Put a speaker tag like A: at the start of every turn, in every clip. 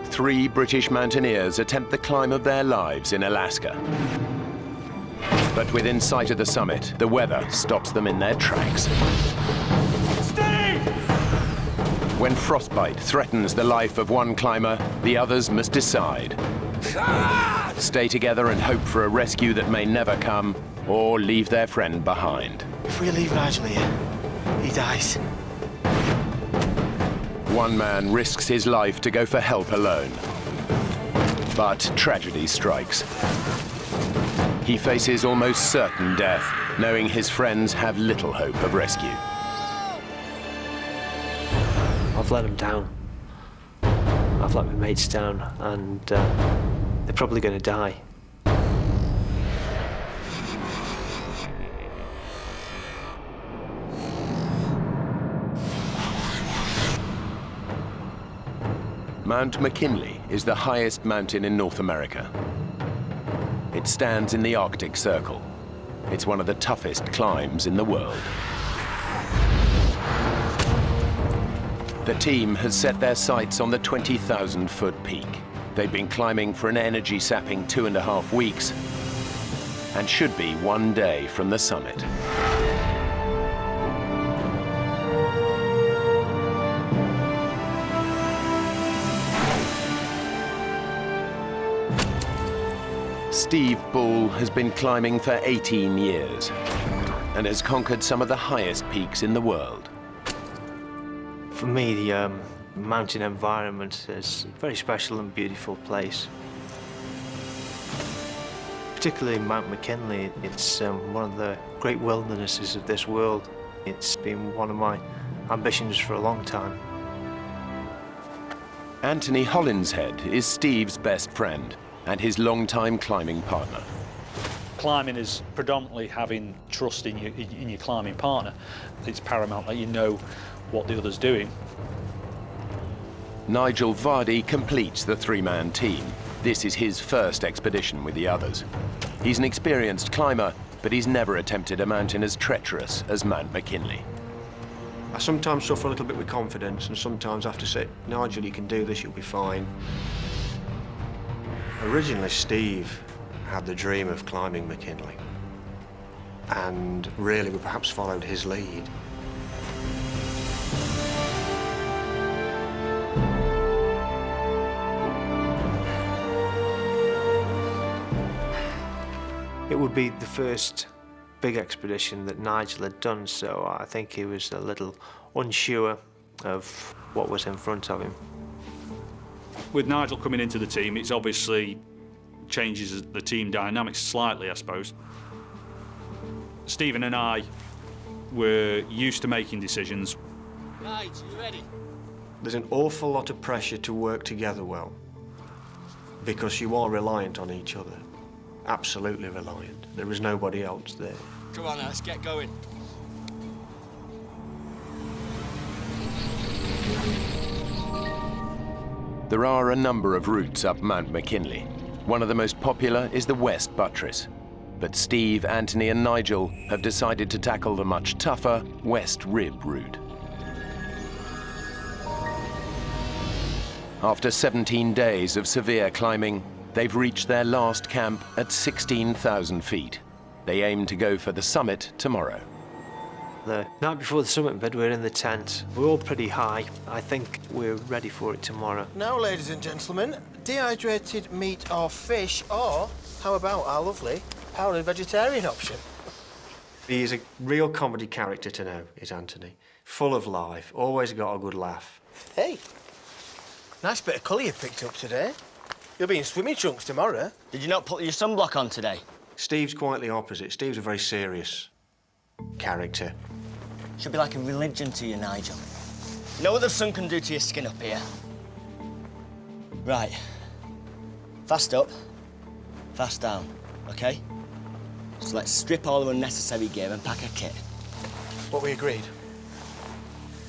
A: 3 British mountaineers attempt the climb of their lives in Alaska. But within sight of the summit, the weather stops them in their tracks.
B: Steve!
A: When frostbite threatens the life of one climber, the others must decide. Stay together and hope for a rescue that may never come, or leave their friend behind.
C: If we leave Nigel here, he dies.
A: One man risks his life to go for help alone. But tragedy strikes. He faces almost certain death, knowing his friends have little hope of rescue.
D: I've let them down. I've let my mates down, and they're probably going to die.
A: Mount McKinley is the highest mountain in North America. It stands in the Arctic Circle. It's one of the toughest climbs in the world. The team has set their sights on the 20,000-foot peak. They've been climbing for an energy-sapping 2.5 weeks and should be one day from the summit. Steve Bull has been climbing for 18 years and has conquered some of the highest peaks in the world.
D: For me, the mountain environment is a very special and beautiful place. Particularly Mount McKinley, it's one of the great wildernesses of this world. It's been one of my ambitions for a long time.
A: Anthony Hollinshead is Steve's best friend and his longtime climbing partner.
B: Climbing is predominantly having trust in your climbing partner. It's paramount that you know what the other's doing.
A: Nigel Vardy completes the 3-man team. This is his first expedition with the others. He's an experienced climber, but he's never attempted a mountain as treacherous as Mount McKinley.
E: I sometimes suffer a little bit with confidence, and sometimes I have to say, Nigel, you can do this, you'll be fine. Originally, Steve had the dream of climbing McKinley, and really we perhaps followed his lead.
D: It would be the first big expedition that Nigel had done, so I think he was a little unsure of what was in front of him.
B: With Nigel coming into the team, it's obviously changes the team dynamics slightly, I suppose. Stephen and I were used to making decisions.
C: Right, you ready?
E: There's an awful lot of pressure to work together well, because you are reliant on each other. Absolutely reliant. There is nobody else there.
C: Come on, let's get going.
A: There are a number of routes up Mount McKinley. One of the most popular is the West Buttress. But Steve, Anthony and Nigel have decided to tackle the much tougher West Rib route. After 17 days of severe climbing, they've reached their last camp at 16,000 feet. They aim to go for the summit tomorrow.
D: The night before the summit bed, we're in the tent. We're all pretty high. I think we're ready for it tomorrow.
C: Now, ladies and gentlemen, dehydrated meat or fish, or how about our lovely powdered vegetarian option?
E: He is a real comedy character to know, is Anthony. Full of life, always got a good laugh.
C: Hey, nice bit of colour you picked up today. You'll be in swimming trunks tomorrow.
F: Did you not put your sunblock on today?
E: Steve's quite the opposite. Steve's a very serious character.
F: Should be like a religion to you, Nigel. You know what the sun can do to your skin up here? Right. Fast up, fast down, OK? So let's strip all the unnecessary gear and pack a kit.
C: What we agreed?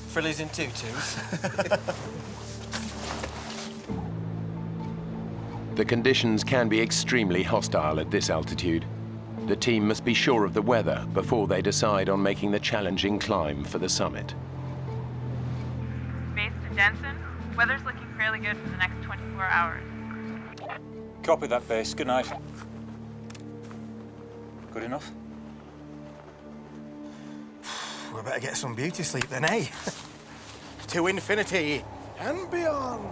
C: Frillies in tutus.
A: The conditions can be extremely hostile at this altitude. The team must be sure of the weather before they decide on making the challenging climb for the summit.
G: Base to Jensen, weather's looking fairly good for the next 24 hours.
H: Copy that, base. Good night. Good enough?
C: We better get some beauty sleep then, eh? To infinity and beyond.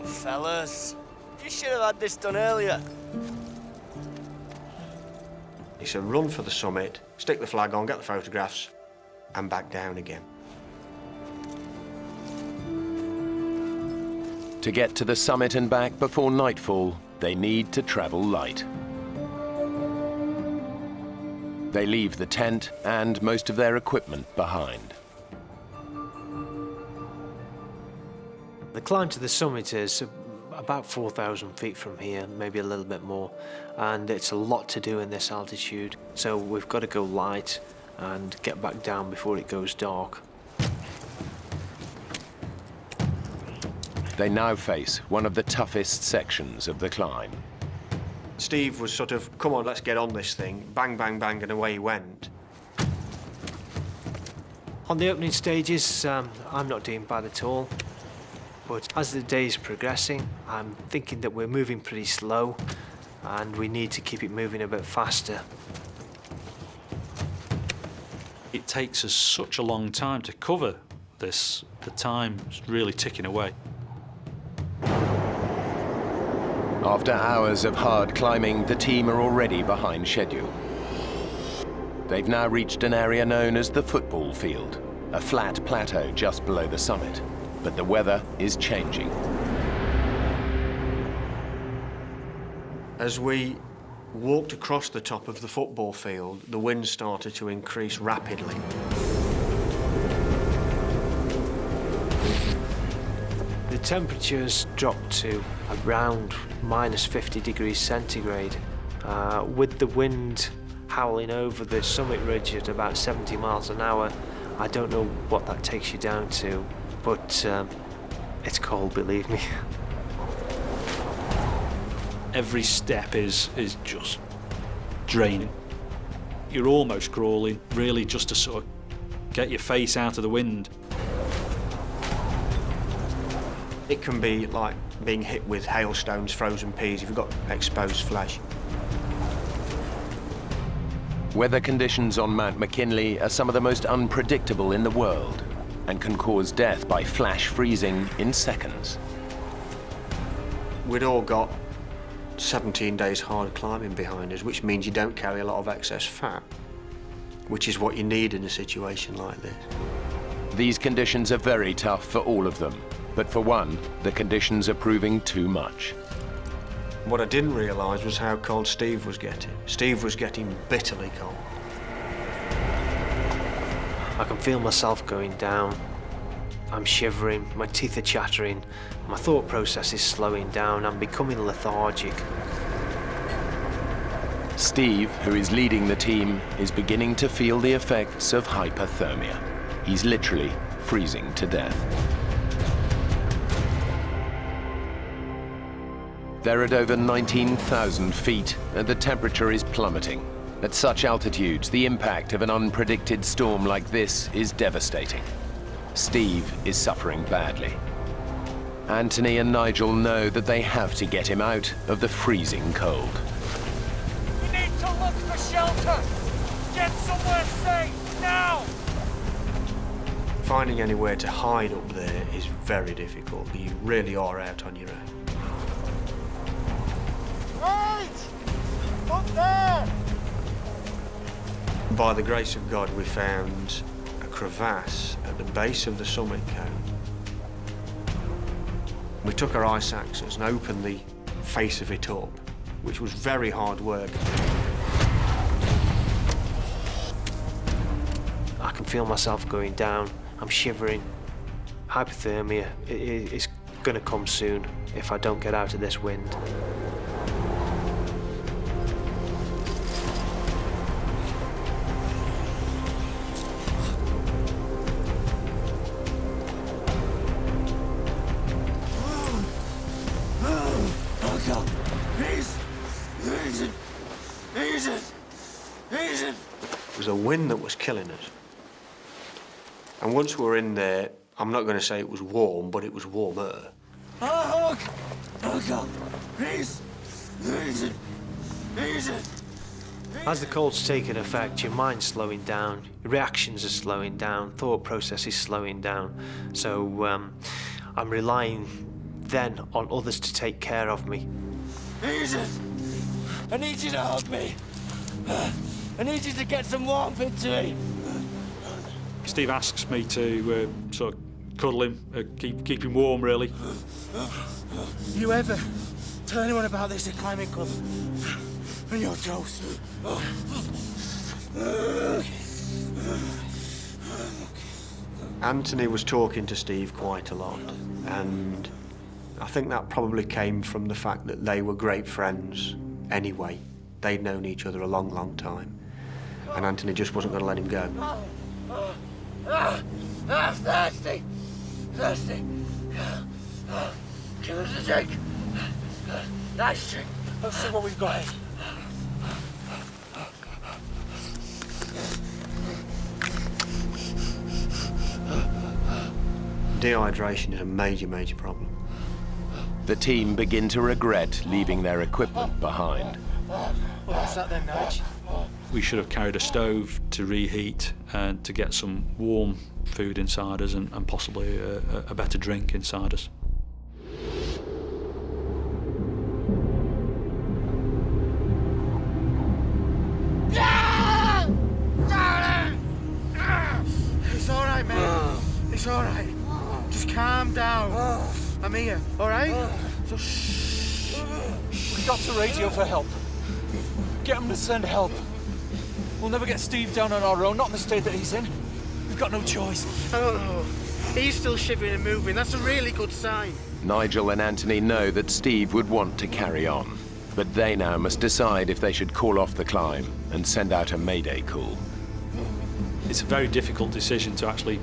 F: Fellas, you should have had this done earlier.
E: It's a run for the summit, stick the flag on, get the photographs, and back down again.
A: To get to the summit and back before nightfall, they need to travel light. They leave the tent and most of their equipment behind.
D: The climb to the summit is about 4,000 feet from here, maybe a little bit more, and it's a lot to do in this altitude, so we've got to go light and get back down before it goes dark.
A: They now face one of the toughest sections of the climb.
E: Steve was sort of, come on, let's get on this thing, bang, bang, bang, and away he went.
D: On the opening stages, I'm not doing bad at all. But as the day is progressing, I'm thinking that we're moving pretty slow and we need to keep it moving a bit faster.
B: It takes us such a long time to cover this. The time's really ticking away.
A: After hours of hard climbing, the team are already behind schedule. They've now reached an area known as the football field, a flat plateau just below the summit. But the weather is changing.
E: As we walked across the top of the football field, the wind started to increase rapidly.
D: The temperatures dropped to around minus 50 degrees centigrade, with the wind howling over the summit ridge at about 70 miles an hour. I don't know what that takes you down to, but it's cold, believe me.
B: Every step is just draining. You're almost crawling, really, just to sort of get your face out of the wind.
E: It can be like being hit with hailstones, frozen peas, if you've got exposed flesh.
A: Weather conditions on Mount McKinley are some of the most unpredictable in the world and can cause death by flash freezing in seconds.
E: We'd all got 17 days hard climbing behind us, which means you don't carry a lot of excess fat, which is what you need in a situation like this.
A: These conditions are very tough for all of them, but for one, the conditions are proving too much.
E: What I didn't realise was how cold Steve was getting. Steve was getting bitterly cold.
D: I can feel myself going down. I'm shivering, my teeth are chattering, my thought process is slowing down, I'm becoming lethargic.
A: Steve, who is leading the team, is beginning to feel the effects of hypothermia. He's literally freezing to death. They're at over 19,000 feet, and the temperature is plummeting. At such altitudes, the impact of an unpredicted storm like this is devastating. Steve is suffering badly. Anthony and Nigel know that they have to get him out of the freezing cold.
I: We need to look for shelter! Get somewhere safe, now!
E: Finding anywhere to hide up there is very difficult. You really are out on your own.
I: Right! Up there!
E: By the grace of God, we found a crevasse at the base of the summit cone. We took our ice axes and opened the face of it up, which was very hard work.
D: I can feel myself going down. I'm shivering. Hypothermia is going to come soon if I don't get out of this wind.
E: It was a wind that was killing us. And once we were in there, I'm not going to say it was warm, but it was warmer.
I: Oh God, please.
D: As the cold's taken effect, your mind's slowing down, your reactions are slowing down, thought process is slowing down. So I'm relying then on others to take care of me.
I: I need you to hug me. I need you to get some warmth into me.
B: Steve asks me to sort of cuddle him, keep him warm, really.
C: You ever tell anyone about this at climbing club? And you're toast.
E: Anthony was talking to Steve quite a lot, and I think that probably came from the fact that they were great friends anyway. They'd known each other a long, long time, and Anthony just wasn't going to let him go.
I: Thirsty. Give us a drink. Nice drink. Let's see what we've got here.
E: Dehydration is a major, major problem.
A: The team begin to regret leaving their equipment behind.
C: What's that then, Nige?
B: We should have carried a stove to reheat and to get some warm food inside us and possibly a better drink inside us.
C: It's all right, mate. It's all right. Just calm down. I'm here, all right? So shh.
I: We got to radio for help. Get them to send help. We'll never get Steve down on our own, not in the state that he's in. We've got no choice.
C: I don't know. He's still shivering and moving. That's a really good sign.
A: Nigel and Anthony know that Steve would want to carry on, but they now must decide if they should call off the climb and send out a Mayday call.
B: It's a very difficult decision to actually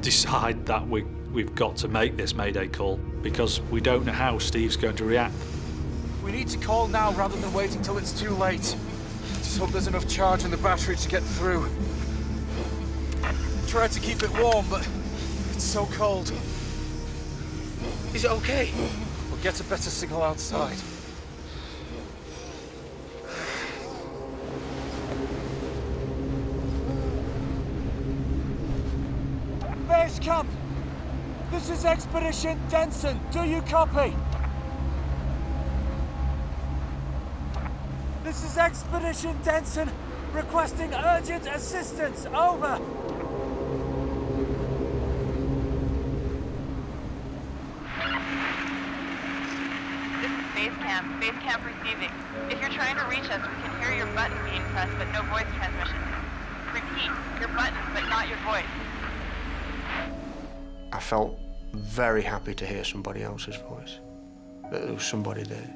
B: decide that we've got to make this Mayday call because we don't know how Steve's going to react.
I: We need to call now rather than waiting till it's too late. Just hope there's enough charge in the battery to get through. Tried to keep it warm, but it's so cold.
C: Is it okay?
I: We'll get a better signal outside. Base camp! This is Expedition Denson. Do you copy? This is Expedition Denson, requesting urgent assistance. Over.
G: This is Base Camp. Base Camp receiving. If you're trying to reach us, we can hear your button being pressed, but no voice transmission. Repeat, your button, but not your voice.
E: I felt very happy to hear somebody else's voice, that there was somebody there.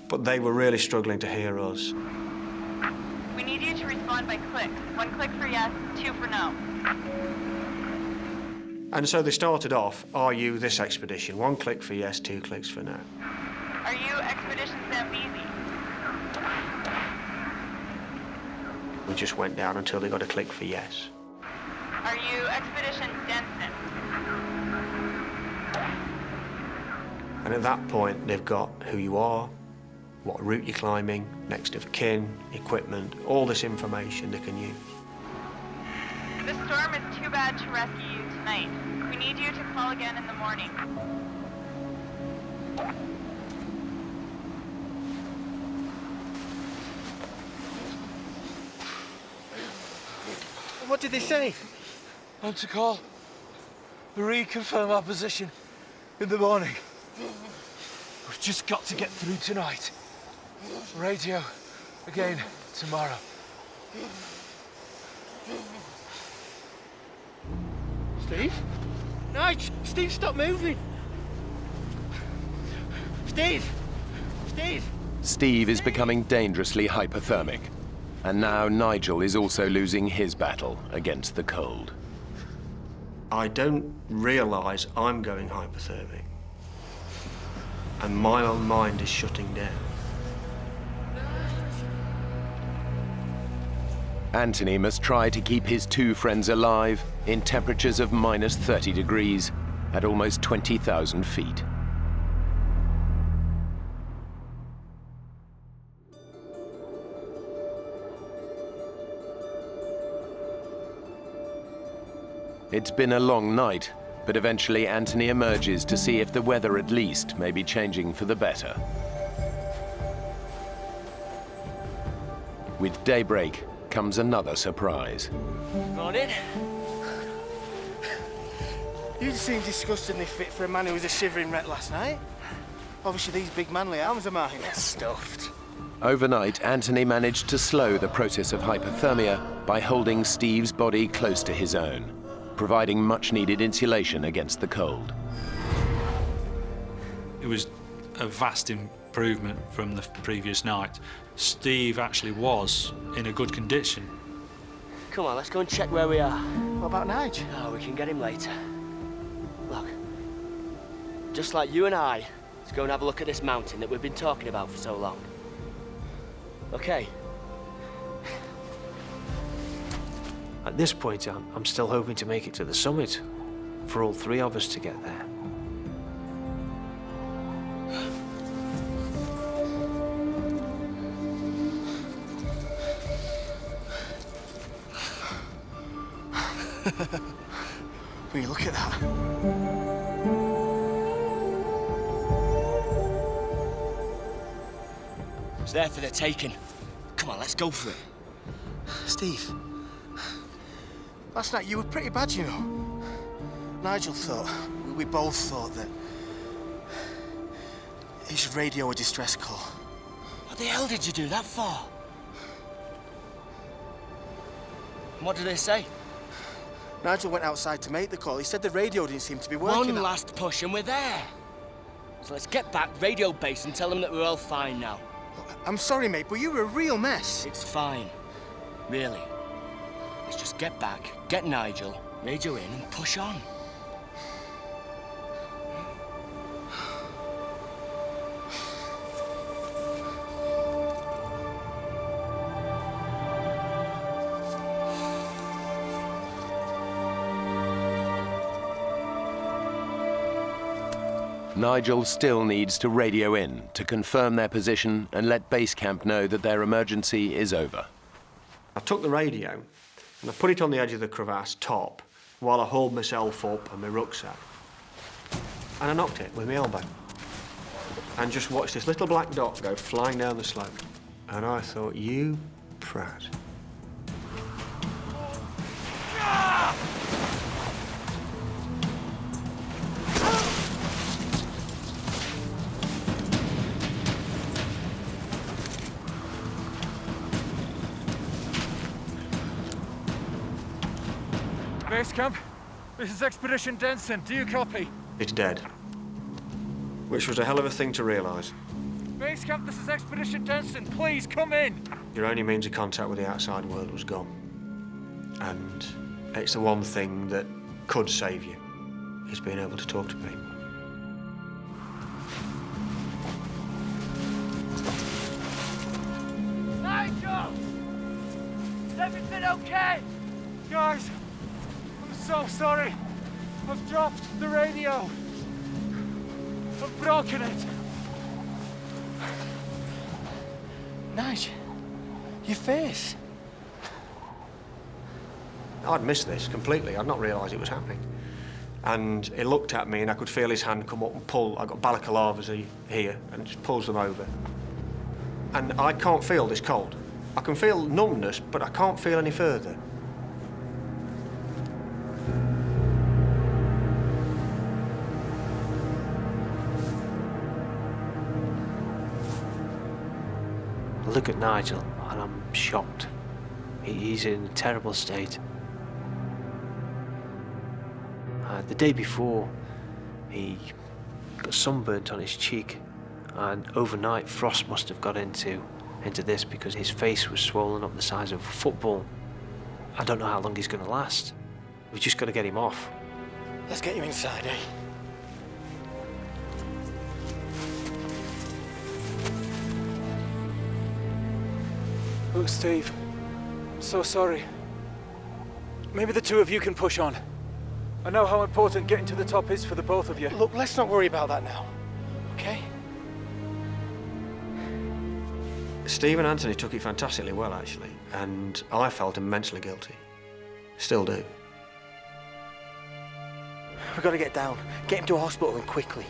E: But they were really struggling to hear us.
G: We need you to respond by click. 1 click for yes, 2 for no.
E: And so they started off, are you this expedition? 1 click for yes, 2 clicks for no.
G: Are you Expedition Zambezi?
E: We just went down until they got a click for yes.
G: Are you Expedition Denson?
E: And at that point, they've got who you are, what route you're climbing, next of kin, equipment, all this information they can use.
G: The storm is too bad to rescue you tonight. We need you to call again in the morning.
C: What did they say?
I: I'm to call. Reconfirm our position in the morning. We've just got to get through tonight. Radio again tomorrow.
C: Steve? Nige! Steve, stop moving! Steve! Steve!
A: Steve is becoming dangerously hypothermic, and now Nigel is also losing his battle against the cold.
E: I don't realise I'm going hypothermic, and my own mind is shutting down.
A: Anthony must try to keep his two friends alive in temperatures of minus 30 degrees at almost 20,000 feet. It's been a long night, but eventually Anthony emerges to see if the weather at least may be changing for the better. With daybreak comes another surprise.
F: Morning.
C: You seem disgustingly fit for a man who was a shivering wreck last night. Obviously these big manly arms of mine.
F: They're stuffed.
A: Overnight, Anthony managed to slow the process of hypothermia by holding Steve's body close to his own, providing much-needed insulation against the cold.
B: It was a vast improvement from the previous night. Steve actually was in a good condition.
F: Come on, let's go and check where we are.
C: What about Nige?
F: Oh, we can get him later. Look, just like you and I, let's go and have a look at this mountain that we've been talking about for so long. Okay.
D: At this point, I'm still hoping to make it to the summit, for all three of us to get there.
C: Will you look at that?
F: It's there for the taking. Come on, let's go for it.
C: Steve, last night you were pretty bad, you know. Nigel thought, we both thought that he should radio a distress call.
F: What the hell did you do that for? And what did they say?
C: Nigel went outside to make the call. He said the radio didn't seem to be working.
F: One last push and we're there. So let's get back radio base and tell them that we're all fine now.
C: I'm sorry, mate, but you were a real mess.
F: It's fine. Really. Let's just get back, get Nigel, radio in and push on.
A: Nigel still needs to radio in to confirm their position and let base camp know that their emergency is over.
E: I took the radio and I put it on the edge of the crevasse top while I hauled myself up and my rucksack. And I knocked it with my elbow. And just watched this little black dot go flying down the slope. And I thought, you prat.
I: Base camp, this is Expedition Denson. Do you copy?
E: It's dead. Which was a hell of a thing to realise.
I: Base camp, this is Expedition Denson. Please come in.
E: Your only means of contact with the outside world was gone. And it's the one thing that could save you, is being able to talk to people.
I: Nigel! Is everything okay? Guys, I'm so sorry. I've dropped the radio. I've broken it.
C: Nige, your face.
E: I'd missed this completely. I'd not realised it was happening. And he looked at me and I could feel his hand come up and pull. I got balaclavas here and just pulls them over. And I can't feel this cold. I can feel numbness, but I can't feel any further.
D: I look at Nigel and I'm shocked. He's in a terrible state. The day before, he got sunburnt on his cheek, and overnight frost must have got into this because his face was swollen up the size of a football. I don't know how long he's going to last. We've just got to get him off.
C: Let's get you inside, eh?
I: Look, Steve, so sorry. Maybe the two of you can push on. I know how important getting to the top is for the both of you.
C: Look, let's not worry about that now, okay?
E: Steve and Anthony took it fantastically well, actually, and I felt immensely guilty. Still do.
C: We've got to get down. Get him to a hospital and quickly.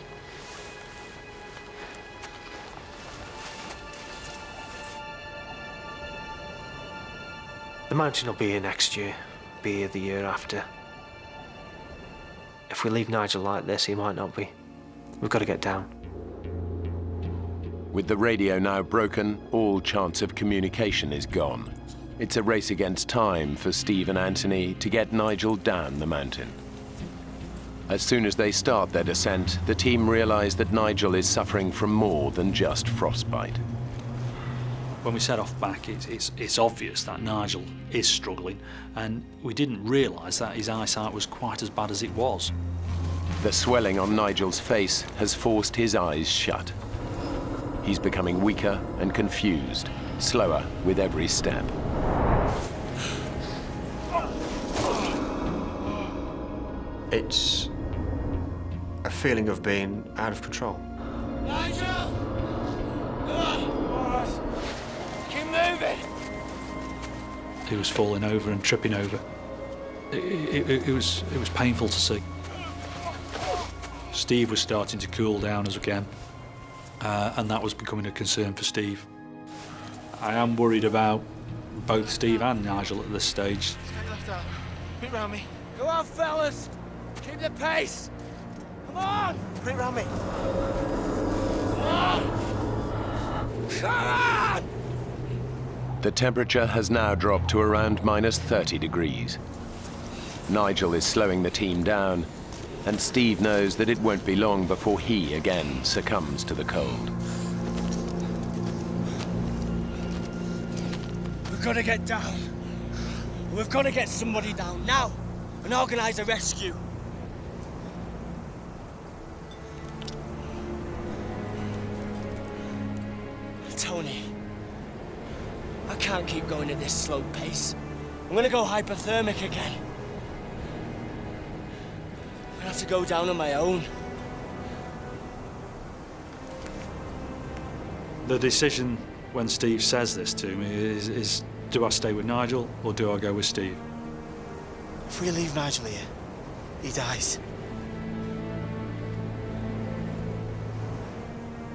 D: The mountain will be here next year, be here the year after. If we leave Nigel like this, he might not be. We've got to get down.
A: With the radio now broken, all chance of communication is gone. It's a race against time for Steve and Anthony to get Nigel down the mountain. As soon as they start their descent, the team realize that Nigel is suffering from more than just frostbite.
B: When we set off back, it's obvious that Nigel is struggling, and we didn't realise that his eyesight was quite as bad as it was.
A: The swelling on Nigel's face has forced his eyes shut. He's becoming weaker and confused, slower with every step.
E: It's a feeling of being out of control.
I: Nigel! Keep moving!
B: He was falling over and tripping over. It was painful to see. Steve was starting to cool down as again, and that was becoming a concern for Steve. I am worried about both Steve and Nigel at this stage.
C: Left out. Put it round me.
I: Go on, fellas! Keep the pace! Come on!
C: Put it round me.
I: Come on!
A: The temperature has now dropped to around minus 30 degrees. Nigel is slowing the team down, and Steve knows that it won't be long before he again succumbs to the cold.
F: We've got to get down. We've got to get somebody down now and organise a rescue. Tony, I can't keep going at this slow pace. I'm going to go hypothermic again. I have to go down on my own.
B: The decision when Steve says this to me is do I stay with Nigel or do I go with Steve?
C: If we leave Nigel here, he dies.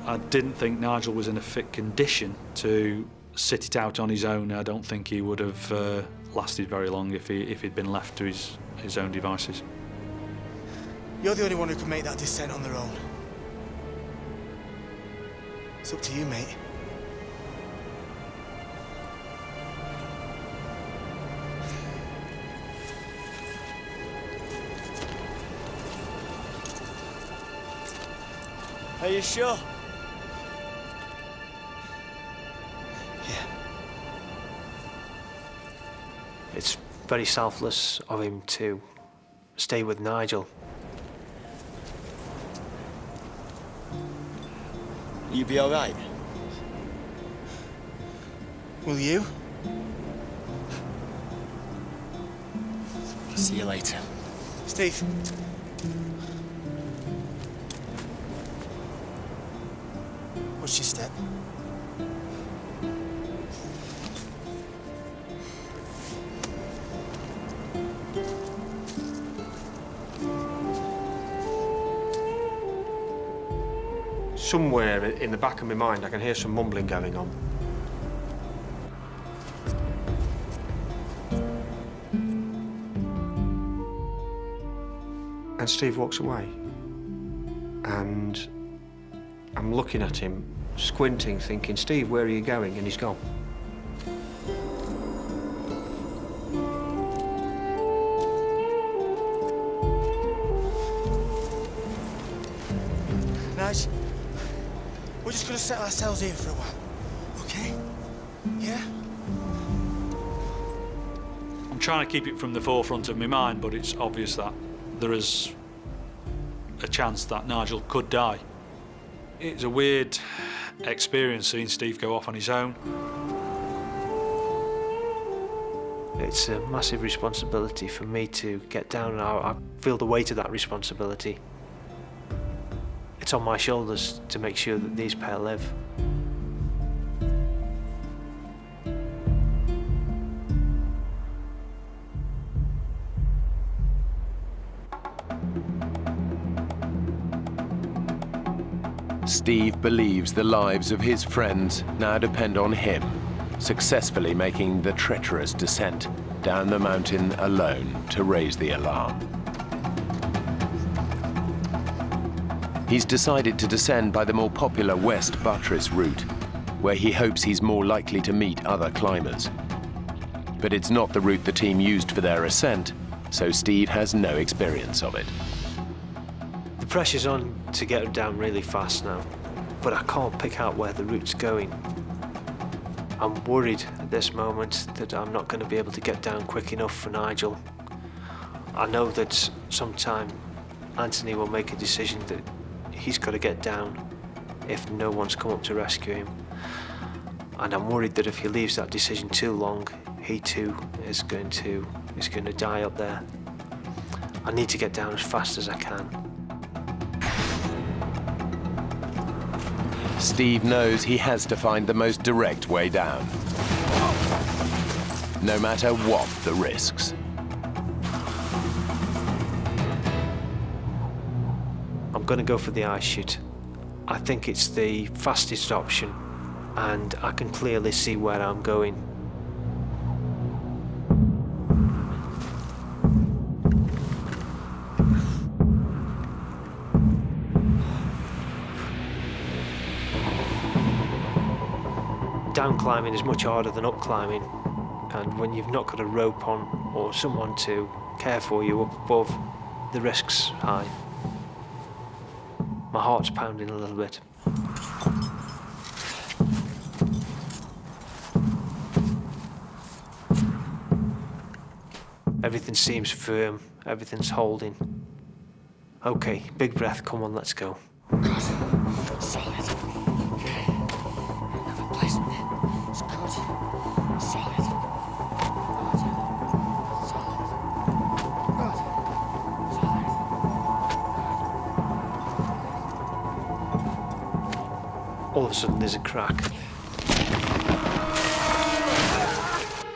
B: I didn't think Nigel was in a fit condition to sit it out on his own. I don't think he would have lasted very long if he'd been left to his own devices.
C: You're the only one who can make that descent on their own. It's up to you, mate.
F: Are you sure?
C: Yeah.
D: It's very selfless of him to stay with Nigel.
F: You be all right?
C: Will you?
F: See you later.
C: Steve. Watch your step.
E: Somewhere in the back of my mind, I can hear some mumbling going on. And Steve walks away. And I'm looking at him, squinting, thinking, Steve, where are you going? And he's gone.
C: Nige, we're just gonna settle ourselves here for a while, okay? Yeah?
B: I'm trying to keep it from the forefront of my mind, but it's obvious that there is a chance that Nigel could die. It's a weird experience seeing Steve go off on his own.
D: It's a massive responsibility for me to get down, and I feel the weight of that responsibility. It's on my shoulders to make sure that these pair live.
A: Steve believes the lives of his friends now depend on him, successfully making the treacherous descent down the mountain alone to raise the alarm. He's decided to descend by the more popular West Buttress route, where he hopes he's more likely to meet other climbers. But it's not the route the team used for their ascent, so Steve has no experience of it.
D: The pressure's on to get down really fast now, but I can't pick out where the route's going. I'm worried at this moment that I'm not going to be able to get down quick enough for Nigel. I know that sometime Anthony will make a decision that he's got to get down if no one's come up to rescue him. And I'm worried that if he leaves that decision too long, he too is going to die up there. I need to get down as fast as I can.
A: Steve knows he has to find the most direct way down, no matter what the risks.
D: I'm going to go for the ice chute. I think it's the fastest option, and I can clearly see where I'm going. Down climbing is much harder than up climbing, and when you've not got a rope on or someone to care for you up above, the risk's high. My heart's pounding a little bit. Everything seems firm, everything's holding. Okay, big breath, come on, let's go.
C: Good. Solid. Okay. Another placement. It's good. Solid. Good. Solid. Good. Solid.
D: All of a sudden there's a crack.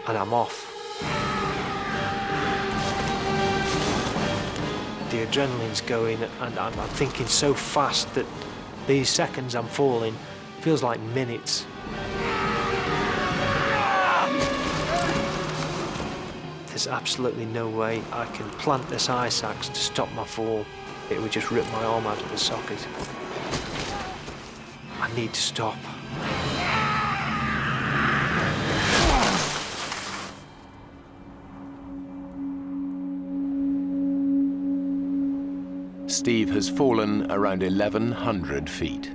D: And I'm off. The adrenaline's going, and I'm thinking so fast that these seconds I'm falling feels like minutes. There's absolutely no way I can plant this ice axe to stop my fall. It would just rip my arm out of the socket. I need to stop.
A: Steve has fallen around 1,100 feet.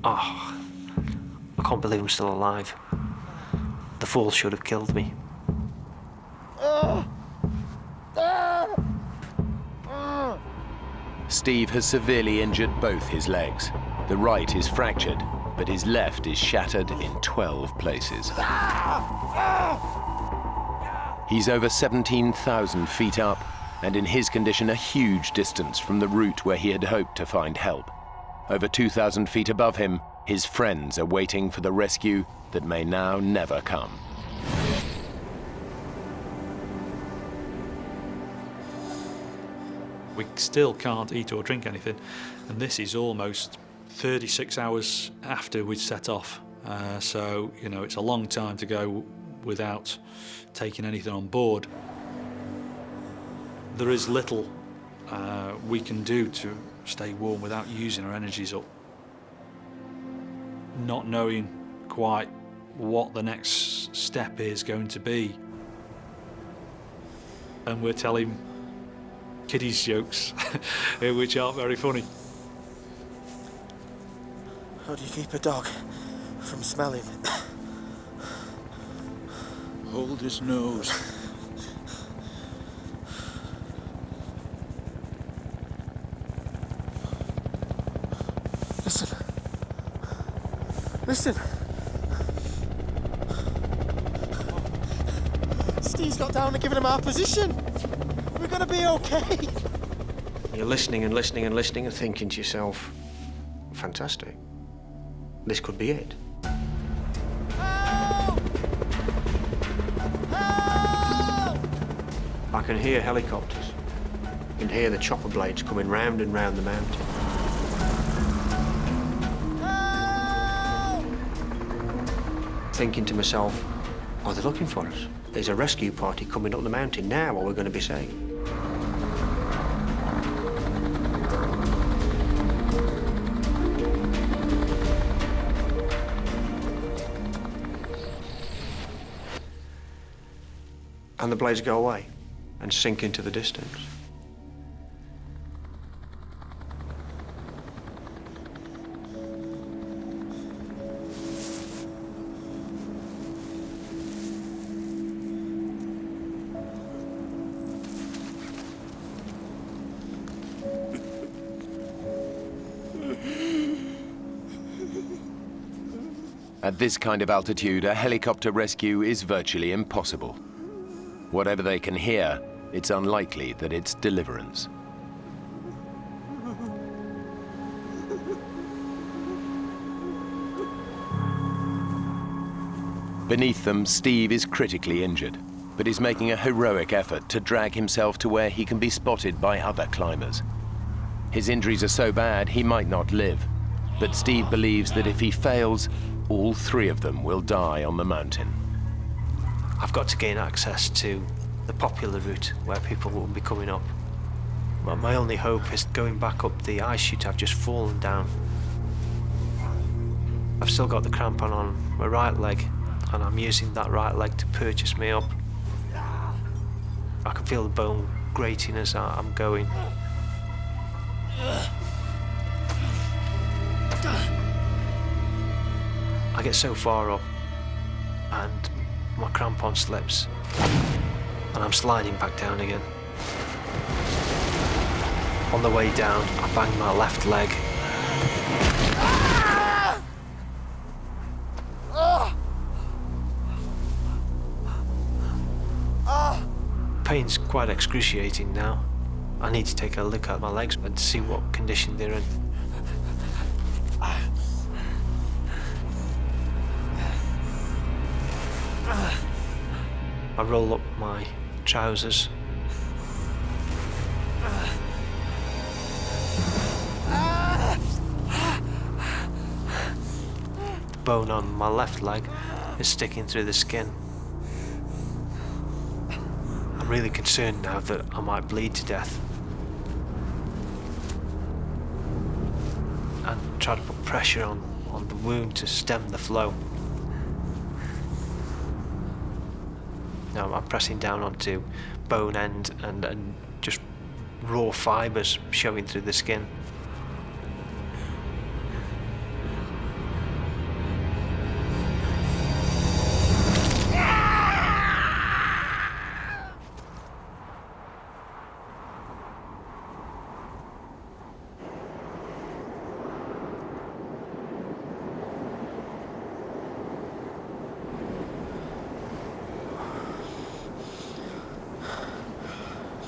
D: Oh, I can't believe I'm still alive. The fall should have killed me.
A: Steve has severely injured both his legs. The right is fractured, but his left is shattered in 12 places. He's over 17,000 feet up, and in his condition a huge distance from the route where he had hoped to find help. Over 2,000 feet above him, his friends are waiting for the rescue that may now never come.
B: We still can't eat or drink anything, and this is almost 36 hours after we'd set off. So, you know, it's a long time to go without taking anything on board. There is little we can do to stay warm without using our energies up. Not knowing quite what the next step is going to be. And we're telling kiddies jokes, which aren't very funny.
C: How do you keep a dog from smelling?
H: Hold his nose.
C: Listen. Steve's got down and given him our position. We're gonna be okay.
E: You're listening and listening and listening and thinking to yourself, fantastic. This could be it.
C: Help! Help!
E: I can hear helicopters. You can hear the chopper blades coming round and round the mountain.
C: Help!
E: Thinking to myself, are they looking for us? There's a rescue party coming up the mountain now, or we're going to be safe. And the blades go away and sink into the distance.
A: At this kind of altitude, a helicopter rescue is virtually impossible. Whatever they can hear, it's unlikely that it's deliverance. Beneath them, Steve is critically injured, but is making a heroic effort to drag himself to where he can be spotted by other climbers. His injuries are so bad he might not live, but Steve believes that if he fails, all three of them will die on the mountain.
D: I've got to gain access to the popular route where people will be coming up. But my only hope is going back up the ice chute I've just fallen down. I've still got the crampon on my right leg, and I'm using that right leg to purchase me up. I can feel the bone grating as I'm going. I get so far up, and my crampon slips, and I'm sliding back down again. On the way down, I bang my left leg. Pain's quite excruciating now. I need to take a look at my legs and see what condition they're in. I roll up my trousers. The bone on my left leg is sticking through the skin. I'm really concerned now that I might bleed to death. And try to put pressure on the wound to stem the flow. Now I'm pressing down onto bone end and just raw fibres showing through the skin.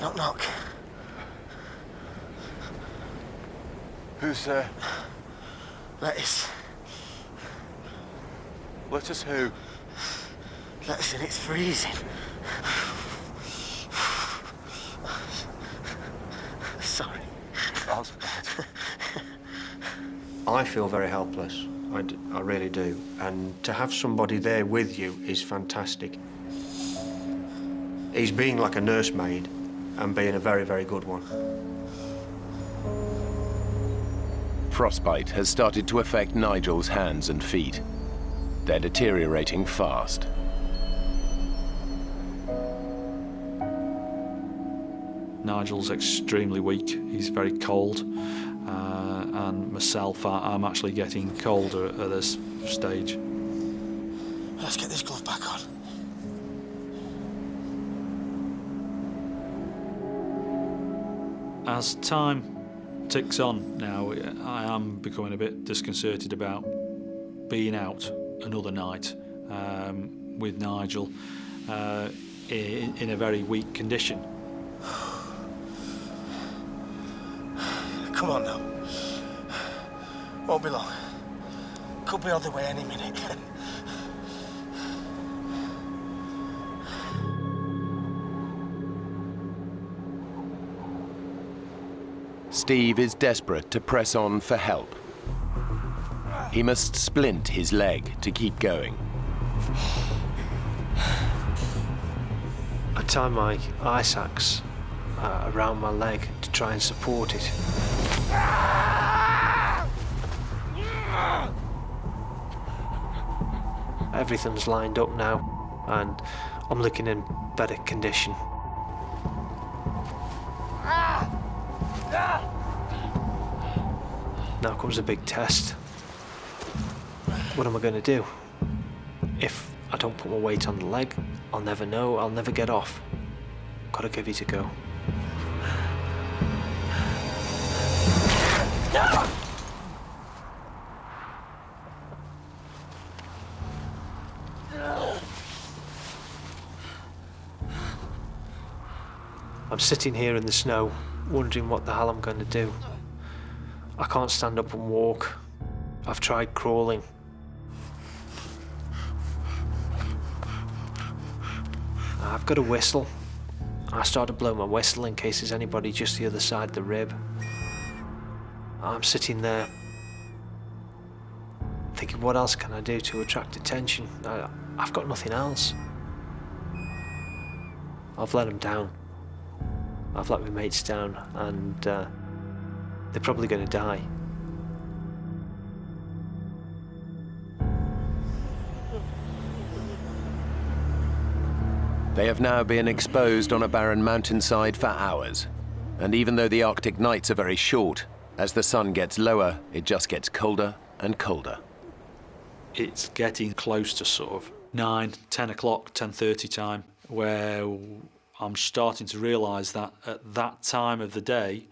C: Knock, knock.
I: Who's there?
C: Lettuce.
I: Lettuce who?
C: Lettuce, and it's freezing. Sorry.
I: That's bad.
E: I feel very helpless. I really do. And to have somebody there with you is fantastic. He's being like a nursemaid and being a very, very good one.
A: Frostbite has started to affect Nigel's hands and feet. They're deteriorating fast.
B: Nigel's extremely weak. He's very cold, and myself, I'm actually getting colder at this stage.
C: Let's get this glove back on.
B: As time ticks on now, I am becoming a bit disconcerted about being out another night with Nigel in a very weak condition.
C: Come on now. Won't be long. Could be on the way any minute.
A: Steve is desperate to press on for help. He must splint his leg to keep going.
D: I tie my ice axe around my leg to try and support it. Everything's lined up now, and I'm looking in better condition. Now comes a big test. What am I going to do? If I don't put my weight on the leg, I'll never know, I'll never get off. Gotta give it a go. I'm sitting here in the snow, wondering what the hell I'm going to do. I can't stand up and walk. I've tried crawling. I've got a whistle. I start to blow my whistle in case there's anybody just the other side of the rib. I'm sitting there thinking, what else can I do to attract attention? I've got nothing else. I've let them down. I've let my mates down, and they're probably going to die.
A: They have now been exposed on a barren mountainside for hours. And even though the Arctic nights are very short, as the sun gets lower, it just gets colder and colder.
B: It's getting close to sort of 9, 10 o'clock, 10:30 time, where I'm starting to realise that at that time of the day,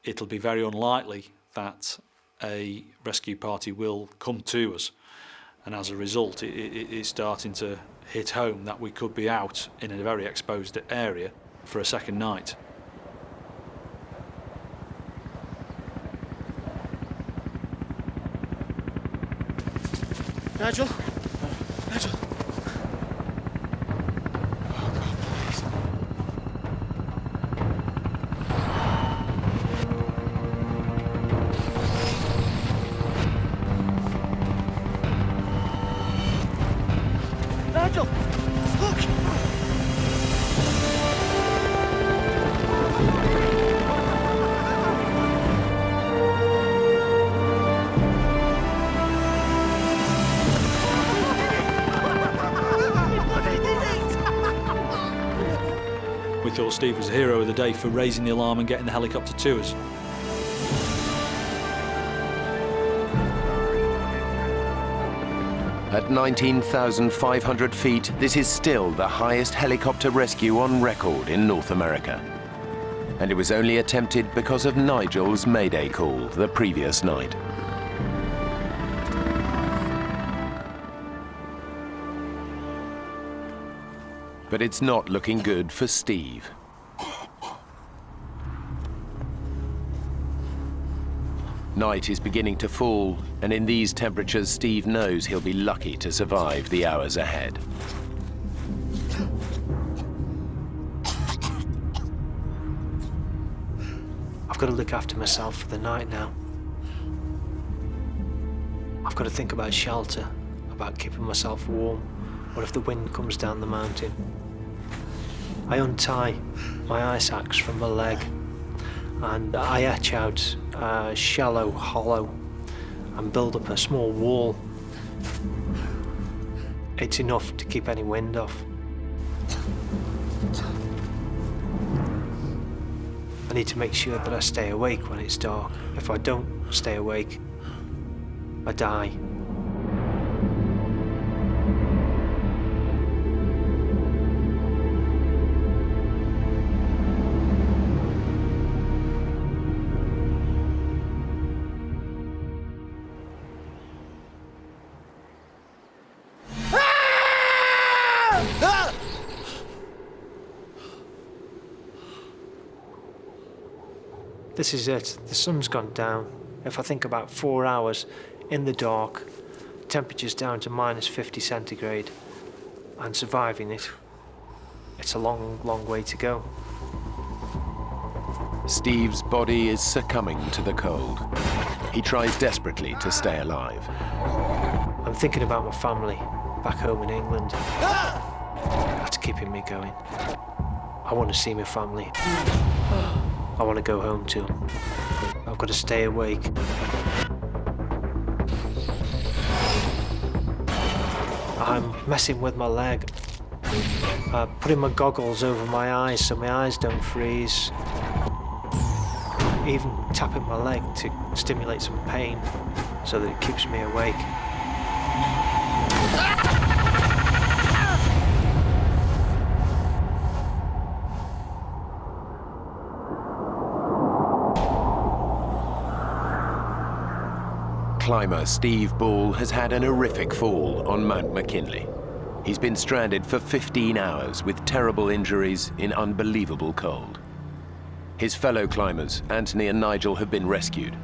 B: it'll be very unlikely that a rescue party will come to us. And as a result, it's starting to hit home that we could be out in a very exposed area for a second night.
C: Nigel? Nigel? Oh, God, please. Nigel! Look!
B: We thought Steve was the hero of the day for raising the alarm and getting the helicopter to us.
A: At 19,500 feet, this is still the highest helicopter rescue on record in North America. And it was only attempted because of Nigel's Mayday call the previous night. But it's not looking good for Steve. Night is beginning to fall, and in these temperatures, Steve knows he'll be lucky to survive the hours ahead.
D: I've got to look after myself for the night now. I've got to think about shelter, about keeping myself warm. What if the wind comes down the mountain? I untie my ice axe from my leg, and I etch out a shallow hollow and build up a small wall. It's enough to keep any wind off. I need to make sure that I stay awake when it's dark. If I don't stay awake, I die. This is it. The sun's gone down. If I think about 4 hours in the dark, temperature's down to minus 50 centigrade, and surviving it, it's a long, long way to go.
A: Steve's body is succumbing to the cold. He tries desperately to stay alive.
D: I'm thinking about my family back home in England. That's keeping me going. I want to see my family. I want to go home to them. I've got to stay awake. I'm messing with my leg. Putting my goggles over my eyes so my eyes don't freeze. Even tapping my leg to stimulate some pain so that it keeps me awake.
A: Climber Steve Ball has had an horrific fall on Mount McKinley. He's been stranded for 15 hours with terrible injuries in unbelievable cold. His fellow climbers, Anthony and Nigel, have been rescued.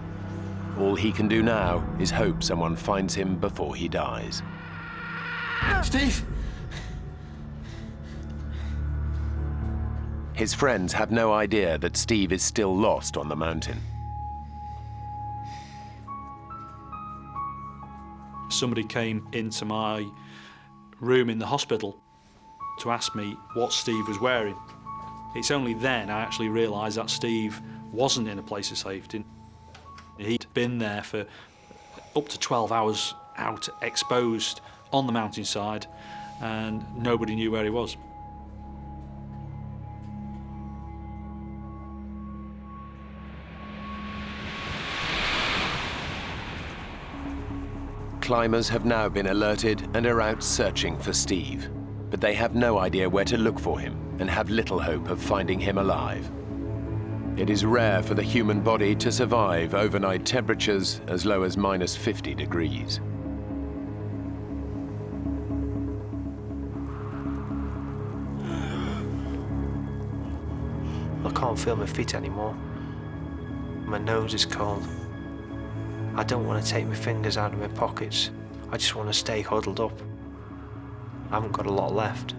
A: All he can do now is hope someone finds him before he dies.
C: Steve!
A: His friends have no idea that Steve is still lost on the mountain.
B: Somebody came into my room in the hospital to ask me what Steve was wearing. It's only then I actually realised that Steve wasn't in a place of safety. He'd been there for up to 12 hours out, exposed on the mountainside, and nobody knew where he was.
A: Climbers have now been alerted and are out searching for Steve, but they have no idea where to look for him and have little hope of finding him alive. It is rare for the human body to survive overnight temperatures as low as minus 50 degrees.
D: I can't feel my feet anymore. My nose is cold. I don't want to take my fingers out of my pockets. I just want to stay huddled up. I haven't got a lot left.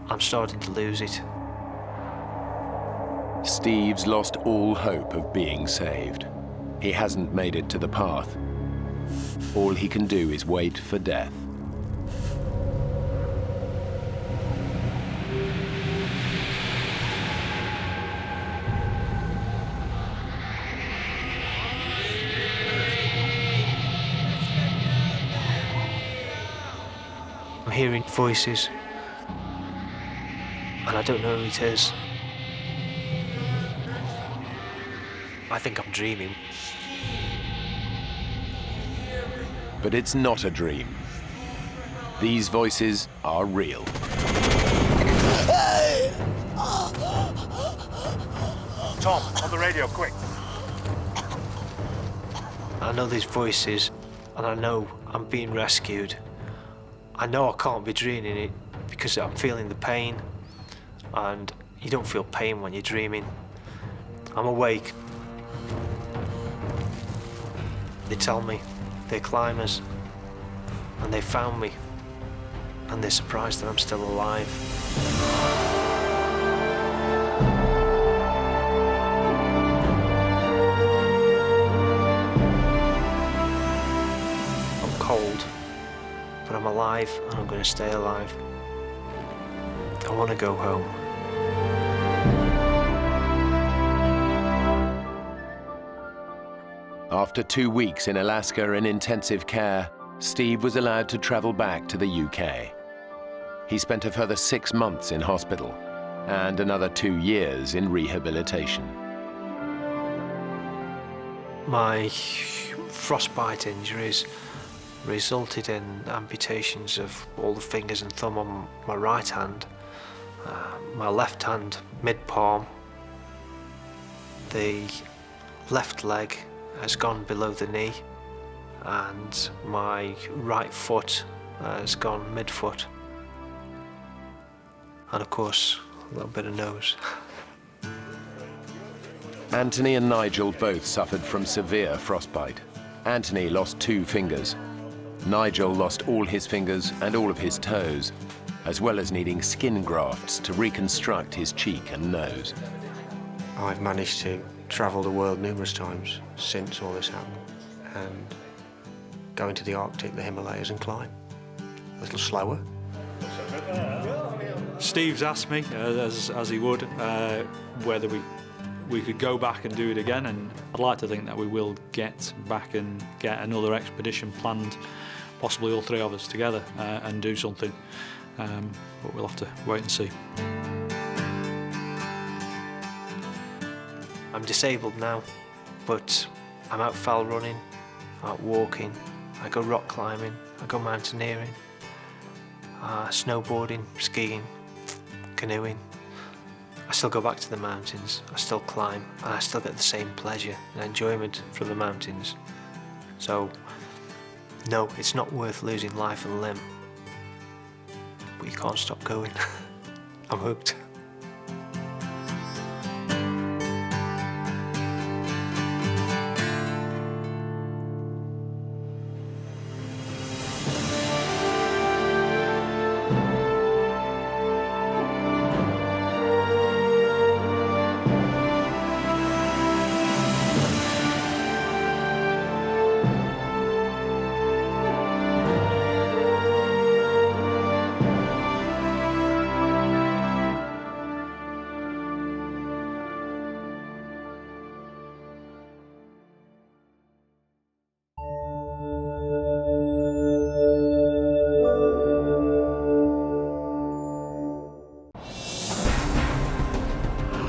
D: I'm starting to lose it.
A: Steve's lost all hope of being saved. He hasn't made it to the path. All he can do is wait for death.
D: I'm hearing voices, and I don't know who it is. I think I'm dreaming.
A: But it's not a dream. These voices are real.
H: Tom, on the radio, quick.
D: I know these voices, and I know I'm being rescued. I know I can't be dreaming it because I'm feeling the pain, and you don't feel pain when you're dreaming. I'm awake. They tell me they're climbers, and they found me, and they're surprised that I'm still alive. I'm cold, but I'm alive, and I'm going to stay alive. I want to go home.
A: After 2 weeks in Alaska in intensive care, Steve was allowed to travel back to the UK. He spent a further 6 months in hospital and another 2 years in rehabilitation.
D: My frostbite injuries resulted in amputations of all the fingers and thumb on my right hand, my left hand mid-palm, the left leg has gone below the knee, and my right foot has gone mid-foot. and of course, a little bit of nose.
A: Anthony and Nigel both suffered from severe frostbite. Anthony lost 2 fingers. Nigel lost all his fingers and all of his toes, as well as needing skin grafts to reconstruct his cheek and nose.
E: I've managed to travel the world numerous times since all this happened and go into the Arctic, the Himalayas and climb. A little slower.
B: Steve's asked me, as he would, whether we could go back and do it again, and I'd like to think that we will get back and get another expedition planned, possibly all 3 of us together, and do something, but we'll have to wait and see.
D: I'm disabled now, but I'm out fell running, out walking, I go rock climbing, I go mountaineering, snowboarding, skiing, canoeing. I still go back to the mountains, I still climb, and I still get the same pleasure and enjoyment from the mountains. So, no, it's not worth losing life and limb, but you can't stop going. I'm hooked.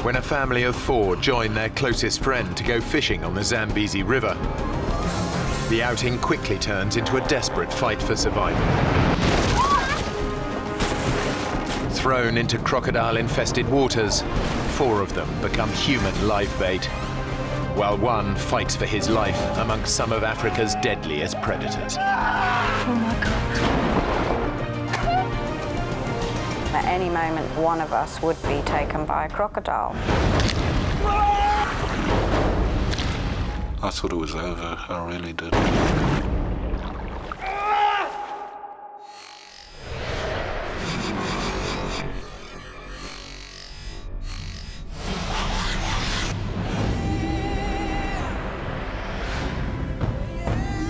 A: When a family of 4 join their closest friend to go fishing on the Zambezi River, the outing quickly turns into a desperate fight for survival. Thrown into crocodile-infested waters, 4 of them become human live bait, while one fights for his life amongst some of Africa's deadliest predators.
J: Oh my God. At any moment, one of us would be taken by a crocodile.
K: I thought it was over, I really did.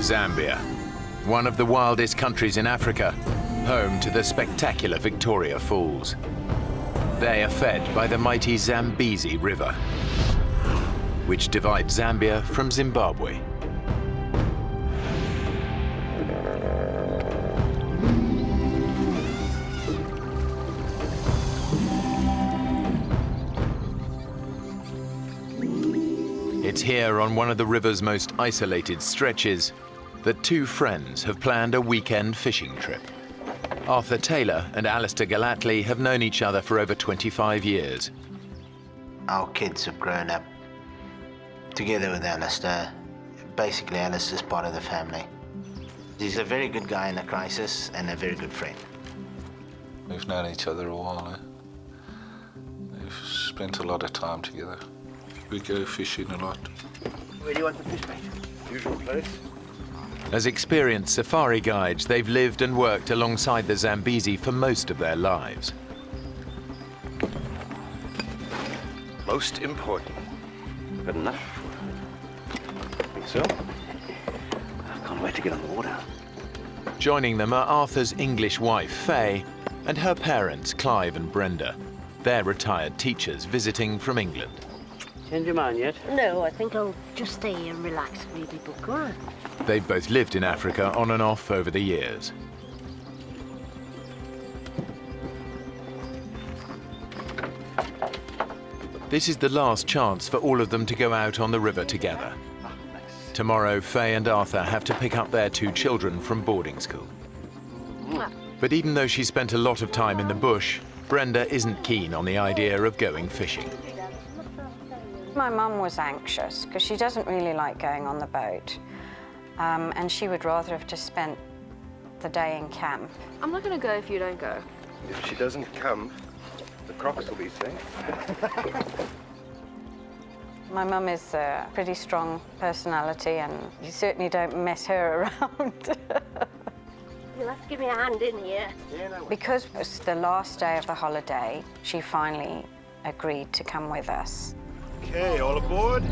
A: Zambia, one of the wildest countries in Africa, home to the spectacular Victoria Falls. They are fed by the mighty Zambezi River, which divides Zambia from Zimbabwe. It's here on one of the river's most isolated stretches that 2 friends have planned a weekend fishing trip. Arthur Taylor and Alistair Gallatley have known each other for over 25 years.
L: Our kids have grown up together with Alistair. Basically, Alistair's part of the family. He's a very good guy in a crisis and a very good friend.
K: We've known each other a while, eh? We've spent a lot of time together. We go fishing a lot.
C: Where do you want the fish, mate? Usual place.
A: As experienced safari guides, they've lived and worked alongside the Zambezi for most of their lives.
C: Most important. Good enough. Think so? I can't wait to get on the water.
A: Joining them are Arthur's English wife, Faye, and her parents, Clive and Brenda. They're retired teachers visiting from England.
M: Change your mind yet?
N: No, I think I'll just stay here and relax and read my book, all right?
A: They've both lived in Africa on and off over the years. This is the last chance for all of them to go out on the river together. Tomorrow, Faye and Arthur have to pick up their 2 children from boarding school. But even though she spent a lot of time in the bush, Brenda isn't keen on the idea of going fishing.
J: My mum was anxious because she doesn't really like going on the boat. And she would rather have just spent the day in camp.
O: I'm not going to go if you don't go.
C: If she doesn't come,
H: The crocs will be safe.
J: My mum is a pretty strong personality, and you certainly don't mess her around.
N: You'll have to give me a hand in here.
J: Because it was the last day of the holiday, she finally agreed to come with us.
H: Okay, all aboard.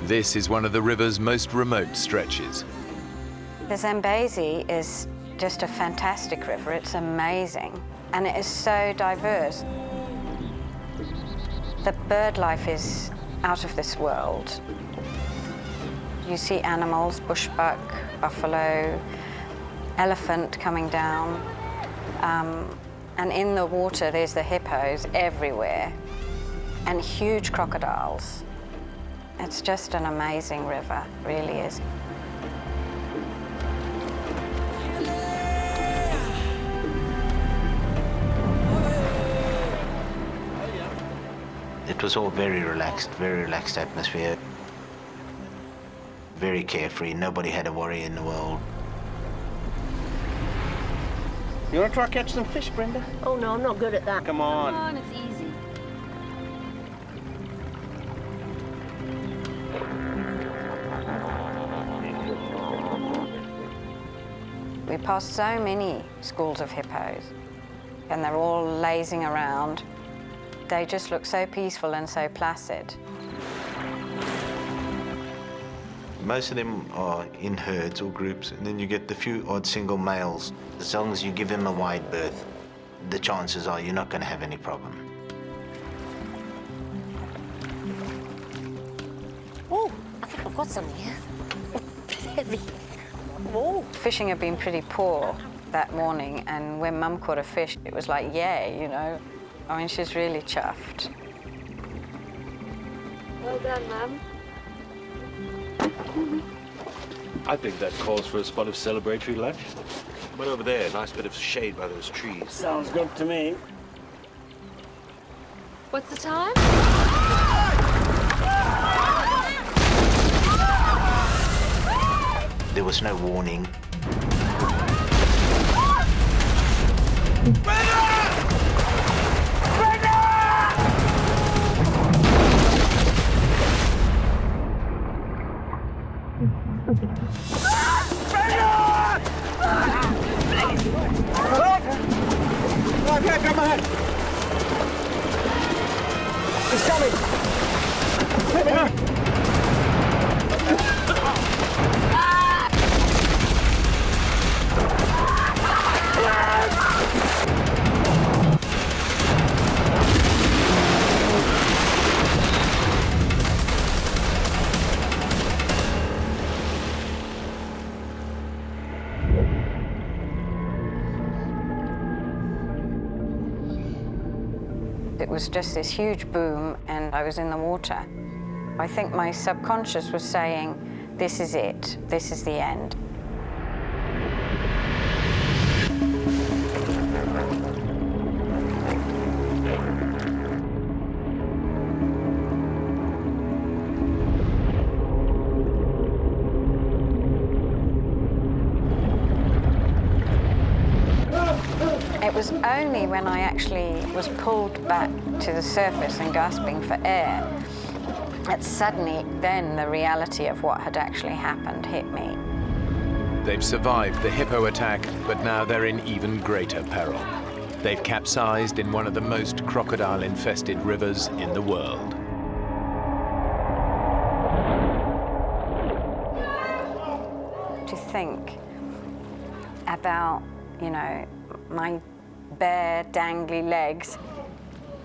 A: This is one of the river's most remote stretches.
J: The Zambezi is just a fantastic river. It's amazing, and it is so diverse. The bird life is out of this world. You see animals, bushbuck, buffalo, elephant coming down, and in the water there's the hippos everywhere, and huge crocodiles. It's just an amazing river, really is.
L: It was all very relaxed atmosphere. Very carefree, nobody had a worry in the world.
F: You want to try catch some fish, Brenda?
N: Oh, no, I'm not good at that.
F: Come on.
N: Come on, it's easy.
J: We passed so many schools of hippos, and they're all lazing around. They just look so peaceful and so placid.
L: Most of them are in herds or groups, and then you get the few odd single males. As long as you give them a wide berth, the chances are you're not going to have any problem.
N: Oh, I think I've got something here. Heavy. Whoa.
J: Fishing had been pretty poor that morning, and when Mum caught a fish, it was like, yay, you know. I mean, she's really chuffed.
N: Well done, Mum.
H: I think that calls for a spot of celebratory lunch. But over there, nice bit of shade by those trees.
M: Sounds good to me.
G: What's the time?
L: There was no warning.
F: Grab my hand. He's coming.
J: It was just this huge boom, and I was in the water. I think my subconscious was saying, this is it, this is the end. It was only when I actually was pulled back to the surface and gasping for air that suddenly then the reality of what had actually happened hit me.
A: They've survived the hippo attack, but now they're in even greater peril. They've capsized in one of the most crocodile-infested rivers in the world.
J: To think about, you know, my bare, dangly legs,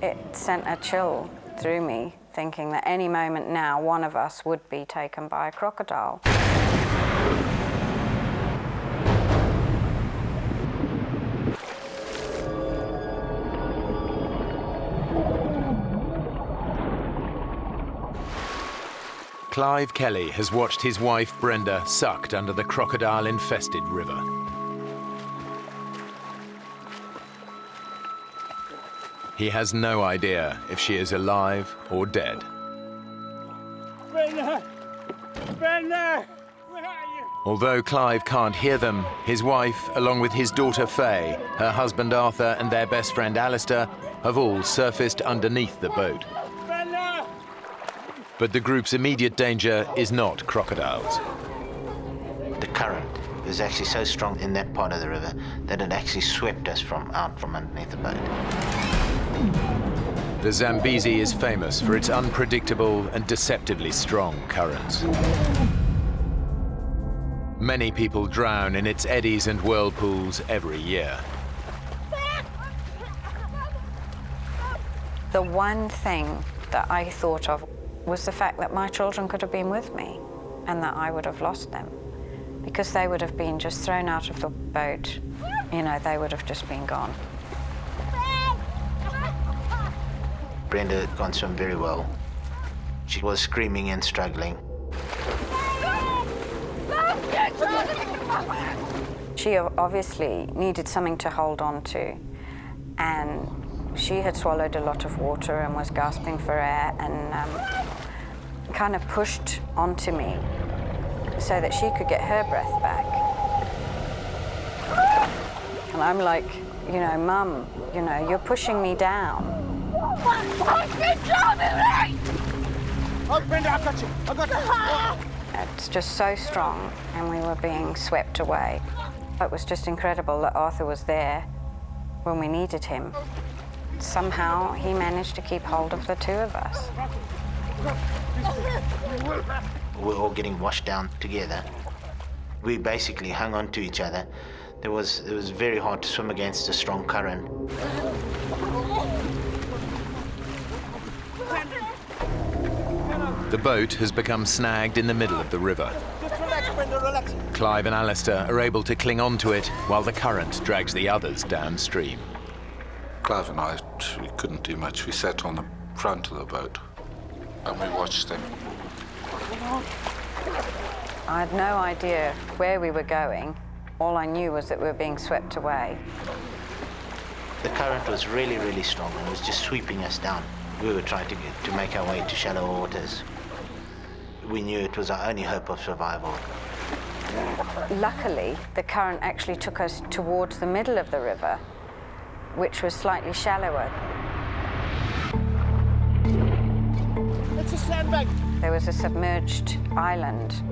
J: it sent a chill through me, thinking that any moment now, one of us would be taken by a crocodile.
A: Clive Kelly has watched his wife Brenda sucked under the crocodile-infested river. He has no idea if she is alive or dead.
I: Brenda! Brenda! Where are you?
A: Although Clive can't hear them, his wife, along with his daughter Faye, her husband Arthur and their best friend Alistair, have all surfaced underneath the boat.
I: Brenda!
A: But the group's immediate danger is not crocodiles.
L: The current was actually so strong in that part of the river that it actually swept us out from underneath the boat.
A: The Zambezi is famous for its unpredictable and deceptively strong currents. Many people drown in its eddies and whirlpools every year.
J: The one thing that I thought of was the fact that my children could have been with me and that I would have lost them because they would have been just thrown out of the boat. You know, they would have just been gone.
L: Brenda can't swim very well. She was screaming and struggling.
J: She obviously needed something to hold on to, and she had swallowed a lot of water and was gasping for air and kind of pushed onto me so that she could get her breath back. And I'm like, you know, Mum, you know, you're pushing me down.
I: Oh, Brenda, I got you. I got you.
J: It's just so strong, and we were being swept away. It was just incredible that Arthur was there when we needed him. Somehow he managed to keep hold of the two of us.
L: We're all getting washed down together. We basically hung on to each other. It was very hard to swim against a strong current.
A: The boat has become snagged in the middle of the river.
I: Just relax, Brenda, relax.
A: Clive and Alistair are able to cling on to it while the current drags the others downstream.
K: Clive and I, we couldn't do much. We sat on the front of the boat and we watched them.
J: I had no idea where we were going. All I knew was that we were being swept away.
L: The current was really, really strong and it was just sweeping us down. We were trying to make our way to shallow waters. We knew it was our only hope of survival.
J: Luckily, the current actually took us towards the middle of the river, which was slightly shallower.
I: It's a sandbank.
J: There was a submerged island.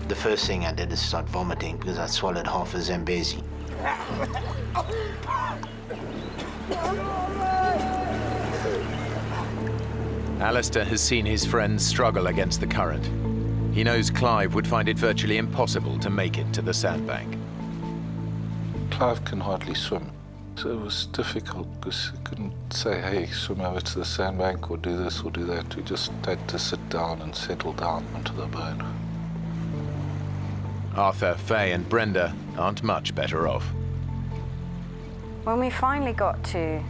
L: The first thing I did is start vomiting because I swallowed half a Zambezi.
A: Alistair has seen his friends struggle against the current. He knows Clive would find it virtually impossible to make it to the sandbank.
K: Clive can hardly swim, so it was difficult because he couldn't say, hey, swim over to the sandbank or do this or do that. We just had to sit down and settle down onto the boat.
A: Arthur, Faye and Brenda aren't much better off.
J: When we finally got to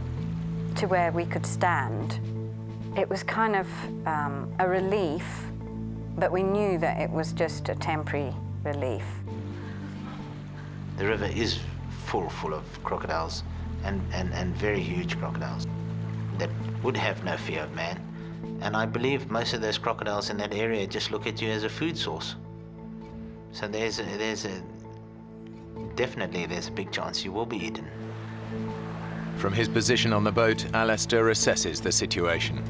J: where we could stand, it was kind of a relief, but we knew that it was just a temporary relief.
L: The river is full of crocodiles and very huge crocodiles that would have no fear of man. And I believe most of those crocodiles in that area just look at you as a food source. So definitely there's a big chance you will be eaten.
A: From his position on the boat, Alistair assesses the situation.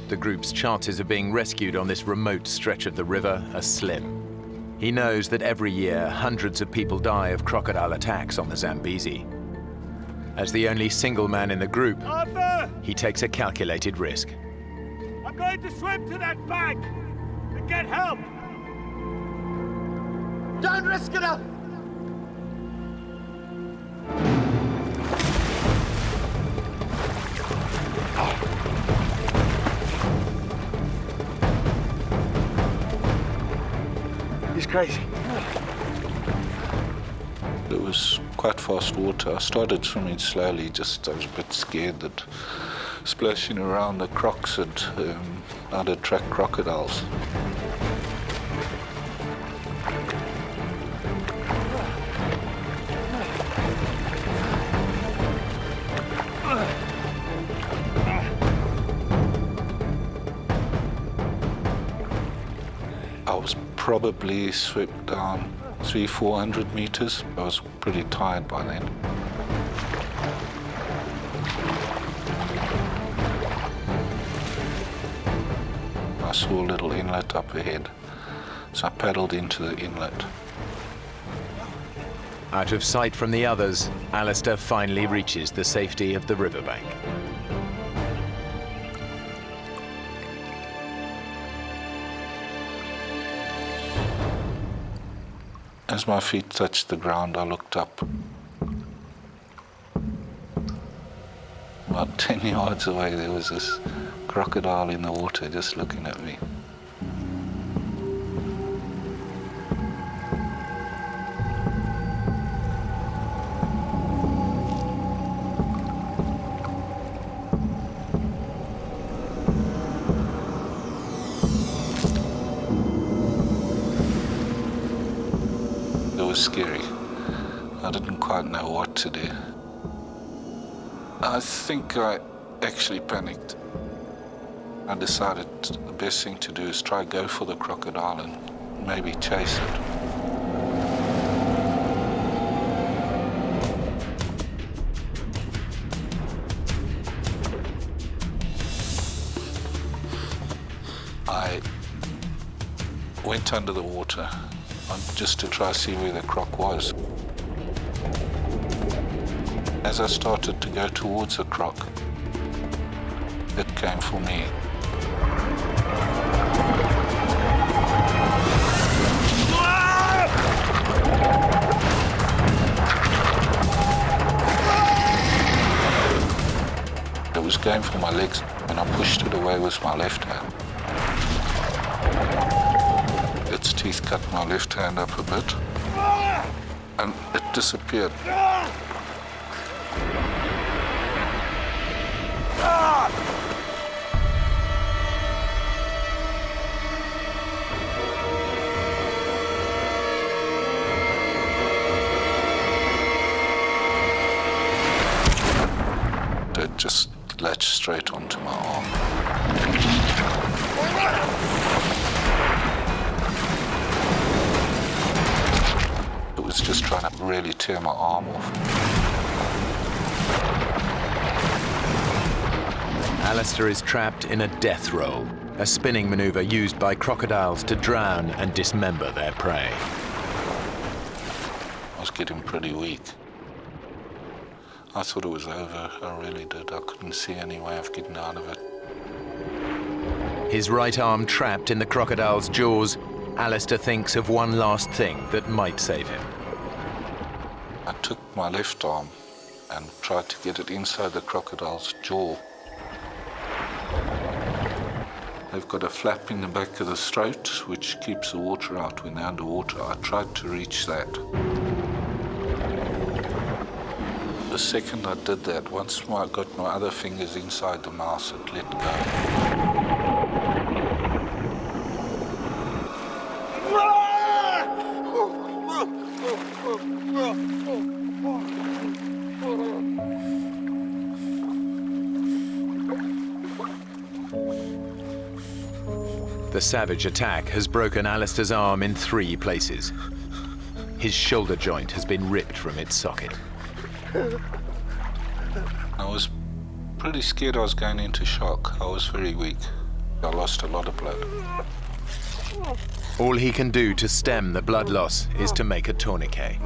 A: The group's chances of being rescued on this remote stretch of the river are slim. He knows that every year hundreds of people die of crocodile attacks on the Zambezi. As the only single man in the group,
I: Arthur!
A: he takes a calculated risk.
I: I'm going to swim to that bank and get help. Don't risk it up. He's crazy.
K: It was quite fast water. I started swimming slowly, just I was a bit scared that splashing around the crocs I'd attract crocodiles. I was probably swept down 300-400 meters. I was pretty tired by then. I saw a little inlet up ahead, so I paddled into the inlet.
A: Out of sight from the others, Alistair finally reaches the safety of the riverbank.
K: As my feet touched the ground, I looked up. About 10 yards away, there was this crocodile in the water just looking at me. It was scary. I didn't quite know what to do. I think I actually panicked. I decided the best thing to do is try go for the crocodile and maybe chase it. I went under the water just to try to see where the croc was. As I started to go towards the croc, it came for me. It was going for my legs, and I pushed it away with my left hand. Its teeth cut my left hand up a bit, and it disappeared. It just latched straight onto my arm. It was just trying to really tear my arm off.
A: Alistair is trapped in a death roll, a spinning maneuver used by crocodiles to drown and dismember their prey.
K: I was getting pretty weak. I thought it was over, I really did. I couldn't see any way of getting out of it.
A: His right arm trapped in the crocodile's jaws, Alistair thinks of one last thing that might save him.
K: I took my left arm and tried to get it inside the crocodile's jaw. They've got a flap in the back of the throat which keeps the water out when they're underwater. I tried to reach that. The second I did that, once I got my other fingers inside the mouth, it let go.
A: The savage attack has broken Alistair's arm in 3 places. His shoulder joint has been ripped from its socket.
K: I was pretty scared I was going into shock. I was very weak. I lost a lot of blood.
A: All he can do to stem the blood loss is to make a tourniquet.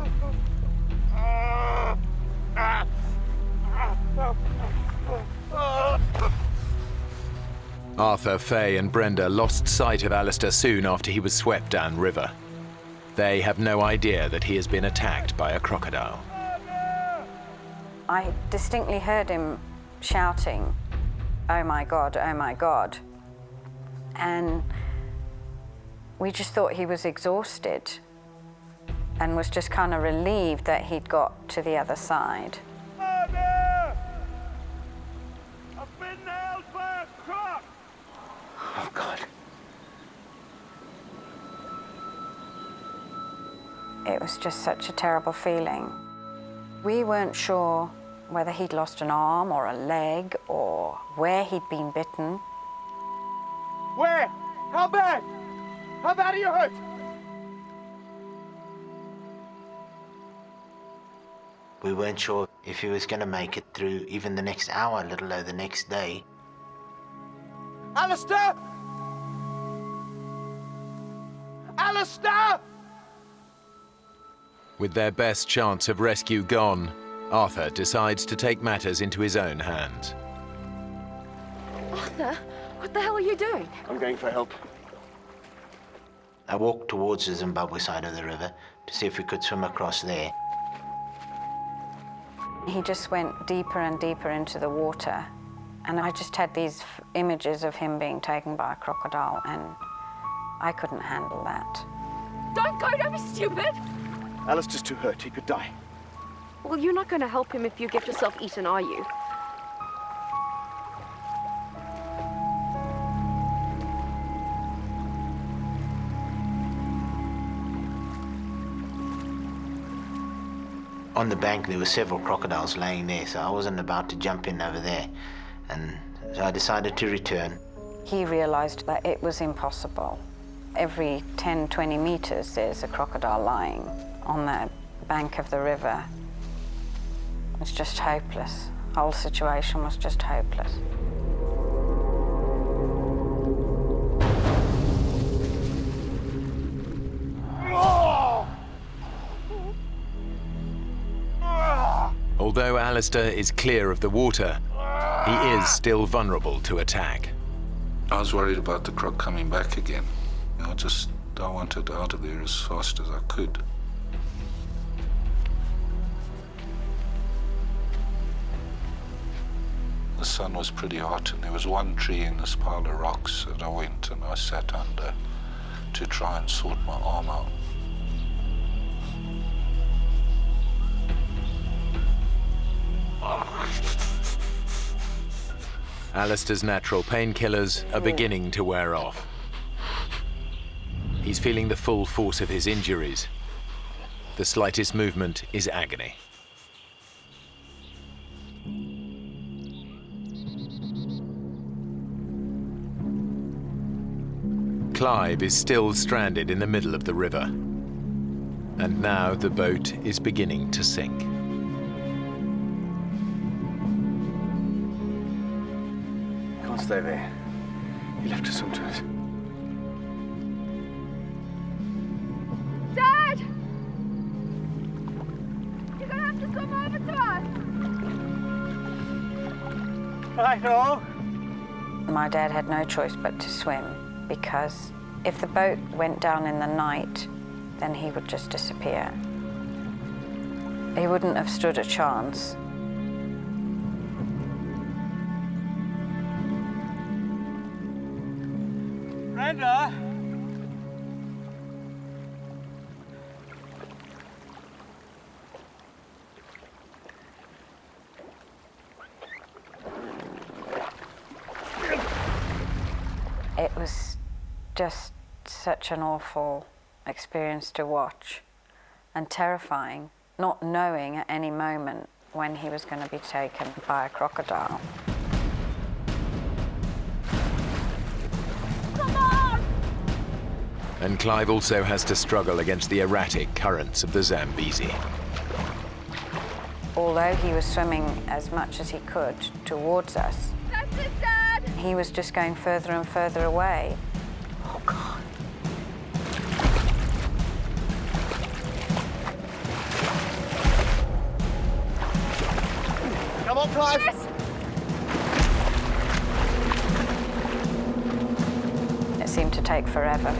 A: Arthur, Faye and Brenda lost sight of Alistair soon after he was swept downriver. They have no idea that he has been attacked by a crocodile.
J: I distinctly heard him shouting, "Oh my God, oh my God." And we just thought he was exhausted. and was just kind of relieved that he'd got to the other side.
I: I've been nailed by a croc!
C: Oh, God.
J: It was just such a terrible feeling. We weren't sure whether he'd lost an arm or a leg or where he'd been bitten.
I: Where? How bad? How bad are you hurt?
L: We weren't sure if he was going to make it through even the next hour, let alone the next day.
I: Alistair! Alistair!
A: With their best chance of rescue gone, Arthur decides to take matters into his own hands.
O: Arthur, what the hell are you doing?
C: I'm going for help.
L: I walked towards the Zimbabwe side of the river to see if we could swim across there.
J: He just went deeper and deeper into the water, and I just had these images of him being taken by a crocodile, and I couldn't handle that.
O: Don't be stupid!
C: Alistair's too hurt. He could die.
O: Well, you're not going to help him if you get yourself eaten, are you?
L: On the bank, there were several crocodiles laying there, so I wasn't about to jump in over there. And so I decided to return.
J: He realized that it was impossible. Every 10, 20 meters, there's a crocodile lying on the bank of the river. It's just hopeless. The whole situation was just hopeless.
A: Although Alistair is clear of the water, he is still vulnerable to attack.
K: I was worried about the croc coming back again. I wanted out of there as fast as I could. The sun was pretty hot, and there was one tree in this pile of rocks that I went and I sat under to try and sort my arm out.
A: Alistair's natural painkillers are beginning to wear off. He's feeling the full force of his injuries. The slightest movement is agony. Clive is still stranded in the middle of the river. And now the boat is beginning to sink.
C: Can't stay there. He left us onto it.
O: Dad! You're gonna have to come over to us!
I: I know.
J: My dad had no choice but to swim, because if the boat went down in the night, then he would just disappear. He wouldn't have stood a chance.
I: Brenda!
J: It was just such an awful experience to watch, and terrifying, not knowing at any moment when he was going to be taken by a crocodile.
O: Come on!
A: And Clive also has to struggle against the erratic currents of the Zambezi.
J: Although he was swimming as much as he could towards us,
O: That's it, Dad!
J: he was just going further and further away.
O: Oh, God.
C: Come on, Clive!
O: Yes!
J: It seemed to take forever.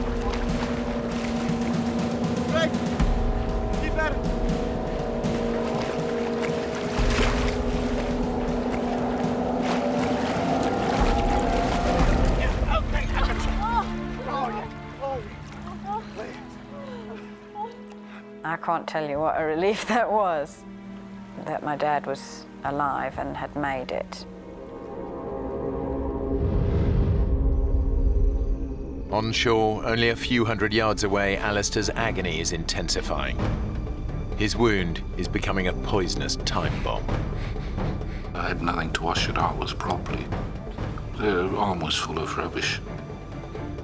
C: Greg! Keep at it!
J: I can't tell you what a relief that was, that my dad was alive and had made it.
A: On shore, only a few hundred yards away, Alistair's agony is intensifying. His wound is becoming a poisonous time bomb.
K: I had nothing to wash it out with properly. The arm was full of rubbish.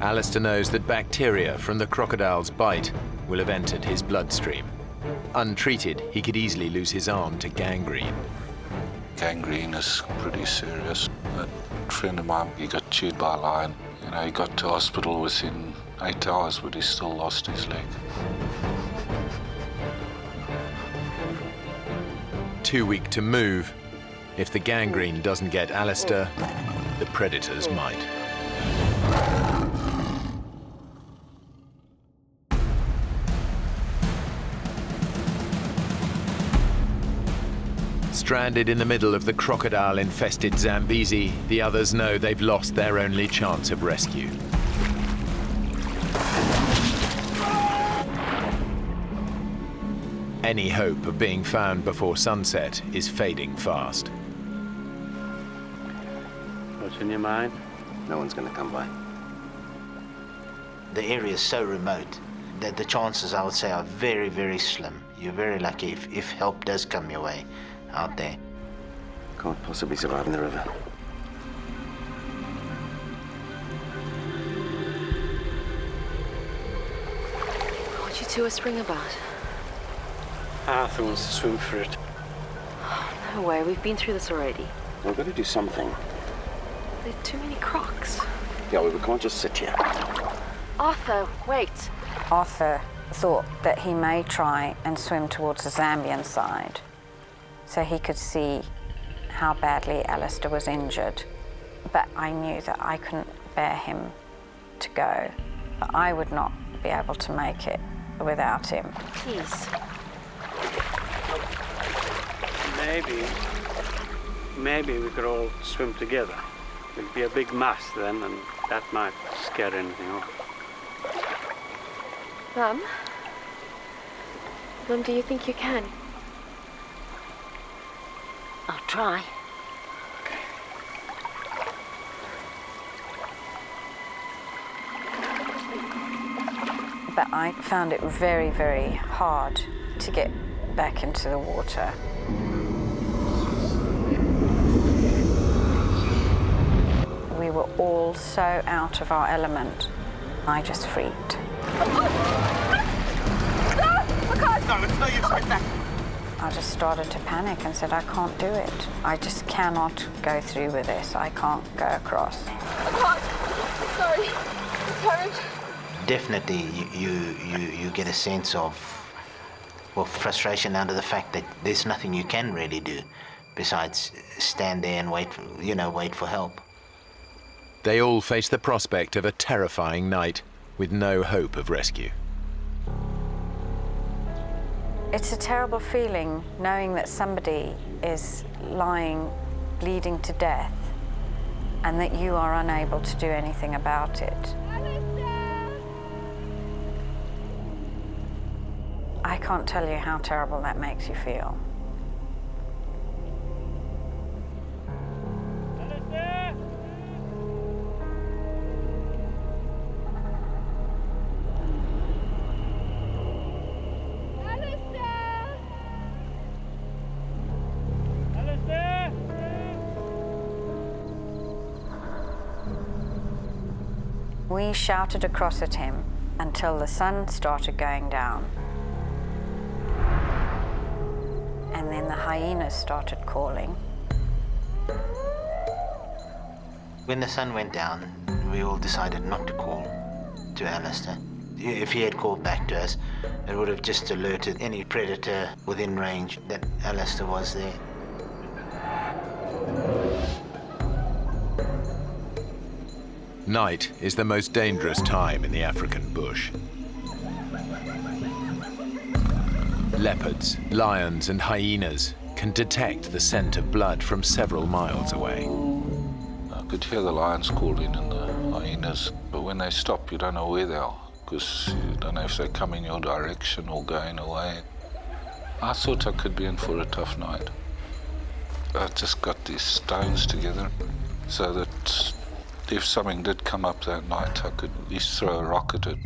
A: Alistair knows that bacteria from the crocodile's bite will have entered his bloodstream. Untreated, he could easily lose his arm to gangrene.
K: Gangrene is pretty serious. A friend of mine, he got chewed by a lion. You know, he got to hospital within 8 hours, but he still lost his leg.
A: Too weak to move. If the gangrene doesn't get Alistair, the predators might. Stranded in the middle of the crocodile-infested Zambezi, the others know they've lost their only chance of rescue. Any hope of being found before sunset is fading fast.
M: What's in your mind?
P: No one's gonna come by.
L: The area is so remote that the chances, I would say, are very, very slim. You're very lucky if help does come your way out there.
P: Can't possibly survive in the river.
O: What you two are spring about?
M: Arthur wants to swim for it.
O: No way, we've been through this already.
P: We've got to do something.
O: There are too many crocs.
P: Yeah, we can't just sit here.
O: Arthur, wait.
J: Arthur thought that he may try and swim towards the Zambian side so he could see how badly Alistair was injured. But I knew that I couldn't bear him to go. But I would not be able to make it without him.
O: Please.
M: Maybe we could all swim together. It'd be a big mass then, and that might scare anything off.
O: Mum, do you think you can?
N: I'll try.
J: But I found it very, very hard to get back into the water. We were all so out of our element. I just freaked.
C: No, it's no use like that.
J: I just started to panic and said, I can't do it. I just cannot go through with this. I can't go across.
O: Sorry. Current.
L: Definitely, you get a sense of, well, frustration out of the fact that there's nothing you can really do besides stand there and wait for help.
A: They all face the prospect of a terrifying night with no hope of rescue.
J: It's a terrible feeling knowing that somebody is lying, bleeding to death, and that you are unable to do anything about it. I can't tell you how terrible that makes you feel. We shouted across at him until the sun started going down. And then the hyenas started calling.
L: When the sun went down, we all decided not to call to Alistair. If he had called back to us, it would have just alerted any predator within range that Alistair was there.
A: Night is the most dangerous time in the African bush. Leopards, lions, and hyenas can detect the scent of blood from several miles away.
K: I could hear the lions calling and the hyenas, but when they stop, you don't know where they are, because you don't know if they come in your direction or going away. I thought I could be in for a tough night. I just got these stones together so that if something did come up that night, I could at least throw a rock at it.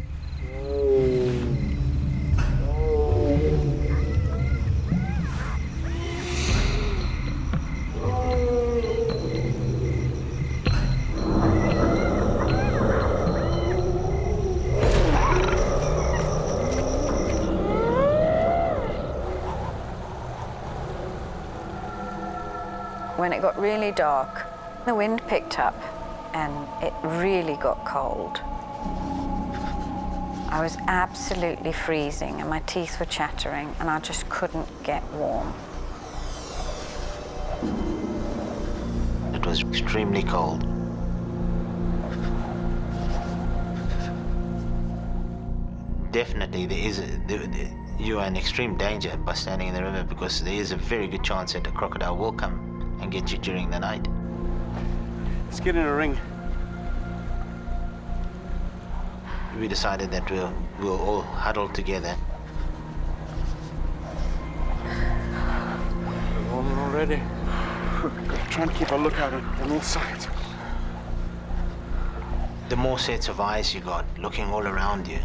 J: When it got really dark, the wind picked up and it really got cold. I was absolutely freezing and my teeth were chattering and I just couldn't get warm.
L: It was extremely cold. Definitely you are in extreme danger by standing in the river because there is a very good chance that a crocodile will come and get you during the night.
P: Let's get in a ring.
L: We decided that we'll all huddle together.
P: We're rolling already. Gotta try and keep a lookout on all sides.
L: The more sets of eyes you got looking all around you,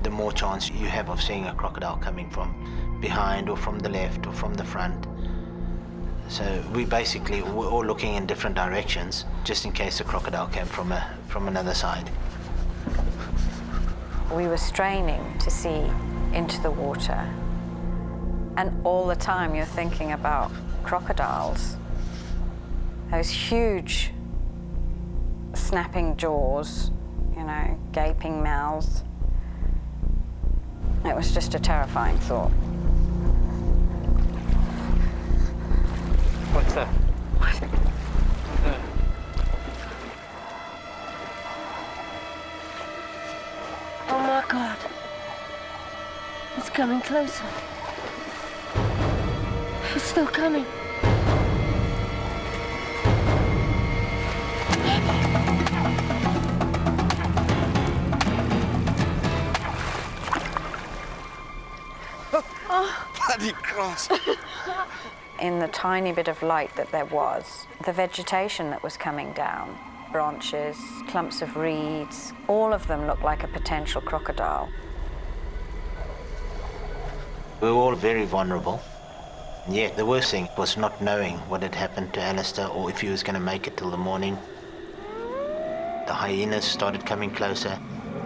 L: the more chance you have of seeing a crocodile coming from behind or from the left or from the front. So we're all looking in different directions just in case a crocodile came from another side.
J: We were straining to see into the water, and all the time you're thinking about crocodiles. Those huge snapping jaws, you know, gaping mouths. It was just a terrifying thought.
M: What's that?
N: Oh my God. It's coming closer. It's still coming.
C: Bloody cross.
J: In the tiny bit of light that there was, the vegetation that was coming down, branches, clumps of reeds, all of them looked like a potential crocodile.
L: We were all very vulnerable. Yet the worst thing was not knowing what had happened to Alistair or if he was going to make it till the morning. The hyenas started coming closer.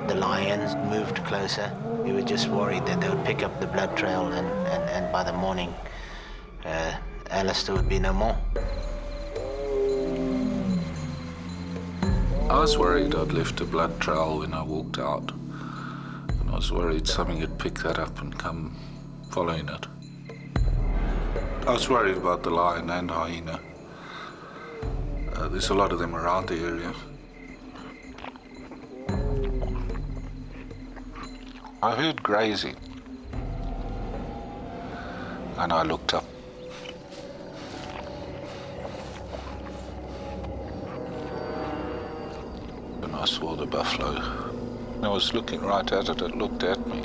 L: The lions moved closer. We were just worried that they would pick up the blood trail and by the morning, Alistair would be no more.
K: I was worried I'd left a blood trail when I walked out. And I was worried something had picked that up and come following it. I was worried about the lion and hyena. There's a lot of them around the area. I heard grazing. And I looked up. And I saw the buffalo. I was looking right at it, it looked at me.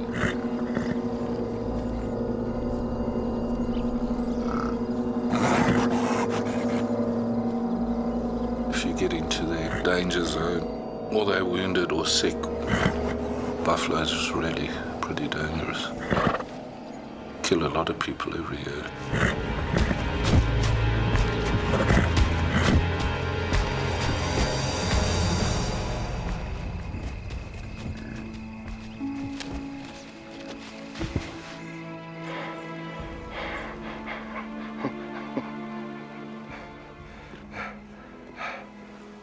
K: If you get into their danger zone, or they're wounded or sick, buffaloes is really pretty dangerous. Kill a lot of people every year.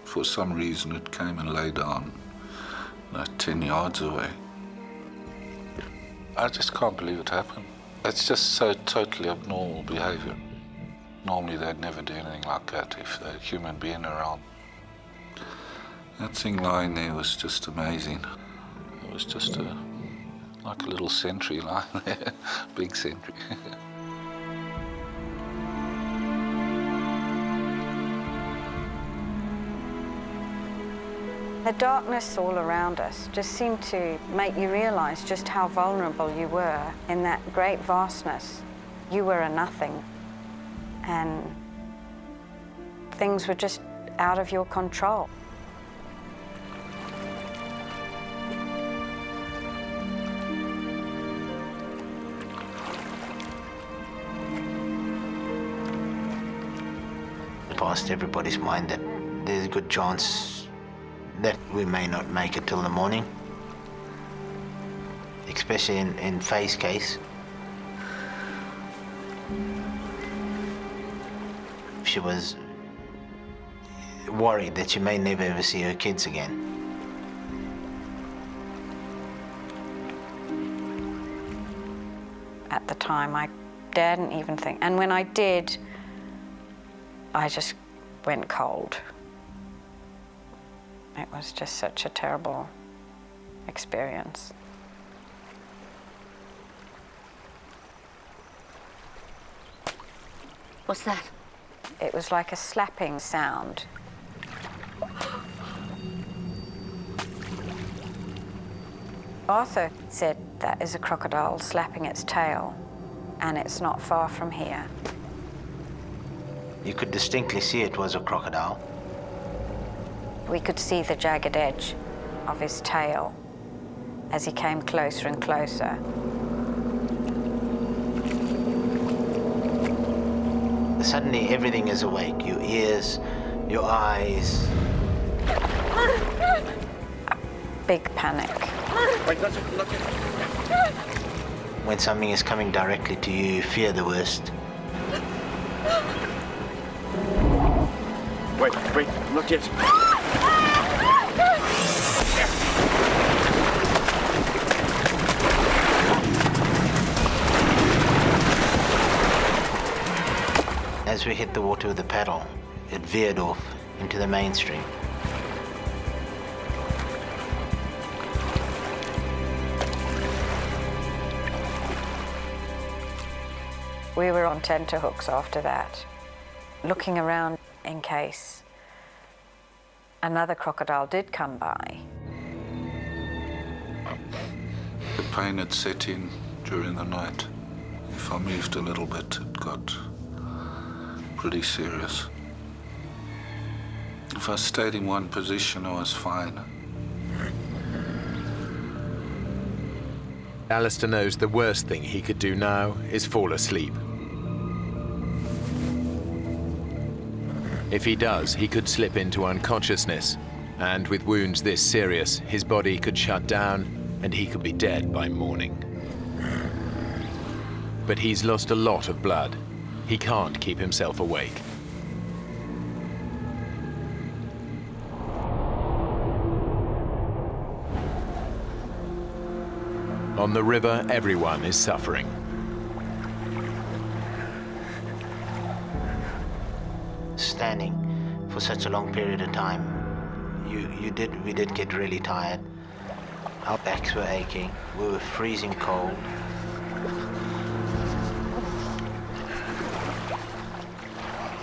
K: For some reason it came and lay down like 10 yards away. I just can't believe it happened. It's just so totally abnormal behavior. Normally they'd never do anything like that if there's a human being around. That thing lying there was just amazing. It was just like a little sentry lying there, big sentry.
J: The darkness all around us just seemed to make you realise just how vulnerable you were in that great vastness. You were a nothing, and things were just out of your control.
L: It passed everybody's mind that there's a good chance that we may not make it till the morning, especially in Faye's case. She was worried that she may never ever see her kids again.
J: At the time, I daredn't even think. And when I did, I just went cold. It was just such a terrible experience.
N: What's that?
J: It was like a slapping sound. Arthur said that is a crocodile slapping its tail, and it's not far from here.
L: You could distinctly see it was a crocodile.
J: We could see the jagged edge of his tail as he came closer and closer.
L: Suddenly everything is awake. Your ears, your eyes.
J: A big panic.
L: Wait, not yet. When something is coming directly to you, you fear the worst.
P: Wait, not yet.
L: As we hit the water with the paddle, it veered off into the mainstream.
J: We were on tenterhooks after that, looking around in case another crocodile did come by.
K: The pain had set in during the night. If I moved a little bit, it got pretty serious. If I stayed in one position, I was fine.
A: Alistair knows the worst thing he could do now is fall asleep. If he does, he could slip into unconsciousness, and with wounds this serious, his body could shut down and he could be dead by morning. But he's lost a lot of blood. He can't keep himself awake. On the river, everyone is suffering.
L: Standing for such a long period of time, we did get really tired. Our backs were aching. We were freezing cold.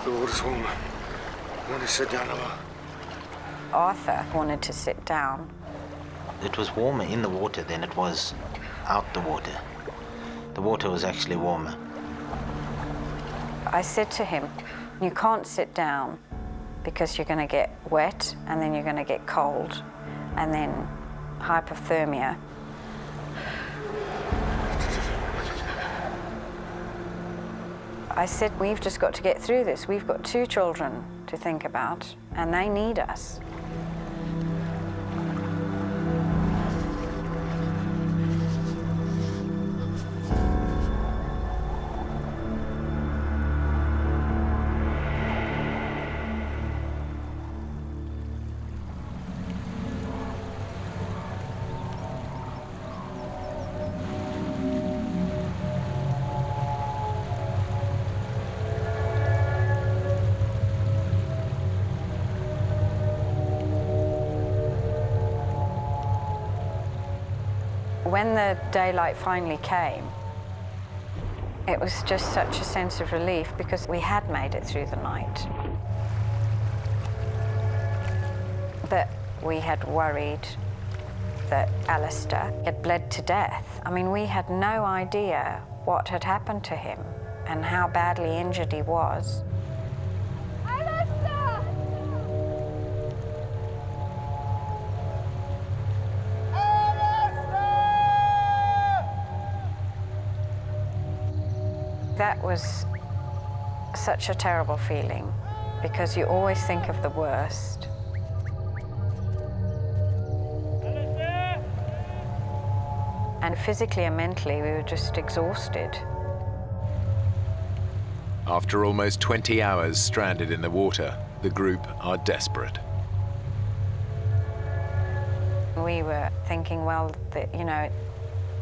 P: The water's warm. You want to sit down a while?
J: Arthur wanted to sit down.
L: It was warmer in the water than it was out the water. The water was actually warmer.
J: I said to him, you can't sit down because you're going to get wet and then you're going to get cold and then hypothermia. I said, we've just got to get through this. We've got 2 children to think about and they need us. When the daylight finally came, it was just such a sense of relief because we had made it through the night. That We had worried that Alistair had bled to death. I mean, we had no idea what had happened to him and how badly injured he was. That was such a terrible feeling because you always think of the worst. And physically and mentally, we were just exhausted.
A: After almost 20 hours stranded in the water, the group are desperate.
J: We were thinking, well, you know,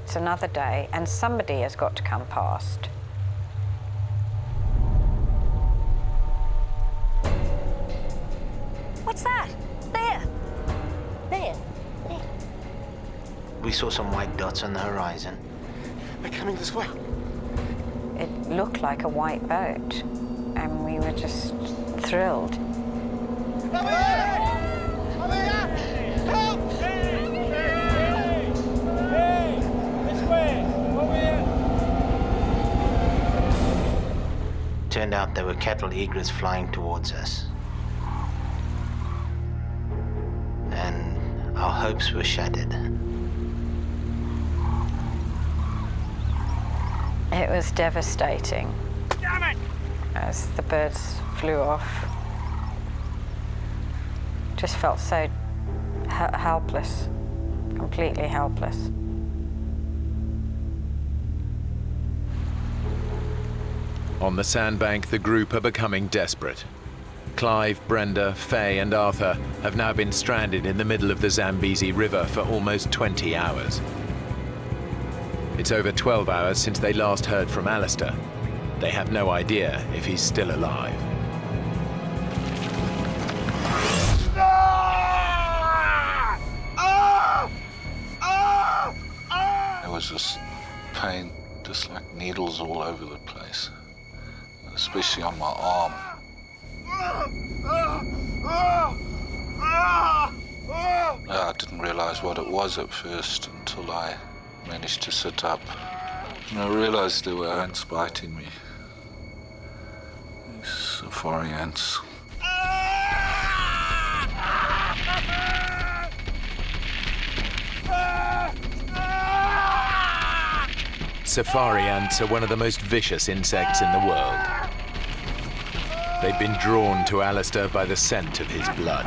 J: it's another day and somebody has got to come past.
N: What's that? There. There. There.
L: We saw some white dots on the horizon.
C: They're coming this way.
J: It looked like a white boat, and we were just thrilled.
C: Over here! Over here! Help!
I: Hey! This way! Over here!
L: Turned out there were cattle egrets flying towards us. And our hopes were shattered.
J: It was devastating.
C: Damn it!
J: As the birds flew off. Just felt so helpless, completely helpless.
A: On the sandbank, the group are becoming desperate. Clive, Brenda, Faye and Arthur have now been stranded in the middle of the Zambezi River for almost 20 hours. It's over 12 hours since they last heard from Alistair. They have no idea if he's still alive.
K: There was this pain, just like needles all over the place, especially on my arm. I didn't realize what it was at first until I managed to sit up. And I realized there were ants biting me. These safari ants.
A: Safari ants are one of the most vicious insects in the world. They've been drawn to Alistair by the scent of his blood.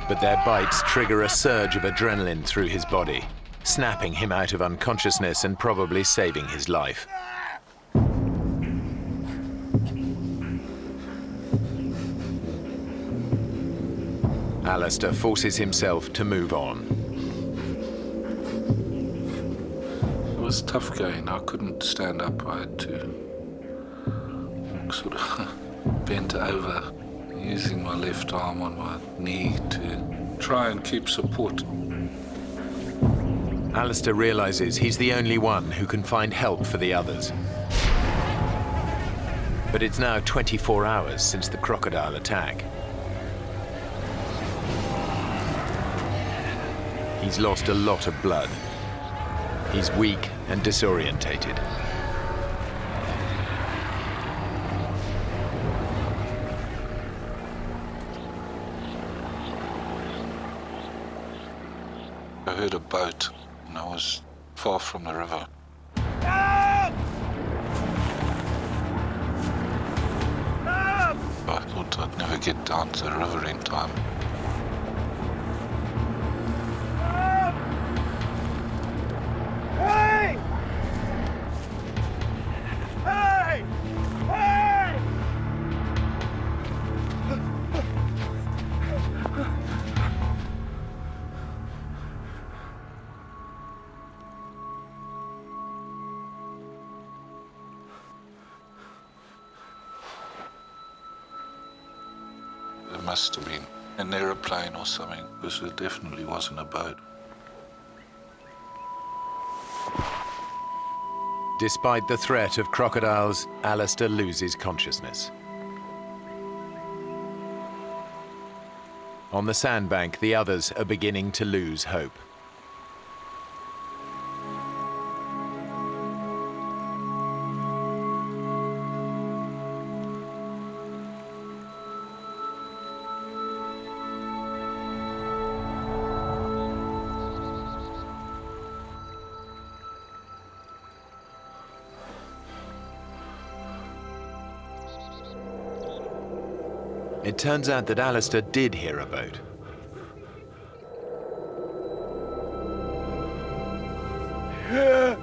A: But their bites trigger a surge of adrenaline through his body, snapping him out of unconsciousness and probably saving his life. Alistair forces himself to move on.
K: It was tough going. I couldn't stand up. I had to sort of bent over, using my left arm on my knee to try and keep support.
A: Alistair realizes he's the only one who can find help for the others. But it's now 24 hours since the crocodile attack. He's lost a lot of blood. He's weak and disorientated.
K: I heard a boat, and I was far from the river. I thought I'd never get down to the river in time.
C: Hey! Hey! Hey!
K: There must have been an aeroplane or something, because it definitely wasn't a boat.
A: Despite the threat of crocodiles, Alistair loses consciousness. On the sandbank, the others are beginning to lose hope. It turns out that Alistair did hear a boat.
K: I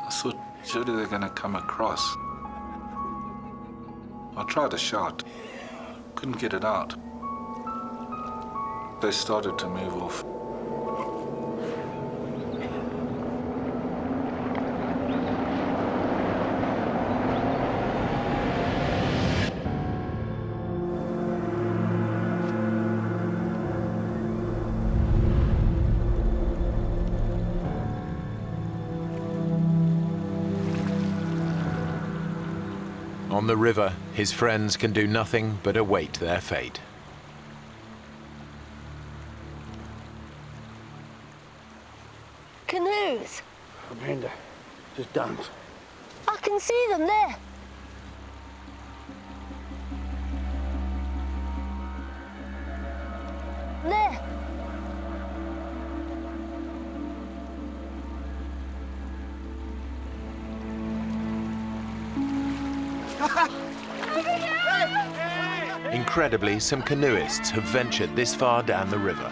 K: thought surely they're going to come across. I tried to shout, couldn't get it out. They started to move off.
A: On the river, his friends can do nothing but await their fate.
N: Canoes.
P: Amanda, just dance.
N: I can see them there. There.
A: Incredibly, some canoeists have ventured this far down the river.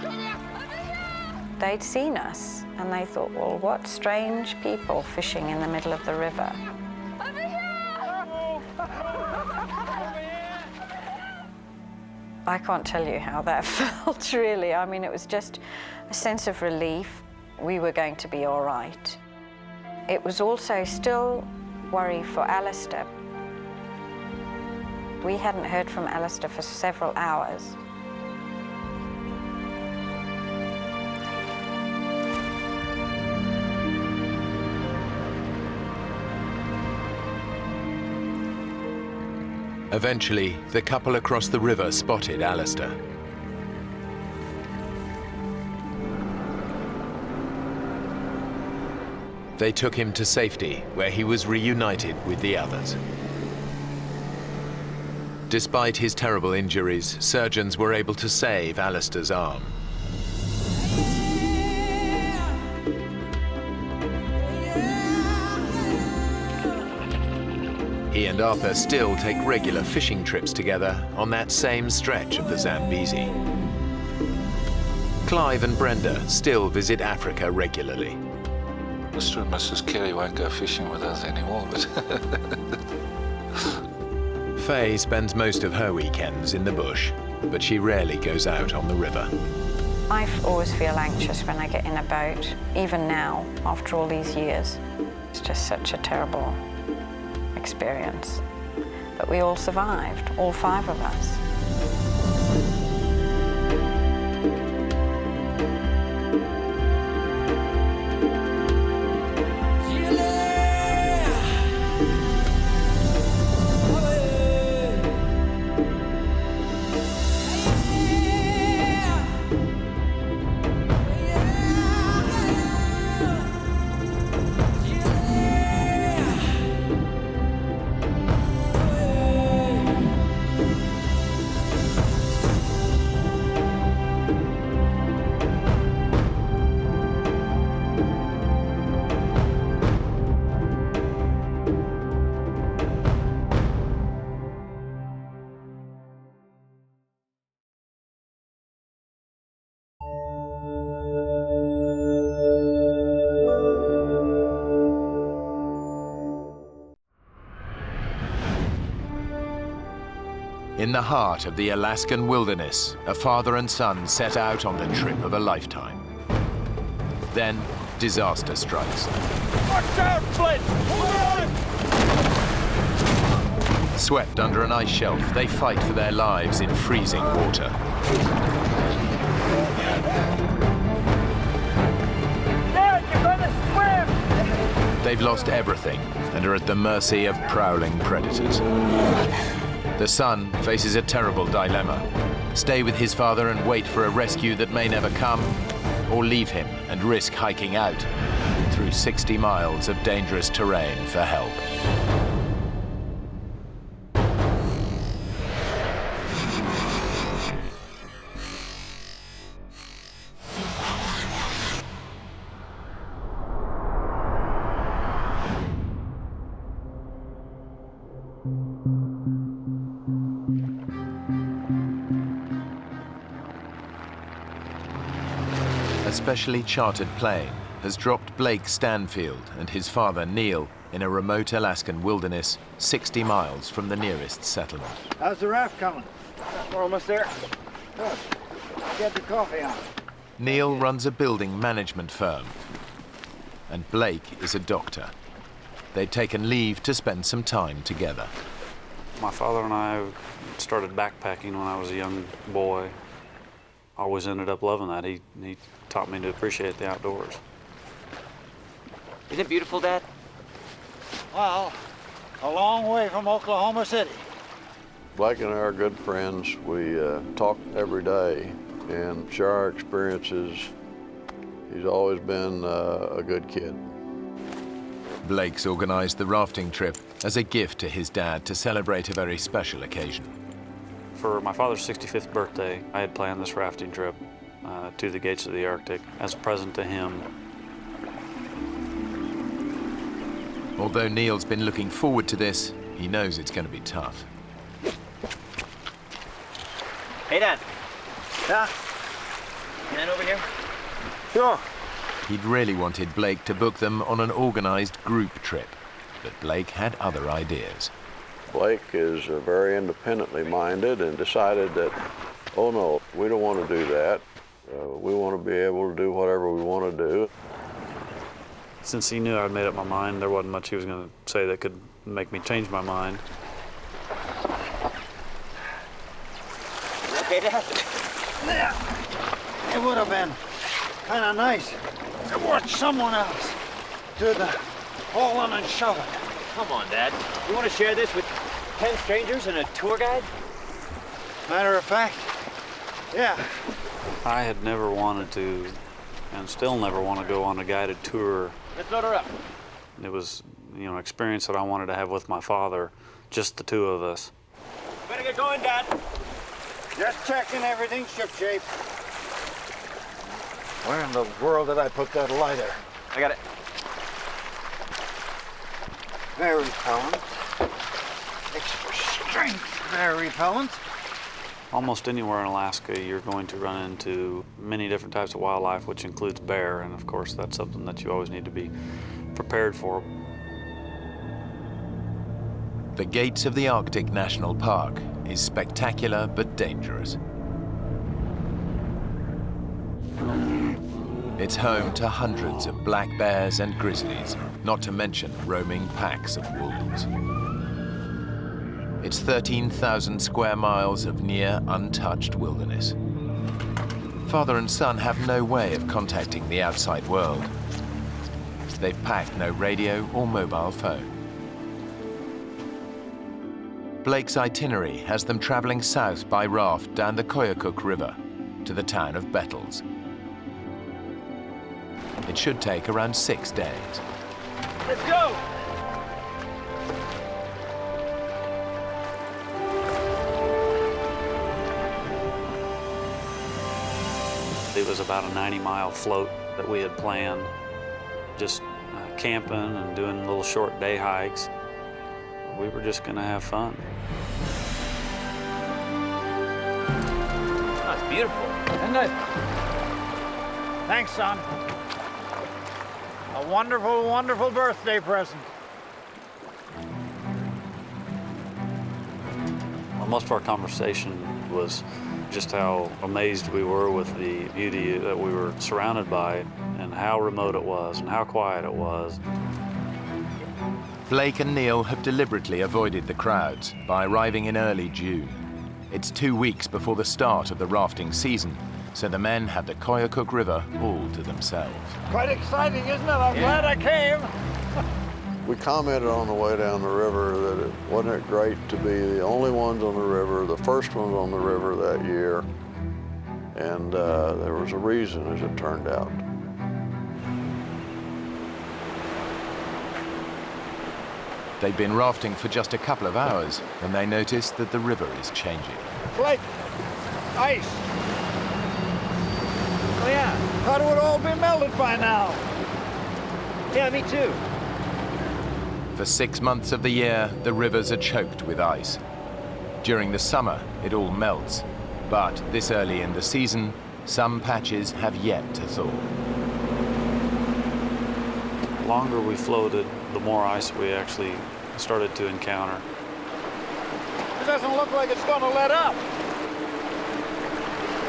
J: They'd seen us and they thought, well, what strange people fishing in the middle of the river. I can't tell you how that felt, really. I mean, it was just a sense of relief. We were going to be all right. It was also still worry for Alistair. We hadn't heard from Alistair for several hours.
A: Eventually, the couple across the river spotted Alistair. They took him to safety, where he was reunited with the others. Despite his terrible injuries, surgeons were able to save Alistair's arm. He and Arthur still take regular fishing trips together on that same stretch of the Zambezi. Clive and Brenda still visit Africa regularly.
K: Mr. and Mrs. Kelly won't go fishing with us anymore, but...
A: Faye spends most of her weekends in the bush, but she rarely goes out on the river.
J: I always feel anxious when I get in a boat, even now, after all these years. It's just such a terrible experience. But we all survived, all 5 of us.
A: In the heart of the Alaskan wilderness, a father and son set out on the trip of a lifetime. Then, disaster strikes.
I: Watch out, Flint! Hold on!
A: Swept under an ice shelf, they fight for their lives in freezing water.
I: Dad, you're gonna swim!
A: they've lost everything and are at the mercy of prowling predators. The son faces a terrible dilemma. Stay with his father and wait for a rescue that may never come, or leave him and risk hiking out through 60 miles of dangerous terrain for help. A specially chartered plane has dropped Blake Stanfield and his father Neil in a remote Alaskan wilderness 60 miles from the nearest settlement.
Q: How's the raft coming? We're almost there. Good. Get the coffee on.
A: Neil runs a building management firm, and Blake is a doctor. They'd taken leave to spend some time together.
R: My father and I started backpacking when I was a young boy. Always ended up loving that. He taught me to appreciate the outdoors.
S: Isn't it beautiful, Dad?
Q: Well, a long way from Oklahoma City.
T: Blake and I are good friends. We talk every day and share our experiences. He's always been a good kid.
A: Blake's organized the rafting trip as a gift to his dad to celebrate a very special occasion.
R: For my father's 65th birthday, I had planned this rafting trip to the gates of the Arctic as a present to him.
A: Although Neil's been looking forward to this, he knows it's going to be tough.
S: Hey, Dad.
Q: Yeah?
S: Man over here?
Q: Sure.
A: He'd really wanted Blake to book them on an organized group trip, but Blake had other ideas.
T: Blake is very independently minded and decided that, oh no, we don't want to do that. We want to be able to do whatever we want to do.
R: Since he knew I'd made up my mind, there wasn't much he was going to say that could make me change my mind.
S: Okay, Dad?
Q: It would have been kind of nice to watch someone else do the hauling and shoving.
S: Come on, Dad. You want to share this with 10 strangers and a tour guide?
Q: Matter of fact, yeah.
R: I had never wanted to, and still never want to go on a guided tour.
S: Let's load her up.
R: It was, an experience that I wanted to have with my father, just the two of us.
S: Better get going, Dad.
Q: Just checking everything's shipshape. Where in the world did I put that lighter?
S: I got it.
Q: Very repellent. Extra strength, very repellent.
R: Almost anywhere in Alaska, you're going to run into many different types of wildlife, which includes bear, and of course that's something that you always need to be prepared for.
A: The gates of the Arctic National Park is spectacular but dangerous. It's home to hundreds of black bears and grizzlies, not to mention roaming packs of wolves. It's 13,000 square miles of near untouched wilderness. Father and son have no way of contacting the outside world. They've packed no radio or mobile phone. Blake's itinerary has them traveling south by raft down the Koyukuk River to the town of Bettles. It should take around 6 days.
Q: Let's go!
R: It was about a 90-mile float that we had planned, just camping and doing little short day hikes. We were just going to have fun.
S: Oh, it's beautiful.
Q: Isn't it? Thanks, son. A wonderful, wonderful birthday present.
R: Well, most of our conversation was just how amazed we were with the beauty that we were surrounded by and how remote it was and how quiet it was.
A: Blake and Neil have deliberately avoided the crowds by arriving in early June. It's 2 weeks before the start of the rafting season, so the men have the Koyukuk River all to themselves.
Q: Quite exciting, isn't it? I'm glad I came.
T: We commented on the way down the river that wasn't it great to be the only ones on the river, the first ones on the river that year, and there was a reason, as it turned out.
A: They'd been rafting for just a couple of hours when they noticed that the river is changing.
Q: Blake, ice.
S: Oh, yeah.
Q: Thought it would all be melted by now.
S: Yeah, me too.
A: For 6 months of the year, the rivers are choked with ice. During the summer, it all melts. But this early in the season, some patches have yet to thaw.
R: The longer we floated, the more ice we actually started to encounter.
Q: It doesn't look like it's gonna let up.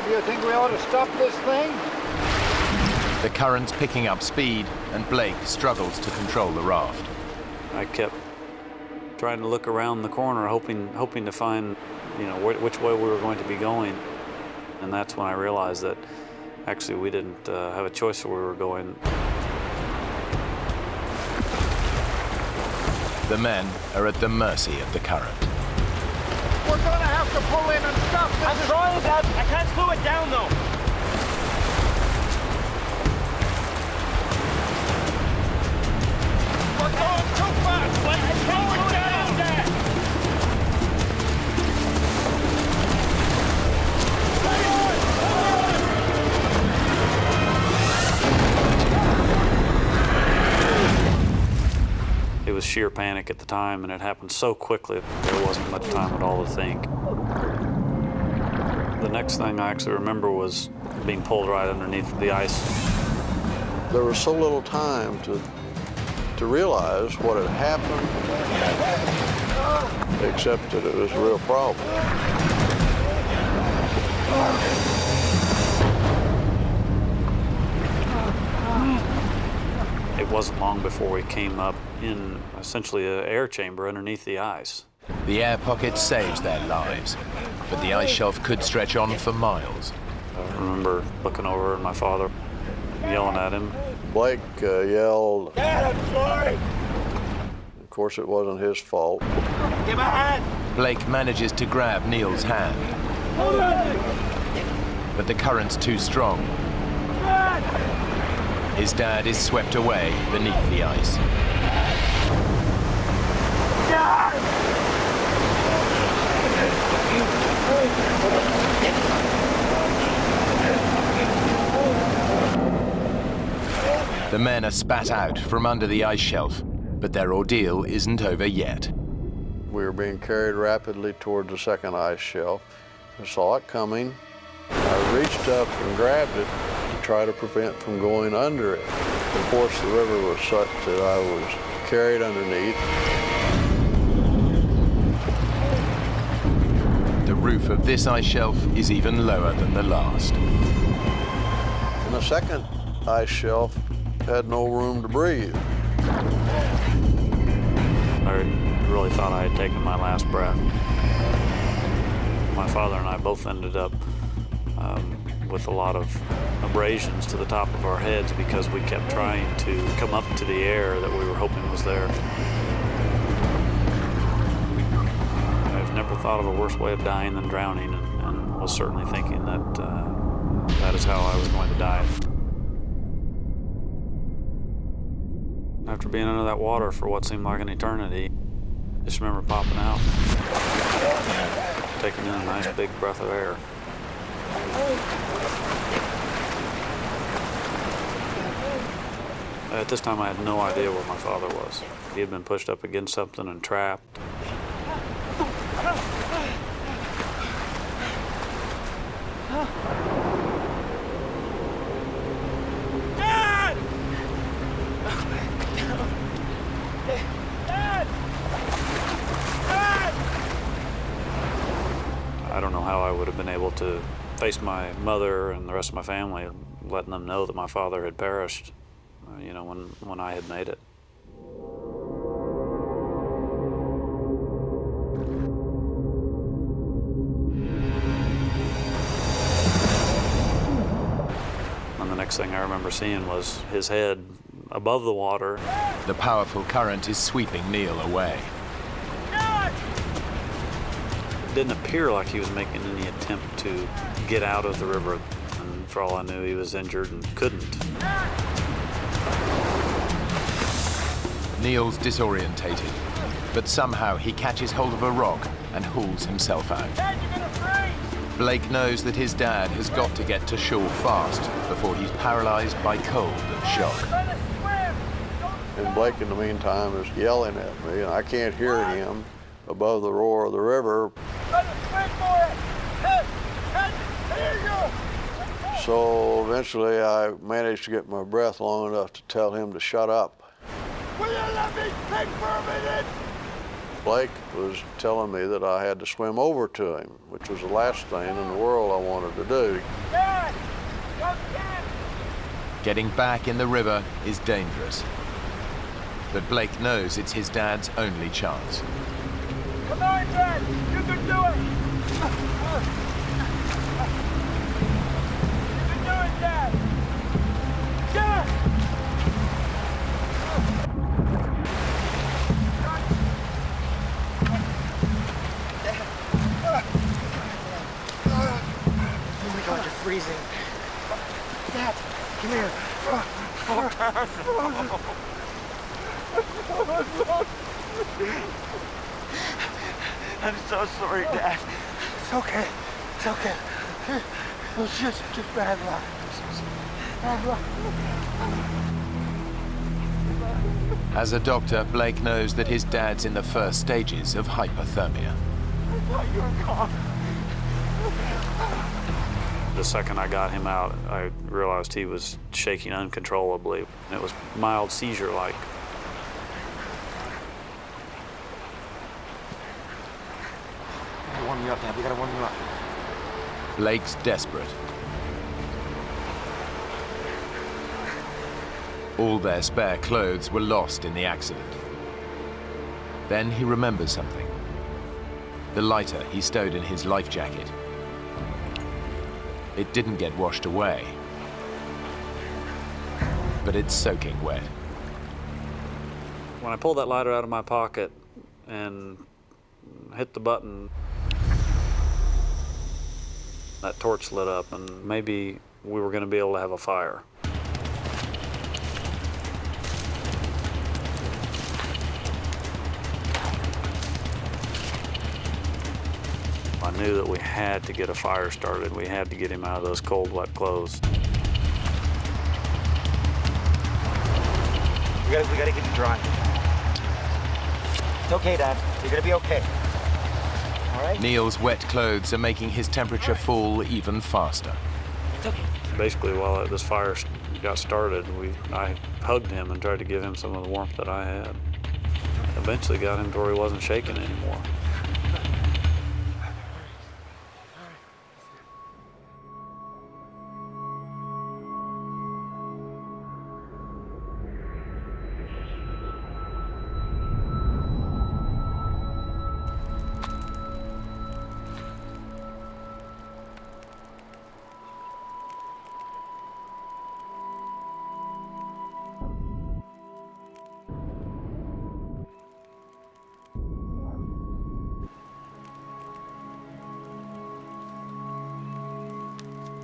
Q: Do you think we ought to stop this thing?
A: The current's picking up speed, and Blake struggles to control the raft.
R: I kept trying to look around the corner, hoping to find, which way we were going to be going. And that's when I realized that actually we didn't have a choice where we were going.
A: The men are at the mercy of the current.
Q: We're gonna have to pull in and stop this.
S: I'm trying, Dad. I can't slow it down, though.
Q: We're going too fast. Slow it down, Dad.
R: It was sheer panic at the time, and it happened so quickly there wasn't much time at all to think. The next thing I actually remember was being pulled right underneath the ice.
T: There was so little time to realize what had happened, except that it was a real problem.
R: It wasn't long before we came up in essentially an air chamber underneath the ice.
A: The air pocket saves their lives, but the ice shelf could stretch on for miles.
R: I remember looking over at my father, yelling at him.
T: Blake yelled.
Q: Dad, I'm sorry.
T: Of course, it wasn't his fault.
Q: Give a hand.
A: Blake manages to grab Neil's hand,
Q: Hold on.
A: but the current's too strong.
Q: Dad.
A: His dad is swept away beneath the ice.
Q: Dad.
A: The men are spat out from under the ice shelf, but their ordeal isn't over yet.
T: We were being carried rapidly toward the second ice shelf. I saw it coming. I reached up and grabbed it to try to prevent from going under it. Of course, the river was such that I was carried underneath.
A: The roof of this ice shelf is even lower than the last.
T: And the second ice shelf had no room to breathe.
R: I really thought I had taken my last breath. My father and I both ended up with a lot of abrasions to the top of our heads because we kept trying to come up to the air that we were hoping was there. I've never thought of a worse way of dying than drowning, and was certainly thinking that that is how I was going to die. After being under that water for what seemed like an eternity, I just remember popping out, taking in a nice big breath of air. At this time, I had no idea where my father was. He had been pushed up against something and trapped.
Q: Dad! Dad! Dad!
R: I don't know how I would have been able to face my mother and the rest of my family, letting them know that my father had perished, when I had made it. And the next thing I remember seeing was his head above the water.
A: The powerful current is sweeping Neil away.
R: It didn't appear like he was making any attempt to get out of the river, and for all I knew, he was injured and couldn't.
A: Neil's disorientated, but somehow he catches hold of a rock and hauls himself out. Blake knows that his dad has got to get to shore fast before he's paralyzed by cold and shock.
T: And Blake, in the meantime, is yelling at me, and I can't hear him above the roar of the river. So eventually I managed to get my breath long enough to tell him to shut up.
Q: Will you let me think for a minute?
T: Blake was telling me that I had to swim over to him, which was the last thing in the world I wanted to do.
Q: Dad! Come get!
A: Getting back in the river is dangerous. But Blake knows it's his dad's only chance.
Q: Come on, Dad! You can do it! You can do it, Dad! Dad!
C: Oh my God, you're freezing. Dad, come here.
Q: I'm so sorry, Dad.
C: It's okay. It's okay. It was just bad luck. Bad luck.
A: As a doctor, Blake knows that his dad's in the first stages of hypothermia.
Q: I thought you were gone.
R: The second I got him out, I realized he was shaking uncontrollably. It was mild seizure-like.
C: We gotta warm you up, Dad. We gotta warm you up.
A: Blake's desperate. All their spare clothes were lost in the accident. Then he remembers something. The lighter he stowed in his life jacket. It didn't get washed away, but it's soaking wet.
R: When I pulled that lighter out of my pocket and hit the button, that torch lit up, and maybe we were going to be able to have a fire. I knew that we had to get a fire started. We had to get him out of those cold, wet clothes.
C: We gotta get you dry. It's okay, Dad. You're gonna be okay. All right?
A: Neil's wet clothes are making his temperature fall even faster.
C: It's okay.
R: Basically, while this fire got started, I hugged him and tried to give him some of the warmth that I had. Eventually got him to where he wasn't shaking anymore.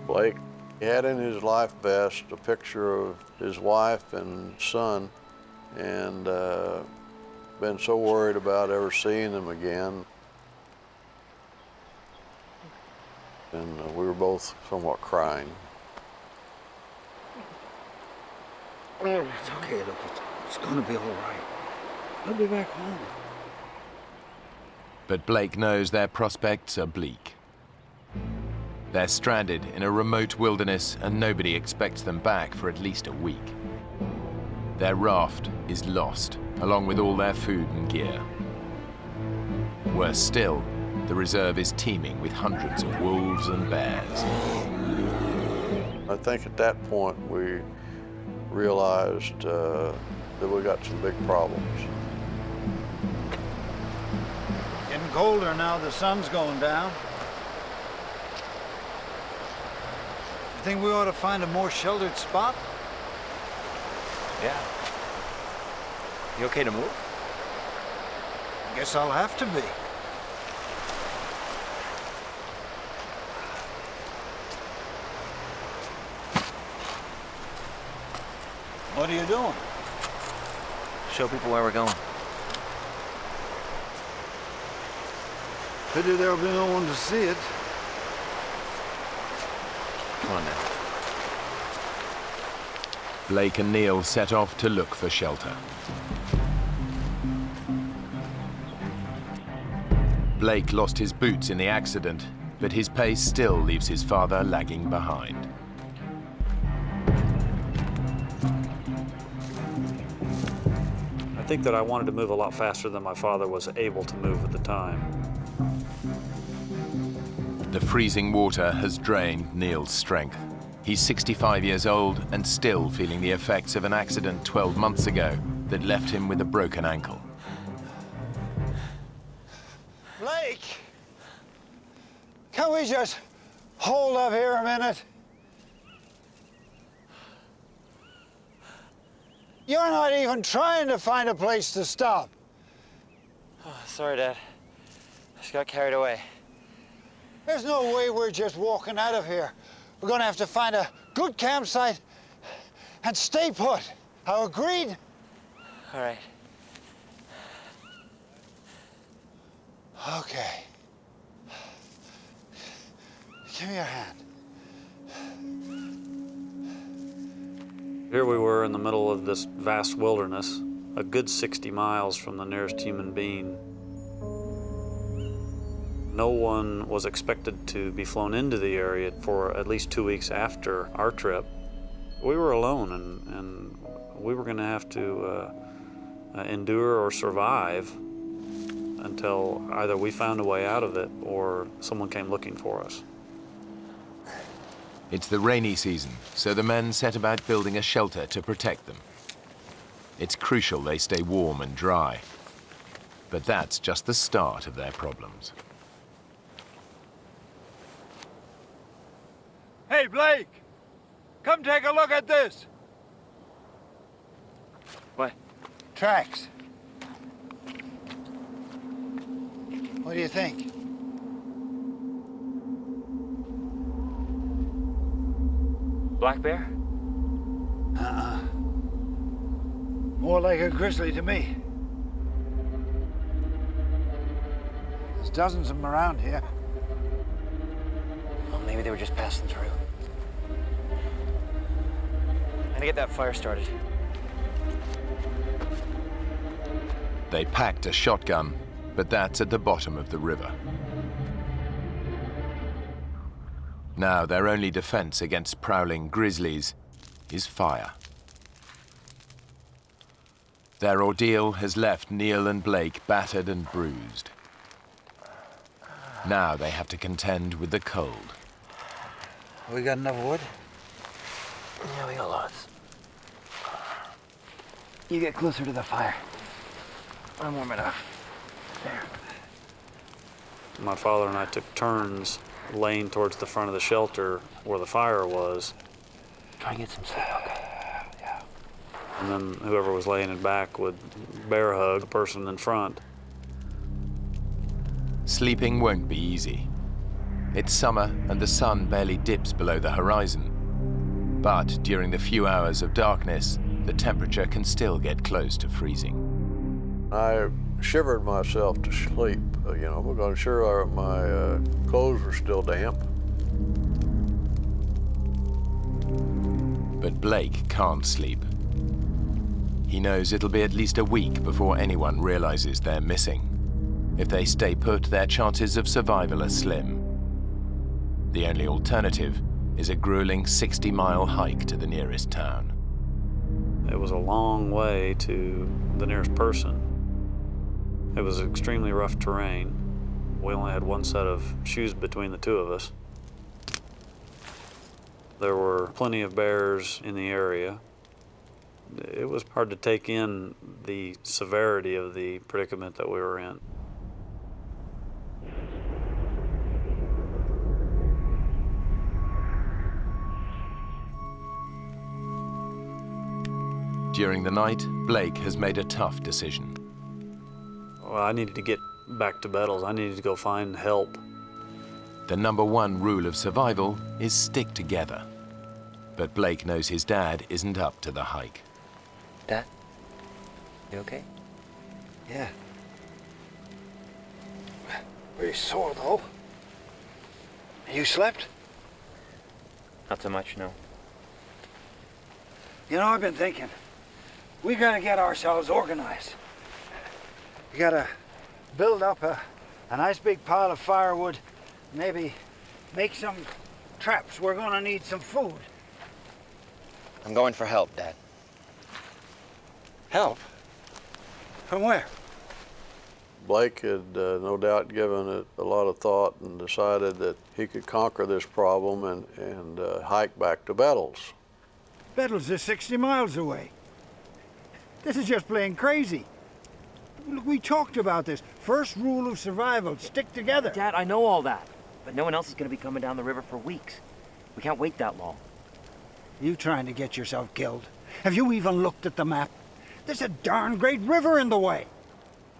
T: Blake had in his life vest a picture of his wife and son, and been so worried about ever seeing them again. And we were both somewhat crying.
Q: It's okay, look, it's gonna be all right. I'll be back home.
A: But Blake knows their prospects are bleak. They're stranded in a remote wilderness and nobody expects them back for at least a week. Their raft is lost, along with all their food and gear. Worse still, the reserve is teeming with hundreds of wolves and bears.
T: I think at that point we realized that we got some big problems.
Q: Getting colder now, the sun's going down. You think we ought to find a more sheltered spot?
L: Yeah.
S: You okay to move?
Q: Guess I'll have to be. What are you doing?
S: Show people where we're going.
Q: Pity there'll be no one to see it.
S: Come on now.
A: Blake and Neil set off to look for shelter. Blake lost his boots in the accident, but his pace still leaves his father lagging behind.
R: I think that I wanted to move a lot faster than my father was able to move at the time.
A: The freezing water has drained Neil's strength. He's 65 years old and still feeling the effects of an accident 12 months ago that left him with a broken ankle.
Q: Blake! Can we just hold up here a minute? You're not even trying to find a place to stop.
S: Oh, sorry, Dad. I just got carried away.
Q: There's no way we're just walking out of here. We're gonna have to find a good campsite and stay put. How agreed?
S: All right.
Q: Okay. Give me your hand.
R: Here we were in the middle of this vast wilderness, a good 60 miles from the nearest human being. No one was expected to be flown into the area for at least 2 weeks after our trip. We were alone, and we were going to have to endure or survive until either we found a way out of it or someone came looking for us.
A: It's the rainy season, so the men set about building a shelter to protect them. It's crucial they stay warm and dry. But that's just the start of their problems.
Q: Hey, Blake! Come take a look at this!
S: What?
Q: Tracks. What do you think?
S: Black bear?
Q: More like a grizzly to me. There's dozens of them around here.
S: Well, maybe they were just passing through. I'm gonna get that fire started.
A: They packed a shotgun, but that's at the bottom of the river. Now their only defense against prowling grizzlies is fire. Their ordeal has left Neil and Blake battered and bruised. Now they have to contend with the cold.
Q: We got enough wood?
S: Yeah, we got lots. You get closer to the fire. I'm warm enough. There.
R: My father and I took turns laying towards the front of the shelter where the fire was.
S: Try and get some sleep, okay?
R: Yeah. And then whoever was laying in back would bear hug the person in front.
A: Sleeping won't be easy. It's summer and the sun barely dips below the horizon. But during the few hours of darkness, the temperature can still get close to freezing.
T: I shivered myself to sleep, because sure my clothes were still damp.
A: But Blake can't sleep. He knows it'll be at least a week before anyone realizes they're missing. If they stay put, their chances of survival are slim. The only alternative is a grueling 60-mile hike to the nearest town.
R: It was a long way to the nearest person. It was extremely rough terrain. We only had one set of shoes between the two of us. There were plenty of bears in the area. It was hard to take in the severity of the predicament that we were in.
A: During the night, Blake has made a tough decision.
R: Well, I needed to get back to Bettles. I needed to go find help.
A: The #1 rule of survival is stick together. But Blake knows his dad isn't up to the hike.
U: Dad, you okay?
Q: Yeah. Pretty sore, though. You slept?
U: Not so much, no.
Q: You know, I've been thinking, we gotta get ourselves organized. We gotta build up a nice big pile of firewood, maybe make some traps. We're gonna need some food.
U: I'm going for help, Dad.
Q: Help? From where?
T: Blake had no doubt given it a lot of thought and decided that he could conquer this problem and hike back to Bettles.
Q: Bettles is 60 miles away. This is just plain crazy. Look, we talked about this. First rule of survival, stick together.
U: Dad, I know all that, but no one else is going to be coming down the river for weeks. We can't wait that long.
Q: You trying to get yourself killed? Have you even looked at the map? There's a darn great river in the way.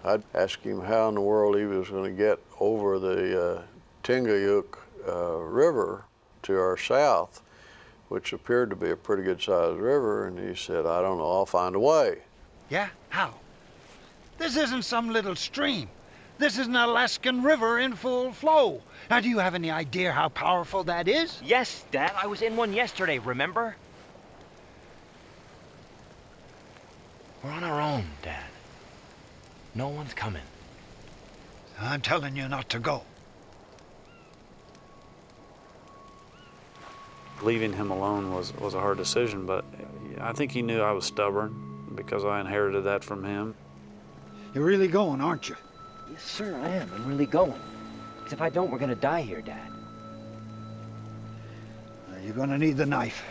T: I'd ask him how in the world he was going to get over the Tingayuk River to our south, which appeared to be a pretty good-sized river, and he said, I don't know, I'll find a way.
Q: Yeah? How? This isn't some little stream. This is an Alaskan river in full flow. Now, do you have any idea how powerful that is?
U: Yes, Dad, I was in one yesterday, remember? We're on our own, Dad. No one's coming.
Q: I'm telling you not to go.
R: Leaving him alone was a hard decision, but I think he knew I was stubborn because I inherited that from him.
Q: You're really going, aren't you?
U: Yes, sir, I am. I'm really going. Because if I don't, we're going to die here, Dad.
Q: You're going to need the knife.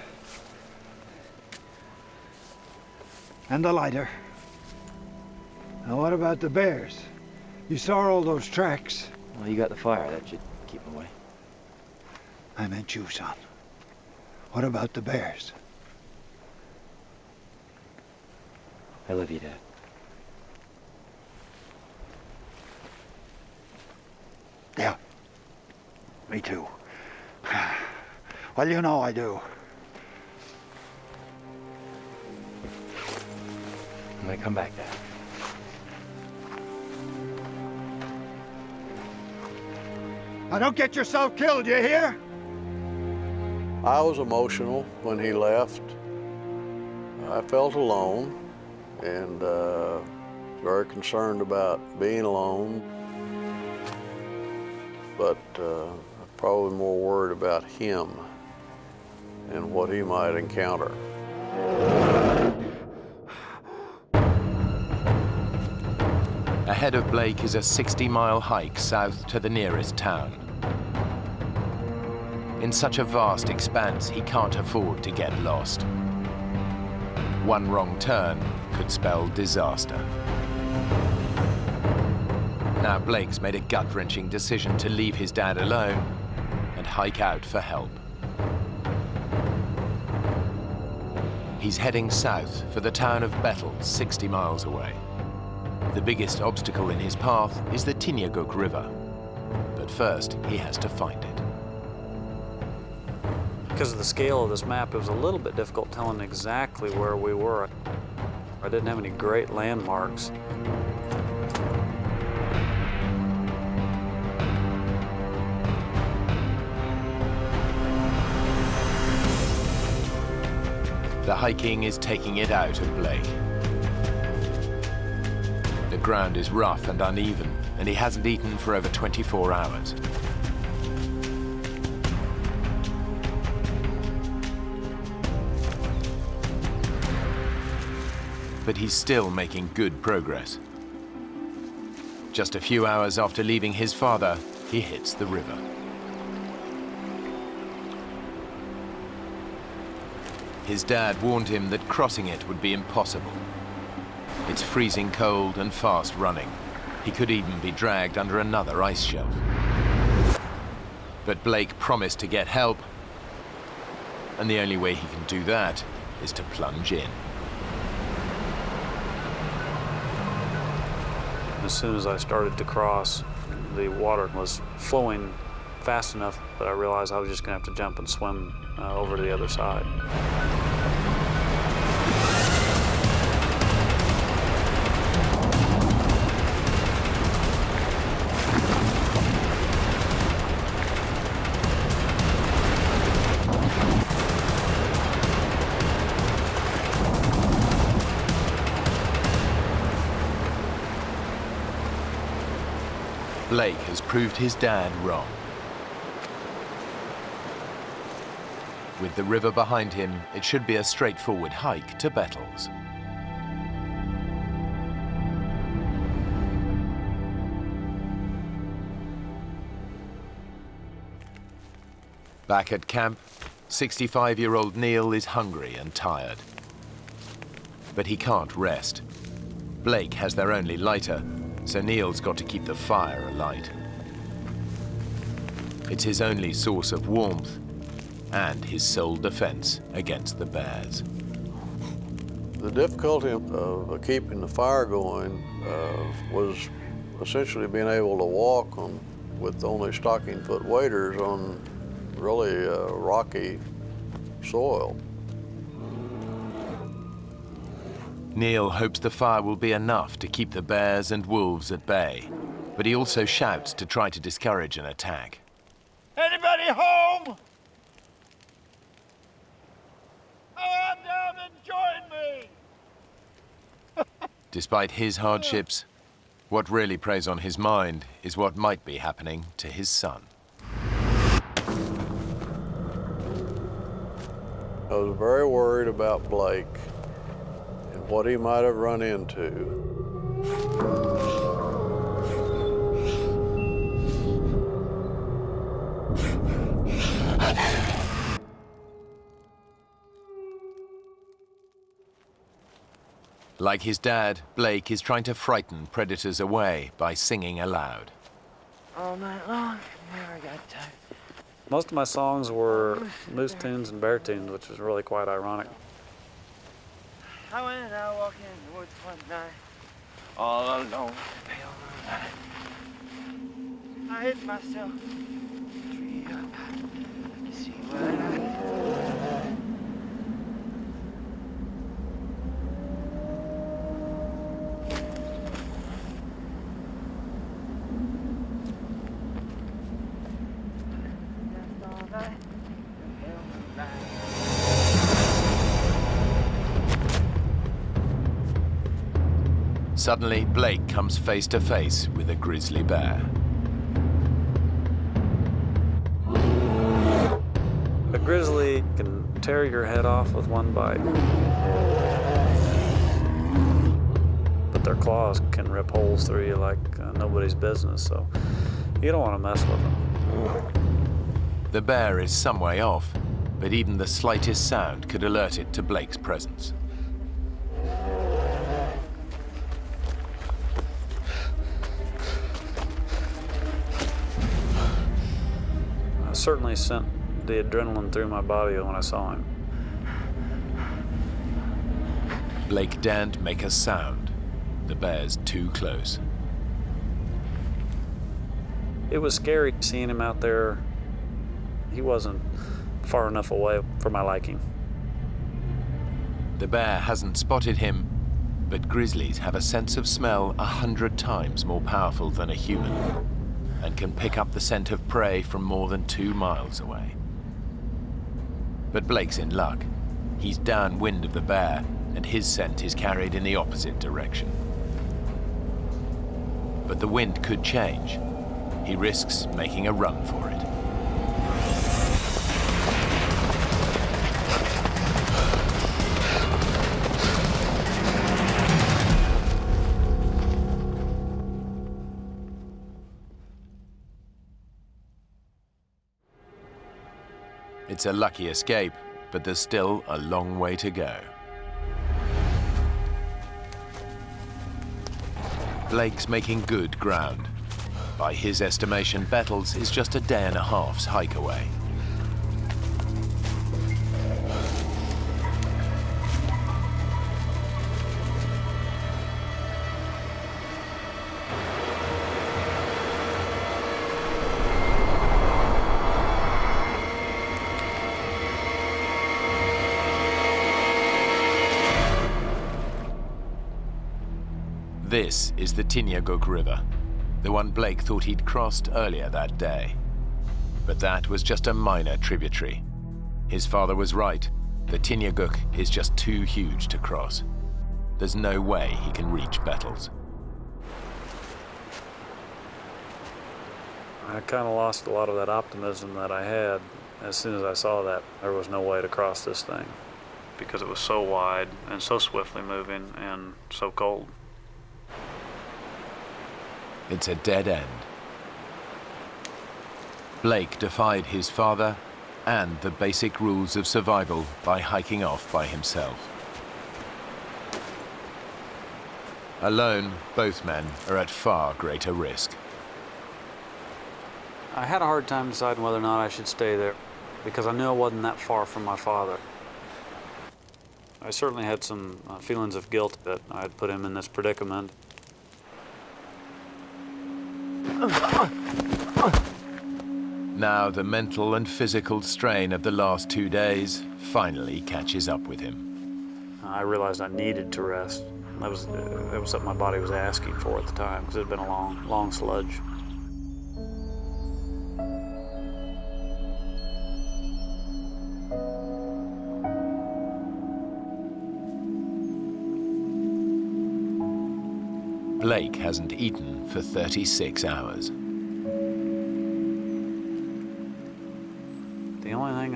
Q: And the lighter. Now, what about the bears? You saw all those tracks.
U: Well, you got the fire. That should keep them away.
Q: I meant you, son. What about the bears?
U: I love you, Dad.
Q: Yeah. Me too. Well, you know I do.
U: I'm gonna come back, Dad.
Q: Now, don't get yourself killed, you hear?
T: I was emotional when he left. I felt alone and very concerned about being alone, but probably more worried about him and what he might encounter.
A: Ahead of Blake is a 60-mile hike south to the nearest town. In such a vast expanse, he can't afford to get lost. One wrong turn could spell disaster. Now Blake's made a gut-wrenching decision to leave his dad alone and hike out for help. He's heading south for the town of Bettles, 60 miles away. The biggest obstacle in his path is the Tingayuk River. But first, he has to find it.
R: Because of the scale of this map, it was a little bit difficult telling exactly where we were. I didn't have any great landmarks.
A: The hiking is taking it out of Blake. The ground is rough and uneven, and he hasn't eaten for over 24 hours. But he's still making good progress. Just a few hours after leaving his father, he hits the river. His dad warned him that crossing it would be impossible. It's freezing cold and fast running. He could even be dragged under another ice shelf. But Blake promised to get help, and the only way he can do that is to plunge in.
R: As soon as I started to cross, the water was flowing fast enough that I realized I was just going to have to jump and swim over to the other side.
A: Blake has proved his dad wrong. With the river behind him, it should be a straightforward hike to Bettles. Back at camp, 65-year-old Neil is hungry and tired. But he can't rest. Blake has their only lighter, so Neil's got to keep the fire alight. It's his only source of warmth and his sole defense against the bears.
T: The difficulty of keeping the fire going was essentially being able to walk with only stocking-foot waders on really rocky soil.
A: Neil hopes the fire will be enough to keep the bears and wolves at bay, but he also shouts to try to discourage an attack.
Q: Anybody home? Oh, I'm down and join me!
A: Despite his hardships, what really preys on his mind is what might be happening to his son.
T: I was very worried about Blake and what he might have run into.
A: Like his dad, Blake is trying to frighten predators away by singing aloud.
D: All night long, never got tired.
R: Most of my songs were moose tunes and bear tunes, which was really quite ironic.
Q: I went out walking in the woods one night, all alone, pale moonlight. I hid myself, tree up, to see what I
A: Suddenly, Blake comes face to face with a grizzly bear.
R: A grizzly can tear your head off with one bite, but their claws can rip holes through you like nobody's business, so you don't want to mess with them.
A: The bear is some way off, but even the slightest sound could alert it to Blake's presence.
R: I certainly sent the adrenaline through my body when I saw him.
A: Blake daren't make a sound. The bear's too close.
R: It was scary seeing him out there. He wasn't far enough away for my liking.
A: The bear hasn't spotted him, but grizzlies have a sense of smell 100 times more powerful than a human, and can pick up the scent of prey from more than 2 miles away. But Blake's in luck. He's downwind of the bear, and his scent is carried in the opposite direction. But the wind could change. He risks making a run for it. It's a lucky escape, but there's still a long way to go. Blake's making good ground. By his estimation, Bettles is just a day and a half's hike away. This is the Tinyaguk River, the one Blake thought he'd crossed earlier that day. But that was just a minor tributary. His father was right. The Tinyaguk is just too huge to cross. There's no way he can reach Bettles.
R: I kind of lost a lot of that optimism that I had as soon as I saw that there was no way to cross this thing, because it was so wide and so swiftly moving and so cold.
A: It's a dead end. Blake defied his father and the basic rules of survival by hiking off by himself. Alone, both men are at far greater risk.
R: I had a hard time deciding whether or not I should stay there, because I knew I wasn't that far from my father. I certainly had some feelings of guilt that I had put him in this predicament.
A: Now the mental and physical strain of the last 2 days finally catches up with him.
R: I realized I needed to rest. That was something my body was asking for at the time, because it had been a long sludge.
A: Blake hasn't eaten for 36 hours.
R: The only thing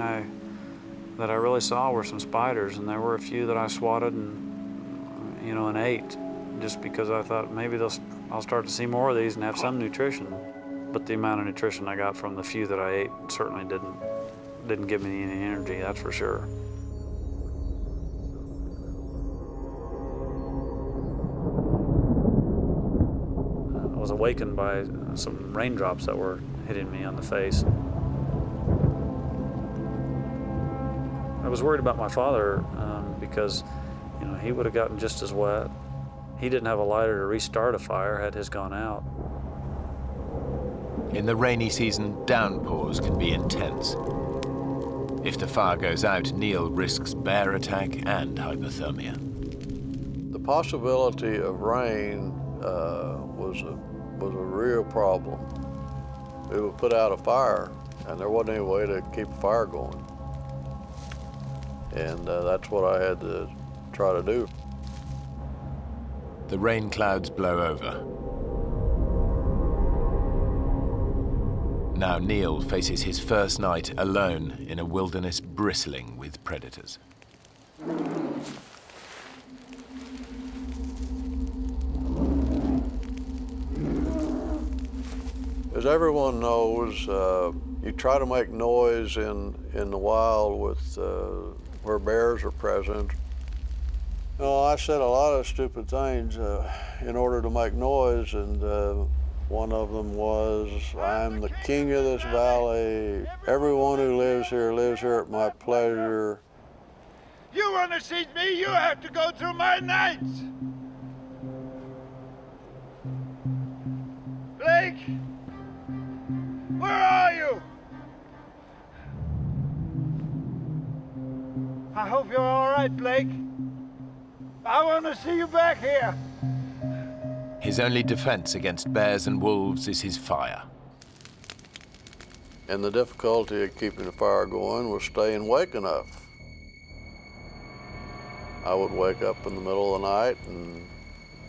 R: that I really saw were some spiders, and there were a few that I swatted and ate, just because I thought maybe I'll start to see more of these and have some nutrition. But the amount of nutrition I got from the few that I ate certainly didn't give me any energy, that's for sure. I was awakened by some raindrops that were hitting me on the face. I was worried about my father because, he would have gotten just as wet. He didn't have a lighter to restart a fire had his gone out.
A: In the rainy season, downpours can be intense. If the fire goes out, Neil risks bear attack and hypothermia.
T: The possibility of rain was a real problem. It would put out a fire, and there wasn't any way to keep a fire going. And that's what I had to try to do.
A: The rain clouds blow over. Now Neil faces his first night alone in a wilderness bristling with predators.
T: As everyone knows, you try to make noise in the wild with where bears are present. I said a lot of stupid things in order to make noise, and one of them was, "I'm the king of this valley. Everyone who lives here at my pleasure."
E: You want to see me, you have to go through my nights. Blake, where are you? I hope you're all right, Blake. I want to see you back here.
A: His only defense against bears and wolves is his fire.
T: And the difficulty of keeping the fire going was staying awake enough. I would wake up in the middle of the night and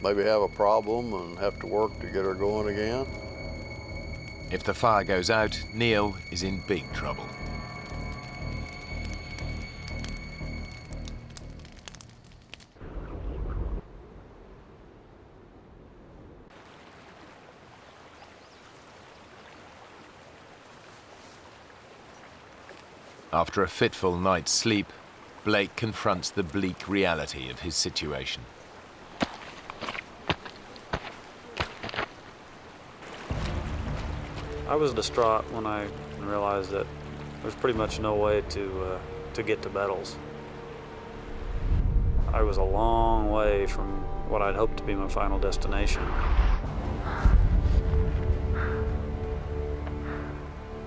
T: maybe have a problem and have to work to get her going again.
A: If the fire goes out, Neil is in big trouble. After a fitful night's sleep, Blake confronts the bleak reality of his situation.
R: I was distraught when I realized that there was pretty much no way to get to Bettles. I was a long way from what I'd hoped to be my final destination.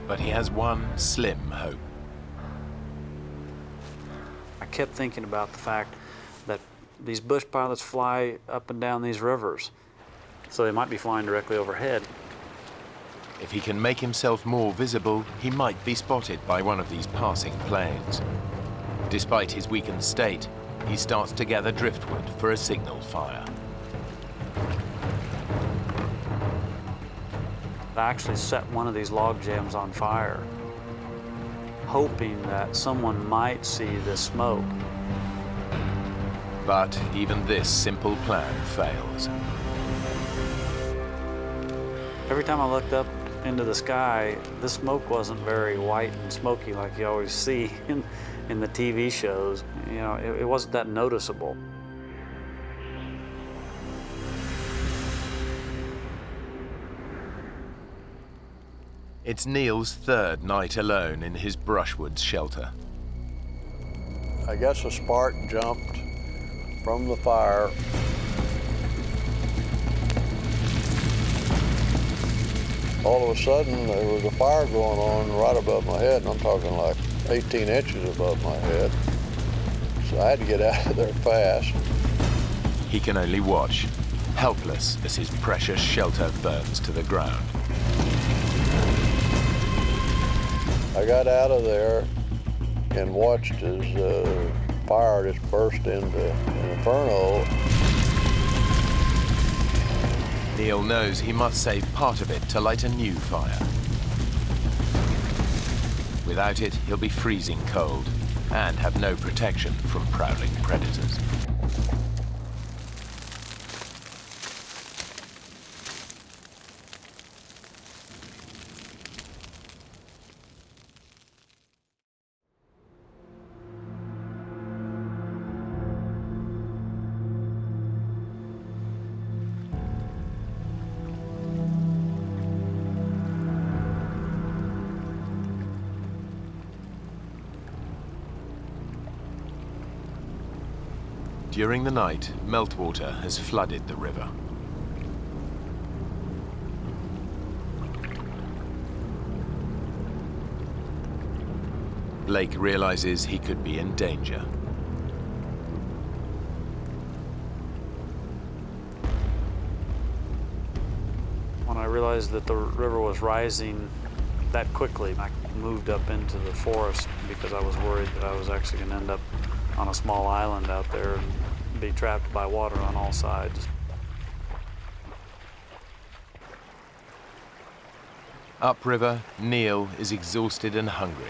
A: But he has one slim hope.
R: I kept thinking about the fact that these bush pilots fly up and down these rivers, so they might be flying directly overhead.
A: If he can make himself more visible, he might be spotted by one of these passing planes. Despite his weakened state, he starts to gather driftwood for a signal fire.
R: I actually set one of these log jams on fire, hoping that someone might see the smoke.
A: But even this simple plan fails.
R: Every time I looked up into the sky, the smoke wasn't very white and smoky like you always see in the TV shows. You know, it wasn't that noticeable.
A: It's Neil's third night alone in his brushwood shelter.
T: I guess a spark jumped from the fire. All of a sudden, there was a fire going on right above my head, and I'm talking like 18 inches above my head. So I had to get out of there fast.
A: He can only watch, helpless as his precious shelter burns to the ground.
T: I got out of there and watched as fire just burst into an inferno.
A: Neil knows he must save part of it to light a new fire. Without it, he'll be freezing cold and have no protection from prowling predators. During the night, meltwater has flooded the river. Blake realizes he could be in danger.
R: When I realized that the river was rising that quickly, I moved up into the forest because I was worried that I was actually going to end up on a small island out there and be trapped by water on all sides.
A: Upriver, Neil is exhausted and hungry.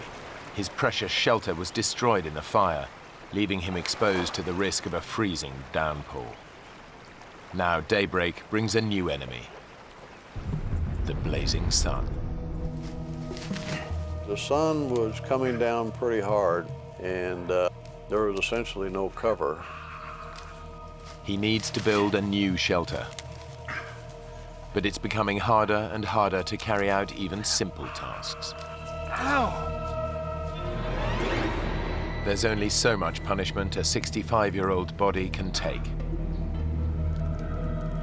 A: His precious shelter was destroyed in the fire, leaving him exposed to the risk of a freezing downpour. Now daybreak brings a new enemy, the blazing sun.
T: The sun was coming down pretty hard, and there was essentially no cover.
A: He needs to build a new shelter. But it's becoming harder and harder to carry out even simple tasks.
C: Ow!
A: There's only so much punishment a 65-year-old body can take.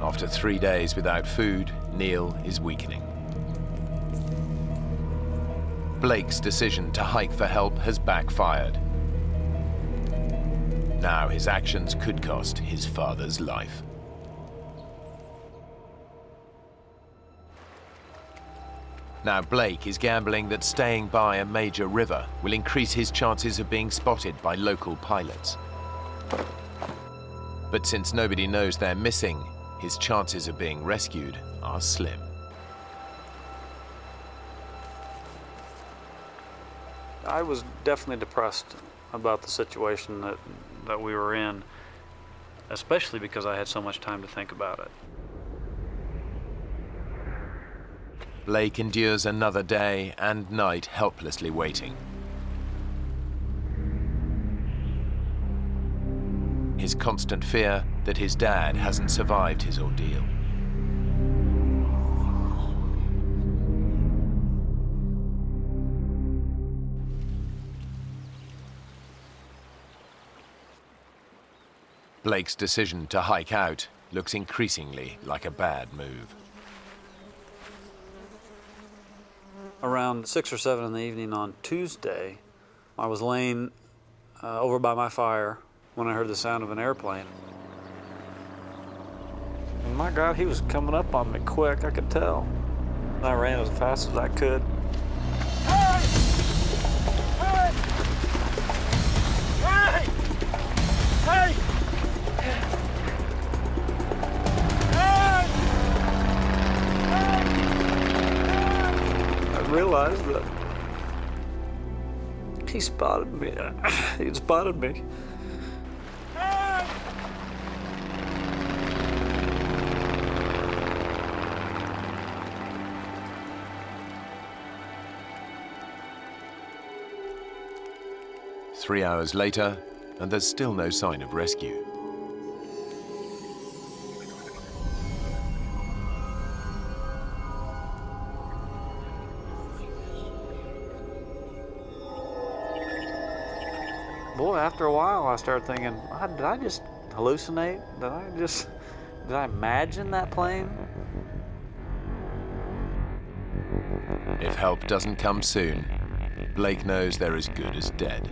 A: After 3 days without food, Neil is weakening. Blake's decision to hike for help has backfired. Now his actions could cost his father's life. Now Blake is gambling that staying by a major river will increase his chances of being spotted by local pilots. But since nobody knows they're missing, his chances of being rescued are slim.
R: I was definitely depressed about the situation that we were in, especially because I had so much time to think about it.
A: Blake endures another day and night helplessly waiting. His constant fear that his dad hasn't survived his ordeal. Blake's decision to hike out looks increasingly like a bad move.
R: Around 6 or 7 in the evening on Tuesday, I was laying over by my fire when I heard the sound of an airplane. my God, he was coming up on me quick, I could tell. I ran as fast as I could.
E: Hey! Hey! Hey!
R: I realized that he spotted me. He spotted me.
A: Three hours later, and there's still no sign of rescue.
R: Boy, after a while, I started thinking, did I just hallucinate? Did I imagine that plane?
A: If help doesn't come soon, Blake knows they're as good as dead.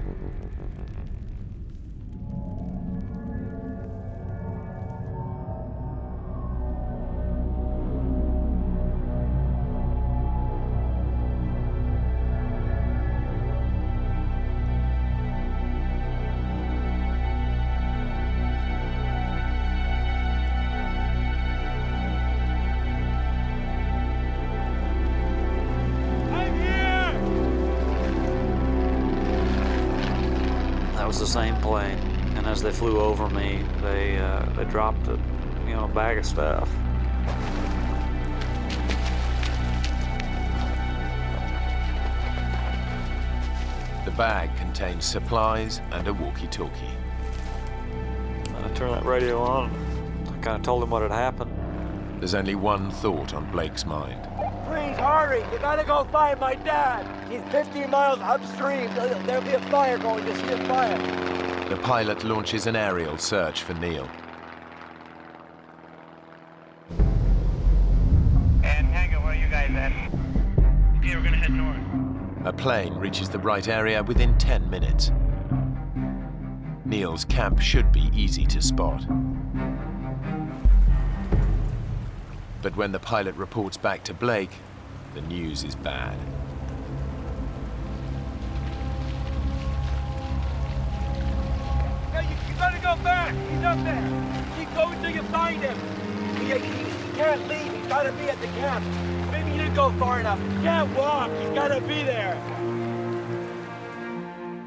R: That was the same plane, and as they flew over me, they dropped a bag of stuff.
A: The bag contains supplies and a walkie-talkie.
R: I turned that radio on. I kind of told him what had happened.
A: There's only one thought on Blake's mind.
E: Please hurry! You gotta go find my dad! He's 15 miles upstream. There'll be a fire going. Just see a fire.
A: The pilot launches an aerial search for Neil.
B: And Tango, where are you guys at? Okay, we're gonna head north.
A: A plane reaches the right area within 10 minutes. Neil's camp should be easy to spot. But when the pilot reports back to Blake, the news is bad.
E: Hey, you gotta go back! He's up there! Keep going till you find him! He can't leave, he's gotta be at the camp. Maybe you didn't go far enough. He can't walk, he's gotta be there!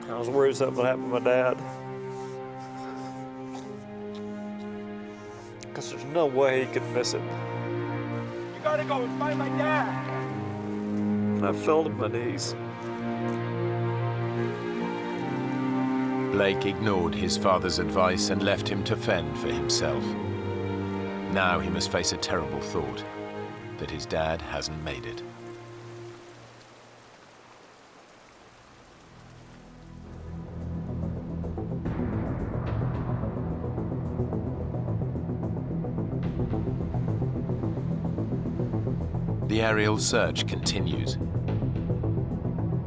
R: I was worried something would happen to my dad. Because there's no way he could miss it.
E: You gotta go and find my dad!
R: And I fell to my knees.
A: Blake ignored his father's advice and left him to fend for himself. Now he must face a terrible thought, that his dad hasn't made it. The aerial search continues.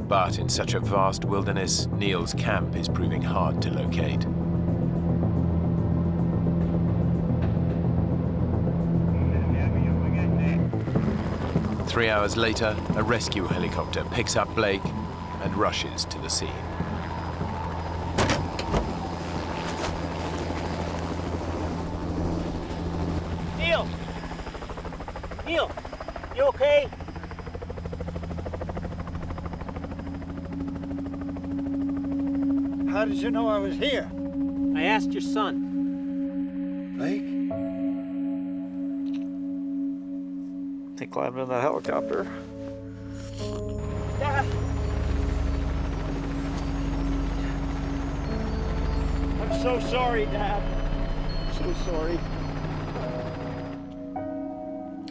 A: But in such a vast wilderness, Neil's camp is proving hard to locate. Three hours later, a rescue helicopter picks up Blake and rushes to the scene.
E: Neil! Neil! You okay?
Q: How did you know I was here?
S: I asked your son.
Q: Blake?
R: He climbed in that helicopter.
E: Dad! I'm so sorry, Dad. So sorry.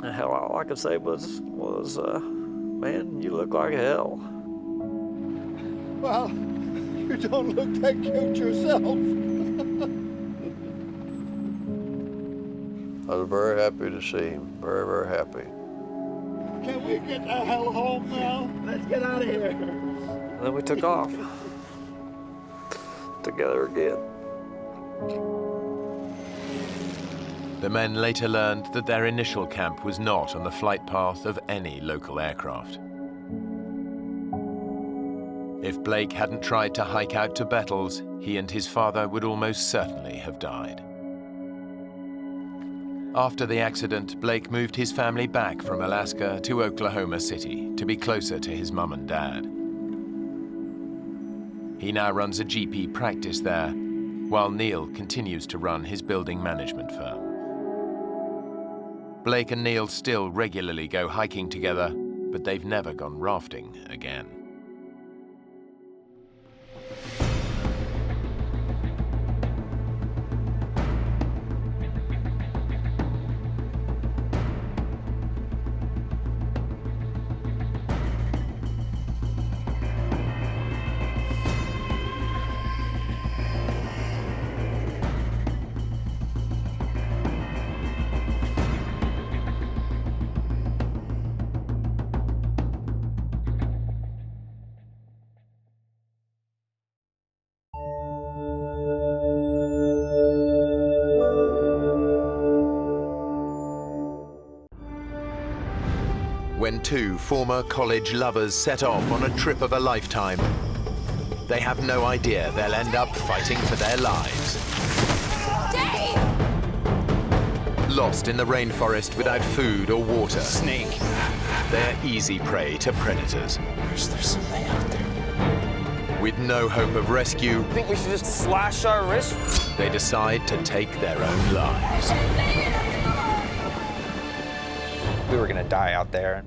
R: And hell, all I could say was, man, you look like hell.
Q: Well, you don't look that cute yourself.
T: I was very happy to see him. Very, very happy.
E: Can we get the hell home now? Let's get out of here.
R: And then we took off. Together again.
A: The men later learned that their initial camp was not on the flight path of any local aircraft. If Blake hadn't tried to hike out to Bettles, he and his father would almost certainly have died. After the accident, Blake moved his family back from Alaska to Oklahoma City to be closer to his mum and dad. He now runs a GP practice there, while Neil continues to run his building management firm. Blake and Neil still regularly go hiking together, but they've never gone rafting again. When two former college lovers set off on a trip of a lifetime, they have no idea they'll end up fighting for their lives.
H: Dave!
A: Lost in the rainforest without food or water.
H: Snake.
A: They're easy prey to predators.
H: There's something out there.
A: With no hope of rescue,
H: Think we should just slash our wrists?
A: they decide to take their own lives.
V: We were going to die out there.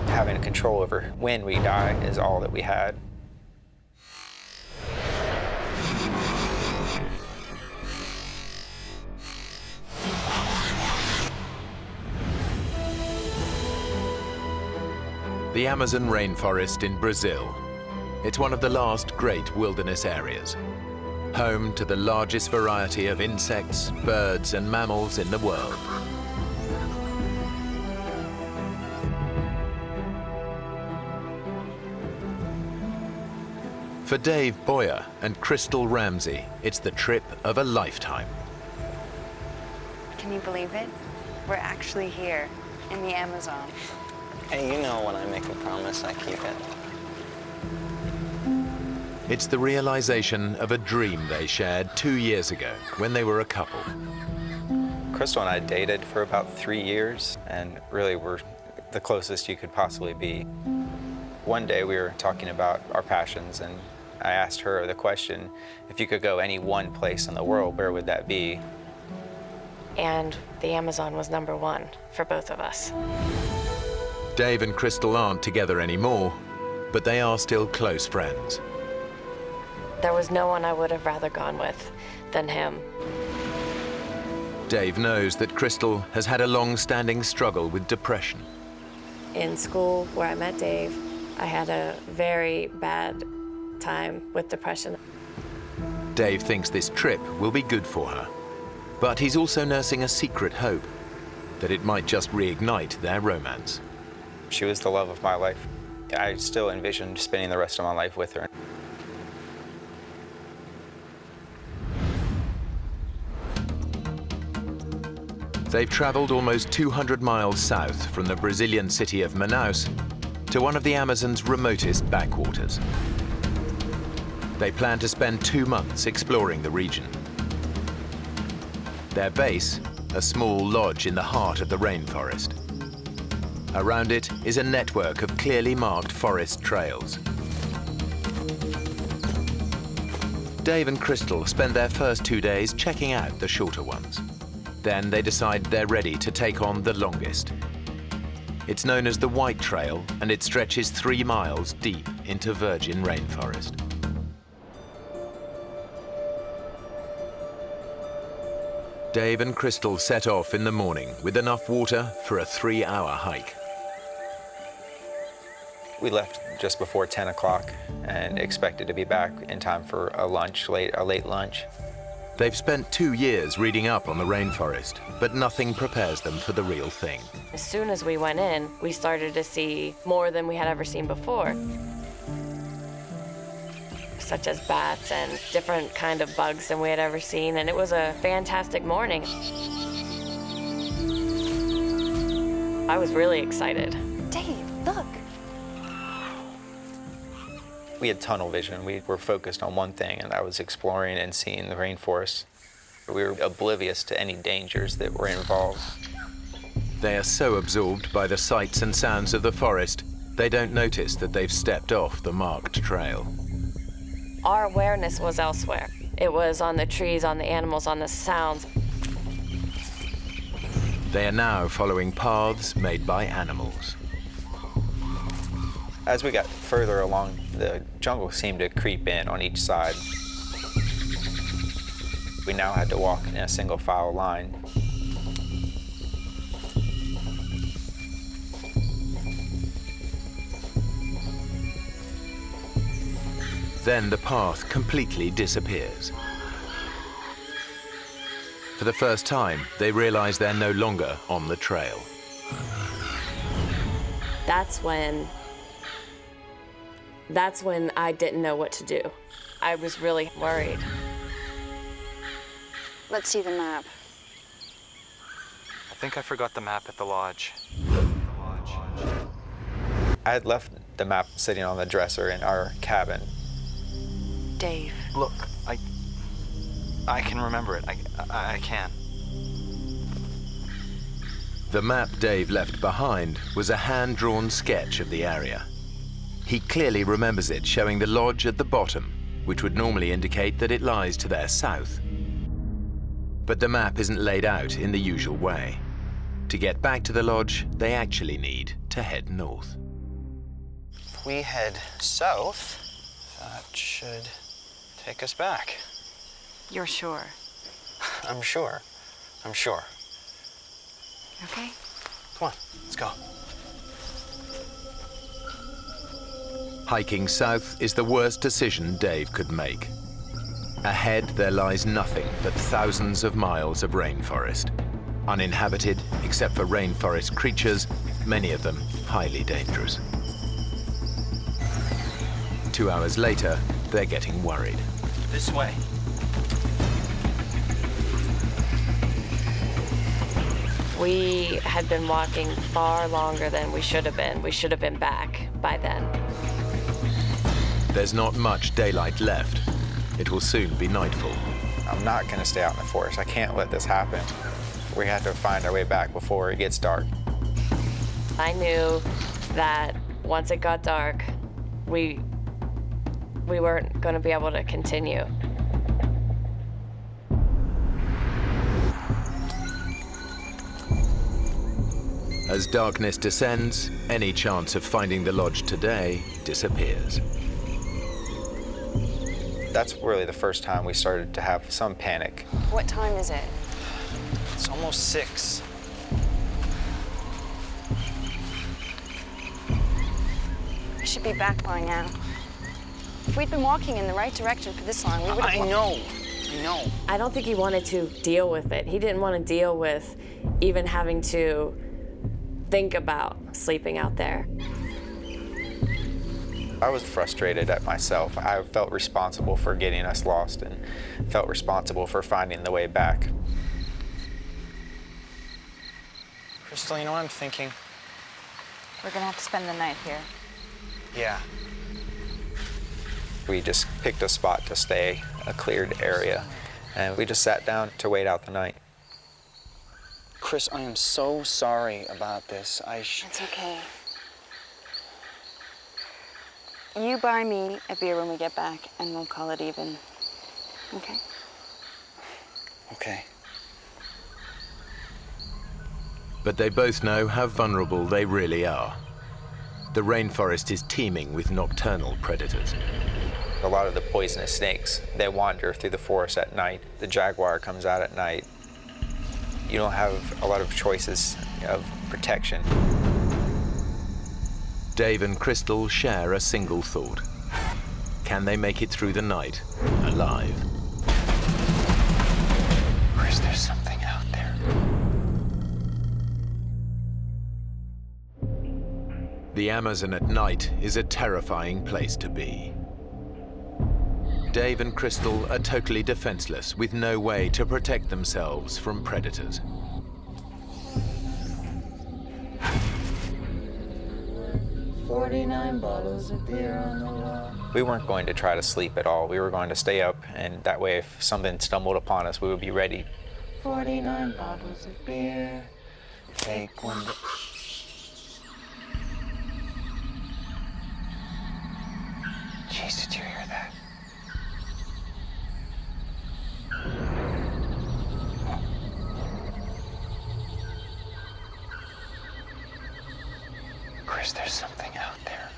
V: Having control over when we die is all that we had.
A: The Amazon rainforest in Brazil. It's one of the last great wilderness areas, home to the largest variety of insects, birds, and mammals in the world. For Dave Boyer and Crystal Ramsey, it's the trip of a lifetime.
J: Can you believe it? We're actually here in the Amazon.
W: Hey, you know when I make a promise, I keep it.
A: It's the realization of a dream they shared 2 years ago when they were a couple.
V: Crystal and I dated for about 3 years and really were the closest you could possibly be. One day we were talking about our passions and I asked her the question, if you could go any one place in the world, where would that be?
X: And the Amazon was #1 for both of us.
A: Dave and Crystal aren't together anymore, but they are still close friends.
X: There was no one I would have rather gone with than him.
A: Dave knows that Crystal has had a long-standing struggle with depression.
X: In school, where I met Dave, I had a very bad time with depression.
A: Dave thinks this trip will be good for her, but he's also nursing a secret hope that it might just reignite their romance.
V: She was the love of my life. I still envisioned spending the rest of my life with her.
A: They've traveled almost 200 miles south from the Brazilian city of Manaus to one of the Amazon's remotest backwaters. They plan to spend 2 months exploring the region. Their base, a small lodge in the heart of the rainforest. Around it is a network of clearly marked forest trails. Dave and Crystal spend their first 2 days checking out the shorter ones. Then they decide they're ready to take on the longest. It's known as the White Trail, and it stretches 3 miles deep into virgin rainforest. Dave and Crystal set off in the morning with enough water for a 3-hour hike.
V: We left just before 10 o'clock and expected to be back in time for a late lunch.
A: They've spent 2 years reading up on the rainforest, but nothing prepares them for the real thing.
X: As soon as we went in, we started to see more than we had ever seen before, such as bats and different kind of bugs than we had ever seen, and it was a fantastic morning. I was really excited.
H: Dave, look.
V: We had tunnel vision. We were focused on one thing, and that was exploring and seeing the rainforest. We were oblivious to any dangers that were involved.
A: They are so absorbed by the sights and sounds of the forest, they don't notice that they've stepped off the marked trail.
X: Our awareness was elsewhere. It was on the trees, on the animals, on the sounds.
A: They are now following paths made by animals.
V: As we got further along, the jungle seemed to creep in on each side. We now had to walk in a single file line.
A: Then the path completely disappears. For the first time, they realize they're no longer on the trail.
X: That's when I didn't know what to do. I was really worried.
J: Let's see the map.
F: I think I forgot the map at the lodge.
V: I had left the map sitting on the dresser in our cabin.
J: Dave.
F: Look, I can remember it. I can.
A: The map Dave left behind was a hand-drawn sketch of the area. He clearly remembers it showing the lodge at the bottom, which would normally indicate that it lies to their south. But the map isn't laid out in the usual way. To get back to the lodge, they actually need to head north.
U: If we head south, that should take us back.
J: You're sure?
U: I'm sure. I'm sure.
J: Okay.
U: Come on, let's go.
A: Hiking south is the worst decision Dave could make. Ahead, there lies nothing but thousands of miles of rainforest. Uninhabited, except for rainforest creatures, many of them highly dangerous. 2 hours later, they're getting worried.
F: This way.
X: We had been walking far longer than we should have been. We should have been back by then.
A: There's not much daylight left. It will soon be nightfall.
V: I'm not going to stay out in the forest. I can't let this happen. We have to find our way back before it gets dark.
X: I knew that once it got dark, we weren't going to be able to continue.
A: As darkness descends, any chance of finding the lodge today disappears.
V: That's really the first time we started to have some panic.
J: What time is it?
U: It's almost 6.
J: We should be back by now. If we'd been walking in the right direction for this long, we would have...
U: I know.
X: I don't think he wanted to deal with it. He didn't want to deal with even having to think about sleeping out there.
V: I was frustrated at myself. I felt responsible for getting us lost and felt responsible for finding the way back.
U: Crystal, you know what I'm thinking?
J: We're gonna have to spend the night here.
U: Yeah.
V: We just picked a spot to stay, a cleared area, and we just sat down to wait out the night.
U: Chris, I am so sorry about this.
J: It's okay. You buy me a beer when we get back, and we'll call it even. Okay?
U: Okay.
A: But they both know how vulnerable they really are. The rainforest is teeming with nocturnal predators.
V: A lot of the poisonous snakes, they wander through the forest at night. The jaguar comes out at night. You don't have a lot of choices of protection.
A: Dave and Crystal share a single thought. Can they make it through the night alive?
U: Chris, there's something out there.
A: The Amazon at night is a terrifying place to be. Dave and Crystal are totally defenseless, with no way to protect themselves from predators.
G: 49 bottles of beer on the wall.
V: We weren't going to try to sleep at all. We were going to stay up, and that way if something stumbled upon us, we would be ready.
G: 49 bottles of beer. Take one.
U: Jeez, did you hear that? Chris, there's something out there.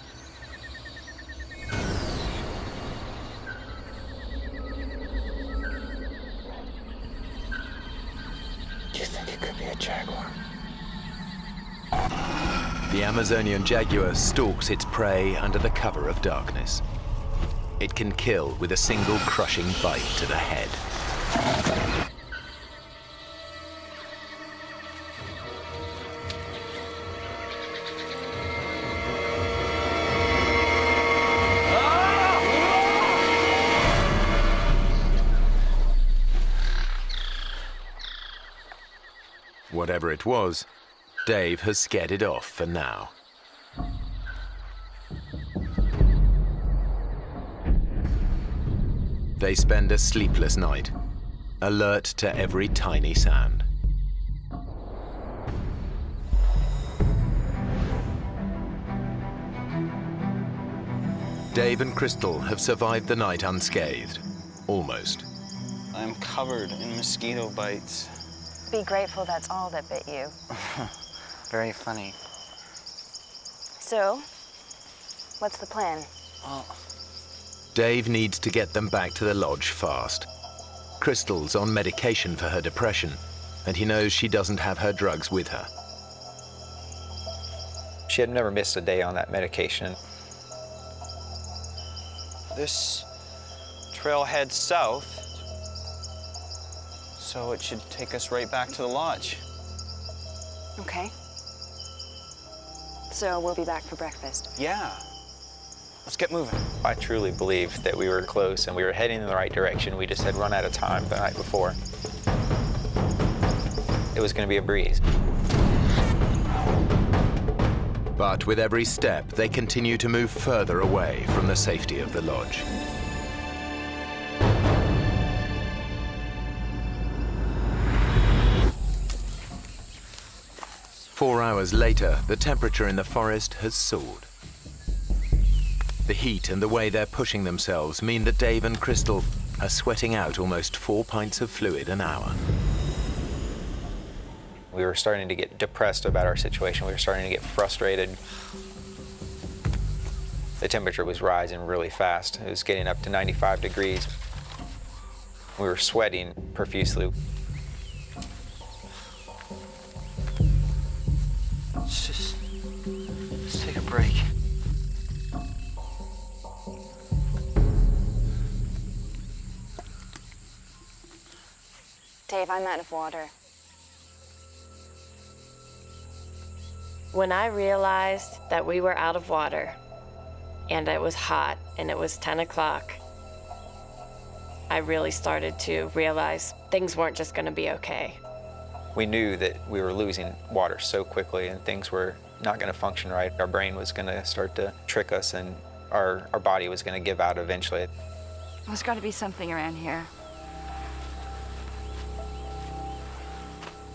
U: Do you think it could be a jaguar?
A: The Amazonian jaguar stalks its prey under the cover of darkness. It can kill with a single crushing bite to the head. Whatever it was, Dave has scared it off for now. They spend a sleepless night, alert to every tiny sound. Dave and Crystal have survived the night unscathed, almost.
W: I'm covered in mosquito bites.
J: Be grateful that's all that bit you.
W: Very funny.
J: So, what's the plan?
W: Well,
A: Dave needs to get them back to the lodge fast. Crystal's on medication for her depression, and he knows she doesn't have her drugs with her.
V: She had never missed a day on that medication.
W: this trail heads south, so it should take us right back to the lodge.
J: Okay. So we'll be back for breakfast.
W: Yeah. Let's get moving.
V: I truly believed that we were close and we were heading in the right direction. We just had run out of time the night before. It was going to be a breeze.
A: But with every step, they continue to move further away from the safety of the lodge. Four hours later, the temperature in the forest has soared. The heat and the way they're pushing themselves mean that Dave and Crystal are sweating out almost 4 pints of fluid an hour.
V: We were starting to get depressed about our situation. We were starting to get frustrated. The temperature was rising really fast. It was getting up to 95 degrees. We were sweating profusely.
W: Let's take a break.
J: Dave, I'm out of water.
X: When I realized that we were out of water and it was hot and it was 10 o'clock, I really started to realize things weren't just going to be okay.
V: We knew that we were losing water so quickly and things were not going to function right. Our brain was going to start to trick us and our body was going to give out eventually.
M: There's got to be something around here.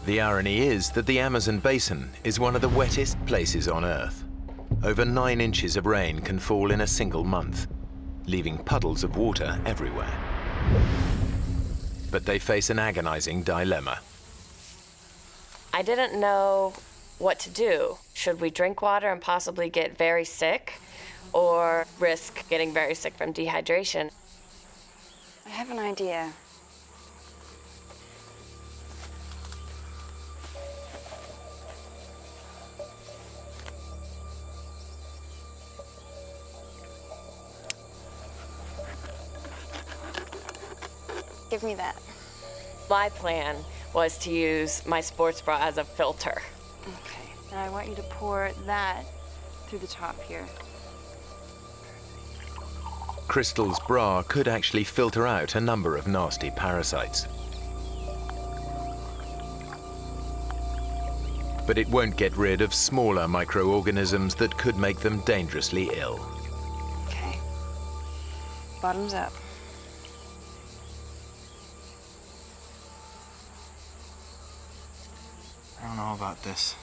A: The irony is that the Amazon basin is one of the wettest places on Earth. Over 9 inches of rain can fall in a single month, leaving puddles of water everywhere. But they face an agonizing dilemma.
X: I didn't know what to do. Should we drink water and possibly get very sick, or risk getting very sick from dehydration?
J: I have an idea. Give me that.
X: My plan was to use my sports bra as a filter.
M: Okay. Now I want you to pour that through the top here.
A: Crystal's bra could actually filter out a number of nasty parasites. but it won't get rid of smaller microorganisms that could make them dangerously ill.
J: Okay. Bottoms up.
U: I don't know about this.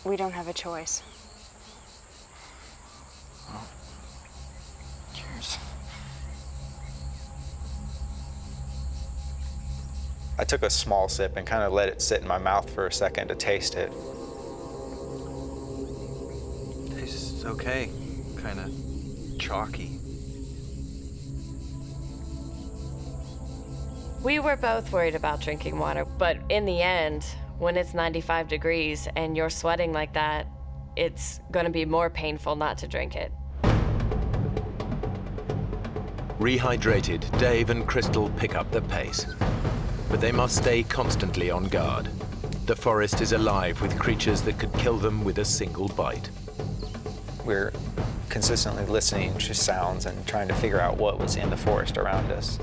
J: We don't have a choice.
U: Well, cheers. I took a small sip and kind of let it sit in my mouth for a second to taste it. Tastes okay, kind of chalky.
X: We were both worried about drinking water, but in the end, when it's 95 degrees and you're sweating like that, it's gonna be more painful not to drink it.
A: Rehydrated, Dave and Crystal pick up the pace. But they must stay constantly on guard. The forest is alive with creatures that could kill them with a single bite.
V: We're consistently listening to sounds and trying to figure out what was in the forest around us.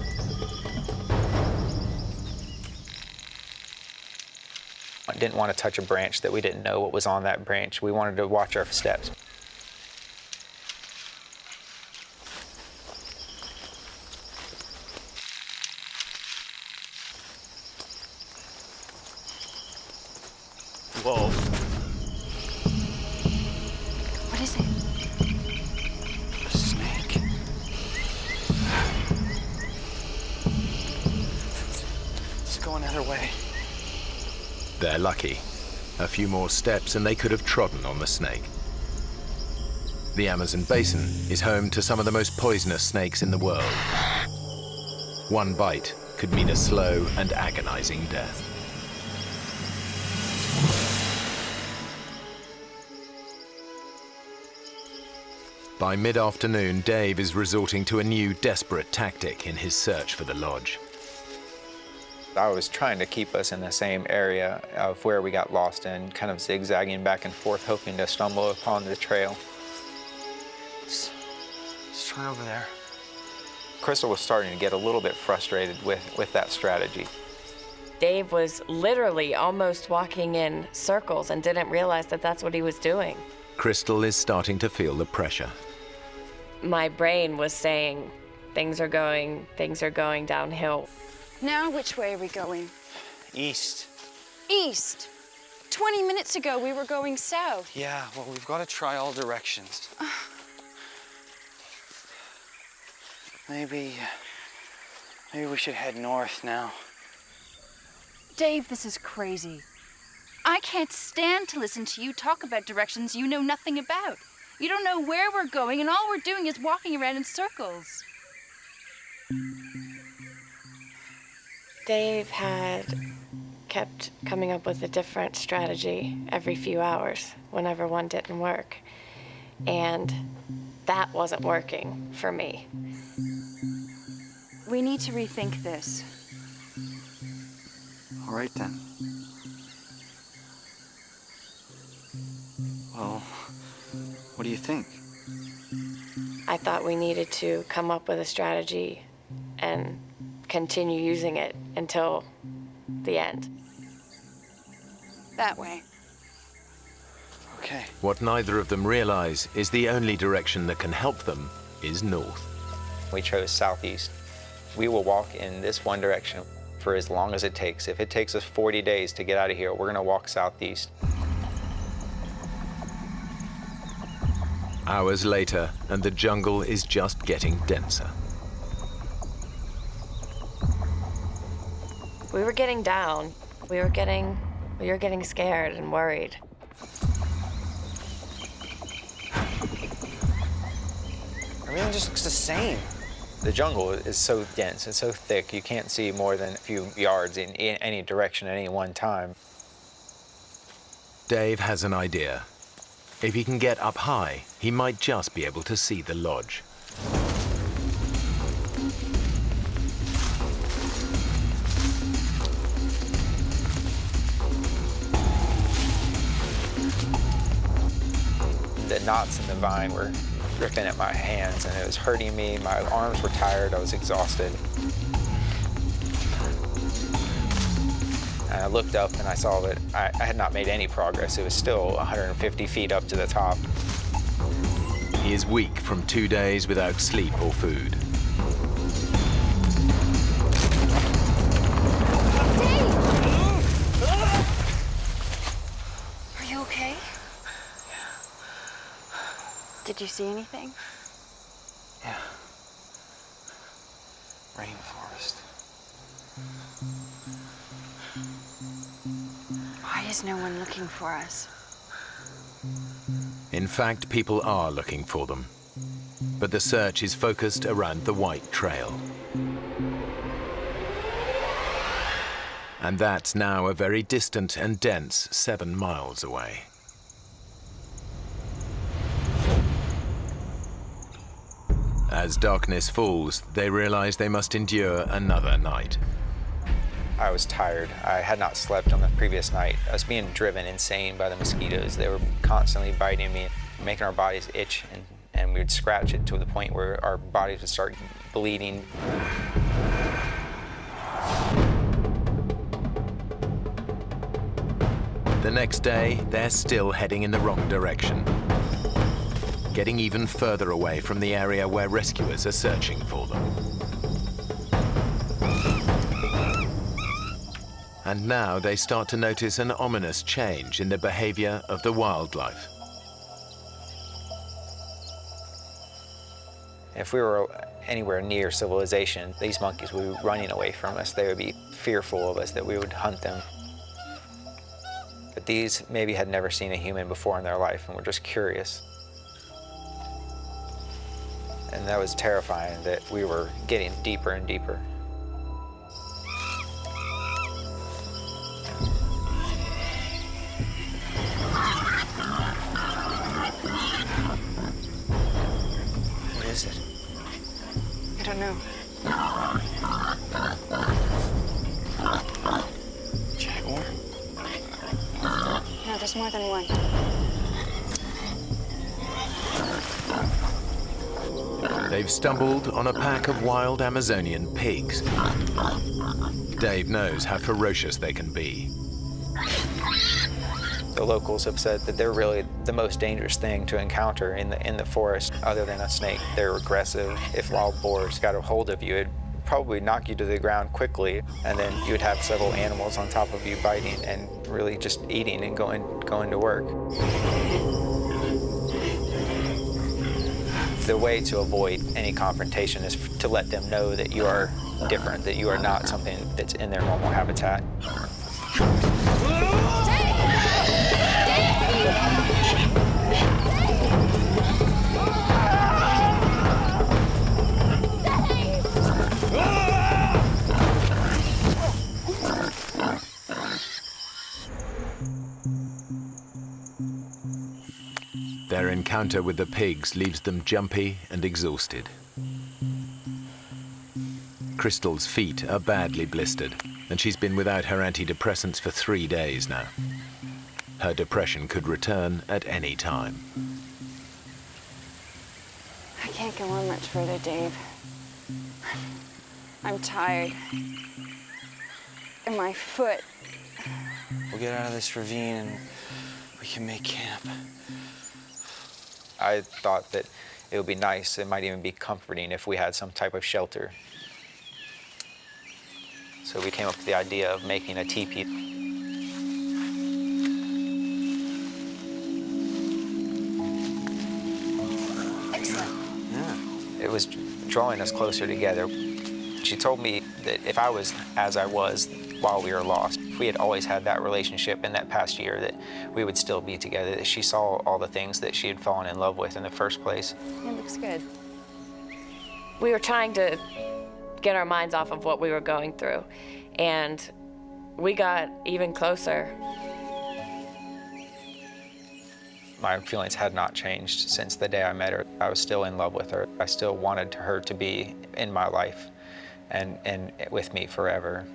V: I didn't want to touch a branch that we didn't know what was on that branch. We wanted to watch our steps.
U: Whoa.
H: What is it?
U: A snake. Let's go another way.
A: They're lucky. A few more steps and they could have trodden on the snake. The Amazon basin is home to some of the most poisonous snakes in the world. One bite could mean a slow and agonizing death. By mid-afternoon, Dave is resorting to a new desperate tactic in his search for the lodge.
V: I was trying to keep us in the same area of where we got lost in, kind of zigzagging back and forth, hoping to stumble upon the trail.
U: Let's try over there.
V: Crystal was starting to get a little bit frustrated with that strategy.
X: Dave was literally almost walking in circles and didn't realize that that's what he was doing.
A: Crystal is starting to feel the pressure.
X: My brain was saying, things are going downhill.
H: Now, which way are we going?
U: East.
H: East. 20 minutes ago, we were going south.
U: Yeah, well, we've got to try all directions. Maybe we should head north now.
H: Dave, this is crazy. I can't stand to listen to you talk about directions you know nothing about. You don't know where we're going, and all we're doing is walking around in circles.
X: Dave had kept coming up with a different strategy every few hours whenever one didn't work. And that wasn't working for me.
H: We need to rethink this.
U: All right, then. Well, what do you think?
X: I thought we needed to come up with a strategy and continue using it until the end.
H: That way.
U: Okay.
A: What neither of them realize is the only direction that can help them is north.
V: We chose southeast. We will walk in this one direction for as long as it takes. If it takes us 40 days to get out of here, we're gonna walk southeast.
A: Hours later, and the jungle is just getting denser.
X: We were getting down. We were getting scared and worried.
U: Everything just looks the same.
V: The jungle is so dense and so thick, you can't see more than a few yards in any direction at any one time.
A: Dave has an idea. If he can get up high, he might just be able to see the lodge.
V: The knots in the vine were ripping at my hands and it was hurting me. My arms were tired, I was exhausted. I I looked up and I saw that I had not made any progress. It was still 150 feet up to the top.
A: He is weak from 2 days without sleep or food.
J: Are you okay? Did you see anything?
W: Yeah. Rainforest.
J: Why is no one looking for us?
A: In fact, people are looking for them. But the search is focused around the White Trail. And that's now a very distant and dense 7 miles away. As darkness falls, they realize they must endure another night.
V: I was tired. I had not slept on the previous night. I was being driven insane by the mosquitoes. They were constantly biting me, making our bodies itch, and we would scratch it to the point where our bodies would start bleeding.
A: The next day, they're still heading in the wrong direction, getting even further away from the area where rescuers are searching for them. And now they start to notice an ominous change in the behavior of the wildlife.
V: If we were anywhere near civilization, these monkeys would be running away from us. They would be fearful of us, that we would hunt them. But these maybe had never seen a human before in their life and were just curious. And that was terrifying, that we were getting deeper and deeper.
W: What is it?
J: I don't know.
W: Jaguar?
J: No, there's more than one.
A: They've stumbled on a pack of wild Amazonian pigs. Dave knows how ferocious they can be.
V: The locals have said that they're really the most dangerous thing to encounter in the forest, other than a snake. They're aggressive. If wild boars got a hold of you, it'd probably knock you to the ground quickly, and then you would have several animals on top of you biting and really just eating and going to work. The way to avoid any confrontation is to let them know that you are different, that you are not something that's in their normal habitat.
A: Their encounter with the pigs leaves them jumpy and exhausted. Crystal's feet are badly blistered, and she's been without her antidepressants for 3 days now. Her depression could return at any time.
J: I can't go on much further, Dave. I'm tired. And my foot.
W: We'll get out of this ravine and we can make camp.
V: I thought that it would be nice, it might even be comforting if we had some type of shelter. So we came up with the idea of making a teepee.
J: Excellent.
V: Yeah. It was drawing us closer together. She told me that if I was as I was while we were lost, if we had always had that relationship in that past year, that we would still be together, that she saw all the things that she had fallen in love with in the first place.
J: It looks good.
X: We were trying to get our minds off of what we were going through, and we got even closer.
V: My feelings had not changed since the day I met her. I was still in love with her. I still wanted her to be in my life and with me forever.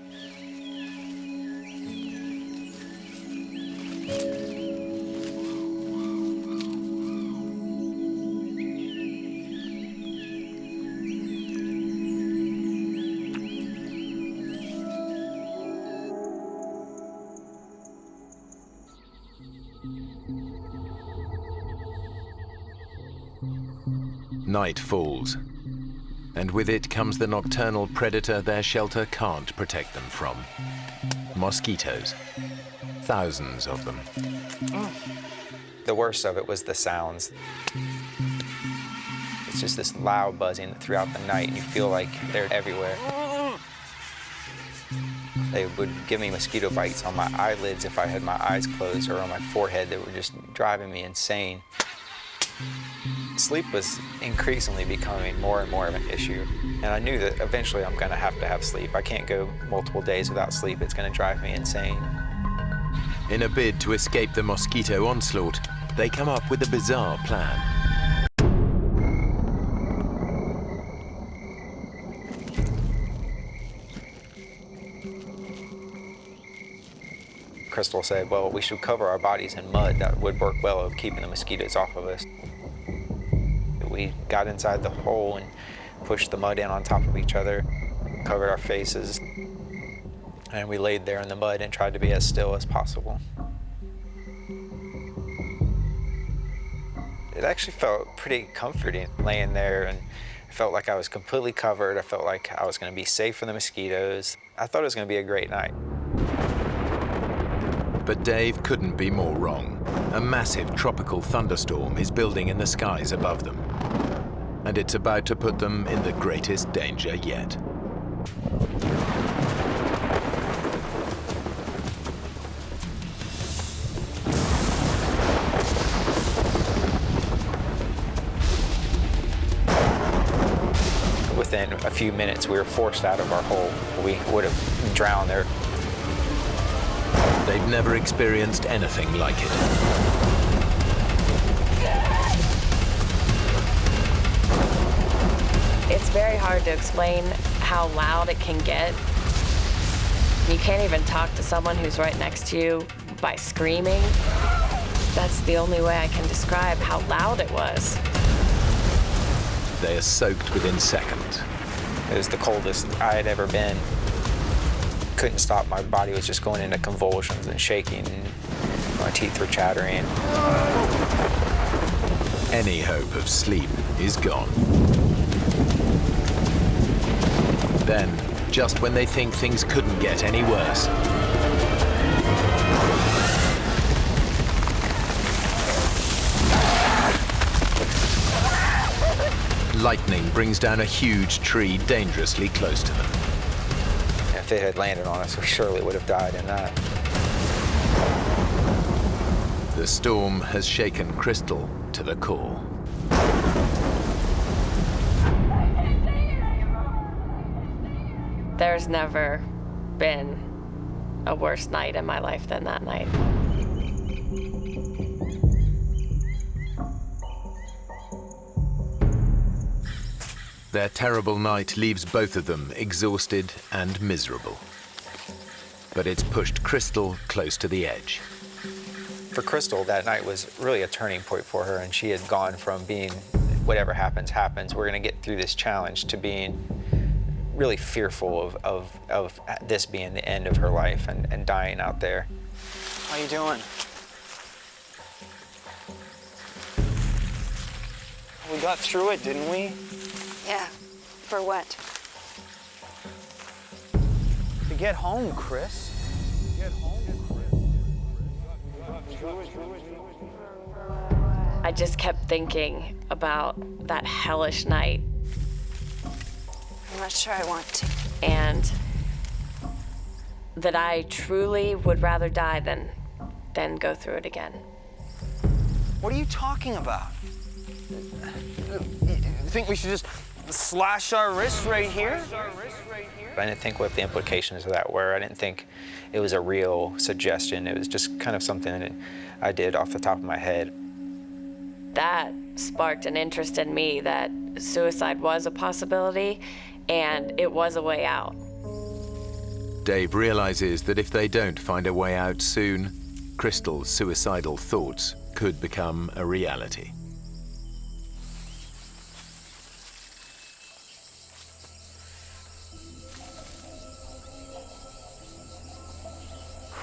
A: Night falls, and with it comes the nocturnal predator their shelter can't protect them from. Mosquitoes. Thousands of them.
V: The worst of it was the sounds. It's just this loud buzzing throughout the night, and you feel like they're everywhere. They would give me mosquito bites on my eyelids if I had my eyes closed, or on my forehead that were just driving me insane. Sleep was increasingly becoming more and more of an issue, and I knew that eventually I'm going to have sleep. I can't go multiple days without sleep. It's going to drive me insane.
A: In a bid to escape the mosquito onslaught, they come up with a bizarre plan.
V: Crystal said, well, we should cover our bodies in mud. That would work well of keeping the mosquitoes off of us. We got inside the hole and pushed the mud in on top of each other, covered our faces, and we laid there in the mud and tried to be as still as possible. It actually felt pretty comforting laying there, and I felt like I was completely covered. I felt like I was going to be safe from the mosquitoes. I thought it was going to be a great night.
A: But Dave couldn't be more wrong. A massive tropical thunderstorm is building in the skies above them, and it's about to put them in the greatest danger yet.
V: Within a few minutes, we were forced out of our hole. We would have drowned there.
A: They've never experienced anything like it.
X: It's very hard to explain how loud it can get. You can't even talk to someone who's right next to you by screaming. That's the only way I can describe how loud it was.
A: They are soaked within seconds.
V: It was the coldest I had ever been. Couldn't stop. My body was just going into convulsions and shaking. My teeth were chattering.
A: Any hope of sleep is gone. Then, just when they think things couldn't get any worse, lightning brings down a huge tree dangerously close to them.
V: If it had landed on us, we surely would have died in that.
A: The storm has shaken Crystal to the core.
X: There's never been a worse night in my life than that night.
A: Their terrible night leaves both of them exhausted and miserable. But it's pushed Crystal close to the edge.
V: For Crystal, that night was really a turning point for her, and she had gone from being, whatever happens, happens, we're gonna get through this challenge, to being really fearful of this being the end of her life and dying out there.
W: How you doing? We got through it, didn't we?
J: Yeah. For what?
W: To get home, Chris. Get home, Chris.
X: I just kept thinking about that hellish night.
J: I'm not sure I want to.
X: And that I truly would rather die than go through it again.
W: What are you talking about? You think we should just slash our wrists right here?
V: I didn't think what the implications of that were. I didn't think it was a real suggestion. It was just kind of something that I did off the top of my head.
X: That sparked an interest in me that suicide was a possibility and it was a way out.
A: Dave realizes that if they don't find a way out soon, Crystal's suicidal thoughts could become a reality.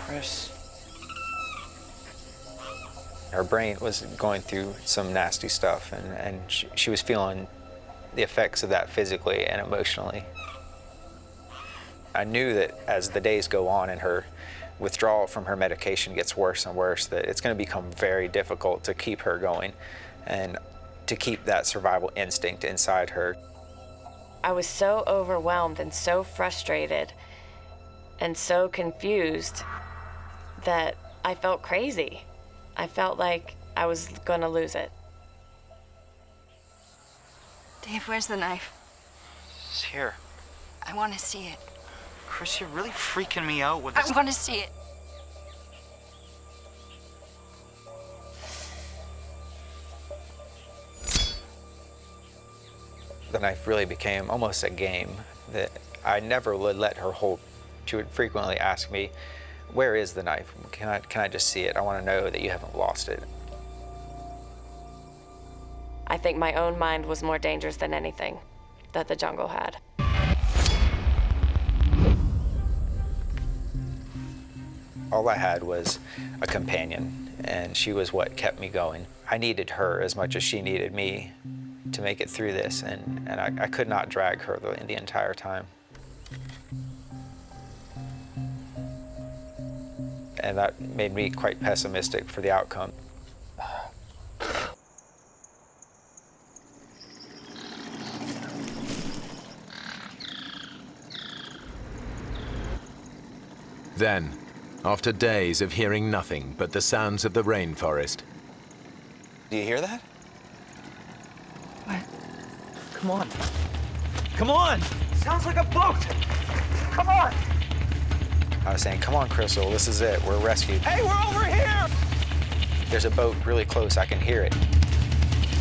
W: Chris.
V: Her brain was going through some nasty stuff, and she was feeling the effects of that physically and emotionally. I knew that as the days go on and her withdrawal from her medication gets worse and worse, that it's going to become very difficult to keep her going and to keep that survival instinct inside her.
X: I was so overwhelmed and so frustrated and so confused that I felt crazy. I felt like I was gonna lose it.
H: Dave, where's the knife?
W: It's here.
H: I want to see it.
W: Chris, you're really freaking me out with this.
H: I want to see it.
V: The knife really became almost a game that I never would let her hold. She would frequently ask me, "Where is the knife? Can I just see it? I want to know that you haven't lost it."
X: I think my own mind was more dangerous than anything that the jungle had.
V: All I had was a companion, and she was what kept me going. I needed her as much as she needed me to make it through this, and I could not drag her the entire time. And that made me quite pessimistic for the outcome.
A: Then, after days of hearing nothing but the sounds of the rainforest.
V: Do you hear that?
E: What? Come on. Come on! Sounds like a boat! Come on!
V: I was saying, "Come on, Crystal, this is it. We're rescued."
E: Hey, we're over here!
V: There's a boat really close. I can hear it.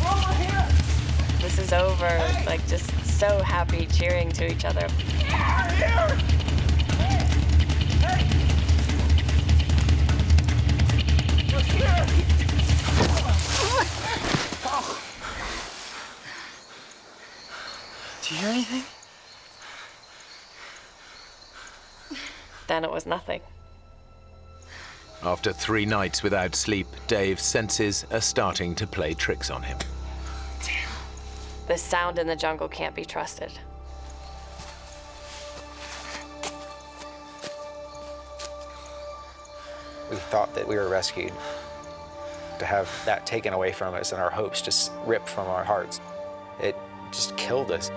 E: We're over here!
X: This is over, like just so happy, cheering to each other.
E: Yeah, here! Hey! We're here! Oh.
W: Do you hear anything?
X: Then it was nothing.
A: After 3 nights without sleep, Dave's senses are starting to play tricks on him.
X: The sound in the jungle can't be trusted.
V: We thought that we were rescued. To have that taken away from us and our hopes just ripped from our hearts, it just killed us.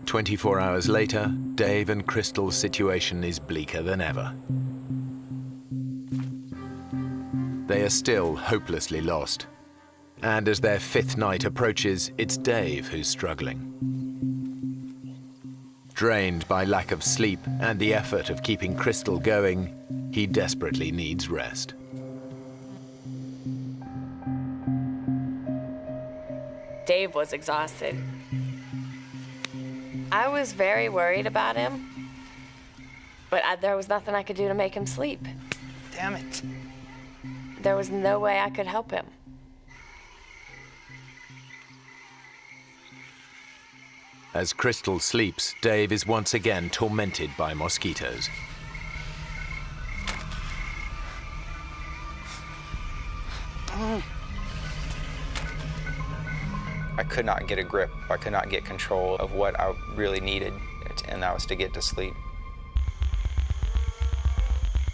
A: 24 hours later, Dave and Crystal's situation is bleaker than ever. They are still hopelessly lost. And as their 5th night approaches, it's Dave who's struggling. Drained by lack of sleep and the effort of keeping Crystal going, he desperately needs rest.
X: Dave was exhausted. I was very worried about him, but there was nothing I could do to make him sleep.
W: Damn it.
X: There was no way I could help him.
A: As Crystal sleeps, Dave is once again tormented by mosquitoes.
V: I could not get a grip. I could not get control of what I really needed, and that was to get to sleep.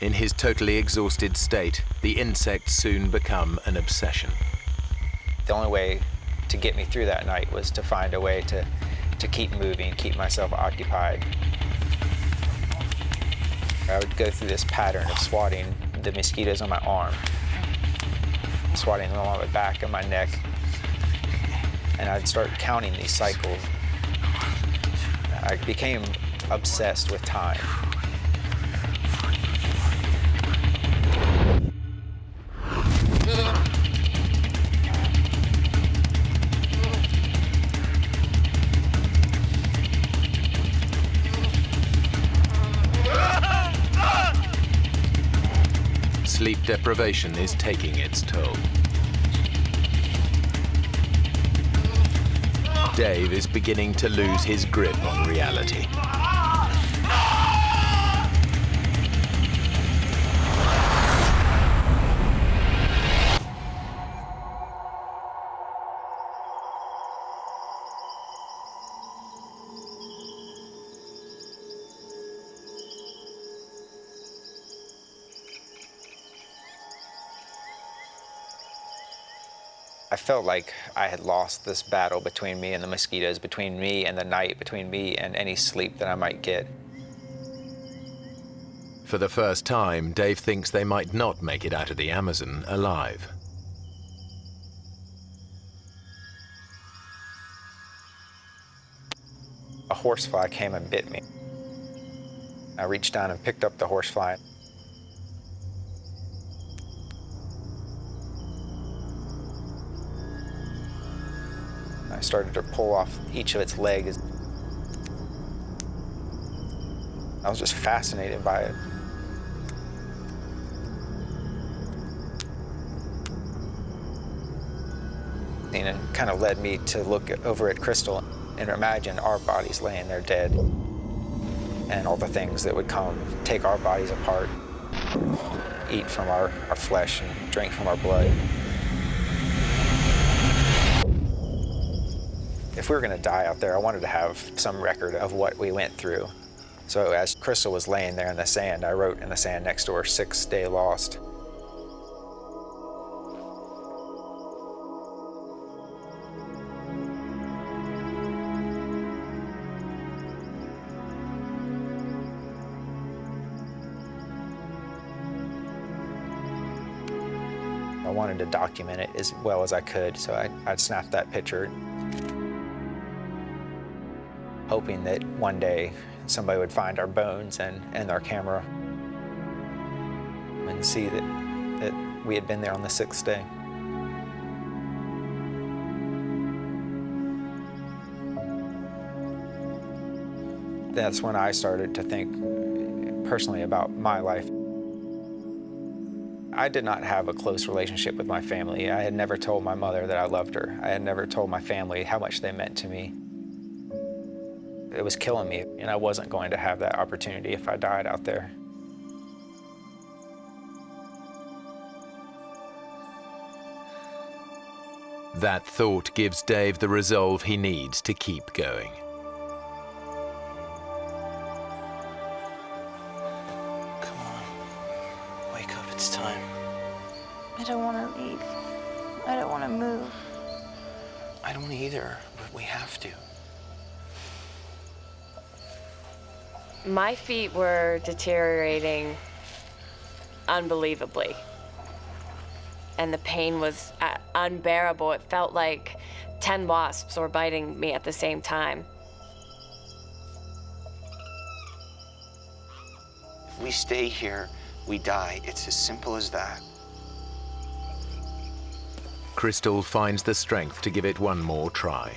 A: In his totally exhausted state, the insects soon become an obsession.
V: The only way to get me through that night was to find a way to keep moving, keep myself occupied. I would go through this pattern of swatting the mosquitoes on my arm, swatting them on my back and my neck, and I'd start counting these cycles. I became obsessed with time.
A: Sleep deprivation is taking its toll. Dave is beginning to lose his grip on reality.
V: I felt like I had lost this battle between me and the mosquitoes, between me and the night, between me and any sleep that I might get.
A: For the first time, Dave thinks they might not make it out of the Amazon alive.
V: A horsefly came and bit me. I reached down and picked up the horsefly. I started to pull off each of its legs. I was just fascinated by it. And it kind of led me to look over at Crystal and imagine our bodies laying there dead, and all the things that would come, take our bodies apart, eat from our flesh and drink from our blood. If we were going to die out there, I wanted to have some record of what we went through. So as Crystal was laying there in the sand, I wrote in the sand next to her, 6th day lost. I wanted to document it as well as I could, so I'd snapped that picture, hoping that one day somebody would find our bones and our camera and see that we had been there on the 6th day. That's when I started to think personally about my life. I did not have a close relationship with my family. I had never told my mother that I loved her. I had never told my family how much they meant to me. It was killing me, and I wasn't going to have that opportunity if I died out there.
A: That thought gives Dave the resolve he needs to keep going.
W: Come on. Wake up, it's time.
M: I don't want to leave. I don't want to move.
W: I don't either, but we have to.
X: My feet were deteriorating unbelievably, and the pain was unbearable. It felt like 10 wasps were biting me at the same time.
W: If we stay here, we die. It's as simple as that.
A: Crystal finds the strength to give it one more try.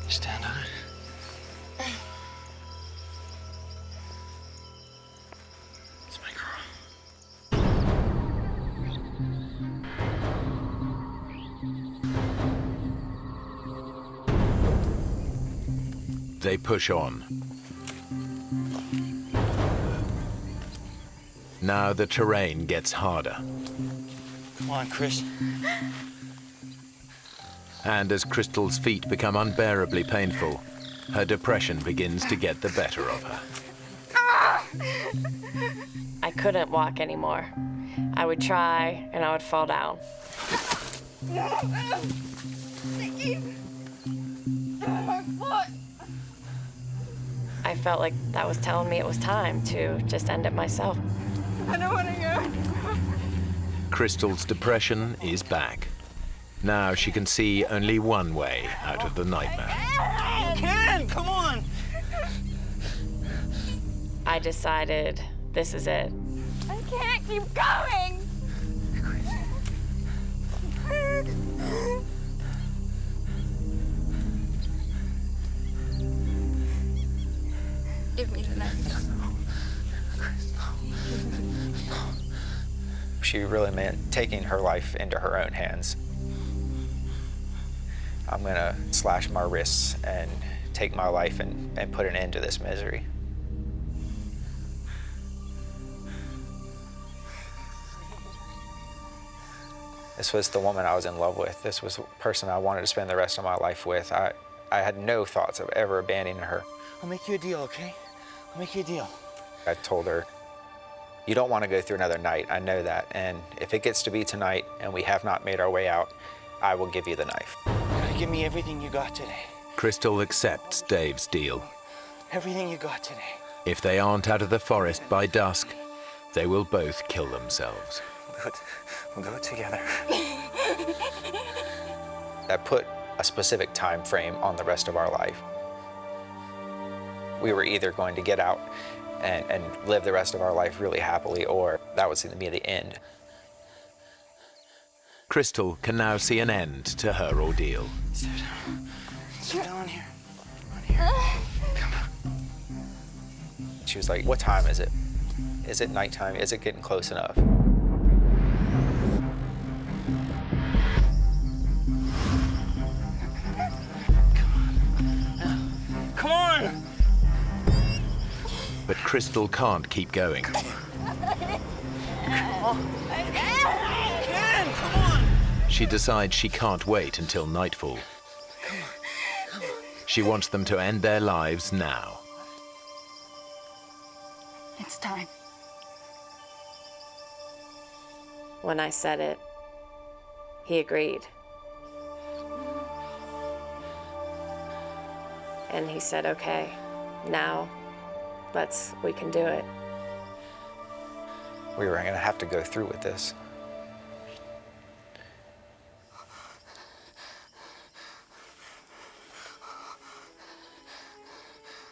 W: Stand on it. It's my girl.
A: They push on. Now the terrain gets harder.
W: Come on, Chris.
A: And as Crystal's feet become unbearably painful, her depression begins to get the better of her.
X: I couldn't walk anymore. I would try, and I would fall down.
M: My foot.
X: I felt like that was telling me it was time to just end it myself.
M: I don't want to go.
A: Crystal's depression is back. Now she can see only one way out of the nightmare.
W: You can! Come on!
X: I decided this is it.
M: I can't keep going. Give me the knife.
V: she really meant taking her life into her own hands. I'm gonna slash my wrists and take my life and put an end to this misery. This was the woman I was in love with. This was the person I wanted to spend the rest of my life with. I had no thoughts of ever abandoning her.
C: I'll make you a deal, okay? I'll make you a deal.
V: I told her, you don't want to go through another night, I know that. And if it gets to be tonight and we have not made our way out, I will give you the knife.
C: Give me everything you got today.
A: Crystal accepts Dave's deal.
C: Everything you got today.
A: If they aren't out of the forest by dusk, they will both kill themselves.
W: We'll do it together.
V: I put a specific time frame on the rest of our life. We were either going to get out and live the rest of our life really happily, or that was going to be the end.
A: Crystal can now see an end to her ordeal.
C: Sit down here. On here. Come on.
V: She was like, what time is it? Is it nighttime? Is it getting close enough?
C: Come on!
A: But Crystal can't keep going.
C: Come on!
A: She decides she can't wait until nightfall. She wants them to end their lives now.
H: It's time.
X: When I said it, he agreed. And he said, okay, now we can do it.
V: We were going to have to go through with this.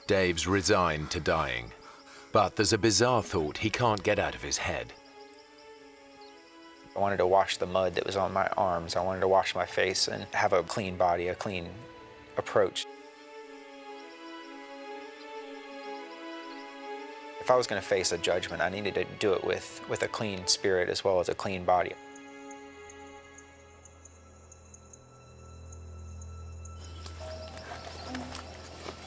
A: Dave's resigned to dying, but there's a bizarre thought he can't get out of his head.
V: I wanted to wash the mud that was on my arms. I wanted to wash my face and have a clean body, a clean approach. If I was going to face a judgment, I needed to do it with a clean spirit as well as a clean body.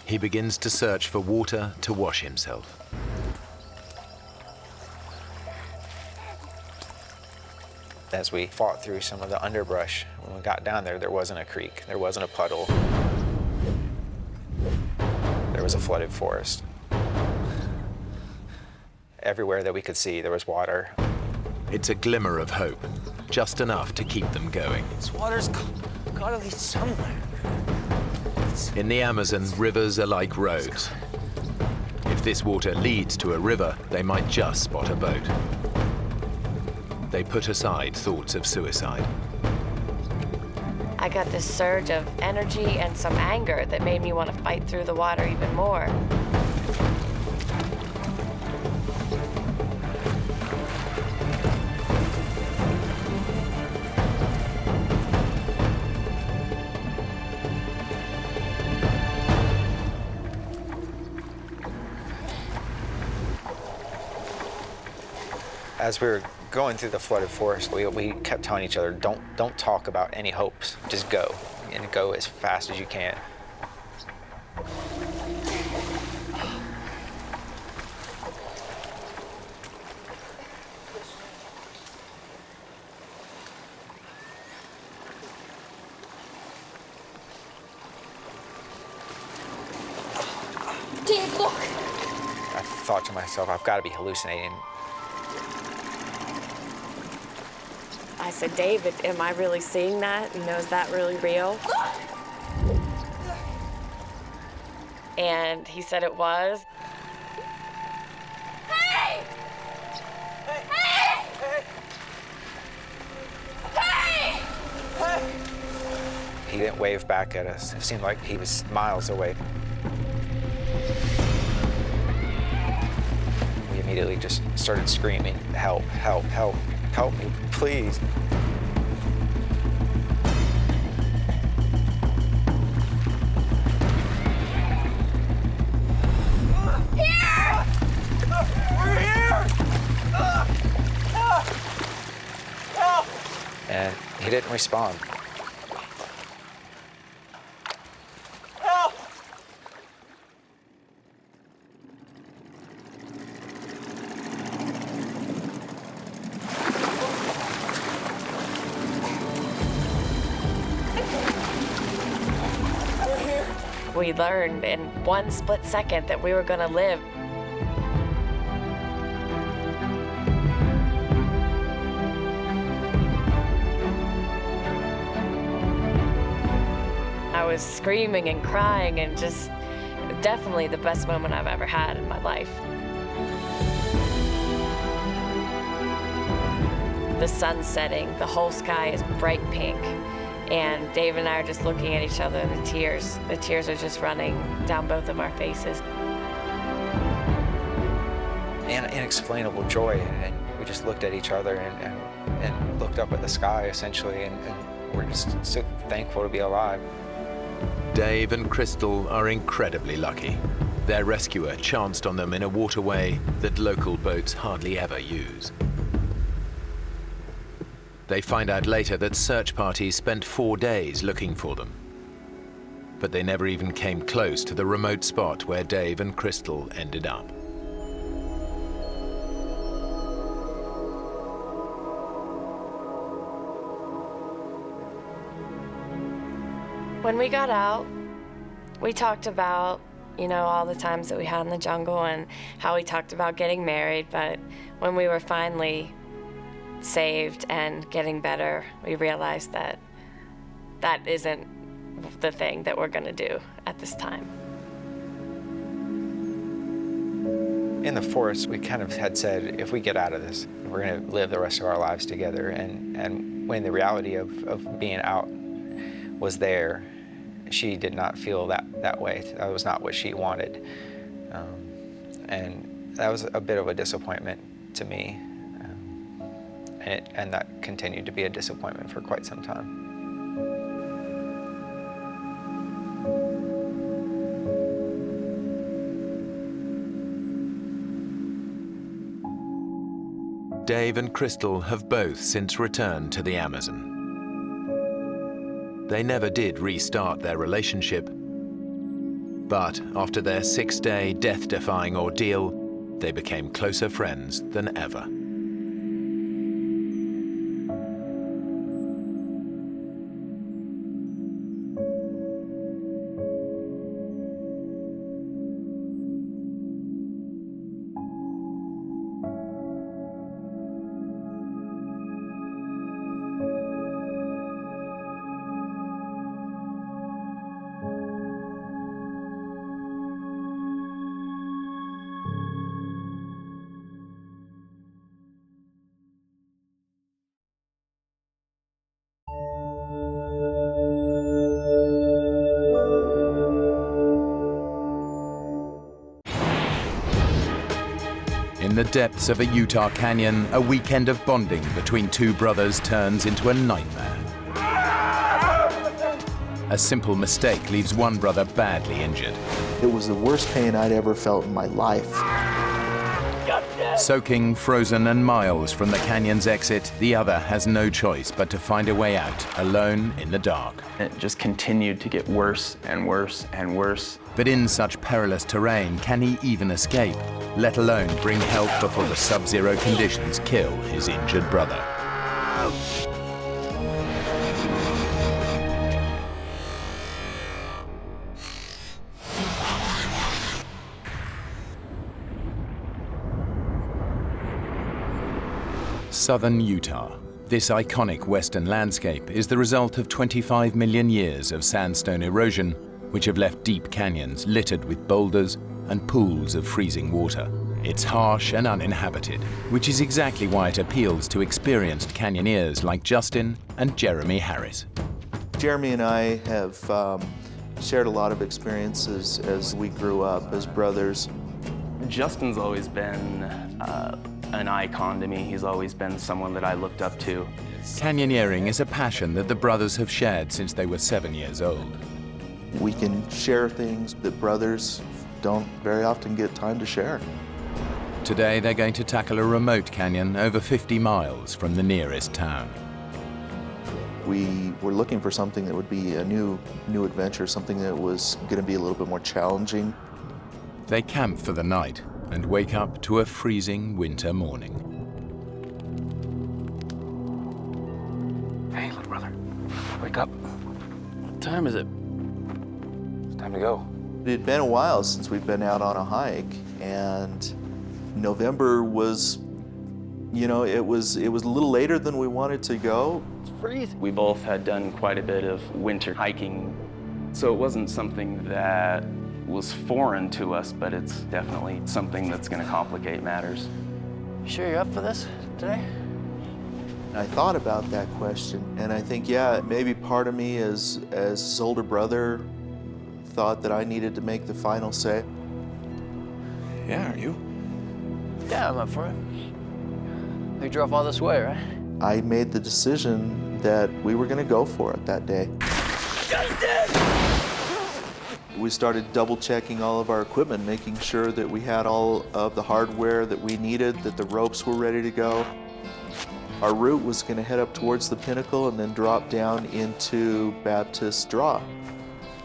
A: He begins to search for water to wash himself.
V: As we fought through some of the underbrush, when we got down there wasn't a creek, there wasn't a puddle. There was a flooded forest. Everywhere that we could see, there was water.
A: It's a glimmer of hope, just enough to keep them going.
C: This water's gotta lead somewhere.
A: In the Amazon, rivers are like roads. If this water leads to a river, they might just spot a boat. They put aside thoughts of suicide.
X: I got this surge of energy and some anger that made me want to fight through the water even more.
V: As we were going through the flooded forest, we kept telling each other, don't talk about any hopes, just go, and go as fast as you can.
H: Dave, look!
V: I thought to myself, I've got to be hallucinating.
X: I said, David, am I really seeing that? You know, is that really real? And he said it was.
H: Hey! Hey! Hey!
C: Hey!
V: He didn't wave back at us. It seemed like he was miles away. We immediately just started screaming, help, help, help, help me, please. respond.
E: Help!
X: We learned in one split second that we were going to live. I was screaming and crying and just definitely the best moment I've ever had in my life. The sun's setting, the whole sky is bright pink. And Dave and I are just looking at each other, and the tears are just running down both of our faces.
V: And inexplainable joy, and we just looked at each other and looked up at the sky, essentially, and we're just so thankful to be alive.
A: Dave and Crystal are incredibly lucky. Their rescuer chanced on them in a waterway that local boats hardly ever use. They find out later that search parties spent 4 days looking for them. But they never even came close to the remote spot where Dave and Crystal ended up.
X: When we got out, we talked about, all the times that we had in the jungle and how we talked about getting married, but when we were finally saved and getting better, we realized that that isn't the thing that we're going to do at this time.
V: In the forest, we kind of had said, if we get out of this, we're going to live the rest of our lives together. And when the reality of being out was there, she did not feel that way. That was not what she wanted. And that was a bit of a disappointment to me. And that continued to be a disappointment for quite some time.
A: Dave and Crystal have both since returned to the Amazon. They never did restart their relationship, but after their 6-day death-defying ordeal, they became closer friends than ever. In the depths of a Utah canyon, a weekend of bonding between two brothers turns into a nightmare. A simple mistake leaves one brother badly injured.
K: It was the worst pain I'd ever felt in my life.
A: Soaking, frozen, and miles from the canyon's exit, the other has no choice but to find a way out, alone in the dark.
N: It just continued to get worse and worse and worse.
A: But in such perilous terrain, can he even escape, let alone bring help before the sub-zero conditions kill his injured brother? Southern Utah. This iconic western landscape is the result of 25 million years of sandstone erosion, which have left deep canyons littered with boulders and pools of freezing water. It's harsh and uninhabited, which is exactly why it appeals to experienced canyoneers like Justin and Jeremy Harris.
K: Jeremy and I have shared a lot of experiences as we grew up as brothers.
N: Justin's always been an icon to me. He's always been someone that I looked up to.
A: Canyoneering is a passion that the brothers have shared since they were 7 years old.
K: We can share things that brothers don't very often get time to share.
A: Today they're going to tackle a remote canyon over 50 miles from the nearest town.
K: We were looking for something that would be a new adventure, something that was going to be a little bit more challenging.
A: They camp for the night and wake up to a freezing winter morning.
W: Hey, little brother, wake up. What time is it? It's time to go.
K: It had been a while since we'd been out on a hike, and November was, it was a little later than we wanted to go.
W: It's freezing.
N: We both had done quite a bit of winter hiking, so it wasn't something that was foreign to us, but it's definitely something that's going to complicate matters.
W: You sure you're up for this today?
K: I thought about that question, and I think, yeah, maybe part of me as his older brother thought that I needed to make the final say.
W: Yeah, are you? Yeah, I'm up for it. You drove all this way, right?
K: I made the decision that we were going to go for it that day. We started double-checking all of our equipment, making sure that we had all of the hardware that we needed, that the ropes were ready to go. Our route was going to head up towards the pinnacle and then drop down into Baptist Draw.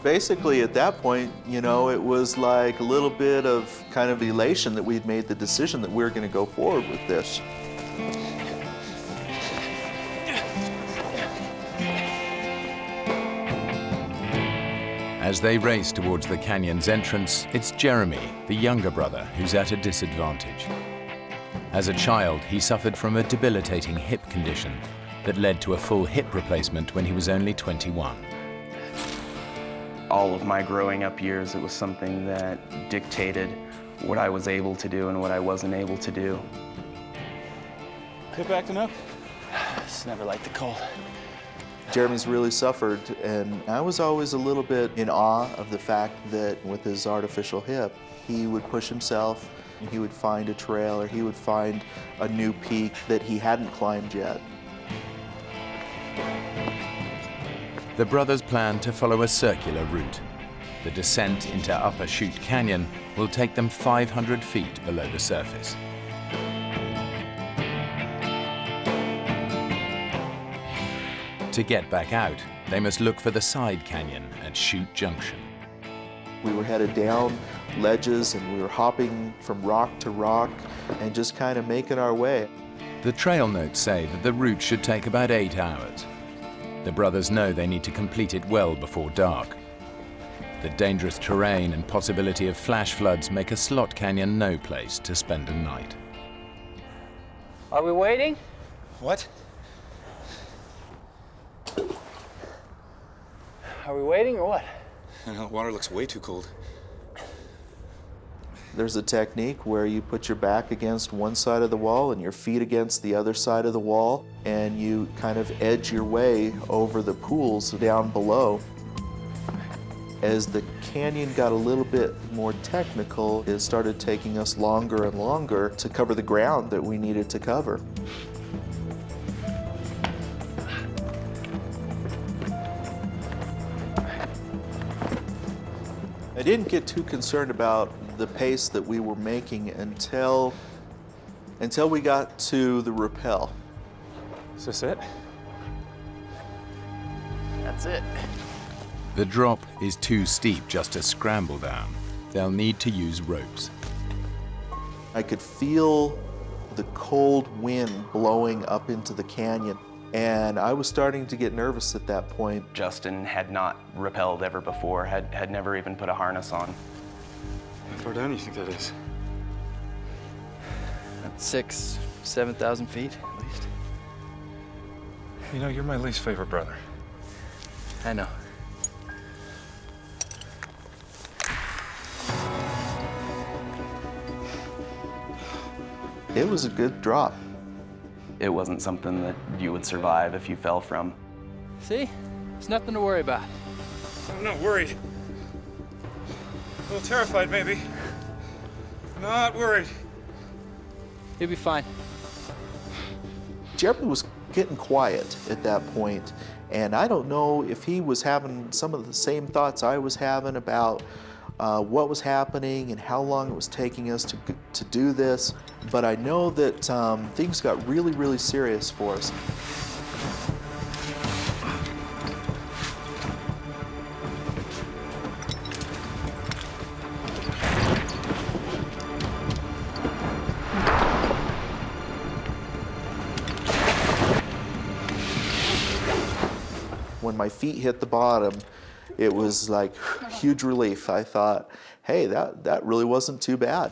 K: Basically, at that point, it was like a little bit of kind of elation that we'd made the decision that we were going to go forward with this.
A: As they race towards the canyon's entrance, it's Jeremy, the younger brother, who's at a disadvantage. As a child, he suffered from a debilitating hip condition that led to a full hip replacement when he was only 21.
N: All of my growing up years, it was something that dictated what I was able to do and what I wasn't able to do.
W: Hip acting up? It's never liked the cold.
K: Jeremy's really suffered, and I was always a little bit in awe of the fact that with his artificial hip, he would push himself, and he would find a trail, or he would find a new peak that he hadn't climbed yet.
A: The brothers plan to follow a circular route. The descent into Upper Chute Canyon will take them 500 feet below the surface. To get back out, they must look for the side canyon at Chute Junction.
K: We were headed down ledges, and we were hopping from rock to rock and just kind of making our way.
A: The trail notes say that the route should take about 8 hours. The brothers know they need to complete it well before dark. The dangerous terrain and possibility of flash floods make a slot canyon no place to spend a night.
W: Are we waiting?
V: What?
W: Are we waiting or what?
V: The water looks way too cold.
K: There's a technique where you put your back against one side of the wall and your feet against the other side of the wall, and you kind of edge your way over the pools down below. As the canyon got a little bit more technical, it started taking us longer and longer to cover the ground that we needed to cover. I didn't get too concerned about the pace that we were making until we got to the rappel.
W: Is this it? That's it.
A: The drop is too steep just to scramble down. They'll need to use ropes.
K: I could feel the cold wind blowing up into the canyon, and I was starting to get nervous at that point.
N: Justin had not rappelled ever before, had never even put a harness on.
W: How far down do you think that is? 6,000 to 7,000 feet, at least.
V: You're my least favorite brother.
W: I know.
K: It was a good drop.
N: It wasn't something that you would survive if you fell from.
W: See? It's nothing to worry about.
V: I'm not worried. A little terrified, maybe. Not worried.
W: You'll be fine.
K: Jeremy was getting quiet at that point, and I don't know if he was having some of the same thoughts I was having about what was happening and how long it was taking us to do this, but I know that things got really, really serious for us. when my feet hit the bottom, it was like huge relief. I thought, hey, that really wasn't too bad.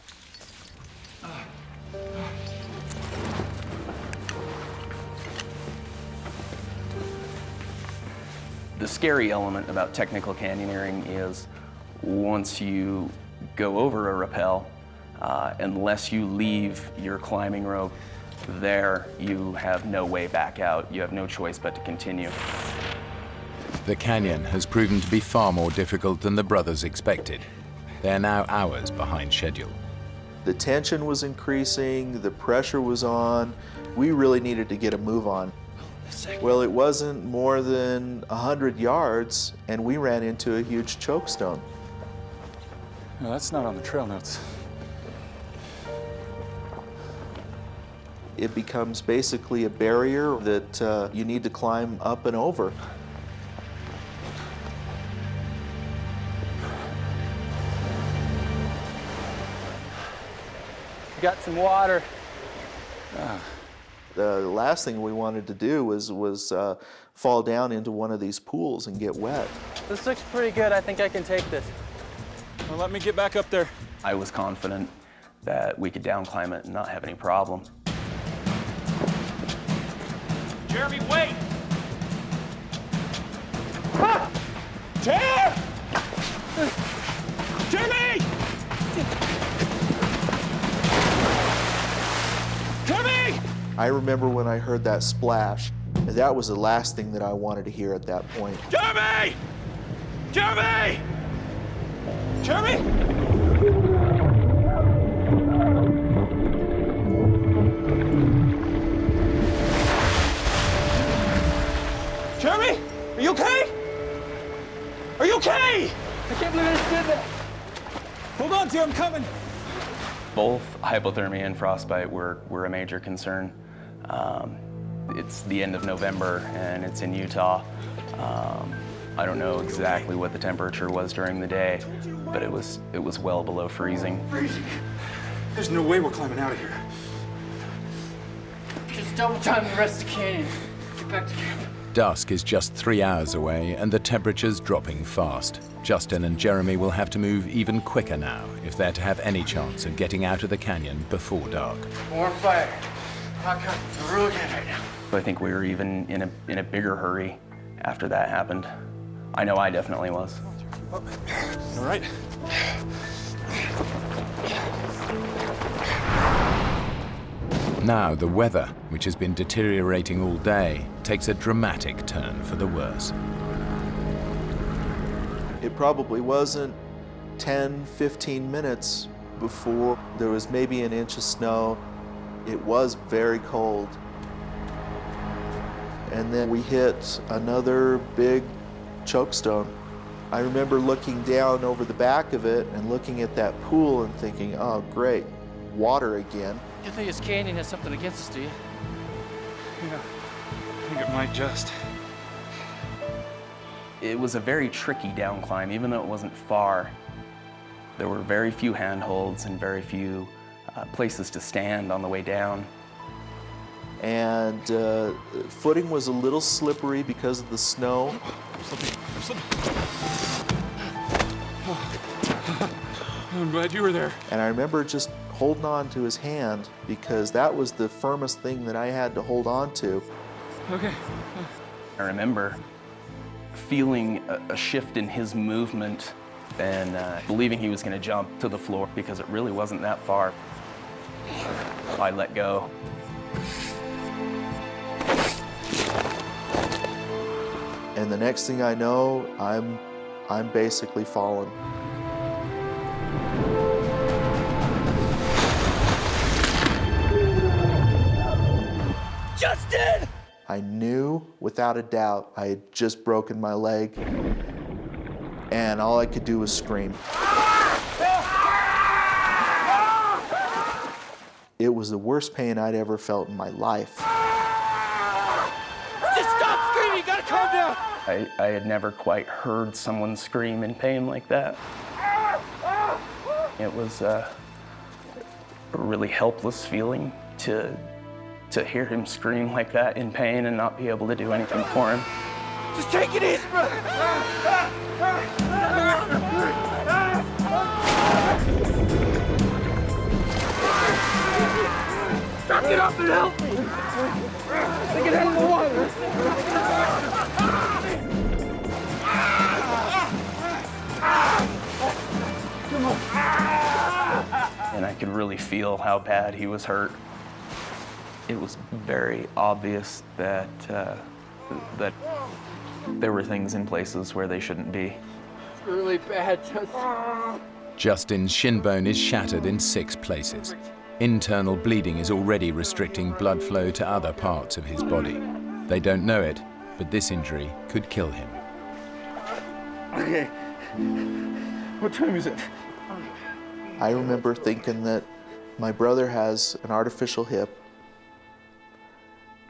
N: The scary element about technical canyoneering is once you go over a rappel, unless you leave your climbing rope there, you have no way back out. You have no choice but to continue.
A: The canyon has proven to be far more difficult than the brothers expected. They're now hours behind schedule.
K: The tension was increasing, the pressure was on. We really needed to get a move on. Well, it wasn't more than 100 yards, and we ran into a huge chokestone.
I: No, that's not on the trail notes.
K: It becomes basically a barrier that you need to climb up and over.
W: Got some water.
K: The last thing we wanted to do was fall down into one of these pools and get wet.
W: This looks pretty good. I think I can take this.
I: Well, let me get back up there.
N: I was confident that we could down climb it and not have any problem.
E: Jeremy, wait! Ah! Jeremy! Jeremy!
K: I remember when I heard that splash, that was the last thing that I wanted to hear at that point.
E: Jeremy! Jeremy! Jeremy! Jeremy, are you okay? Are you okay?
W: I can't believe I just did that.
I: Hold on, Jim, I'm coming.
N: Both hypothermia and frostbite were a major concern. It's the end of November and it's in Utah. I don't know exactly what the temperature was during the day, but it was well below freezing.
I: Freezing? There's no way we're climbing out of here.
W: Just double time the rest of the canyon. Get back to camp.
A: Dusk is just 3 hours away and the temperature's dropping fast. Justin and Jeremy will have to move even quicker now if they're to have any chance of getting out of the canyon before dark.
W: More fire. Hot cuts are really good right now.
N: I think we were even in a bigger hurry after that happened. I know I definitely was.
I: All right.
A: Now the weather, which has been deteriorating all day, takes a dramatic turn for the worse.
K: It probably wasn't 10, 15 minutes before there was maybe an inch of snow. It was very cold. And then we hit another big chokestone. I remember looking down over the back of it and looking at that pool and thinking, oh great, water again.
W: You think this canyon has something against us, do you?
I: Yeah, I think it might just.
N: It was a very tricky down climb, even though it wasn't far. There were very few handholds and very few places to stand on the way down.
K: And footing was a little slippery because of the snow.
I: I'm glad you were there.
K: And I remember just holding on to his hand because that was the firmest thing that I had to hold on to.
I: Okay.
N: I remember feeling a shift in his movement and believing he was going to jump to the floor because it really wasn't that far. I let go.
K: And the next thing I know, I'm basically falling.
E: Justin!
K: I knew without a doubt I had just broken my leg, and all I could do was scream. It was the worst pain I'd ever felt in my life.
E: Just stop screaming, you gotta calm down!
N: I had never quite heard someone scream in pain like that. It was a really helpless feeling to hear him scream like that in pain and not be able to do anything for him.
E: Just take it easy, bro. Stop, get up and help me. Take it out of the water. Come on.
N: And I could really feel how bad he was hurt. It was very obvious that that there were things in places where they shouldn't be.
E: It's really bad.
A: Justin's shin bone is shattered in 6 places. Internal bleeding is already restricting blood flow to other parts of his body. They don't know it, but this injury could kill him.
E: Okay. What time is it?
K: I remember thinking that my brother has an artificial hip.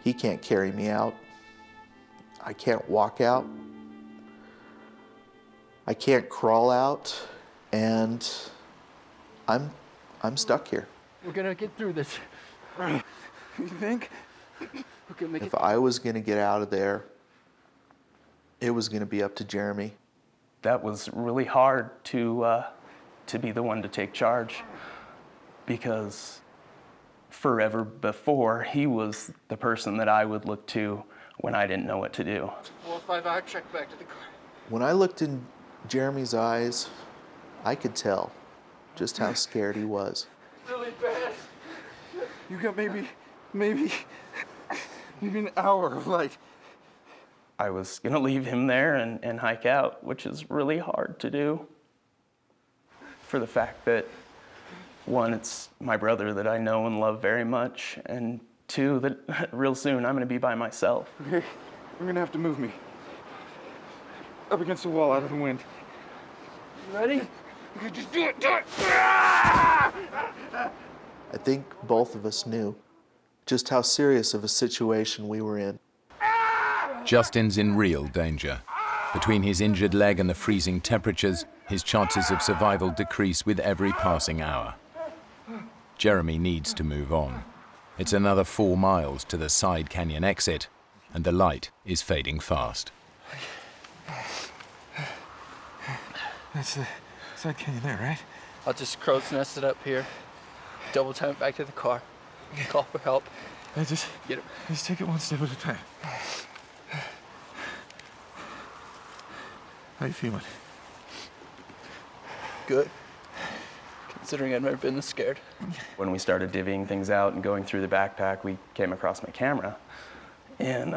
K: He can't carry me out. I can't walk out. I can't crawl out, and I'm stuck here.
E: We're gonna get through this. You think? We can make
K: If I was gonna get out of there, it was gonna be up to Jeremy.
N: That was really hard to be the one to take charge, because forever before, he was the person that I would look to when I didn't know what to do.
E: 4-5 hour check back to the car.
K: When I looked in Jeremy's eyes, I could tell just how scared he was.
E: Really bad. You got maybe an hour of light.
N: I was gonna leave him there and hike out, which is really hard to do, for the fact that, one, it's my brother that I know and love very much, and 2, that real soon I'm gonna be by myself.
E: Okay, you're gonna have to move me. Up against the wall, out of the wind. You ready? Okay, just do it, do it!
K: I think both of us knew just how serious of a situation we were in.
A: Justin's in real danger. Between his injured leg and the freezing temperatures, his chances of survival decrease with every passing hour. Jeremy needs to move on. It's another 4 miles to the side canyon exit, and the light is fading fast.
E: That's the side canyon there, right?
W: I'll just crow's nest it up here, double time it back to the car, call for help.
E: Just take it one step at a time. How you feeling?
W: Good. Considering I've never been this scared.
N: When we started divvying things out and going through the backpack, we came across my camera. And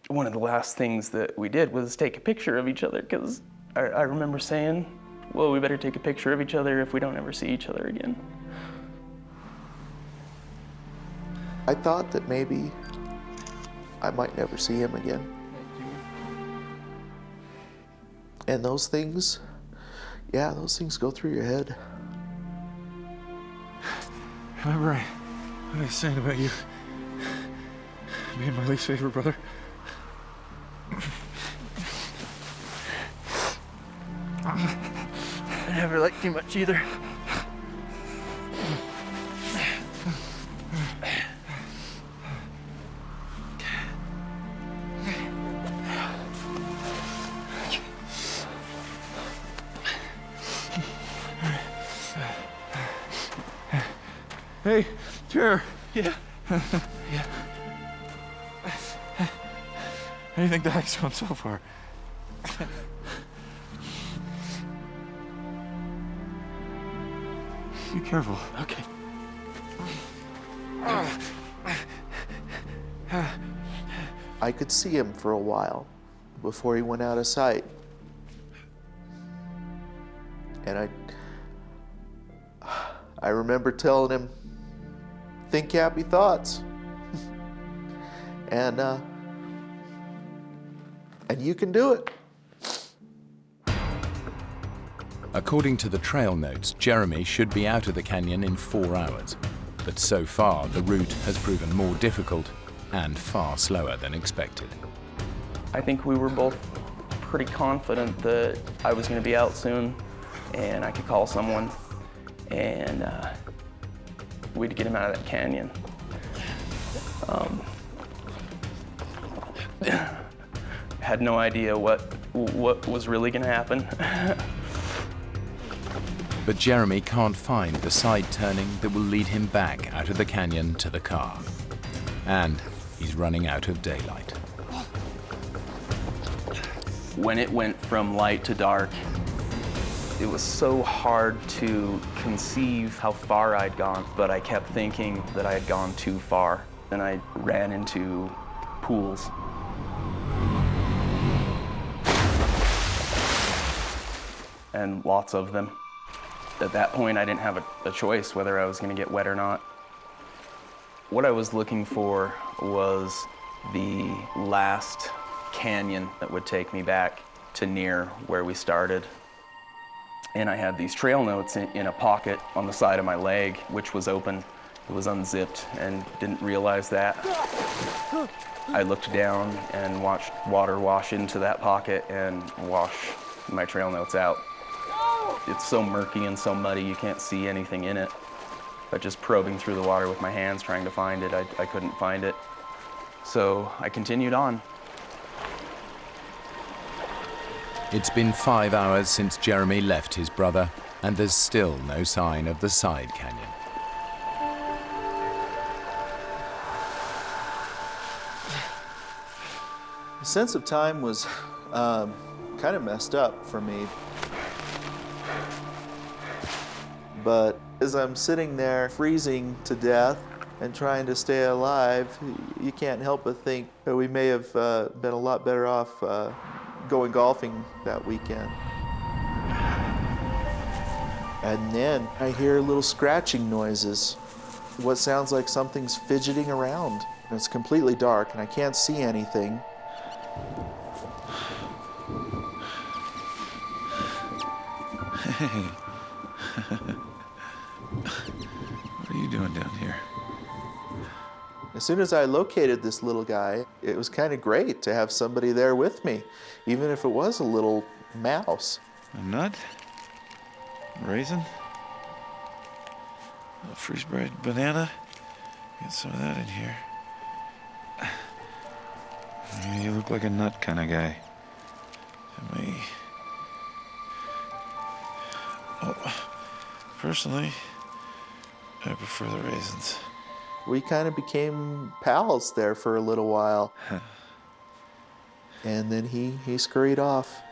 N: one of the last things that we did was take a picture of each other, because I remember saying, well, we better take a picture of each other if we don't ever see each other again.
K: I thought that maybe I might never see him again. And those things, yeah, those things go through your head.
E: Remember what I was saying about you being my least favorite brother?
W: I never liked you much either.
E: Hey, chair.
W: Yeah.
E: Yeah. How do you think the hike's going so far? Be careful.
W: Okay.
K: I could see him for a while before he went out of sight. And I remember telling him, think happy thoughts. And you can do it.
A: According to the trail notes, Jeremy should be out of the canyon in 4 hours. But so far, the route has proven more difficult and far slower than expected.
N: I think we were both pretty confident that I was going to be out soon and I could call someone and we'd get him out of that canyon. had no idea what was really gonna happen.
A: But Jeremy can't find the side turning that will lead him back out of the canyon to the car. And he's running out of daylight.
N: When it went from light to dark, it was so hard to conceive how far I'd gone, but I kept thinking that I had gone too far, and I ran into pools. And lots of them. At that point, I didn't have a choice whether I was gonna get wet or not. What I was looking for was the last canyon that would take me back to near where we started. And I had these trail notes in a pocket on the side of my leg, which was open. It was unzipped and didn't realize that. I looked down and watched water wash into that pocket and wash my trail notes out. It's so murky and so muddy, you can't see anything in it. But just probing through the water with my hands, trying to find it, I couldn't find it. So I continued on.
A: It's been 5 hours since Jeremy left his brother, and there's still no sign of the side canyon.
K: The sense of time was kind of messed up for me. But as I'm sitting there freezing to death and trying to stay alive, you can't help but think that we may have been a lot better off going golfing that weekend. And then I hear little scratching noises, what sounds like something's fidgeting around. And it's completely dark and I can't see anything.
I: Hey. What are you doing down here?
K: As soon as I located this little guy, it was kind of great to have somebody there with me, even if it was a little mouse.
I: A nut? A raisin? A freeze-dried banana? Get some of that in here. Yeah, you look like a nut kind of guy to me. Oh, personally, I prefer the raisins.
K: We kind of became pals there for a little while. And then he scurried off.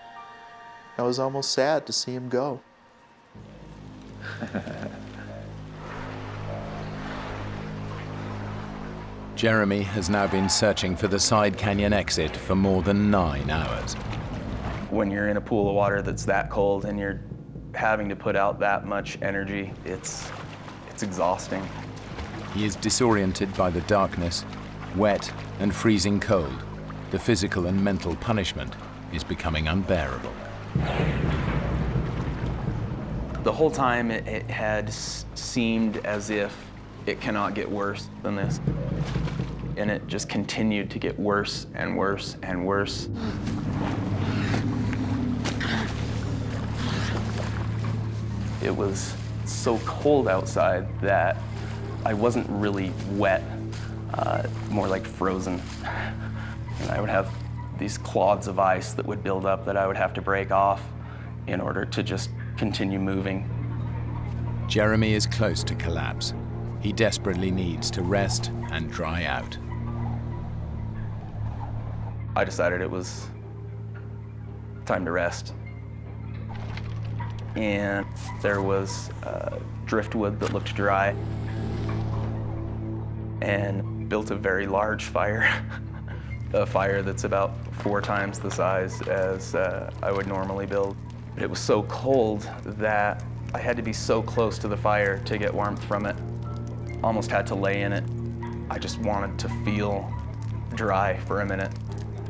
K: I was almost sad to see him go.
A: Jeremy has now been searching for the side canyon exit for more than 9 hours.
N: When you're in a pool of water that's that cold and you're having to put out that much energy, it's exhausting.
A: He is disoriented by the darkness, wet and freezing cold. The physical and mental punishment is becoming unbearable.
N: The whole time it had seemed as if it cannot get worse than this. And it just continued to get worse and worse and worse. It was so cold outside that I wasn't really wet, more like frozen. And I would have these clods of ice that would build up that I would have to break off in order to just continue moving.
A: Jeremy is close to collapse. He desperately needs to rest and dry out.
N: I decided it was time to rest. And there was driftwood that looked dry, and built a very large fire, a fire that's about 4 times the size as I would normally build. But it was so cold that I had to be so close to the fire to get warmth from it. Almost had to lay in it. I just wanted to feel dry for a minute.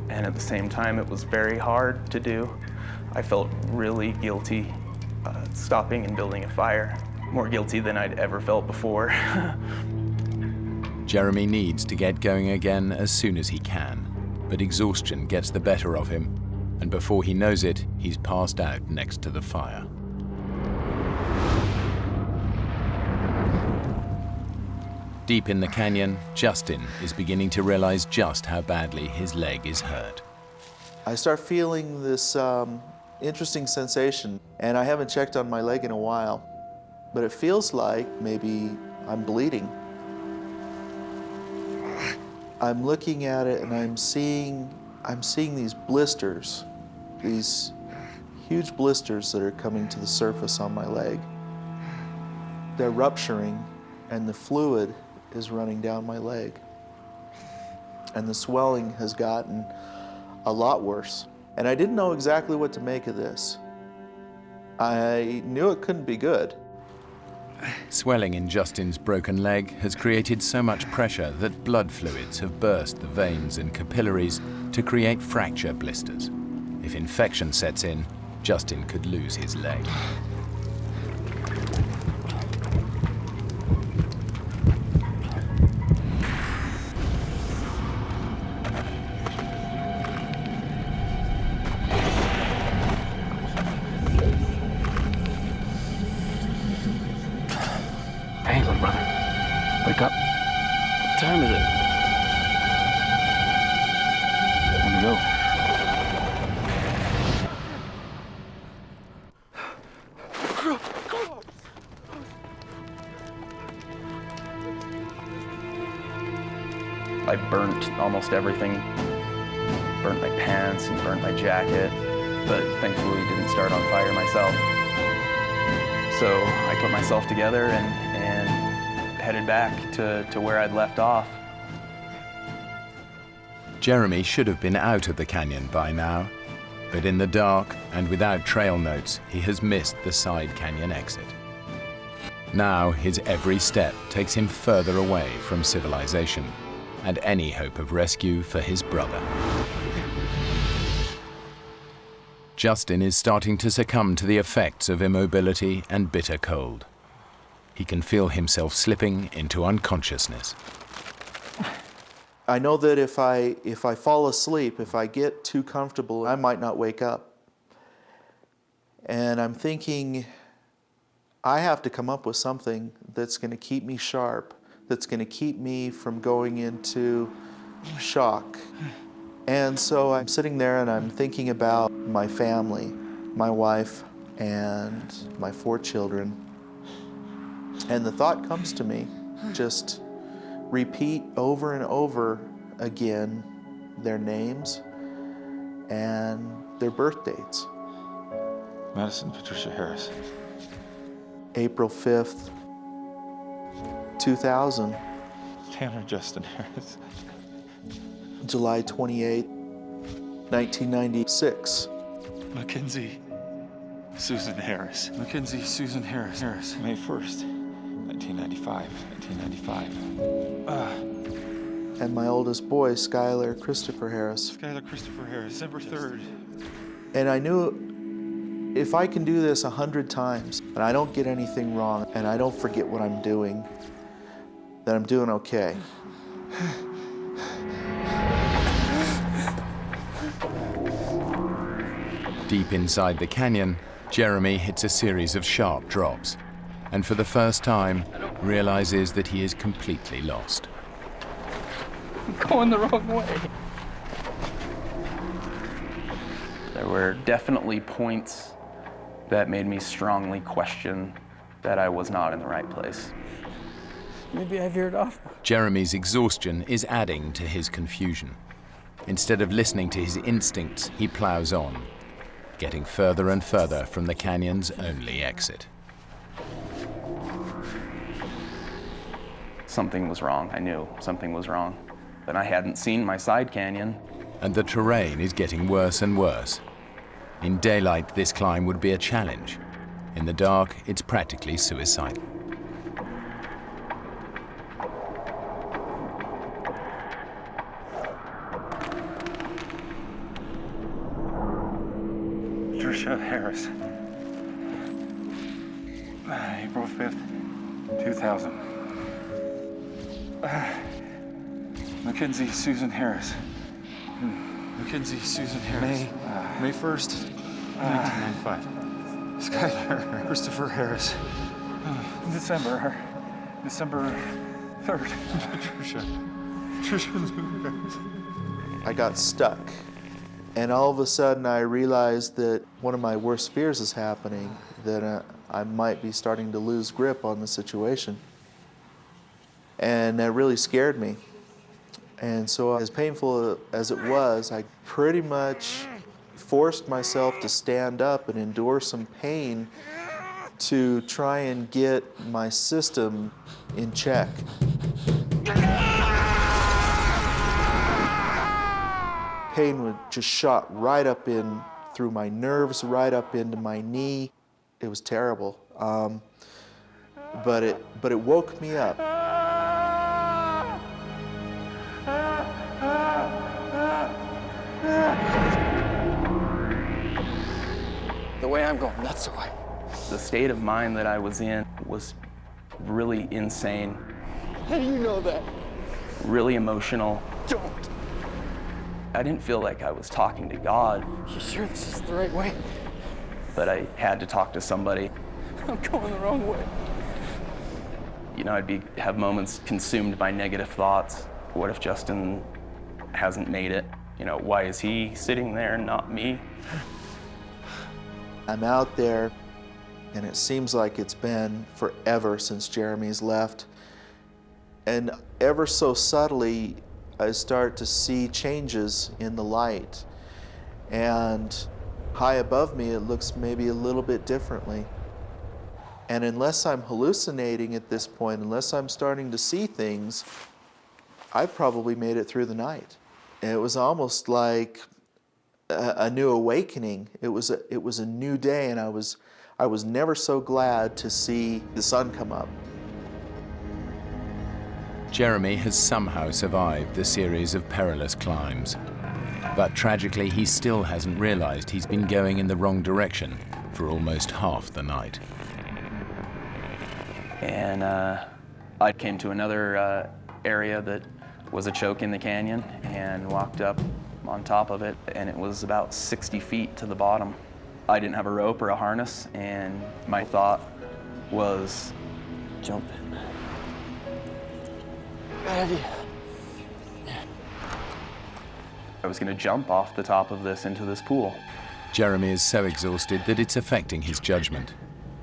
N: And at the same time, it was very hard to do. I felt really guilty stopping and building a fire. More guilty than I'd ever felt before.
A: Jeremy needs to get going again as soon as he can, but exhaustion gets the better of him, and before he knows it, he's passed out next to the fire. Deep in the canyon, Justin is beginning to realize just how badly his leg is hurt.
K: I start feeling this interesting sensation, and I haven't checked on my leg in a while, but it feels like maybe I'm bleeding. I'm looking at it and I'm seeing these blisters, these huge blisters that are coming to the surface on my leg. They're rupturing and the fluid is running down my leg. And the swelling has gotten a lot worse. And I didn't know exactly what to make of this. I knew it couldn't be good.
A: Swelling in Justin's broken leg has created so much pressure that blood fluids have burst the veins and capillaries to create fracture blisters. If infection sets in, Justin could lose his leg.
W: Hey, little brother. Wake up. What time is it? Let me go.
N: I burnt almost everything. Burnt my pants and burnt my jacket, but thankfully didn't start on fire myself. So I put myself together and headed back to where I'd left off.
A: Jeremy should have been out of the canyon by now, but in the dark and without trail notes, he has missed the side canyon exit. Now his every step takes him further away from civilization and any hope of rescue for his brother. Justin is starting to succumb to the effects of immobility and bitter cold. He can feel himself slipping into unconsciousness.
K: I know that if I fall asleep, if I get too comfortable, I might not wake up. And I'm thinking, I have to come up with something that's going to keep me sharp, that's going to keep me from going into shock. And so I'm sitting there and I'm thinking about my family, my wife, and my 4 children. And the thought comes to me, just repeat over and over again their names and their birth dates.
I: Madison Patricia Harris.
K: April 5th, 2000.
I: Tanner Justin Harris.
K: July 28th, 1996.
I: Mackenzie Susan Harris. Mackenzie Susan Harris. May 1st, 1995.
K: And my oldest boy, Skylar Christopher Harris.
I: Skylar Christopher Harris, December 3rd.
K: And I knew if I can do this 100 times, and I don't get anything wrong, and I don't forget what I'm doing, then I'm doing okay.
A: Deep inside the canyon, Jeremy hits a series of sharp drops, and for the first time, realizes that he is completely lost.
N: I'm going the wrong way. There were definitely points that made me strongly question that I was not in the right place.
W: Maybe I veered off.
A: Jeremy's exhaustion is adding to his confusion. Instead of listening to his instincts, he plows on, getting further and further from the canyon's only exit.
N: Something was wrong. I knew something was wrong. But I hadn't seen my side canyon.
A: And the terrain is getting worse and worse. In daylight, this climb would be a challenge. In the dark, it's practically suicidal.
I: Patricia Harris. April 5th, 2000. Mackenzie Susan Harris. Mackenzie Susan Harris. May 1st, 1995. Skylar Christopher Harris. December 3rd. Patricia Lou Harris.
K: I got stuck And all of a sudden I realized that one of my worst fears is happening, that I might be starting to lose grip on the situation. And that really scared me. And so as painful as it was, I pretty much forced myself to stand up and endure some pain to try and get my system in check. Pain would just shot right up in through my nerves, right up into my knee. It was terrible, but it woke me up.
W: The way I'm going, that's the way.
N: The state of mind that I was in was really insane.
W: How do you know that?
N: Really emotional.
W: Don't.
N: I didn't feel like I was talking to God.
W: You sure this is the right way?
N: But I had to talk to somebody.
W: I'm going the wrong way.
N: You know, I'd have moments consumed by negative thoughts. What if Justin hasn't made it? You know, why is he sitting there and not me?
K: I'm out there, and it seems like it's been forever since Jeremy's left. And ever so subtly, I start to see changes in the light. And high above me, it looks maybe a little bit differently. And unless I'm hallucinating at this point, unless I'm starting to see things, I've probably made it through the night. And it was almost like a new awakening. It was a new day, and I was never so glad to see the sun come up.
A: Jeremy has somehow survived the series of perilous climbs. But tragically, he still hasn't realized he's been going in the wrong direction for almost half the night.
N: And I came to another area that was a choke in the canyon and walked up on top of it, and it was about 60 feet to the bottom. I didn't have a rope or a harness, and my thought was,
W: jump in. Good idea.
N: I was going to jump off the top of this into this pool.
A: Jeremy is so exhausted that it's affecting his judgment.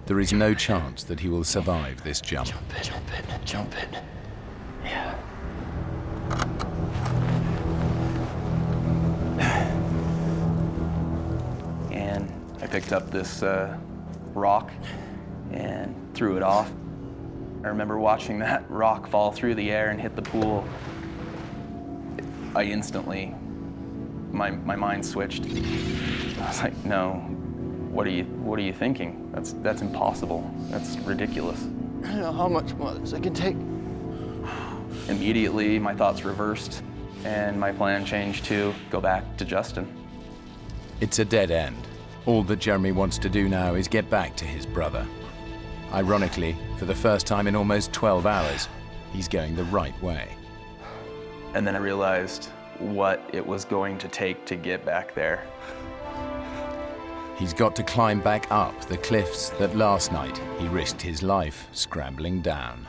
A: There is no chance that he will survive this jump.
W: Jump in, jump in, jump in. Yeah.
N: And I picked up this rock and threw it off. I remember watching that rock fall through the air and hit the pool. I instantly, my mind switched. I was like, no, what are you thinking? That's impossible. That's ridiculous.
W: I don't know how much more this I can take.
N: Immediately, my thoughts reversed, and my plan changed to go back to Justin.
A: It's a dead end. All that Jeremy wants to do now is get back to his brother. Ironically, for the first time in almost 12 hours, he's going the right way.
N: And then I realized what it was going to take to get back there.
A: He's got to climb back up the cliffs that last night he risked his life scrambling down.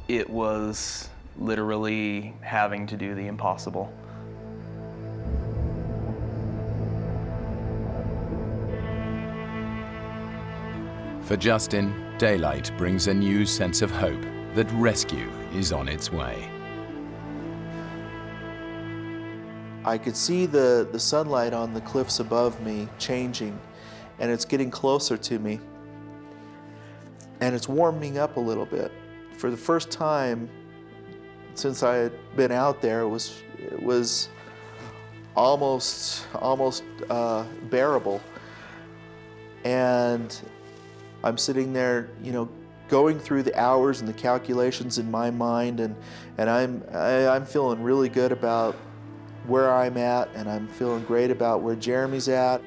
N: It was literally having to do the impossible.
A: For Justin, daylight brings a new sense of hope that rescue is on its way.
K: I could see the sunlight on the cliffs above me changing, and it's getting closer to me. And it's warming up a little bit. For the first time since I had been out there, it was almost bearable. And I'm sitting there, you know, going through the hours and the calculations in my mind, and I'm feeling really good about where I'm at, and I'm feeling great about where Jeremy's at.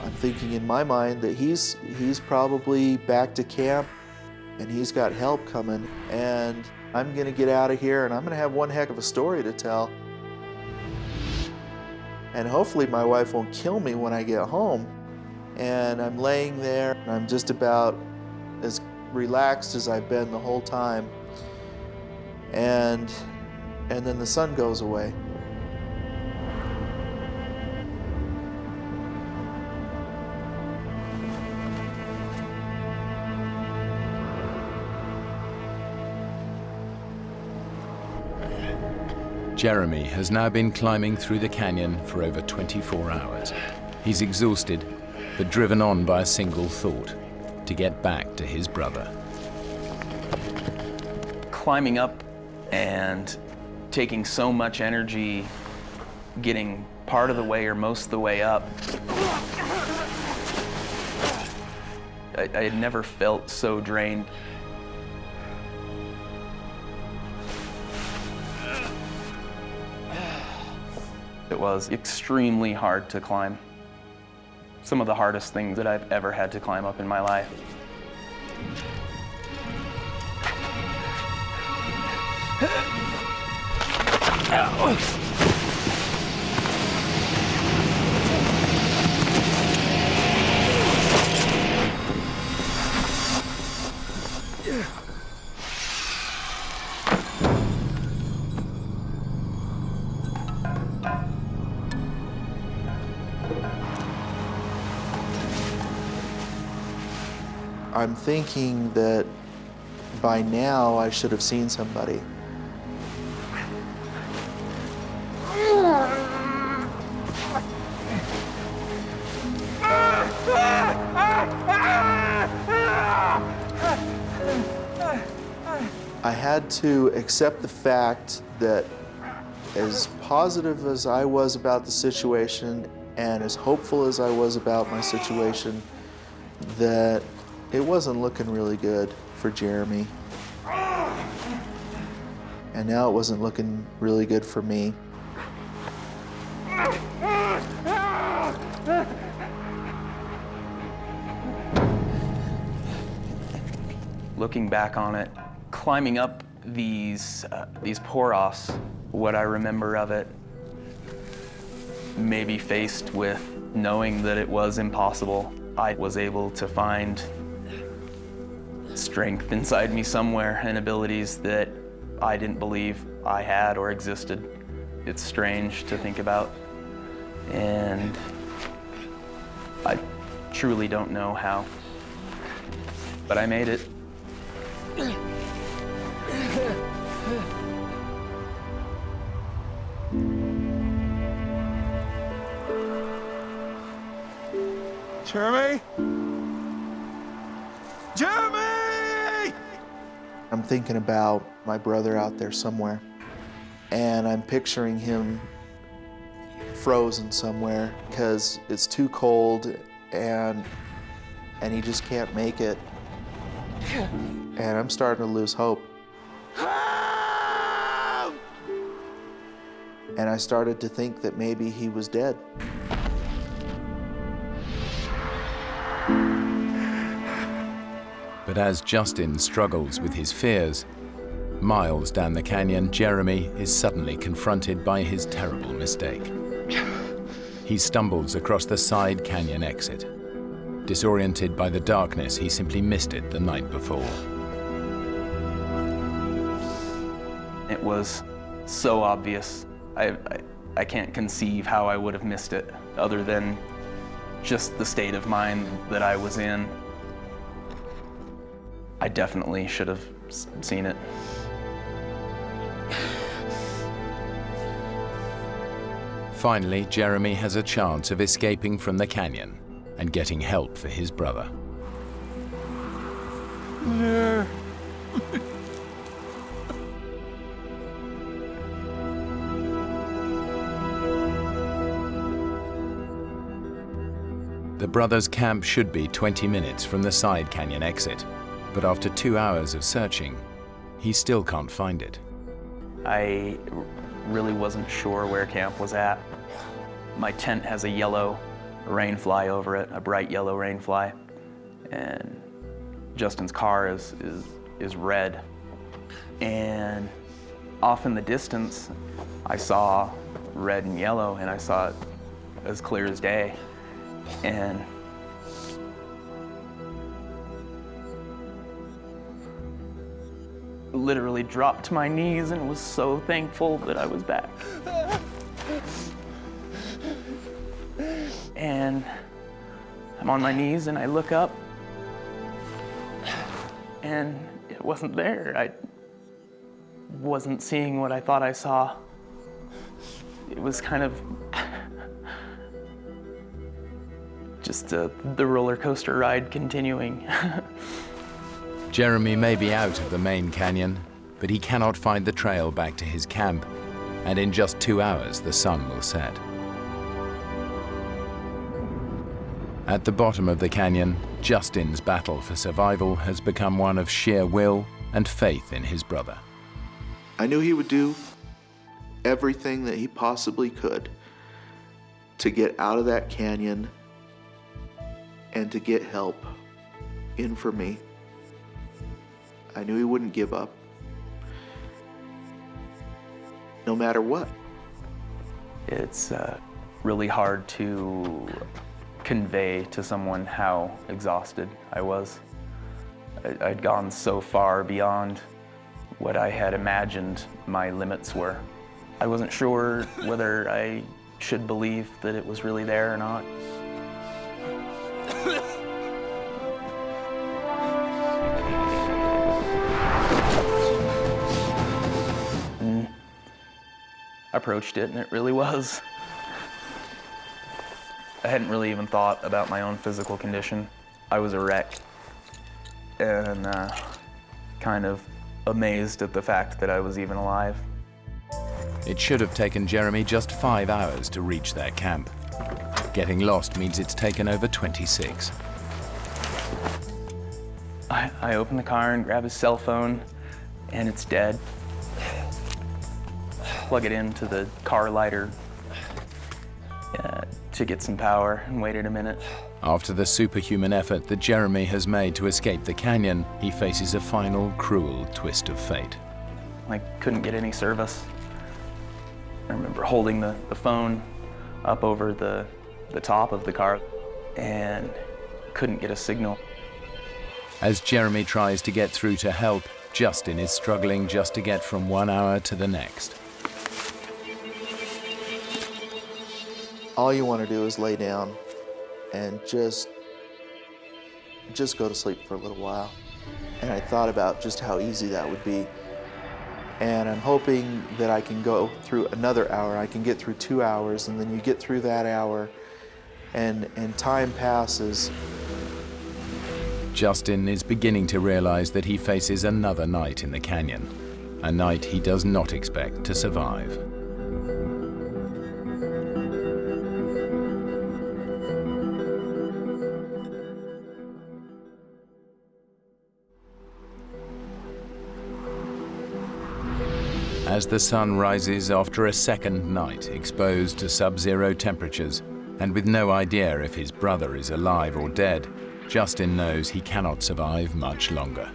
K: I'm thinking in my mind that he's probably back to camp, and he's got help coming, and I'm gonna get out of here, and I'm gonna have one heck of a story to tell. And hopefully my wife won't kill me when I get home. And I'm laying there, and I'm just about as relaxed as I've been the whole time. And then the sun goes away.
A: Jeremy has now been climbing through the canyon for over 24 hours. He's exhausted, but driven on by a single thought: to get back to his brother.
N: Climbing up and taking so much energy, getting part of the way or most of the way up, I had never felt so drained. It was extremely hard to climb. Some of the hardest things that I've ever had to climb up in my life.
K: I'm thinking that by now I should have seen somebody. I had to accept the fact that as positive as I was about the situation and as hopeful as I was about my situation, that it wasn't looking really good for Jeremy. And now it wasn't looking really good for me.
N: Looking back on it, climbing up these pour-offs, what I remember of it, maybe faced with knowing that it was impossible, I was able to find strength inside me somewhere and abilities that I didn't believe I had or existed. It's strange to think about, and I truly don't know how, but I made it.
C: Jeremy? Jeremy!
K: I'm thinking about my brother out there somewhere, and I'm picturing him frozen somewhere because it's too cold and he just can't make it. And I'm starting to lose hope. And I started to think that maybe he was dead.
A: But as Justin struggles with his fears, miles down the canyon, Jeremy is suddenly confronted by his terrible mistake. He stumbles across the side canyon exit. Disoriented by the darkness, he simply missed it the night before.
N: It was so obvious. I can't conceive how I would have missed it, other than just the state of mind that I was in. I definitely should have seen it.
A: Finally, Jeremy has a chance of escaping from the canyon and getting help for his brother. The brothers' camp should be 20 minutes from the side canyon exit, but after 2 hours of searching, he still can't find it.
N: I really wasn't sure where camp was at. My tent has a yellow rainfly over it, a bright yellow rainfly, and Justin's car is red. And off in the distance, I saw red and yellow, and I saw it as clear as day. And literally dropped to my knees and was so thankful that I was back. And I'm on my knees and I look up and it wasn't there. I wasn't seeing what I thought I saw. it was kind of just the roller coaster ride continuing.
A: Jeremy may be out of the main canyon, but he cannot find the trail back to his camp, and in just 2 hours the sun will set. At the bottom of the canyon, Justin's battle for survival has become one of sheer will and faith in his brother.
K: I knew he would do everything that he possibly could to get out of that canyon and to get help in for me. I knew he wouldn't give up, no matter what.
N: It's really hard to convey to someone how exhausted I was. I'd gone so far beyond what I had imagined my limits were. I wasn't sure whether I should believe that it was really there or not. And I approached it, and it really was. I hadn't really even thought about my own physical condition. I was a wreck, and kind of amazed at the fact that I was even alive.
A: It should have taken Jeremy just 5 hours to reach their camp. Getting lost means it's taken over 26.
N: I open the car and grab his cell phone, and it's dead. Plug it into the car lighter to get some power and waited a minute.
A: After the superhuman effort that Jeremy has made to escape the canyon, he faces a final cruel twist of fate.
N: I couldn't get any service. I remember holding the phone up over the top of the car and couldn't get a signal.
A: As Jeremy tries to get through to help, Justin is struggling just to get from 1 hour to the next.
K: All you want to do is lay down and just go to sleep for a little while. And I thought about just how easy that would be. And I'm hoping that I can go through another hour. I can get through 2 hours, and then you get through that hour, and time passes.
A: Justin is beginning to realize that he faces another night in the canyon, a night he does not expect to survive. As the sun rises after a second night exposed to sub-zero temperatures, and with no idea if his brother is alive or dead, Justin knows he cannot survive much longer.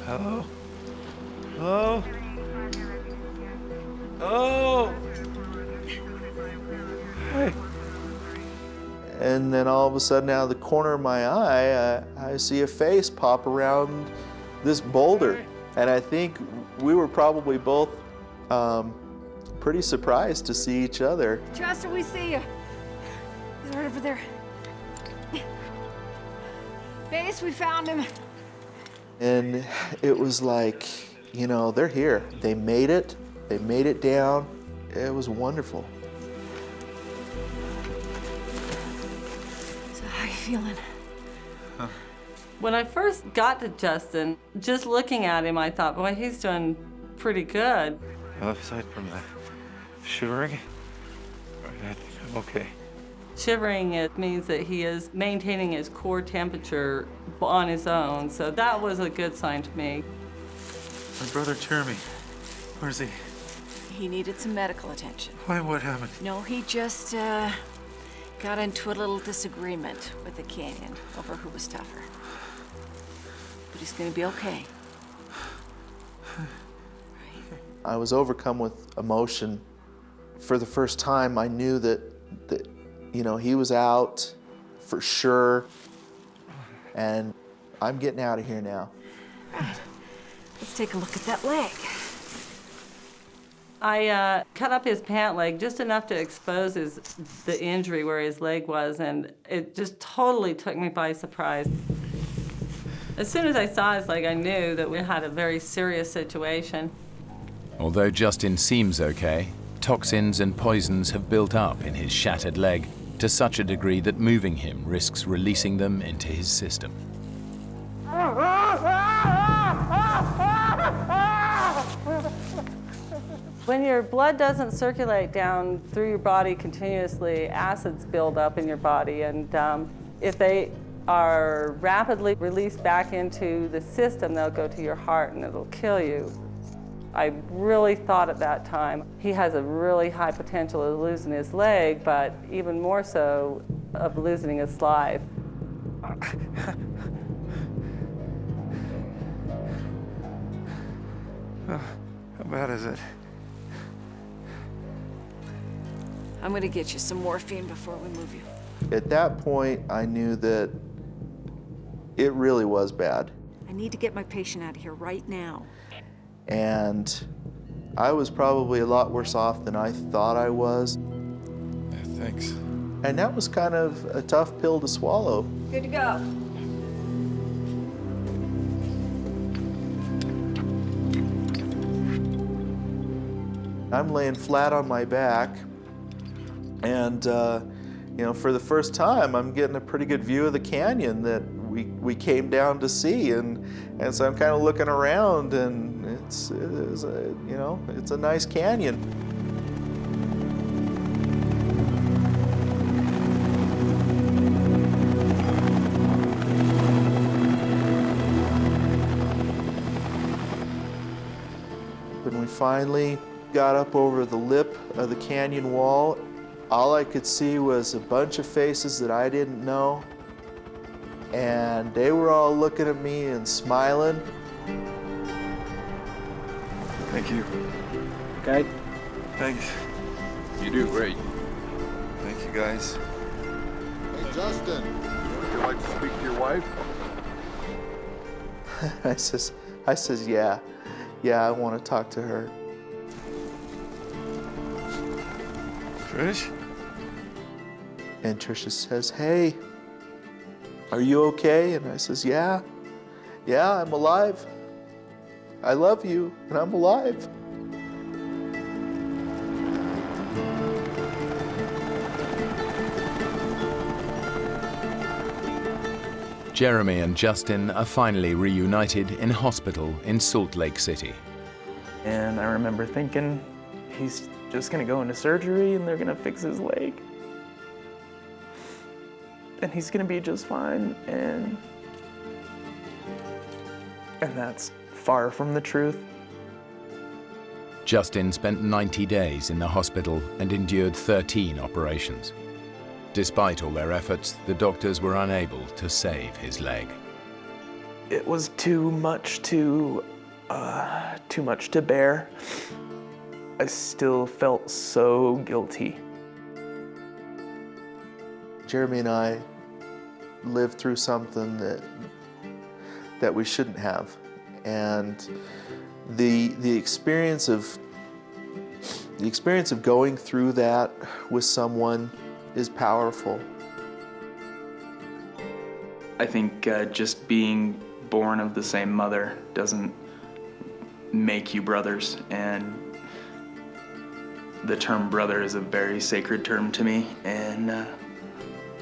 I: Hello? Hello? Oh!
K: Hey. And then all of a sudden, out of the corner of my eye, I see a face pop around this boulder. And I think we were probably both pretty surprised to see each other.
H: Justin, we see you. He's right over there. Base, we found him.
K: And it was like, you know, they're here. They made it. They made it down. It was wonderful.
H: So how are you feeling?
D: When I first got to Justin, just looking at him, I thought, boy, he's doing pretty good.
I: Well, aside from that shivering, I think I'm okay.
D: Shivering, it means that he is maintaining his core temperature on his own, so that was a good sign to me.
I: My brother Jeremy, where's he?
L: He needed some medical attention.
I: Why, what happened?
L: No, he just got into a little disagreement with the canyon over who was tougher. But he's gonna be okay.
K: I was overcome with emotion. For the first time, I knew that you know, he was out for sure, and I'm getting out of here now.
L: Right. Let's take a look at that leg.
D: I cut up his pant leg just enough to expose the injury where his leg was, and it just totally took me by surprise. As soon as I saw his leg, I knew that we had a very serious situation.
A: Although Justin seems okay, Toxins and poisons have built up in his shattered leg to such a degree that moving him risks releasing them into his system.
D: When your blood doesn't circulate down through your body continuously, acids build up in your body, and if they are rapidly released back into the system, they'll go to your heart and it'll kill you. I really thought at that time, he has a really high potential of losing his leg, but even more so of losing his life.
I: How bad is it?
L: I'm gonna get you some morphine before we move you.
K: At that point, I knew that it really was bad.
B: I need to get my patient out of here right now.
K: And I was probably a lot worse off than I thought I was.
I: Yeah, thanks.
K: And that was kind of a tough pill to swallow.
B: Good to go.
K: I'm laying flat on my back, and you know, for the first time, I'm getting a pretty good view of the canyon that we came down to see, and so I'm kind of looking around, and it's a nice canyon. When we finally got up over the lip of the canyon wall, all I could see was a bunch of faces that I didn't know, and they were all looking at me and smiling.
I: Thank you.
Q: Okay.
I: Thanks.
O: You do great.
I: Thank you, guys.
O: Hey, Justin, would you like to speak to your wife?
K: I says, yeah, I want to talk to her.
I: Trish?
K: And Tricia says, hey, are you okay? And I says, yeah, I'm alive. I love you, and I'm alive.
A: Jeremy and Justin are finally reunited in hospital in Salt Lake City.
N: And I remember thinking, he's just gonna go into surgery and they're gonna fix his leg. And he's gonna be just fine, and that's far from the truth.
A: Justin spent 90 days in the hospital and endured 13 operations. Despite all their efforts, the doctors were unable to save his leg.
N: It was too much to bear. I still felt so guilty.
K: Jeremy and I lived through something that we shouldn't have, and the experience of going through that with someone is powerful.
N: I think just being born of the same mother doesn't make you brothers, and the term brother is a very sacred term to me, and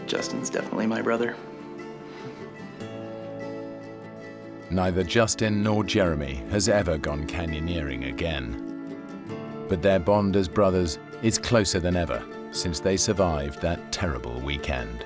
N: Justin's definitely my brother.
A: Neither Justin nor Jeremy has ever gone canyoneering again. But their bond as brothers is closer than ever since they survived that terrible weekend.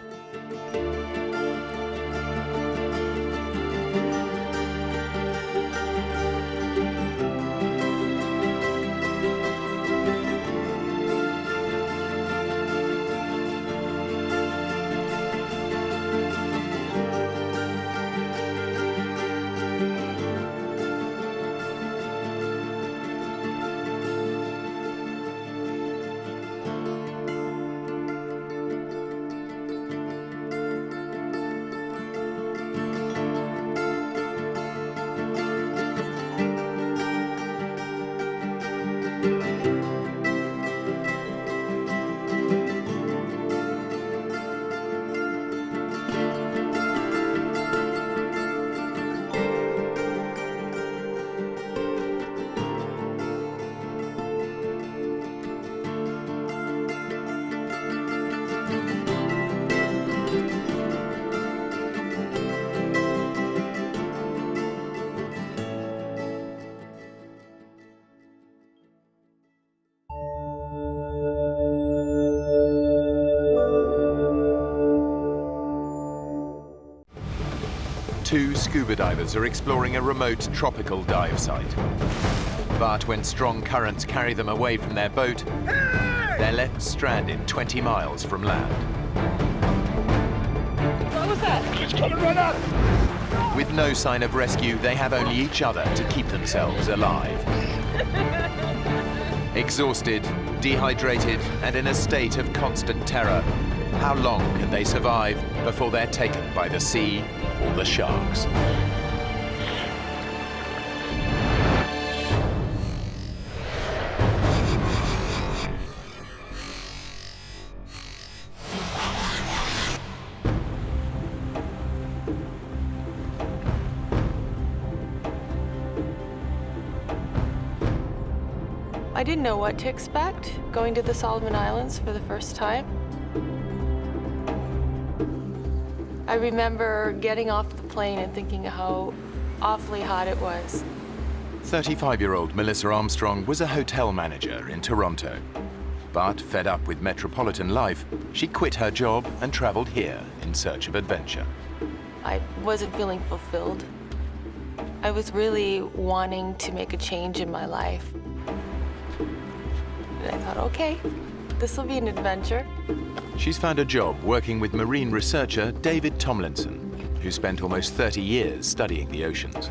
A: Two scuba divers are exploring a remote tropical dive site. But when strong currents carry them away from their boat, they're left stranded 20 miles from land.
E: What was that? It's coming right up!
A: With no sign of rescue, they have only each other to keep themselves alive. Exhausted, dehydrated, and in a state of constant terror, how long can they survive before they're taken by the sea or the sharks?
P: I didn't know what to expect going to the Solomon Islands for the first time. I remember getting off the plane and thinking how awfully hot it was.
A: 35-year-old Melissa Armstrong was a hotel manager in Toronto. But fed up with metropolitan life, she quit her job and traveled here in search of adventure.
P: I wasn't feeling fulfilled. I was really wanting to make a change in my life. And I thought, okay, this will be an adventure.
A: She's found a job working with marine researcher David Tomlinson, who spent almost 30 years studying the oceans.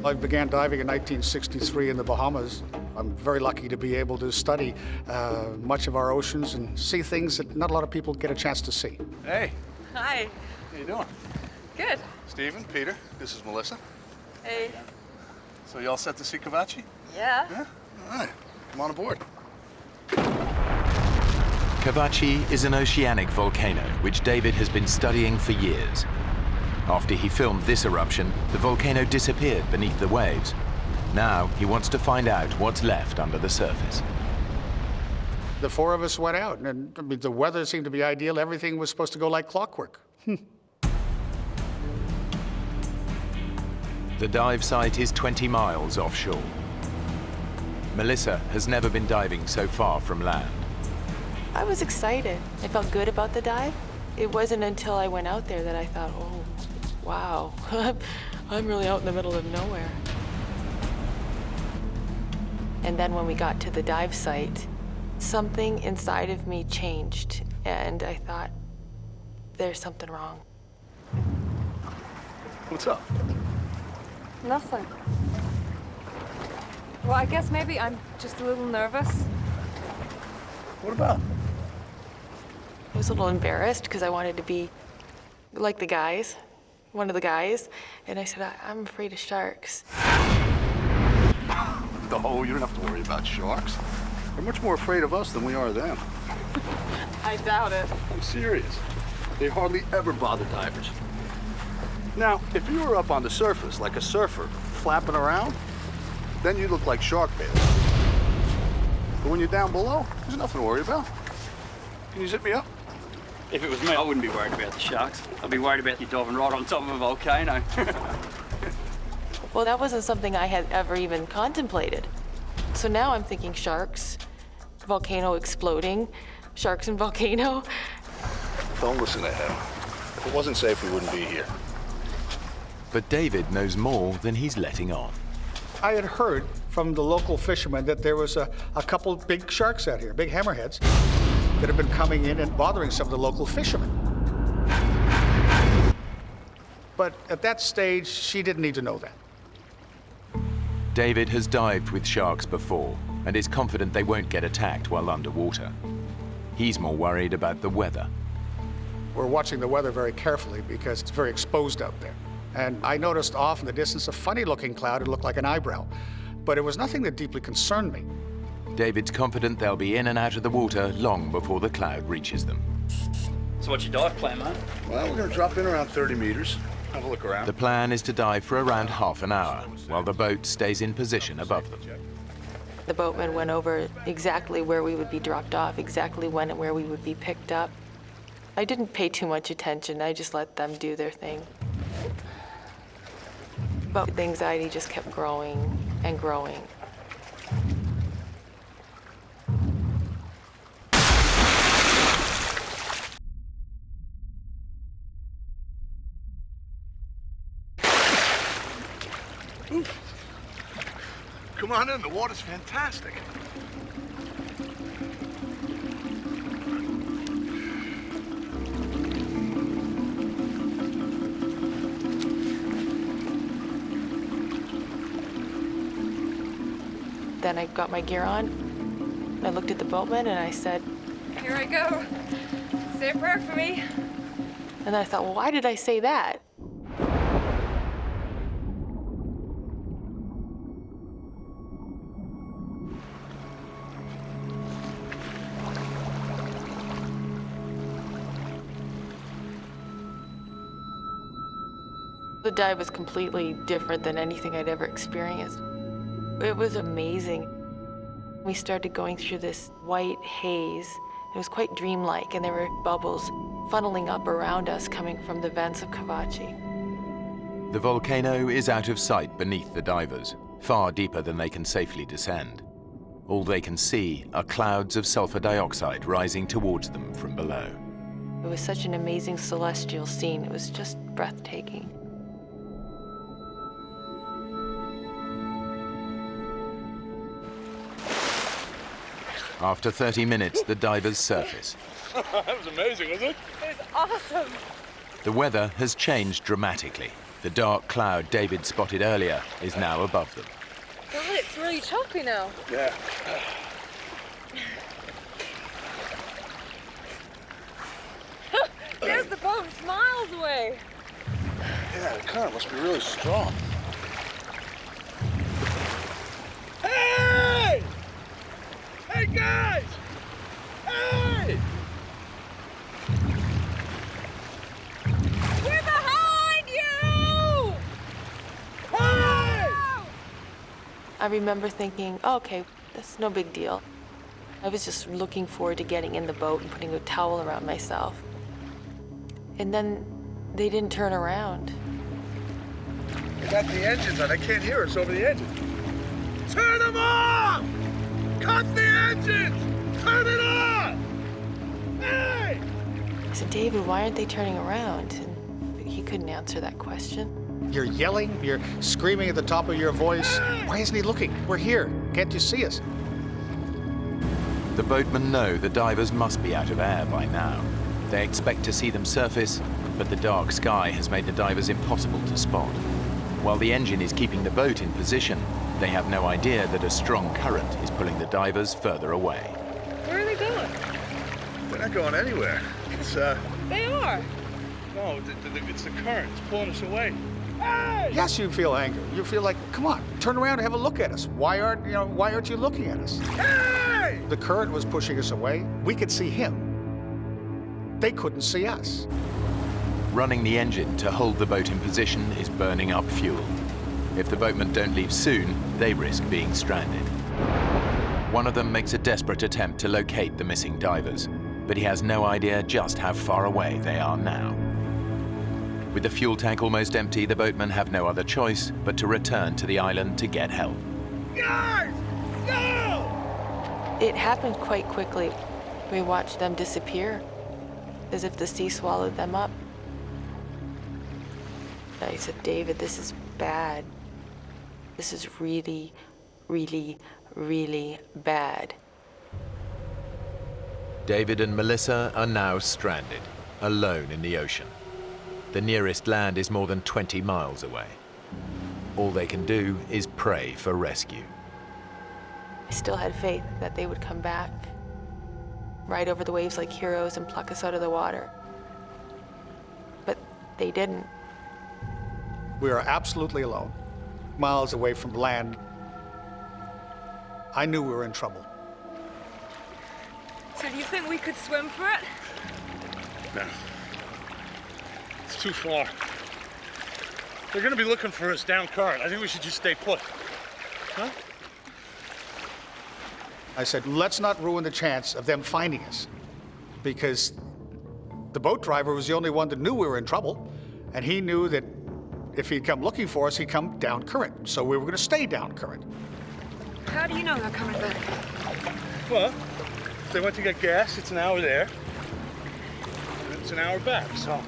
R: I began diving in 1963 in the Bahamas. I'm very lucky to be able to study much of our oceans and see things that not a lot of people get a chance to see.
O: Hey.
P: Hi.
O: How you doing?
P: Good.
O: Stephen, Peter, this is Melissa.
P: Hey.
O: So you all set to see Cavachi?
P: Yeah.
O: Yeah? All right. Come on aboard.
A: Cavachi is an oceanic volcano which David has been studying for years. After he filmed this eruption, the volcano disappeared beneath the waves. Now he wants to find out what's left under the surface.
R: The four of us went out, and I mean, the weather seemed to be ideal. Everything was supposed to go like clockwork.
A: The dive site is 20 miles offshore. Melissa has never been diving so far from land.
P: I was excited. I felt good about the dive. It wasn't until I went out there that I thought, oh, wow, I'm really out in the middle of nowhere. And then when we got to the dive site, something inside of me changed, and I thought, there's something wrong.
O: What's up?
M: Nothing. Well, I guess maybe I'm just a little nervous.
O: What about?
P: I was a little embarrassed because I wanted to be like the guys, one of the guys, and I said, I'm afraid of sharks.
O: No, you don't have to worry about sharks. They're much more afraid of us than we are of them.
P: I doubt it.
O: I'm serious. They hardly ever bother divers. Now, if you were up on the surface like a surfer, flapping around, then you look like shark bait. But when you're down below, there's nothing to worry about. Can you zip me up?
S: If it was me, I wouldn't be worried about the sharks. I'd be worried about you diving right on top of a volcano.
P: Well, that wasn't something I had ever even contemplated. So now I'm thinking sharks, volcano exploding, sharks and volcano.
O: Don't listen to him. If it wasn't safe, we wouldn't be here.
A: But David knows more than he's letting on.
R: I had heard from the local fishermen that there was a couple big sharks out here, big hammerheads, that have been coming in and bothering some of the local fishermen. But at that stage, she didn't need to know that.
A: David has dived with sharks before and is confident they won't get attacked while underwater. He's more worried about the weather.
R: We're watching the weather very carefully because it's very exposed out there. And I noticed off in the distance a funny-looking cloud. It looked like an eyebrow, but it was nothing that deeply concerned me.
A: David's confident they'll be in and out of the water long before the cloud reaches them.
S: So what's your dive plan, mate?
O: Well, we're going to drop in around 30 meters, have a look around.
A: The plan is to dive for around half an hour while the boat stays in position above them.
P: The boatman went over exactly where we would be dropped off, exactly when and where we would be picked up. I didn't pay too much attention. I just let them do their thing. But the anxiety just kept growing and growing.
O: Come on in, the water's fantastic.
P: Then I got my gear on. I looked at the boatman and I said,
M: Here I go. Say a prayer for me.
P: and I thought, well, why did I say that? The dive was completely different than anything I'd ever experienced. It was amazing. We started going through this white haze. It was quite dreamlike, and there were bubbles funneling up around us coming from the vents of Kavachi.
A: The volcano is out of sight beneath the divers, far deeper than they can safely descend. All they can see are clouds of sulfur dioxide rising towards them from below.
P: It was such an amazing celestial scene. It was just breathtaking.
A: After 30 minutes, the divers surface.
O: That was amazing, wasn't it?
M: It was awesome.
A: The weather has changed dramatically. The dark cloud David spotted earlier is now above them.
M: God, it's really choppy now.
O: Yeah.
M: There's the boat, it's miles away.
O: Yeah, the current must be really strong. Hey! Hey, guys! Hey!
M: We're behind you!
O: Hey!
P: I remember thinking, oh, okay, that's no big deal. I was just looking forward to getting in the boat and putting a towel around myself. And then they didn't turn around.
O: They got the engines on. I can't hear us over the engines. Turn them off! Cut the engines! Turn it off! Hey!
P: I said, David, why aren't they turning around? And he couldn't answer that question.
R: You're yelling, you're screaming at the top of your voice. Why isn't he looking? We're here. Can't you see us?
A: The boatmen know the divers must be out of air by now. They expect to see them surface, but the dark sky has made the divers impossible to spot. While the engine is keeping the boat in position, they have no idea that a strong current is pulling the divers further away.
M: Where are they going?
O: They're not going anywhere. It's,
M: They are.
O: No, it's the current. It's pulling us away. Hey!
R: Yes, you feel anger. You feel like, come on, turn around and have a look at us. Why aren't you looking at us?
O: Hey!
R: The current was pushing us away. We could see him. They couldn't see us.
A: Running the engine to hold the boat in position is burning up fuel. If the boatmen don't leave soon, they risk being stranded. One of them makes a desperate attempt to locate the missing divers, but he has no idea just how far away they are now. With the fuel tank almost empty, the boatmen have no other choice but to return to the island to get help.
O: Guys! Go!
P: It happened quite quickly. We watched them disappear, as if the sea swallowed them up. I said, David, this is bad. This is really, really, really bad.
A: David and Melissa are now stranded, alone in the ocean. The nearest land is more than 20 miles away. All they can do is pray for rescue.
P: I still had faith that they would come back, ride over the waves like heroes and pluck us out of the water. But they didn't.
R: We are absolutely alone, miles away from land. I knew we were in trouble.
M: So do you think we could swim for it?
O: No. It's too far. They're gonna be looking for us down current. I think we should just stay put. Huh?
R: I said, let's not ruin the chance of them finding us, because the boat driver was the only one that knew we were in trouble, and he knew that if he'd come looking for us, he'd come down current. So we were going to stay down current.
M: How do you know they're coming back?
O: Well, if they went to get gas, it's an hour there. And it's an hour back, so.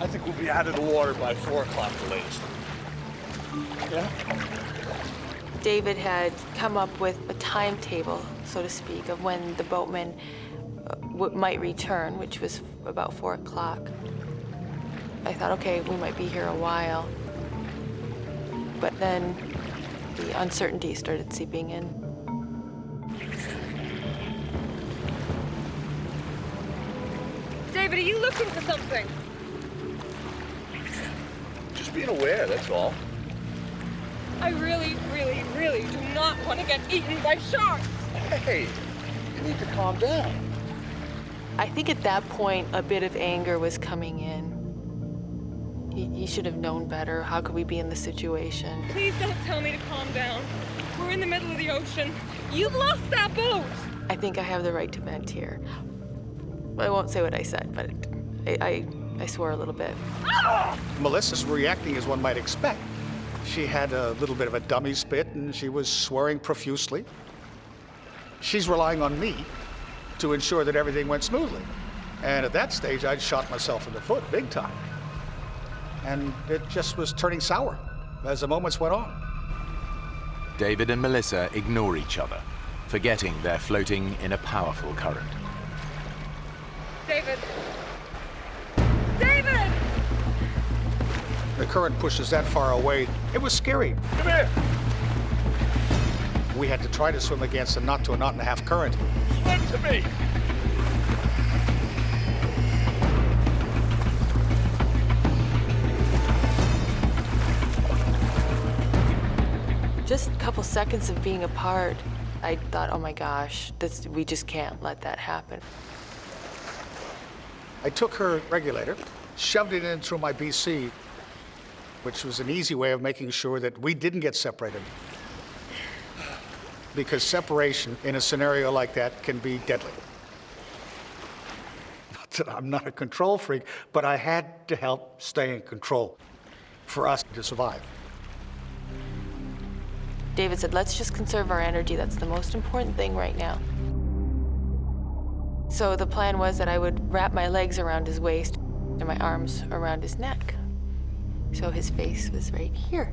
O: I think we'll be out of the water by 4 o'clock the latest. Yeah?
P: David had come up with a timetable, so to speak, of when the boatman might return, which was about 4 o'clock. I thought, okay, we might be here a while. But then the uncertainty started seeping in.
F: David, are you looking for something?
O: Just being aware, that's all.
F: I really, really, really do not want to get eaten by sharks.
O: Hey, you need to calm down.
P: I think at that point, a bit of anger was coming in. He should have known better. How could we be in this situation?
F: Please don't tell me to calm down. We're in the middle of the ocean. You've lost that boat.
P: I think I have the right to vent here. I won't say what I said, but I swore a little bit.
R: Melissa's reacting as one might expect. She had a little bit of a dummy spit, and she was swearing profusely. She's relying on me to ensure that everything went smoothly. And at that stage, I'd shot myself in the foot, big time. And it just was turning sour as the moments went on.
A: David and Melissa ignore each other, forgetting they're floating in a powerful current.
F: David! David!
R: The current pushes that far away. It was scary.
O: Come here!
R: We had to try to swim against a knot to a knot and a half current.
O: Swim to me!
P: Just a couple seconds of being apart, I thought, oh my gosh, we just can't let that happen.
R: I took her regulator, shoved it in through my BC, which was an easy way of making sure that we didn't get separated. Because separation in a scenario like that can be deadly. Not that I'm not a control freak, but I had to help stay in control for us to survive.
P: David said, let's just conserve our energy. That's the most important thing right now. So the plan was that I would wrap my legs around his waist and my arms around his neck. So his face was right here.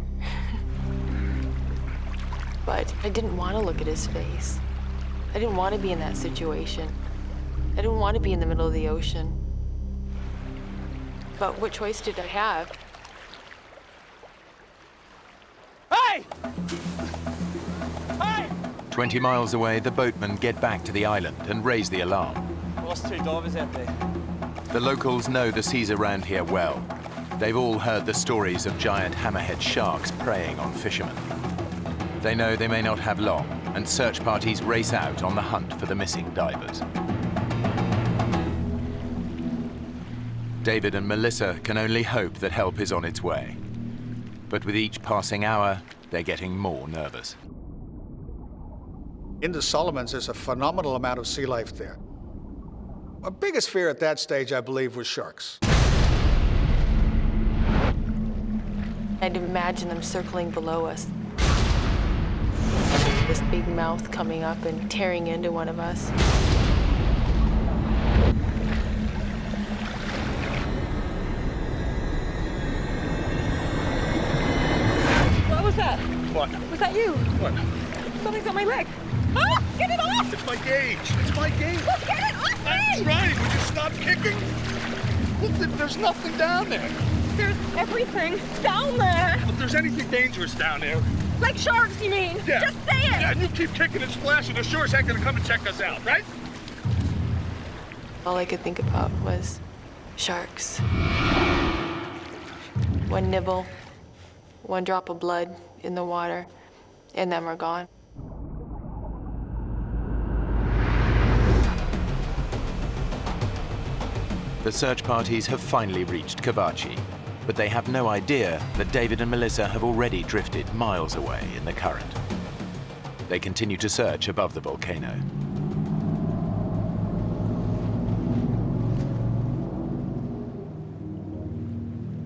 P: But I didn't want to look at his face. I didn't want to be in that situation. I didn't want to be in the middle of the ocean. But what choice did I have?
E: Hey! Hey!
A: 20 miles away, the boatmen get back to the island and raise the alarm.
S: Lost 2 divers out there.
A: The locals know the seas around here well. They've all heard the stories of giant hammerhead sharks preying on fishermen. They know they may not have long, and search parties race out on the hunt for the missing divers. David and Melissa can only hope that help is on its way. But with each passing hour, they're getting more nervous.
R: In the Solomons, there's a phenomenal amount of sea life there. My biggest fear at that stage, I believe, was sharks.
P: I'd imagine them circling below us. This big mouth coming up and tearing into one of us.
F: What was that?
O: What?
F: Was that you?
O: What?
F: Something's on my leg. Ah! Get it off!
O: It's my gauge. It's my gauge.
F: Look, get it off me!
O: I'm trying. Would you stop kicking? Look, there's nothing down there.
F: There's everything down there.
O: If there's anything dangerous down there.
F: Like sharks, you mean?
O: Yeah.
F: Just say it!
O: Yeah, and you keep kicking and splashing, they're sure as heck gonna come and check us out, right?
P: All I could think about was sharks. One nibble, one drop of blood in the water, and then we're gone.
A: The search parties have finally reached Kavachi, but they have no idea that David and Melissa have already drifted miles away in the current. They continue to search above the volcano.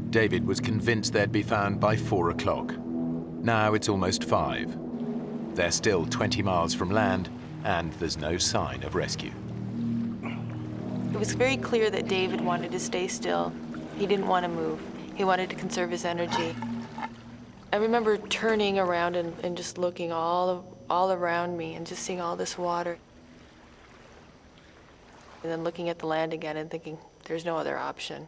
A: David was convinced they'd be found by 4 o'clock. Now it's almost 5. They're still 20 miles from land, and there's no sign of rescue.
P: It was very clear that David wanted to stay still. He didn't want to move. He wanted to conserve his energy. I remember turning around and just looking all around me and just seeing all this water. And then looking at the land again and thinking, there's no other option.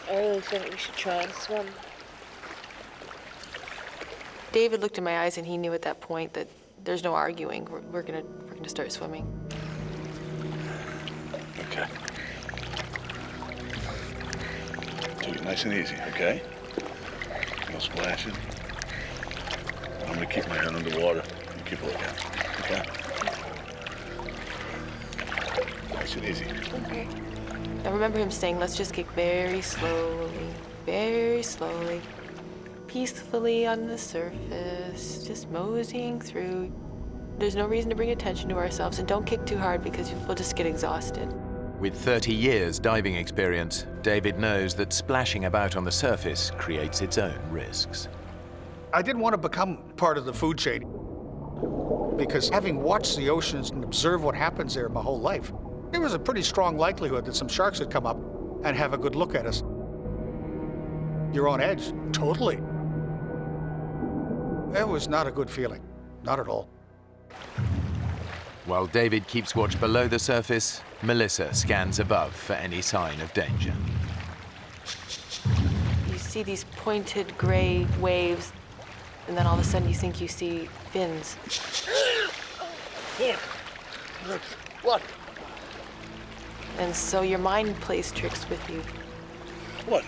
M: I really think we should try and swim.
P: David looked in my eyes and he knew at that point that there's no arguing. We're gonna start swimming.
O: Okay. Take it nice and easy, okay? No splashing. I'm gonna keep my head underwater and keep looking, okay? Nice and easy.
P: Okay. I remember him saying, let's just get very slowly, peacefully on the surface, just moseying through. There's no reason to bring attention to ourselves, and don't kick too hard because we'll just get exhausted.
A: With 30 years diving experience, David knows that splashing about on the surface creates its own risks.
R: I didn't want to become part of the food chain because having watched the oceans and observed what happens there my whole life, there was a pretty strong likelihood that some sharks would come up and have a good look at us. You're on edge, totally. It was not a good feeling, not at all.
A: While David keeps watch below the surface, Melissa scans above for any sign of danger.
P: You see these pointed gray waves, and then all of a sudden you think you see fins.
O: Look, what?
P: And so your mind plays tricks with you.
O: What?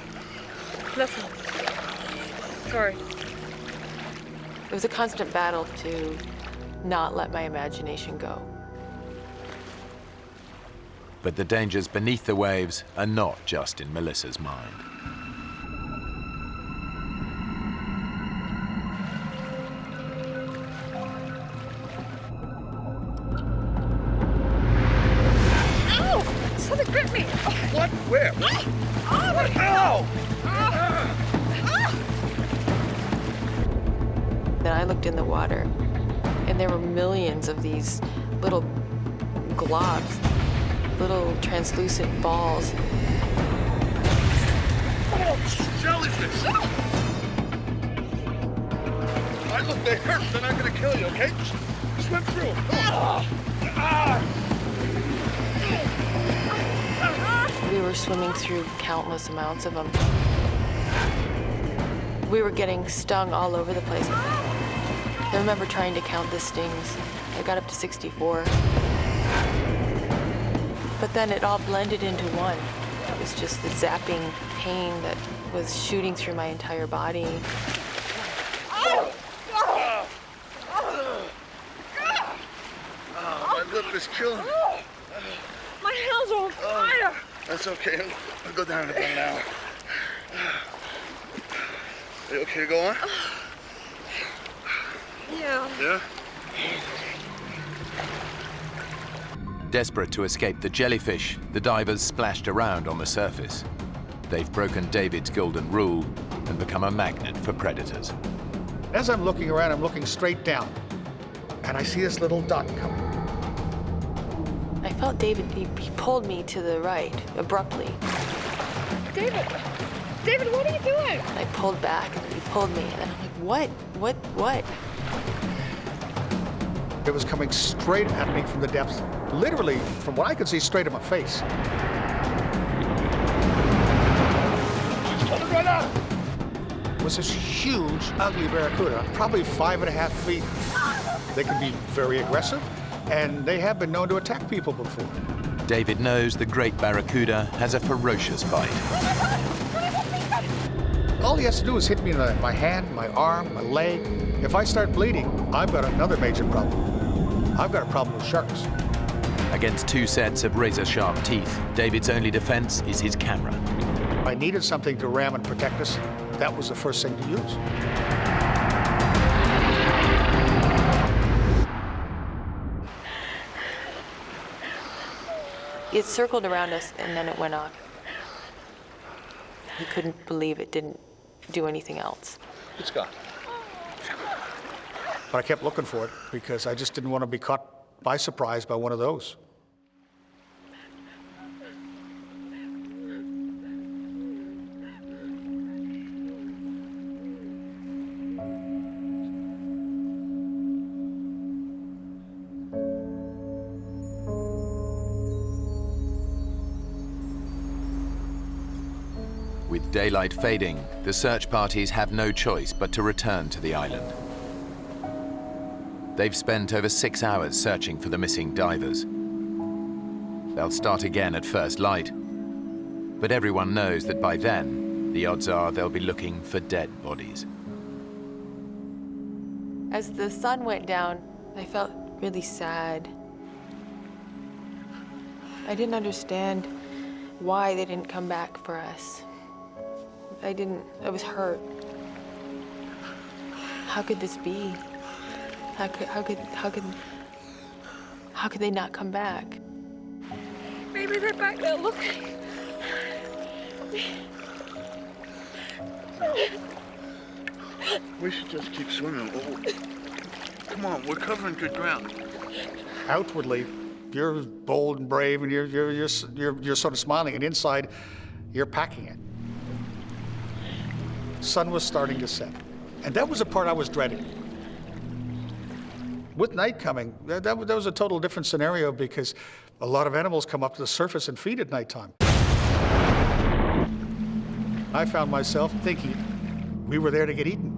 M: Nothing. Sorry.
P: It was a constant battle to not let my imagination go.
A: But the dangers beneath the waves are not just in Melissa's mind.
M: Ow! Something gripped me!
O: What? Where? What? What? Ow!
P: Then I looked in the water, and there were millions of these little globs, little translucent balls.
O: Oh, jellyfish! All right, look, they hurt. They're not gonna kill you, okay? Just swim through them.
P: We were swimming through countless amounts of them. We were getting stung all over the place. I remember trying to count the stings. I got up to 64. But then it all blended into one. It was just the zapping pain that was shooting through my entire body.
O: Oh, my lip is killing me.
M: My hands are on fire!
O: That's okay. I'll go down in about an hour. Are you okay to go on?
M: Yeah.
O: Yeah?
A: Desperate to escape the jellyfish, the divers splashed around on the surface. They've broken David's golden rule and become a magnet for predators.
R: As I'm looking around, I'm looking straight down, and I see this little dot coming.
P: I felt David, he pulled me to the right, abruptly.
M: David! David, what are you doing?
P: And I pulled back, and he pulled me, and I'm like, what?
R: It was coming straight at me from the depths, literally, from what I could see, straight at my face. It was this huge, ugly barracuda, probably 5.5 feet. They can be very aggressive, and they have been known to attack people before.
A: David knows the great barracuda has a ferocious bite.
R: All he has to do is hit me in my hand, my arm, my leg. If I start bleeding, I've got another major problem. I've got a problem with sharks.
A: Against two sets of razor-sharp teeth, David's only defense is his camera.
R: I needed something to ram and protect us. That was the first thing to use.
P: It circled around us, and then it went off. He couldn't believe it didn't do anything else.
O: It's gone.
R: But I kept looking for it because I just didn't want to be caught by surprise by one of those.
A: With daylight fading, the search parties have no choice but to return to the island. They've spent over 6 hours searching for the missing divers. They'll start again at first light, but everyone knows that by then, the odds are they'll be looking for dead bodies.
P: As the sun went down, I felt really sad. I didn't understand why they didn't come back for us. I was hurt. How could this be? How could they not come back?
F: Maybe they're back there looking.
O: We should just keep swimming. Oh, come on, we're covering good ground.
R: Outwardly, you're bold and brave, and you're sort of smiling, and inside, you're packing it. Sun was starting to set, and that was the part I was dreading. With night coming, that was a total different scenario because a lot of animals come up to the surface and feed at nighttime. I found myself thinking we were there to get eaten.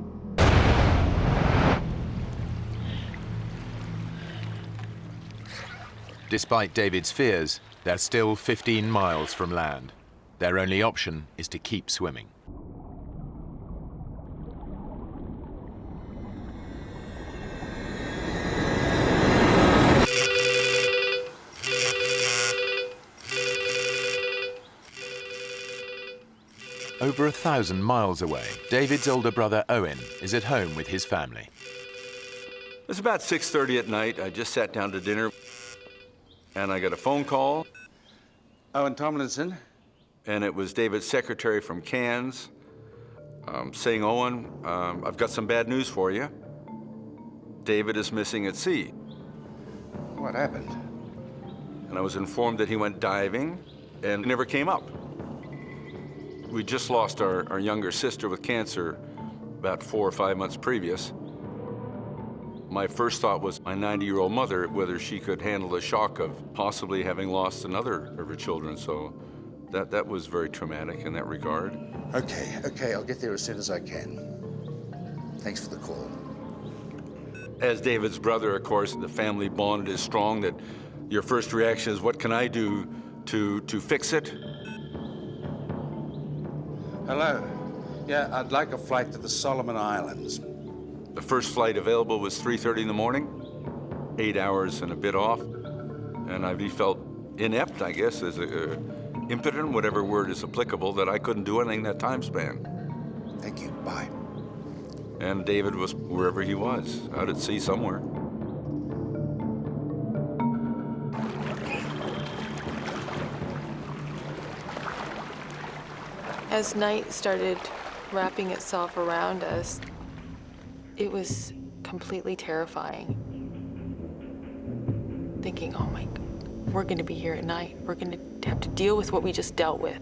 A: Despite David's fears, they're still 15 miles from land. Their only option is to keep swimming. Over 1,000 miles away, David's older brother Owen is at home with his family.
G: It was about 6:30 at night. I just sat down to dinner, and I got a phone call. Owen Tomlinson. And it was David's secretary from Cairns saying, Owen, I've got some bad news for you. David is missing at sea.
I: What happened?
G: And I was informed that he went diving and never came up. We just lost our younger sister with cancer about 4 or 5 months previous. My first thought was my 90-year-old mother, whether she could handle the shock of possibly having lost another of her children. So that was very traumatic in that regard.
O: Okay, I'll get there as soon as I can. Thanks for the call.
G: As David's brother, of course, the family bond is strong that your first reaction is, what can I do to fix it?
I: Hello. Yeah, I'd like a flight to the Solomon Islands.
G: The first flight available was 3:30 in the morning, 8 hours and a bit off. And I felt inept, I guess, as impotent, whatever word is applicable, that I couldn't do anything that time span.
O: Thank you, bye.
G: And David was wherever he was, out at sea somewhere.
P: As night started wrapping itself around us, it was completely terrifying. Thinking, oh my God, we're gonna be here at night. We're gonna have to deal with what we just dealt with,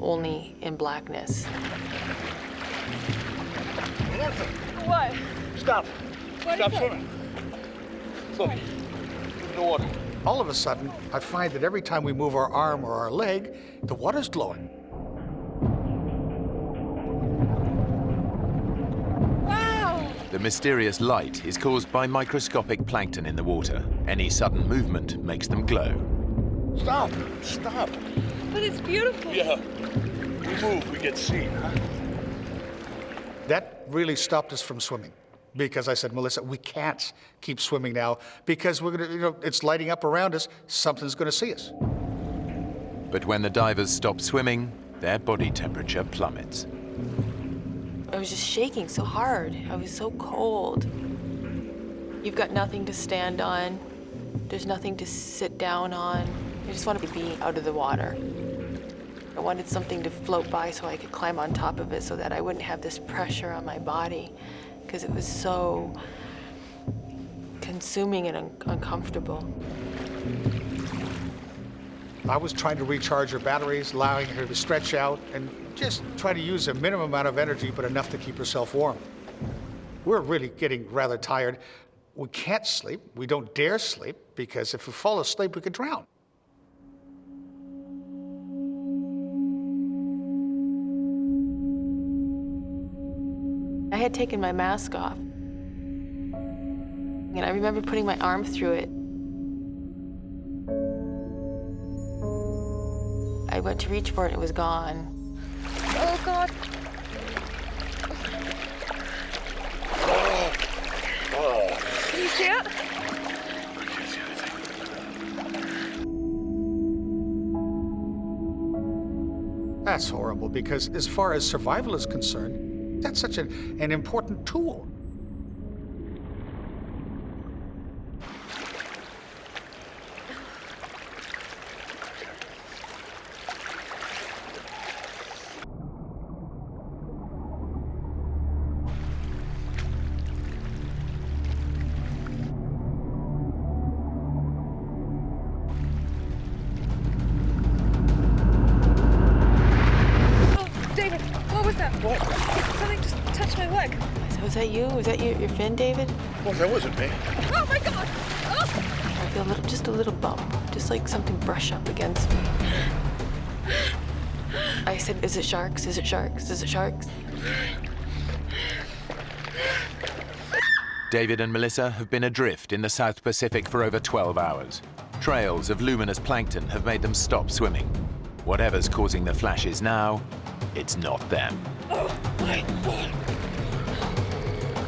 P: only in blackness.
F: What?
O: Stop.
F: What
O: Stop
F: is it?
O: swimming. Look, in the water.
R: All of a sudden, I find that every time we move our arm or our leg, the water's glowing.
A: The mysterious light is caused by microscopic plankton in the water. Any sudden movement makes them glow.
O: Stop. Stop.
F: But it's beautiful.
O: Yeah. We move, we get seen, huh?
R: That really stopped us from swimming because I said, Melissa, we can't keep swimming now because we're gonna, it's lighting up around us. Something's gonna see us.
A: But when the divers stop swimming, their body temperature plummets.
P: I was just shaking so hard. I was so cold. You've got nothing to stand on. There's nothing to sit down on. I just wanted to be out of the water. I wanted something to float by so I could climb on top of it so that I wouldn't have this pressure on my body because it was so consuming and uncomfortable.
R: I was trying to recharge her batteries, allowing her to stretch out and just try to use a minimum amount of energy, but enough to keep herself warm. We're really getting rather tired. We can't sleep. We don't dare sleep because if we fall asleep, we could drown.
P: had taken my mask off. And I remember putting my arm through it. I went to reach for it and it was gone.
F: Oh, God. Can you see it?
R: That's horrible, because as far as survival is concerned, that's such an important tool.
F: Something just touched my leg.
P: So was that you? Was that your fin, David?
O: Well, that wasn't me.
F: Oh my God! Oh.
P: I feel just a little bump, just like something brush up against me. I said, is it sharks? Is it sharks? Is it sharks?
A: David and Melissa have been adrift in the South Pacific for over 12 hours. Trails of luminous plankton have made them stop swimming. Whatever's causing the flashes now, it's not them.
F: Oh my God!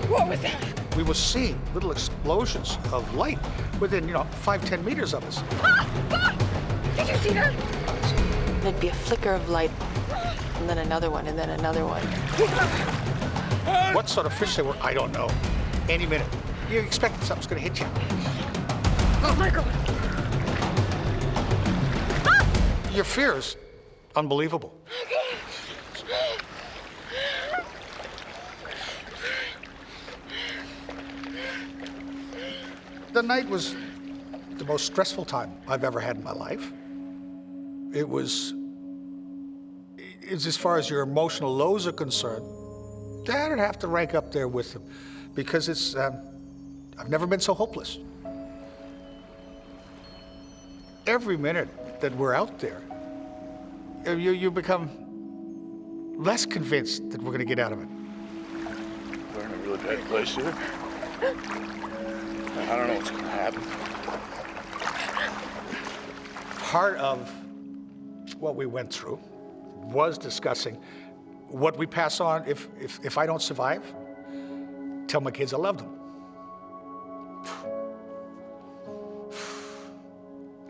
F: What was that?
R: We were seeing little explosions of light within, 5-10 meters of us.
F: Ah! God! Did you see that?
P: There'd be a flicker of light, and then another one, and then another one.
R: What sort of fish they were, I don't know. Any minute, you expect something's gonna hit you.
F: Oh my God!
R: Ah! Your fear is unbelievable. The night was the most stressful time I've ever had in my life. It's as far as your emotional lows are concerned, that'd have to rank up there with them, because I've never been so hopeless. Every minute that we're out there, you become less convinced that we're gonna get out of it.
O: We're in a really bad place here. I don't know what's gonna happen.
R: Part of what we went through was discussing what we pass on if I don't survive. Tell my kids I love them.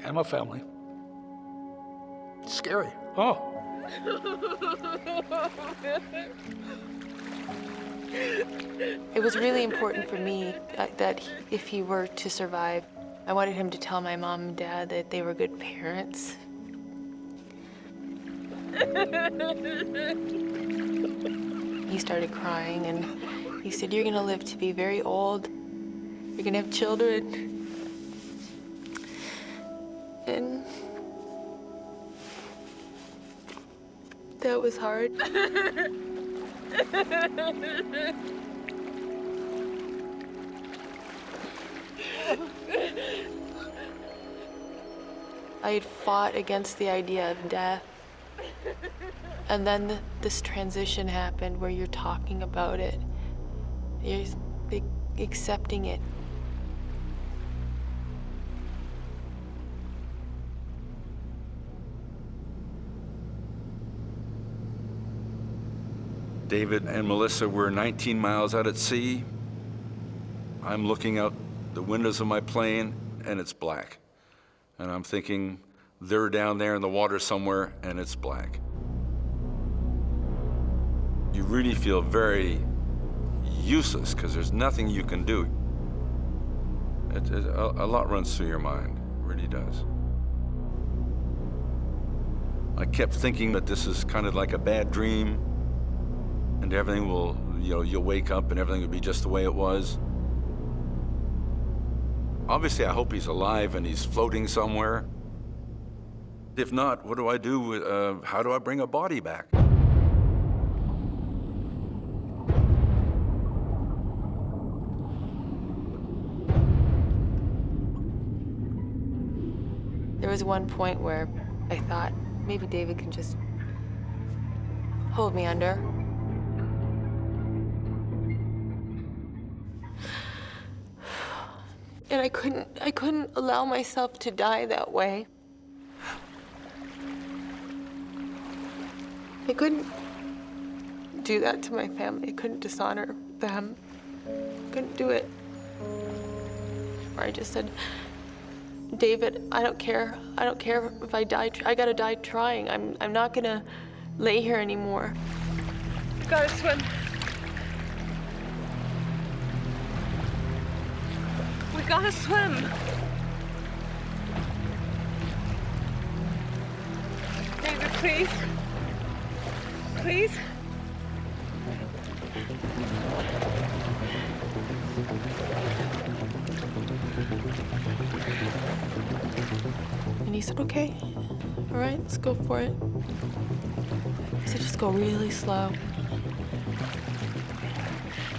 R: And my family. It's scary. Oh.
P: It was really important for me that if he were to survive, I wanted him to tell my mom and dad that they were good parents. He started crying and he said, "You're gonna live to be very old. You're gonna have children." And that was hard. I had fought against the idea of death. And then this transition happened where you're talking about it. You're accepting it.
G: David and Melissa were 19 miles out at sea. I'm looking out the windows of my plane and it's black. And I'm thinking they're down there in the water somewhere and it's black. You really feel very useless because there's nothing you can do. A lot runs through your mind, it really does. I kept thinking that this is kind of like a bad dream and everything will, you'll wake up and everything will be just the way it was. Obviously, I hope he's alive and he's floating somewhere. If not, what do I do? How do I bring a body back?
P: There was one point where I thought maybe David can just hold me under. And I couldn't allow myself to die that way. I couldn't do that to my family. I couldn't dishonor them. I couldn't do it. Or I just said, David, I don't care. I don't care if I die. I gotta die trying. I'm not gonna lay here anymore.
F: Gotta swim. We gotta swim. David, please. Please.
P: And he said, okay, all right, let's go for it. He said, just go really slow.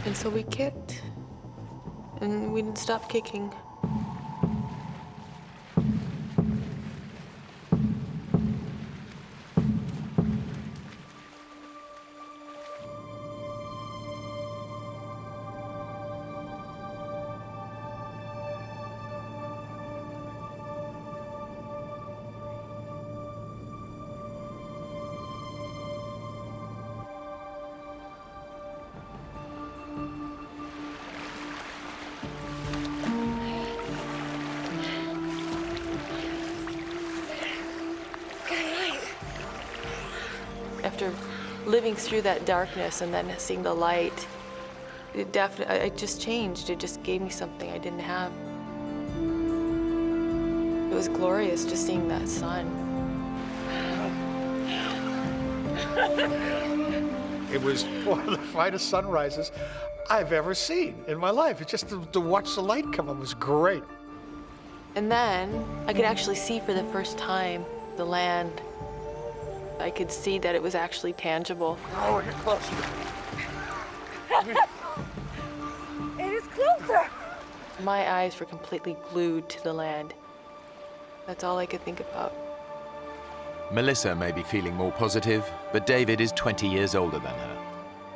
P: And so we kicked, and we didn't stop kicking. After living through that darkness and then seeing the light, it just changed. It just gave me something I didn't have. It was glorious just seeing that sun.
R: It was one of the finest sunrises I've ever seen in my life. It's just to watch the light come up was great.
P: And then I could actually see for the first time the land. I could see that it was actually tangible.
F: Oh, we're getting closer. It is closer.
P: My eyes were completely glued to the land. That's all I could think about.
A: Melissa may be feeling more positive, but David is 20 years older than her.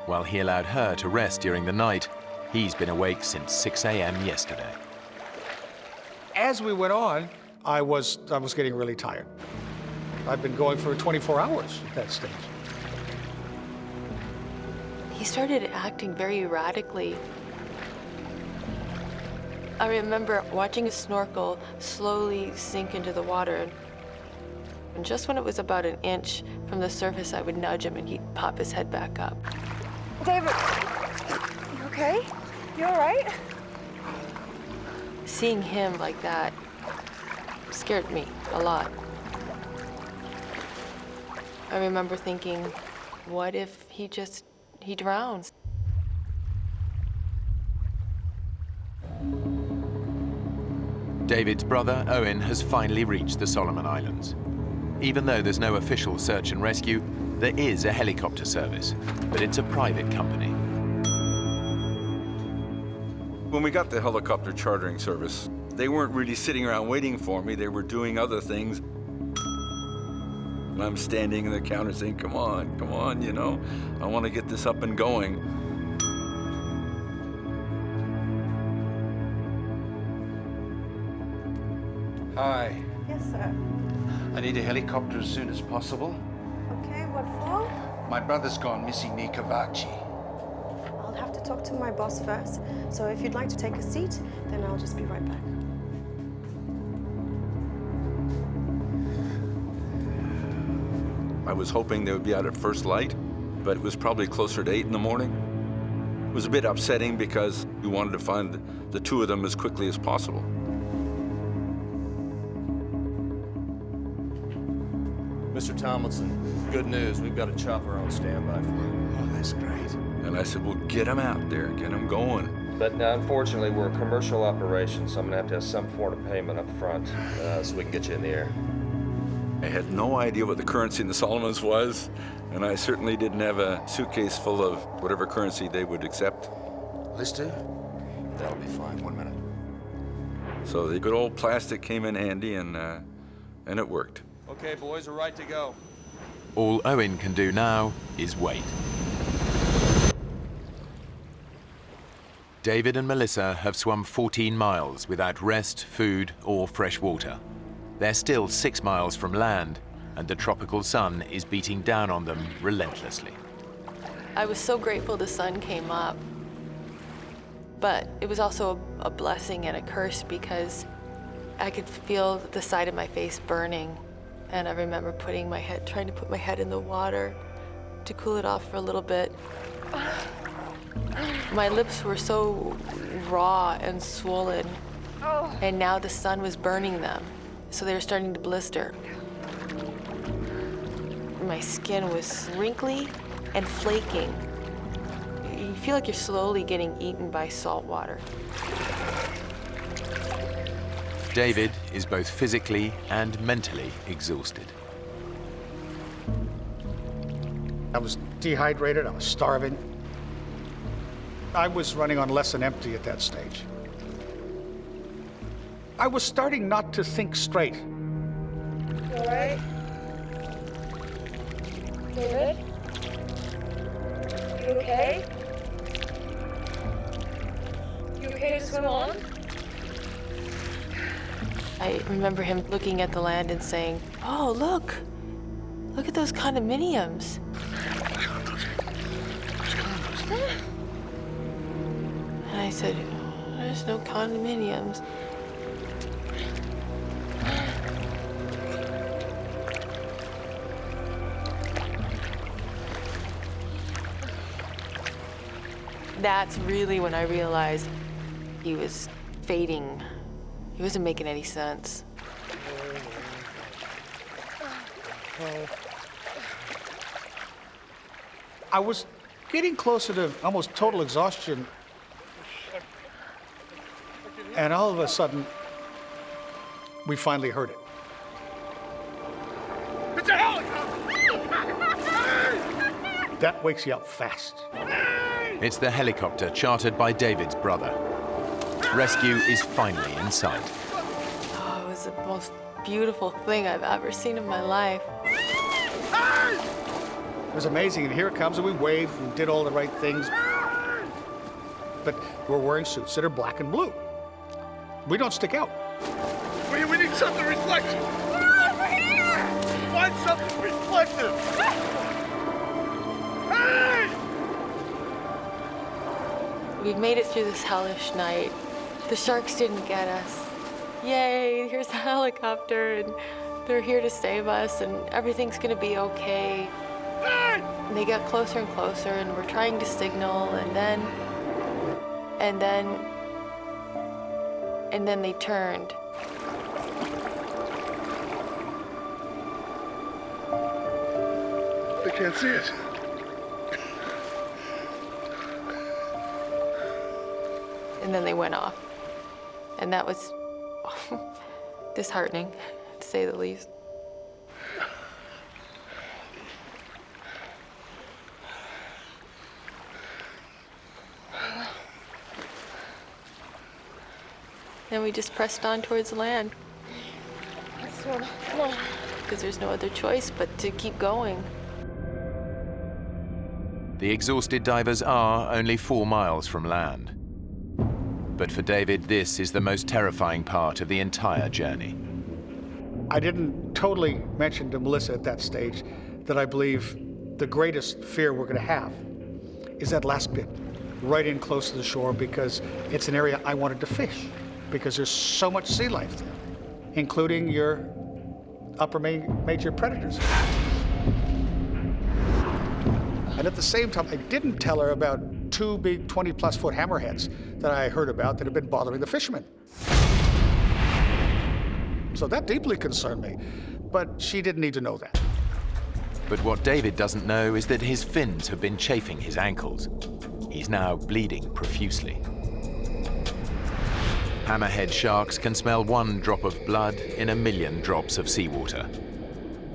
A: While he allowed her to rest during the night, he's been awake since 6 a.m. yesterday.
R: As we went on, I was getting really tired. I've been going for 24 hours at that stage.
P: He started acting very erratically. I remember watching a snorkel slowly sink into the water. And just when it was about an inch from the surface, I would nudge him and he'd pop his head back up.
F: David, you okay? You all right?
P: Seeing him like that scared me a lot. I remember thinking, what if he drowns?
A: David's brother, Owen, has finally reached the Solomon Islands. Even though there's no official search and rescue, there is a helicopter service, but it's a private company.
G: When we got the helicopter chartering service, they weren't really sitting around waiting for me. They were doing other things. And I'm standing in the counter saying, come on, you know, I want to get this up and going.
I: Hi.
F: Yes, sir.
I: I need a helicopter as soon as possible.
F: Okay, what for?
I: My brother's gone missing near Kavachi.
J: I'll have to talk to my boss first. So if you'd like to take a seat, then I'll just be right back.
G: I was hoping they would be out at first light, but it was probably closer to 8 in the morning. It was a bit upsetting because we wanted to find the two of them as quickly as possible.
T: Mr. Tomlinson, good news. We've got a chopper on standby for you.
I: Oh, that's great.
G: And I said, well, get them out there, get them going.
T: But unfortunately, we're a commercial operation, so I'm gonna have some form of payment up front so we can get you in the air.
G: I had no idea what the currency in the Solomons was, and I certainly didn't have a suitcase full of whatever currency they would accept.
I: This too? That'll be fine. 1 minute.
G: So the good old plastic came in handy, and it worked.
T: Okay, boys, we're right to go.
A: All Owen can do now is wait. David and Melissa have swum 14 miles without rest, food, or fresh water. They're still 6 miles from land, and the tropical sun is beating down on them relentlessly.
P: I was so grateful the sun came up, but it was also a blessing and a curse because I could feel the side of my face burning, and I remember trying to put my head in the water to cool it off for a little bit. My lips were so raw and swollen, and now the sun was burning them, so they were starting to blister. My skin was wrinkly and flaking. You feel like you're slowly getting eaten by salt water.
A: David is both physically and mentally exhausted.
R: I was dehydrated, I was starving. I was running on less than empty at that stage. I was starting not to think straight.
F: You all right? David? You okay? You okay to swim on?
P: I remember him looking at the land and saying, "Oh, look at those condominiums." And I said, "There's no condominiums." That's really when I realized he was fading. He wasn't making any sense.
R: I was getting closer to almost total exhaustion, and all of a sudden, we finally heard it.
E: It's a helicopter!
R: That wakes you up fast.
A: It's the helicopter chartered by David's brother. Rescue is finally in sight.
P: Oh, it was the most beautiful thing I've ever seen in my life.
R: It was amazing, and here it comes, and we waved and did all the right things. But we're wearing suits that are black and blue. We don't stick out.
E: We need something reflective. Over here! Find something reflective. Hey!
P: We've made it through this hellish night. The sharks didn't get us. Yay, here's the helicopter, and they're here to save us, and everything's gonna be okay. And they got closer and closer, and we're trying to signal, and then they turned.
E: They can't see us.
P: And then they went off. And that was disheartening, to say the least. Then we just pressed on towards land.
F: Let's swim. Come on.
P: Because there's no other choice but to keep going.
A: The exhausted divers are only 4 miles from land. But for David, this is the most terrifying part of the entire journey.
R: I didn't totally mention to Melissa at that stage that I believe the greatest fear we're going to have is that last bit, right in close to the shore, because it's an area I wanted to fish, because there's so much sea life there, including your upper major predators. And at the same time, I didn't tell her about 2 big 20-plus foot hammerheads that I heard about that had been bothering the fishermen. So that deeply concerned me, but she didn't need to know that.
A: But what David doesn't know is that his fins have been chafing his ankles. He's now bleeding profusely. Hammerhead sharks can smell 1 drop of blood in 1,000,000 drops of seawater.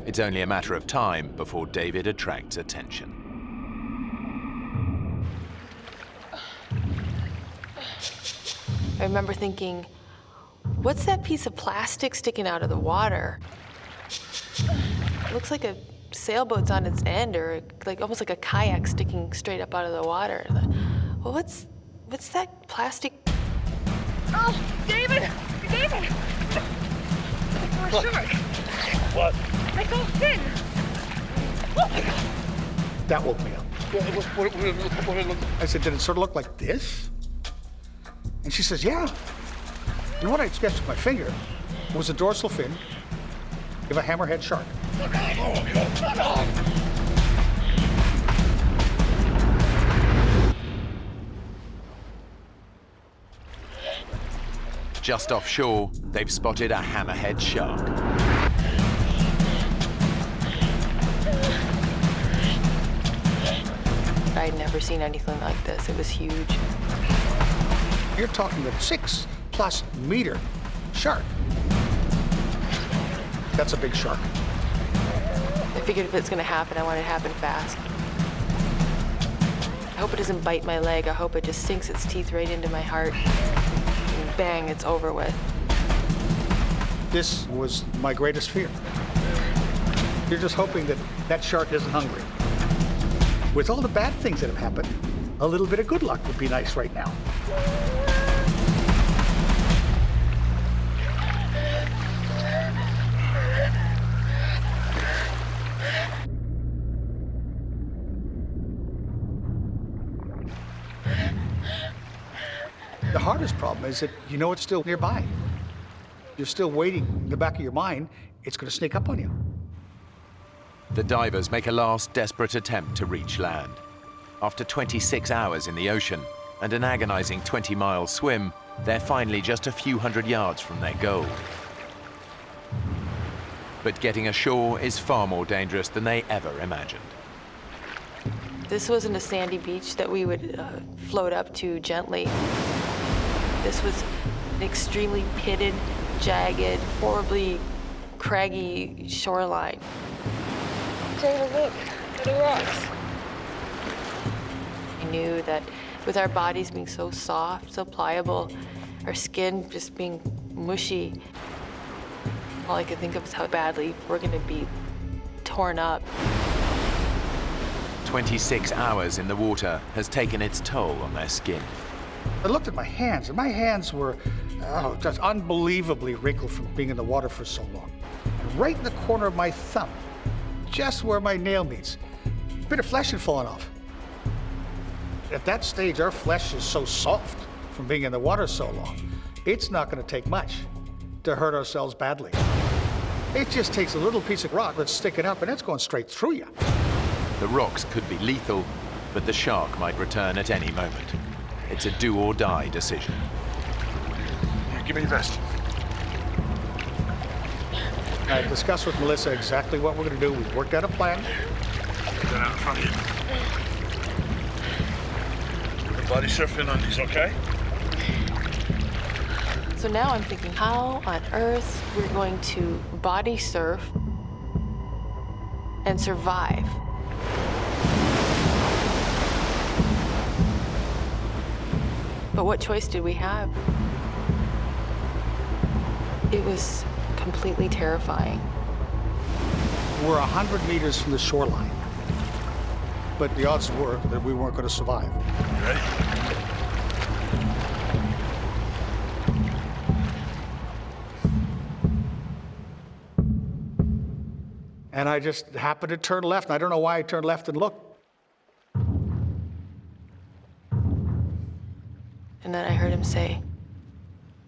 A: It's only a matter of time before David attracts attention.
P: I remember thinking, what's that piece of plastic sticking out of the water? It looks like a sailboat's on its end, or like almost like a kayak sticking straight up out of the water. Well, What's that plastic?
F: Oh, David! David!
O: What? What?
F: I saw fin!
R: That woke me up.
O: What
R: I said, did it sort of look like this? And she says, yeah. And what I sketched with my finger was a dorsal fin of a hammerhead shark.
A: Just offshore, they've spotted a hammerhead shark.
P: I'd never seen anything like this. It was huge.
R: You're talking a 6+ meter shark. That's a big shark.
P: I figured if it's gonna happen, I want it to happen fast. I hope it doesn't bite my leg. I hope it just sinks its teeth right into my heart. And bang, it's over with.
R: This was my greatest fear. You're just hoping that that shark isn't hungry. With all the bad things that have happened, a little bit of good luck would be nice right now. The hardest problem is that you know it's still nearby. You're still waiting in the back of your mind, it's going to sneak up on you.
A: The divers make a last desperate attempt to reach land. After 26 hours in the ocean and an agonizing 20-mile swim, they're finally just a few hundred yards from their goal. But getting ashore is far more dangerous than they ever imagined.
P: This wasn't a sandy beach that we would float up to gently. This was an extremely pitted, jagged, horribly craggy shoreline.
F: David, look at the rocks.
P: I knew that with our bodies being so soft, so pliable, our skin just being mushy, all I could think of was how badly we're gonna be torn up.
A: 26 hours in the water has taken its toll on their skin.
R: I looked at my hands, and my hands were just unbelievably wrinkled from being in the water for so long. And right in the corner of my thumb, just where my nail meets, a bit of flesh had fallen off. At that stage, our flesh is so soft from being in the water so long, it's not going to take much to hurt ourselves badly. It just takes a little piece of rock that's sticking up, and it's going straight through you.
A: The rocks could be lethal, but the shark might return at any moment. It's a do-or-die decision.
O: Give me your vest.
R: I discussed with Melissa exactly what we're going to do. We've worked out a plan.
O: Put that out in front of you. The body surfing on these, okay?
P: So now I'm thinking, how on earth we're going to body surf and survive? But what choice did we have? It was completely terrifying.
R: We're 100 meters from the shoreline, but the odds were that we weren't going to survive.
O: You ready?
R: And I just happened to turn left, and I don't know why I turned left and looked.
P: And then I heard him say,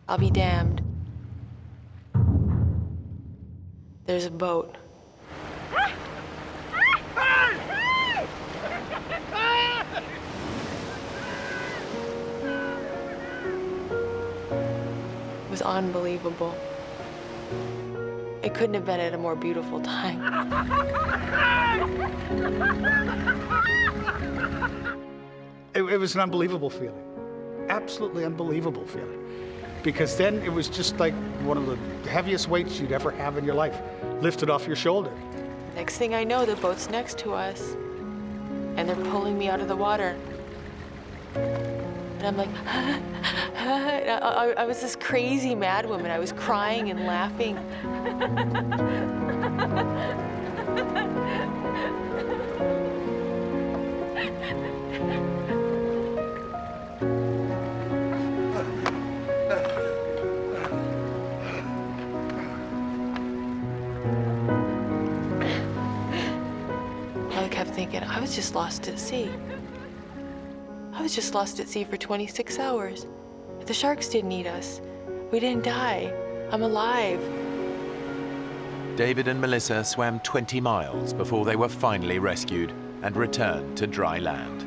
P: "I'll be damned. There's a boat." It was unbelievable. It couldn't have been at a more beautiful time.
R: It was an unbelievable feeling. Absolutely unbelievable feeling. Because then it was just like one of the heaviest weights you'd ever have in your life lifted off your shoulder.
P: Next thing I know, the boat's next to us, and they're pulling me out of the water. And I'm like, I was this crazy mad woman. I was crying and laughing. kept thinking, I was just lost at sea. I was just lost at sea for 26 hours. The sharks didn't eat us. We didn't die. I'm alive.
A: David and Melissa swam 20 miles before they were finally rescued and returned to dry land.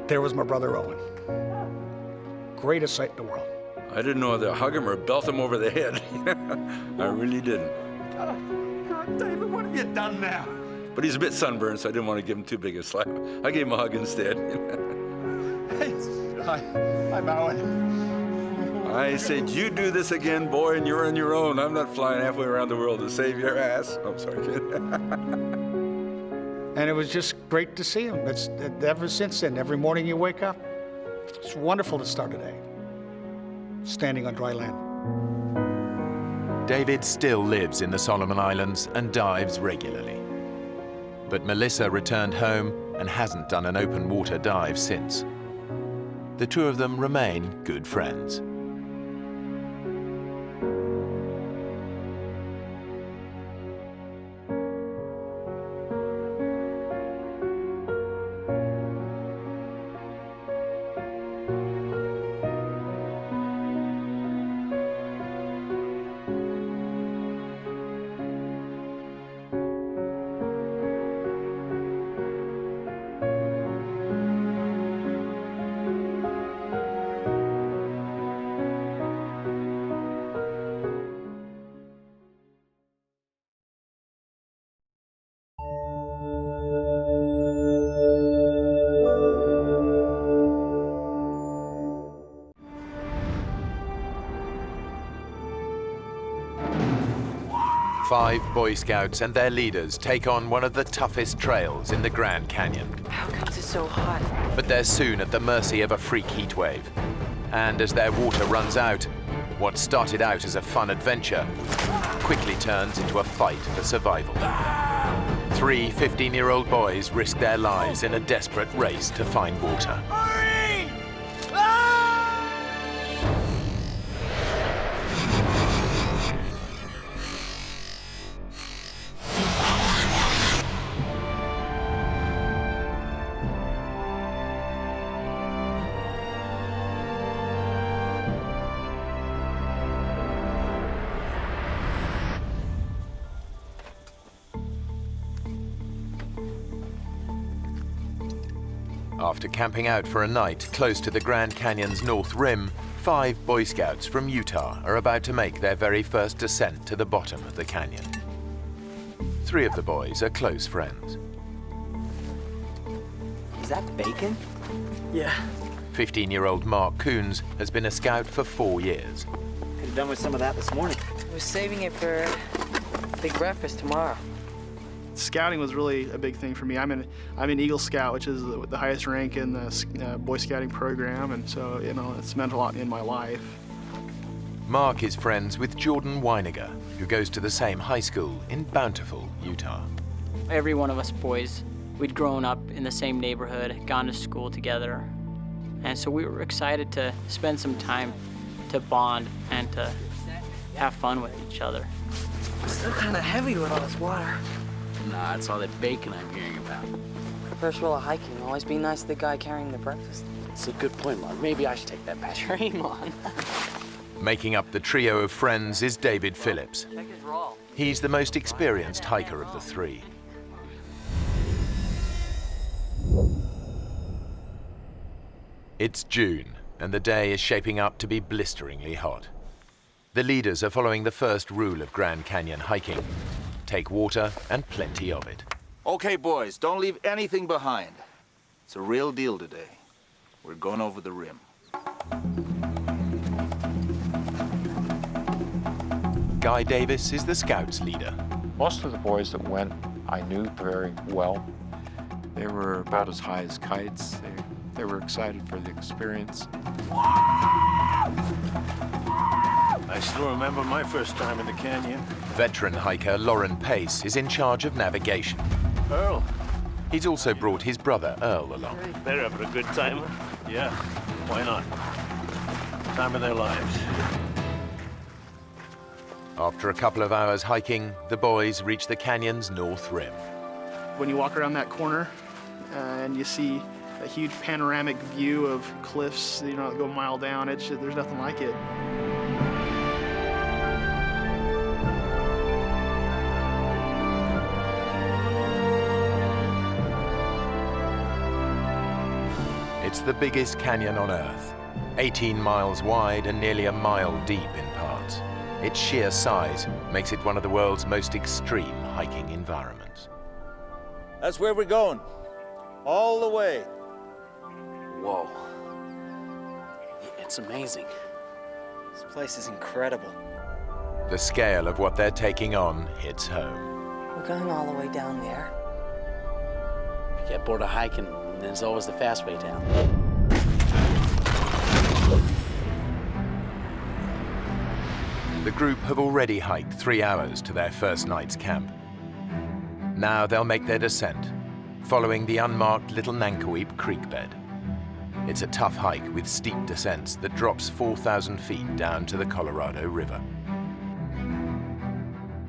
R: There was my brother Owen. Greatest sight in the world.
G: I didn't know whether to hug him or belt him over the head. I really didn't.
E: God, David, what have you done now?
G: But he's a bit sunburned, so I didn't want to give him too big a slap. I gave him a hug instead.
E: I'm Owen.
G: I said, you do this again, boy, and you're on your own. I'm not flying halfway around the world to save your ass. I'm sorry, kid.
R: And it was just great to see him. It's ever since then, every morning you wake up, it's wonderful to start a day, standing on dry land.
A: David still lives in the Solomon Islands and dives regularly. But Melissa returned home and hasn't done an open water dive since. The two of them remain good friends. Five Boy Scouts and their leaders take on one of the toughest trails in the Grand Canyon.
L: How comes it's so hot?
A: But they're soon at the mercy of a freak heat wave. And as their water runs out, what started out as a fun adventure quickly turns into a fight for survival. Three 15-year-old boys risk their lives in a desperate race to find water. After camping out for a night close to the Grand Canyon's north rim, 5 Boy Scouts from Utah are about to make their very first descent to the bottom of the canyon. 3 of the boys are close friends.
U: Is that bacon? Yeah.
A: 15-year-old Mark Coons has been a scout for 4 years.
U: Could have done with some of that this morning.
L: I was saving it for big breakfast tomorrow.
V: Scouting was really a big thing for me. I'm an Eagle Scout, which is the highest rank in the Boy Scouting program, and so it's meant a lot in my life.
A: Mark is friends with Jordan Weiniger, who goes to the same high school in Bountiful, Utah.
W: Every one of us boys, we'd grown up in the same neighborhood, gone to school together, and so we were excited to spend some time to bond and to have fun with each other.
L: It's still kind of heavy with all this water.
U: Nah, it's all that bacon I'm hearing about.
L: First rule of hiking, always be nice to the guy carrying the breakfast.
U: It's a good point, Mark. Maybe I should take that back.
L: Dream on.
A: Making up the trio of friends is David Phillips.
W: Check his roll.
A: He's the most experienced hiker of the 3. It's June, and the day is shaping up to be blisteringly hot. The leaders are following the first rule of Grand Canyon hiking. Take water and plenty of it.
X: Okay, boys, don't leave anything behind. It's a real deal today. We're going over the rim.
A: Guy Davis is the Scouts' leader.
I: Most of the boys that went, I knew very well. They were about as high as kites. They were excited for the experience.
Y: I still remember my first time in the canyon.
A: Veteran hiker Lauren Pace is in charge of navigation.
Y: Earl.
A: He's also brought his brother Earl along.
Y: They're having a good time. Yeah, why not? Time of their lives.
A: After a couple of hours hiking, the boys reach the canyon's north rim.
V: When you walk around that corner and you see a huge panoramic view of cliffs, that go a mile down, there's nothing like it.
A: It's the biggest canyon on Earth, 18 miles wide and nearly a mile deep in parts. Its sheer size makes it one of the world's most extreme hiking environments.
X: That's where we're going. All the way.
U: Whoa. It's amazing. This place is incredible.
A: The scale of what they're taking on hits home.
B: We're going all the way down there.
U: If you get bored of hiking, there's always the fast way down.
A: The group have already hiked 3 hours to their first night's camp. Now they'll make their descent, following the unmarked Little Nankoweap Creek bed. It's a tough hike with steep descents that drops 4,000 feet down to the Colorado River.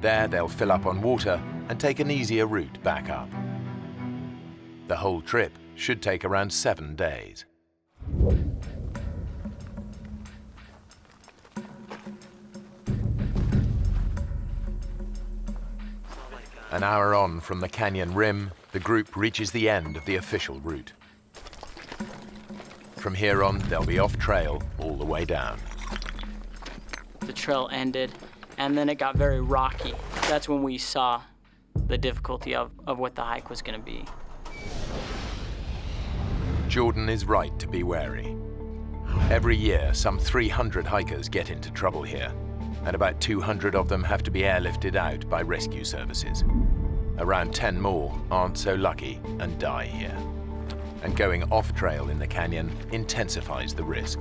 A: There they'll fill up on water and take an easier route back up. The whole trip should take around 7 days. An hour on from the canyon rim, the group reaches the end of the official route. From here on, they'll be off trail all the way down.
W: The trail ended, and then it got very rocky. That's when we saw the difficulty of what the hike was going to be.
A: Jordan is right to be wary. Every year, some 300 hikers get into trouble here, and about 200 of them have to be airlifted out by rescue services. Around 10 more aren't so lucky and die here. And going off-trail in the canyon intensifies the risk.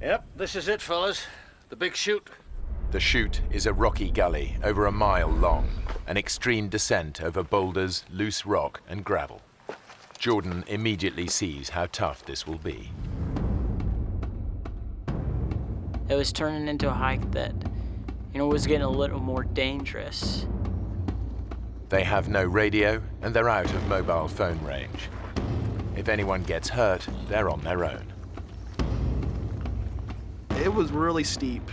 U: Yep, this is it, fellas. The big chute.
A: The chute is a rocky gully over a mile long, an extreme descent over boulders, loose rock, and gravel. Jordan immediately sees how tough this will be.
W: It was turning into a hike that, was getting a little more dangerous.
A: They have no radio, and they're out of mobile phone range. If anyone gets hurt, they're on their own.
V: It was really steep.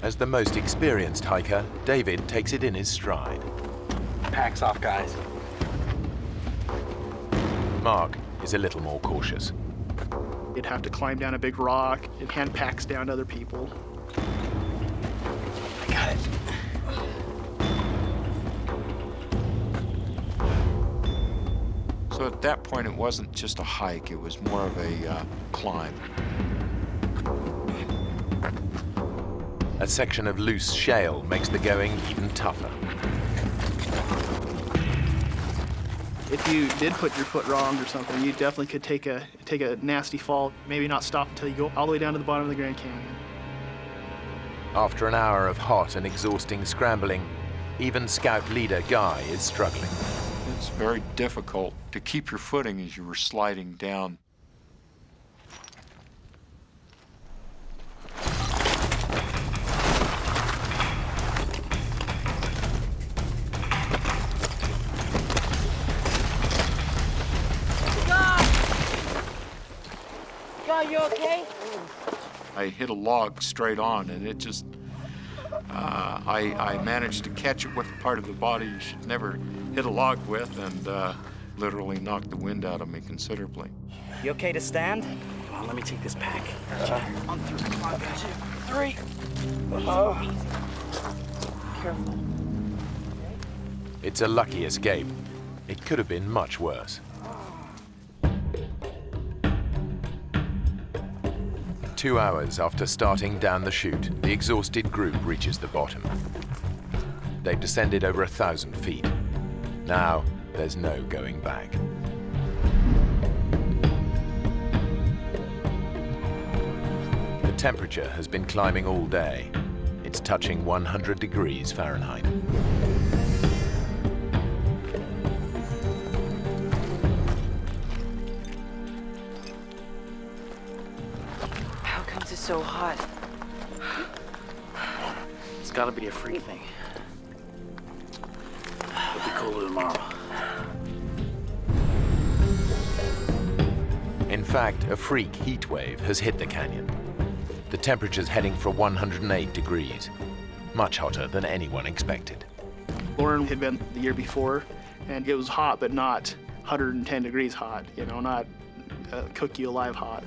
A: As the most experienced hiker, David takes it in his stride.
U: Pack's off, guys.
A: Mark is a little more cautious.
V: You'd have to climb down a big rock and hand packs down to other people.
U: I got it.
I: So at that point, it wasn't just a hike, it was more of a climb.
A: A section of loose shale makes the going even tougher.
V: If you did put your foot wrong or something, you definitely could take a nasty fall, maybe not stop until you go all the way down to the bottom of the Grand Canyon.
A: After an hour of hot and exhausting scrambling, even Scout leader Guy is struggling.
I: It's very difficult to keep your footing as you were sliding down.
B: God, you okay?
I: I hit a log straight on, and it just, I managed to catch it with the part of the body you should never hit a log with, and literally knocked the wind out of me considerably.
U: You okay to stand? Come on, let me take this pack. On through. Come on, 2, 3.
B: Careful.
A: It's a lucky escape. It could have been much worse. 2 hours after starting down the chute, the exhausted group reaches the bottom. They've descended over 1,000 feet. Now, there's no going back. The temperature has been climbing all day. It's touching 100 degrees Fahrenheit.
B: so hot.
U: It's gotta be a freak thing. It'll be cooler tomorrow.
A: In fact, a freak heat wave has hit the canyon. The temperature's heading for 108 degrees, much hotter than anyone expected.
V: Lauren had been the year before, and it was hot, but not 110 degrees hot, you know, not cook you alive hot.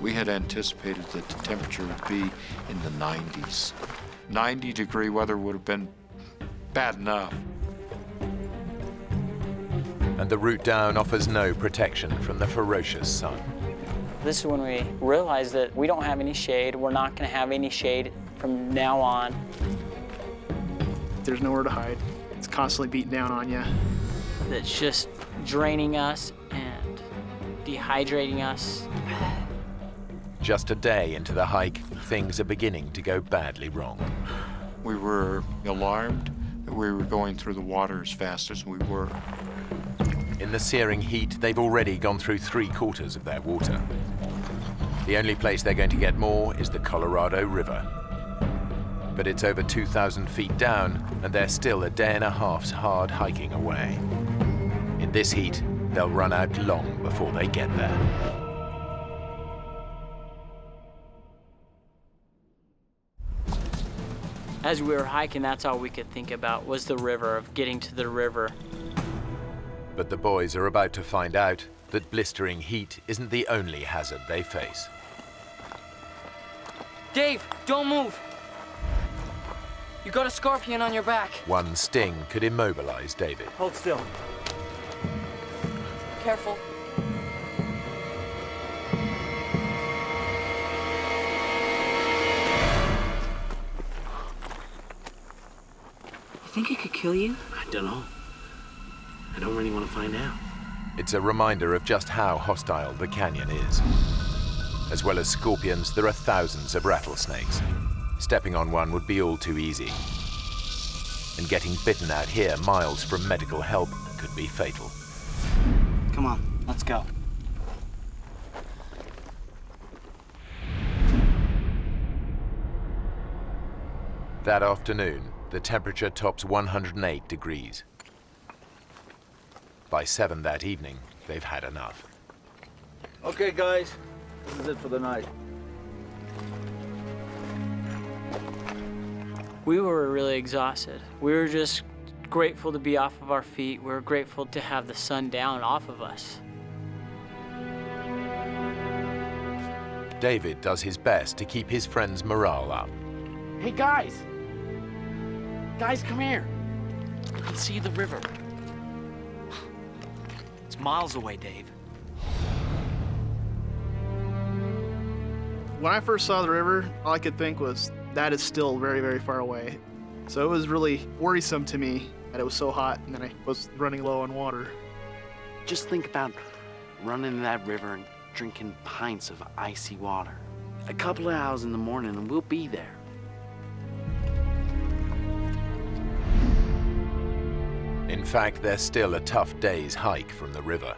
I: We had anticipated that the temperature would be in the 90s. 90-degree weather would have been bad enough.
A: And the route down offers no protection from the ferocious sun.
W: This is when we realized that we don't have any shade. We're not going to have any shade from now on.
V: There's nowhere to hide. It's constantly beating down on you.
W: That's just draining us and dehydrating us.
A: Just a day into the hike, things are beginning to go badly wrong.
I: We were alarmed that we were going through the water as fast as we were.
A: In the searing heat, they've already gone through 3/4 of their water. The only place they're going to get more is the Colorado River. But it's over 2,000 feet down, and they're still a day and a half's hard hiking away. In this heat, they'll run out long before they get there.
W: As we were hiking, that's all we could think about was the river, of getting to the river.
A: But the boys are about to find out that blistering heat isn't the only hazard they face.
U: Dave, don't move. You got a scorpion on your back.
A: One sting could immobilize David.
U: Hold still.
B: Careful.
U: You think it could kill you? I don't know. I don't really want to find out.
A: It's a reminder of just how hostile the canyon is. As well as scorpions, there are thousands of rattlesnakes. Stepping on one would be all too easy. And getting bitten out here miles from medical help could be fatal.
U: Come on, let's go.
A: That afternoon, the temperature tops 108 degrees. By 7 that evening, they've had enough.
X: Okay, guys, this is it for the night.
W: We were really exhausted. We were just grateful to be off of our feet. We were grateful to have the sun down off of us.
A: David does his best to keep his friends' morale up.
U: Hey, guys! Guys, come here. You can see the river. It's miles away, Dave.
V: When I first saw the river, all I could think was, that is still very, very far away. So it was really worrisome to me that it was so hot and that I was running low on water.
U: Just think about running in that river and drinking pints of icy water. A couple of hours in the morning and we'll be there.
A: In fact, they're still a tough day's hike from the river,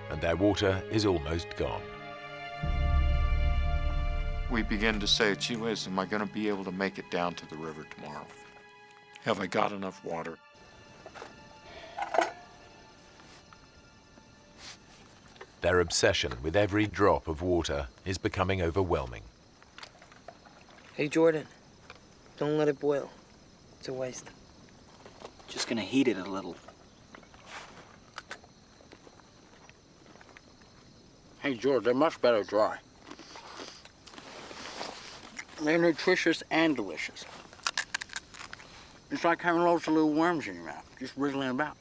A: and their water is almost gone.
I: We begin to say, gee whiz, am I going to be able to make it down to the river tomorrow? Have I got enough water?
A: Their obsession with every drop of water is becoming overwhelming.
B: Hey, Jordan, don't let it boil. It's a waste.
U: Just gonna heat it a little. Hey, George, they're much better dry. They're nutritious and delicious. It's like having loads of little worms in your mouth, just wriggling about.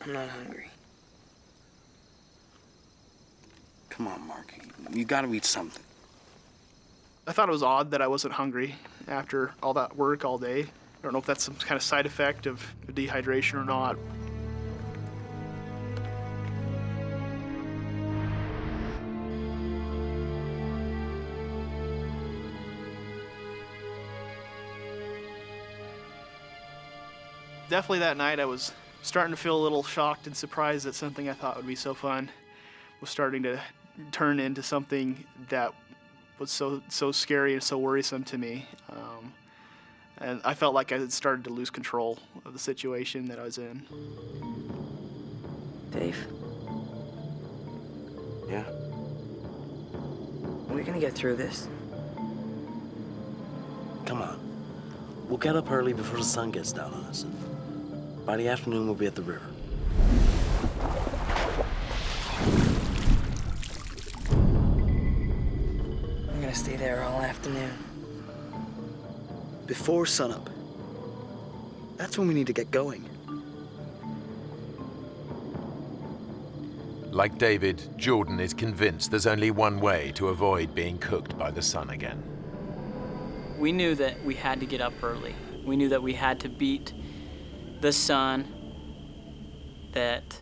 B: I'm not hungry.
U: Come on, Mark. You gotta eat something.
V: I thought it was odd that I wasn't hungry after all that work all day. I don't know if that's some kind of side effect of dehydration or not. Definitely that night I was starting to feel a little shocked and surprised that something I thought would be so fun was starting to turned into something that was so scary and so worrisome to me. And I felt like I had started to lose control of the situation that I was in.
B: Dave?
U: Yeah?
B: Are we gonna get through this?
U: Come on. We'll get up early before the sun gets down on us. And by the afternoon, we'll be at the river.
B: I'm gonna stay there all afternoon.
C: Before sunup. That's when we need to get going.
A: Like David, Jordan is convinced there's only one way to avoid being cooked by the sun again.
W: We knew that we had to get up early. We knew that we had to beat the sun, that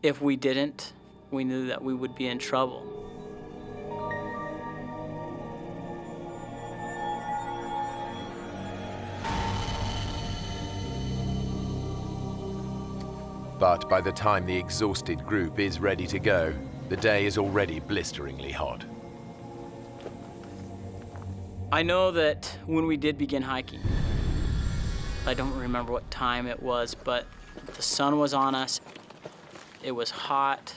W: if we didn't, we knew that we would be in trouble.
A: But by the time the exhausted group is ready to go, the day is already blisteringly hot.
W: I know that when we did begin hiking, I don't remember what time it was, but the sun was on us. It was hot.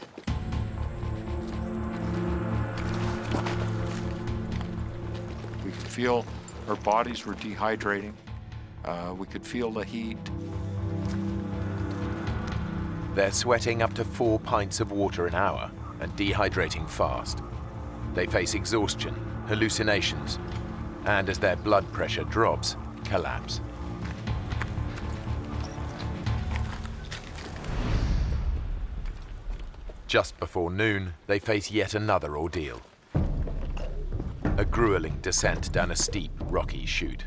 I: We could feel our bodies were dehydrating. We could feel the heat.
A: They're sweating up to 4 pints of water an hour and dehydrating fast. They face exhaustion, hallucinations, and as their blood pressure drops, collapse. Just before noon, they face yet another ordeal. A grueling descent down a steep, rocky chute.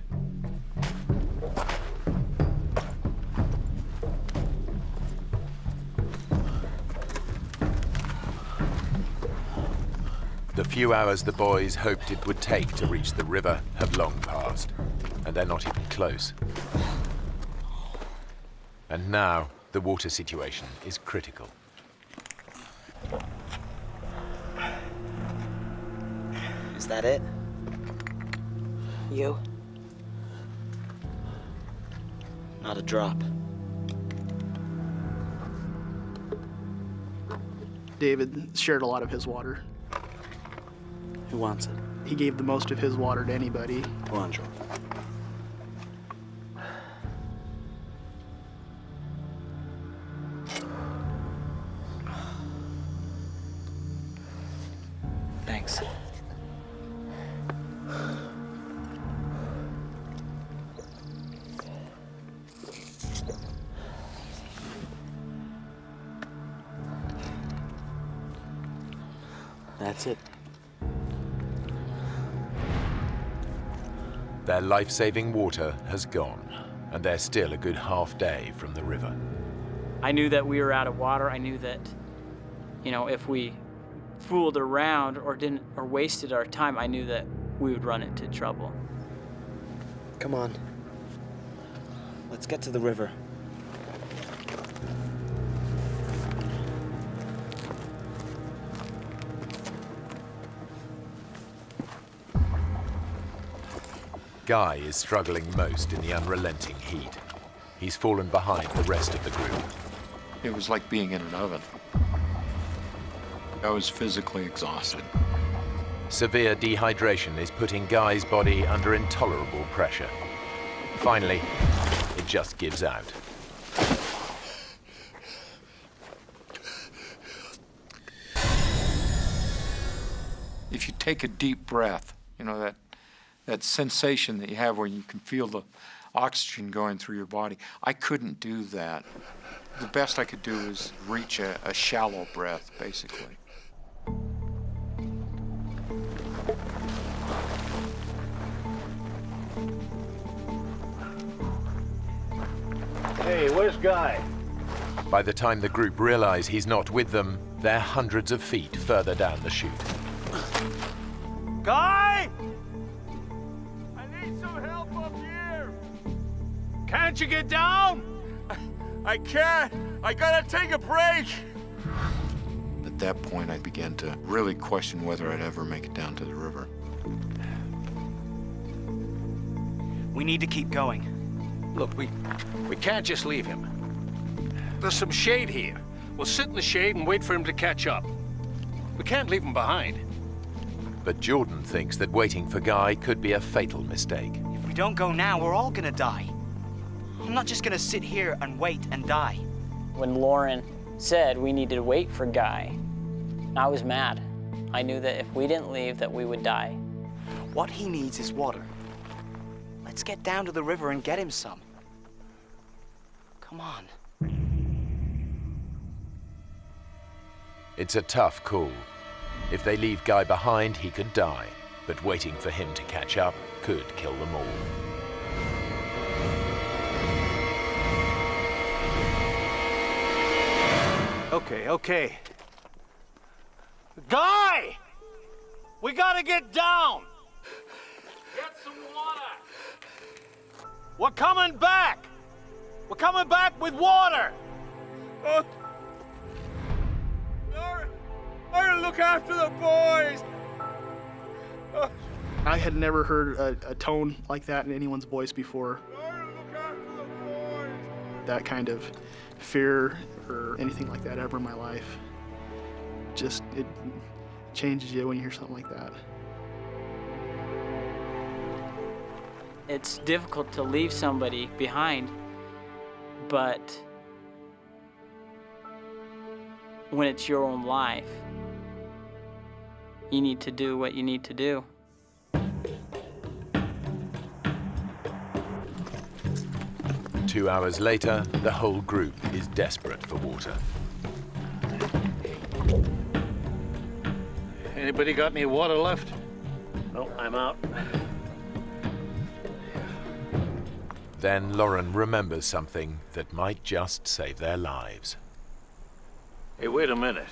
A: The few hours the boys hoped it would take to reach the river have long passed, and they're not even close. And now, the water situation is critical.
B: Is that it? You?
C: Not a drop.
V: David shared a lot of his water.
C: Who wants it?
V: He gave the most of his water to anybody.
C: Go on, Jordan.
B: Thanks.
C: That's it.
A: Their life-saving water has gone, and they're still a good half day from the river.
W: I knew that we were out of water. I knew that, if we fooled around or wasted our time, I knew that we would run into trouble.
C: Come on. Let's get to the river.
A: Guy is struggling most in the unrelenting heat. He's fallen behind the rest of the group.
I: It was like being in an oven. I was physically exhausted.
A: Severe dehydration is putting Guy's body under intolerable pressure. Finally, it just gives out.
I: If you take a deep breath, that sensation that you have where you can feel the oxygen going through your body, I couldn't do that. The best I could do is reach a shallow breath, basically.
Y: Hey, where's Guy?
A: By the time the group realize he's not with them, they're hundreds of feet further down the chute.
E: Guy! I need some help up here! Can't you get down? I can't. I gotta take a break.
U: The
I: At that point, I began to really question whether I'd ever make it down to the river.
C: We need to keep going.
Y: Look, we can't just leave him. There's some shade here. We'll sit in the shade and wait for him to catch up. We can't leave him behind.
A: But Jordan thinks that waiting for Guy could be a fatal mistake.
C: If we don't go now, we're all gonna die. I'm not just gonna sit here and wait and die.
W: When Lauren said we needed to wait for Guy, I was mad. I knew that if we didn't leave, that we would die.
C: What he needs is water. Let's get down to the river and get him some. Come on.
A: It's a tough call. If they leave Guy behind, he could die. But waiting for him to catch up could kill them all.
Y: Okay. Guy! We gotta get down! Get some water! We're coming back! We're coming back with water!
E: I'll look after the boys!
V: I had never heard a tone like that in anyone's voice before. That kind of fear or anything like that ever in my life. Just, it changes you when you hear something like that.
W: It's difficult to leave somebody behind, but when it's your own life, you need to do what you need to do.
A: Two hours later, the whole group is desperate for water.
Y: Anybody got any water left? No, I'm out.
A: Then Lauren remembers something that might just save their lives.
Y: Hey, wait a minute.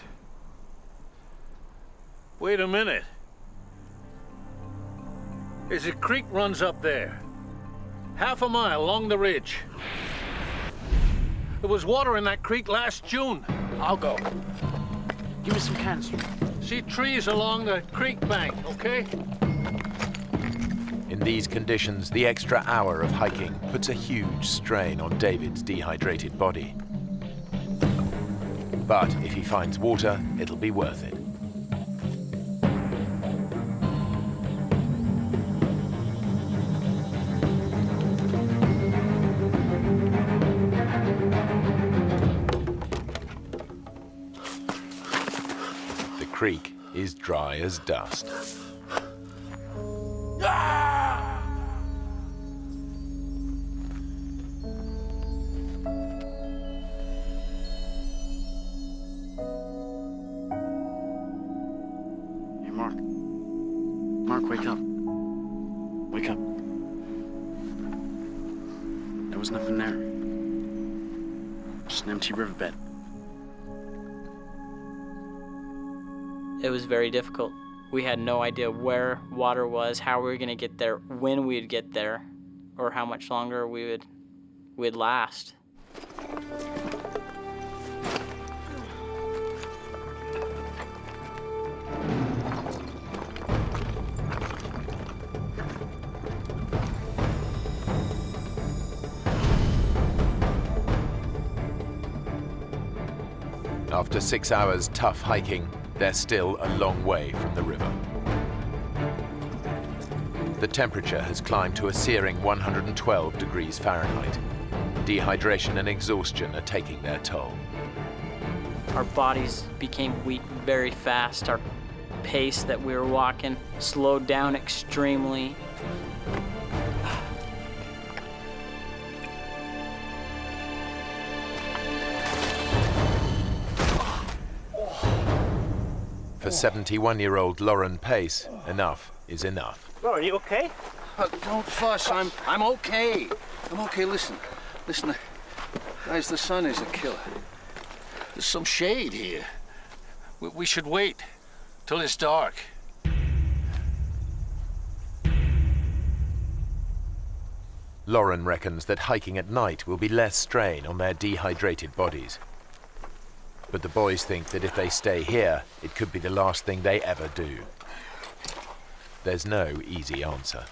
Y: Wait a minute. There's a creek runs up there. Half a mile along the ridge. There was water in that creek last June.
S: I'll go. Give me some cans.
Y: See trees along the creek bank, okay?
A: In these conditions, the extra hour of hiking puts a huge strain on David's dehydrated body. But if he finds water, it'll be worth it. The creek is dry as dust.
U: Hey, Mark. Mark, wake up. Wake up. There was nothing there. Just an empty riverbed.
W: It was very difficult. We had no idea where water was, how we were going to get there, when we'd get there, or how much longer we'd last.
A: After 6 hours tough hiking, they're still a long way from the river. The temperature has climbed to a searing 112 degrees Fahrenheit. Dehydration and exhaustion are taking their toll.
W: Our bodies became weak very fast. Our pace that we were walking slowed down extremely.
A: For 71-year-old Lauren Pace, enough is enough.
Y: Lauren, you okay?
X: Don't fuss. I'm okay. I'm okay. Listen, guys. The sun is a killer. There's some shade here.
Y: We should wait till it's dark.
A: Lauren reckons that hiking at night will be less strain on their dehydrated bodies. But the boys think that if they stay here, it could be the last thing they ever do. There's no easy answer.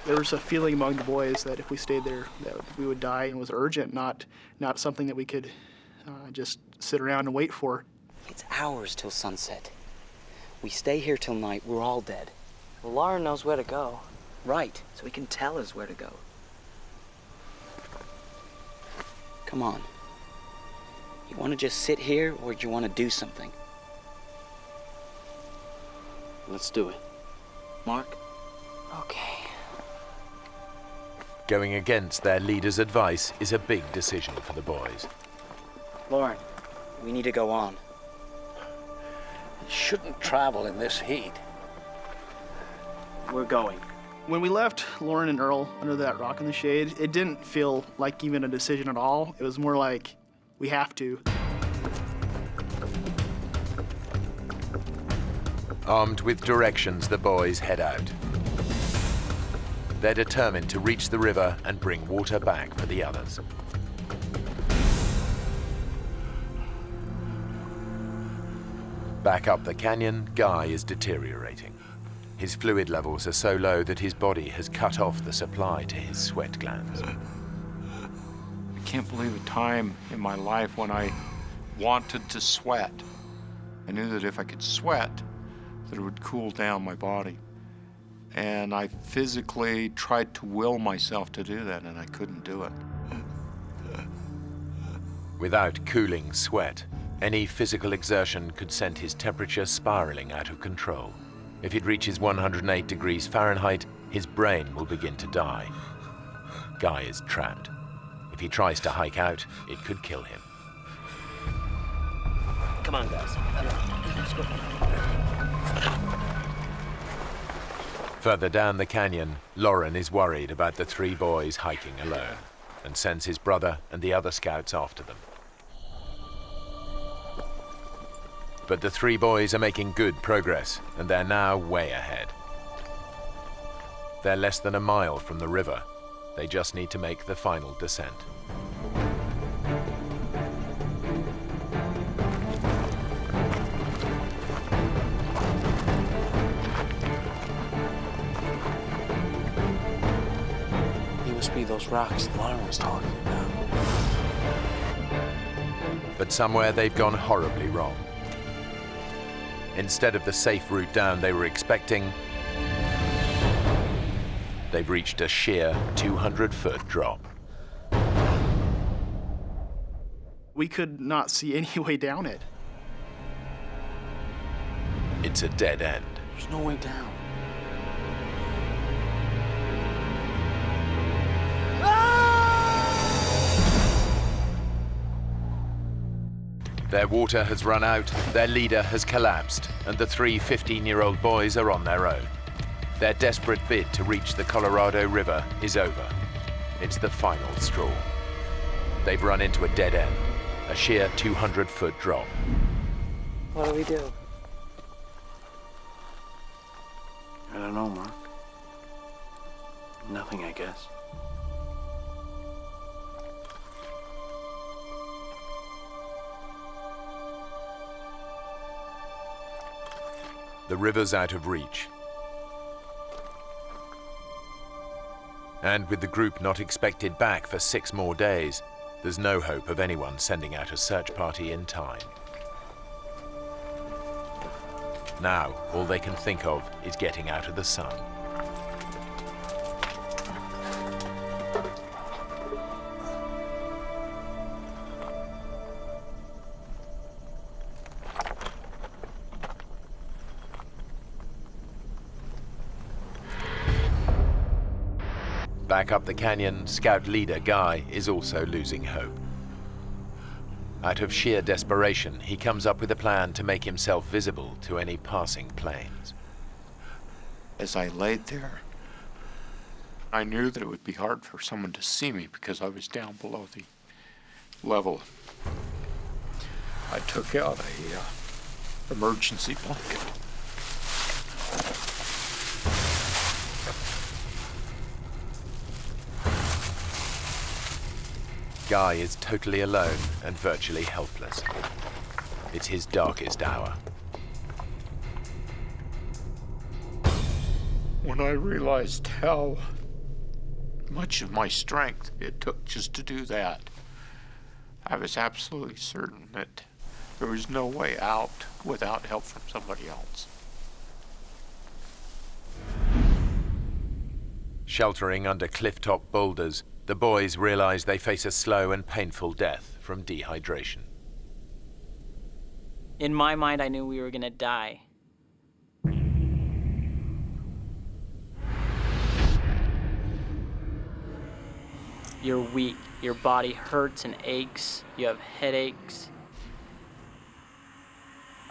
V: There was a feeling among the boys that if we stayed there, that we would die, and it was urgent, not something that we could just sit around and wait for.
C: It's hours till sunset. We stay here till night, we're all dead.
B: Well, Lauren knows where to go.
C: Right, so he can tell us where to go. Come on. You want to just sit here, or do you want to do something?
U: Let's do it.
C: Mark? Okay.
A: Going against their leader's advice is a big decision for the boys.
C: Lauren, we need to go on.
X: You shouldn't travel in this heat.
C: We're going.
V: When we left Lauren and Earl under that rock in the shade, it didn't feel like even a decision at all. It was more like, we have to.
A: Armed with directions, the boys head out. They're determined to reach the river and bring water back for the others. Back up the canyon, Guy is deteriorating. His fluid levels are so low that his body has cut off the supply to his sweat glands.
I: I can't believe a time in my life when I wanted to sweat. I knew that if I could sweat, that it would cool down my body. And I physically tried to will myself to do that, and I couldn't do it.
A: Without cooling sweat, any physical exertion could send his temperature spiraling out of control. If it reaches 108 degrees Fahrenheit, his brain will begin to die. Guy is trapped. If he tries to hike out, it could kill him.
B: Come on, guys. Let's go.
A: Further down the canyon, Lauren is worried about the three boys hiking alone and sends his brother and the other scouts after them. But the three boys are making good progress, and they're now way ahead. They're less than a mile from the river. They just need to make the final descent.
U: He must be those rocks Lauren was talking about.
A: But somewhere they've gone horribly wrong. Instead of the safe route down they were expecting, they've reached a sheer 200-foot drop.
V: We could not see any way down it.
A: It's a dead end.
U: There's no way down.
A: Their water has run out, their leader has collapsed, and the three 15-year-old boys are on their own. Their desperate bid to reach the Colorado River is over. It's the final straw. They've run into a dead end, a sheer 200-foot drop.
B: What do we do?
U: I don't know, Mark. Nothing, I guess.
A: The river's out of reach. And with the group not expected back for 6 more days, there's no hope of anyone sending out a search party in time. Now, all they can think of is getting out of the sun. Back up the canyon, Scout leader Guy is also losing hope. Out of sheer desperation, he comes up with a plan to make himself visible to any passing planes.
I: As I laid there, I knew that it would be hard for someone to see me because I was down below the level. I took out a emergency blanket.
A: Guy is totally alone and virtually helpless. It's his darkest hour.
I: When I realized how much of my strength it took just to do that, I was absolutely certain that there was no way out without help from somebody else.
A: Sheltering under cliff-top boulders, the boys realize they face a slow and painful death from dehydration.
W: In my mind, I knew we were gonna die. You're weak, your body hurts and aches, you have headaches.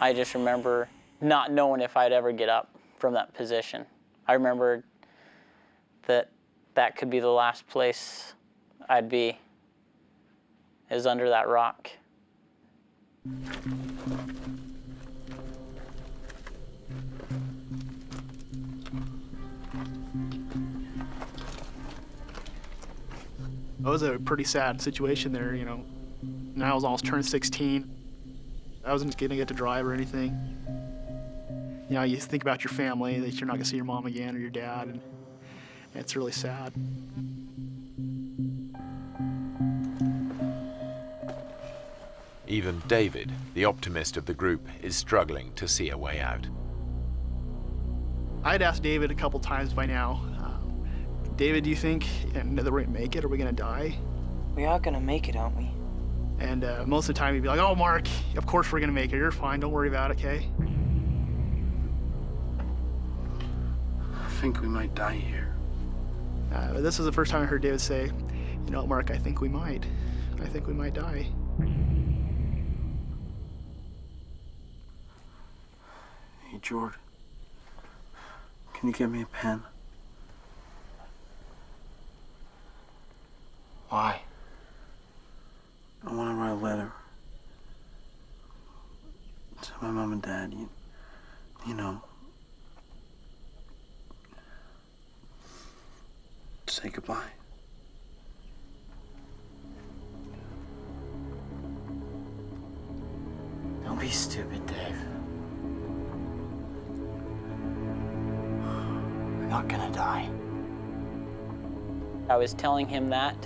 W: I just remember not knowing if I'd ever get up from that position. I remember that could be the last place I'd be, is under that rock.
V: It was a pretty sad situation there, you know. And I was almost turned 16. I wasn't gonna get to drive or anything. You know, you think about your family, that you're not gonna see your mom again or your dad, and it's really sad.
A: Even David, the optimist of the group, is struggling to see a way out.
V: I'd asked David a couple times by now, David, do you think that we're gonna make it? Are we gonna die?
B: We are gonna make it, aren't we?
V: And most of the time he'd be like, oh, Mark, of course we're gonna make it. You're fine, don't worry about it, okay?
U: I think we might die here.
V: This was the first time I heard David say, you know, Mark, I think we might. I think we might die.
U: Hey, Jordan, can you get me a pen?
B: Why?
U: I want to write a letter to my mom and dad, you know. Say goodbye.
B: Don't be stupid, Dave. We're not gonna die.
W: I was telling him that,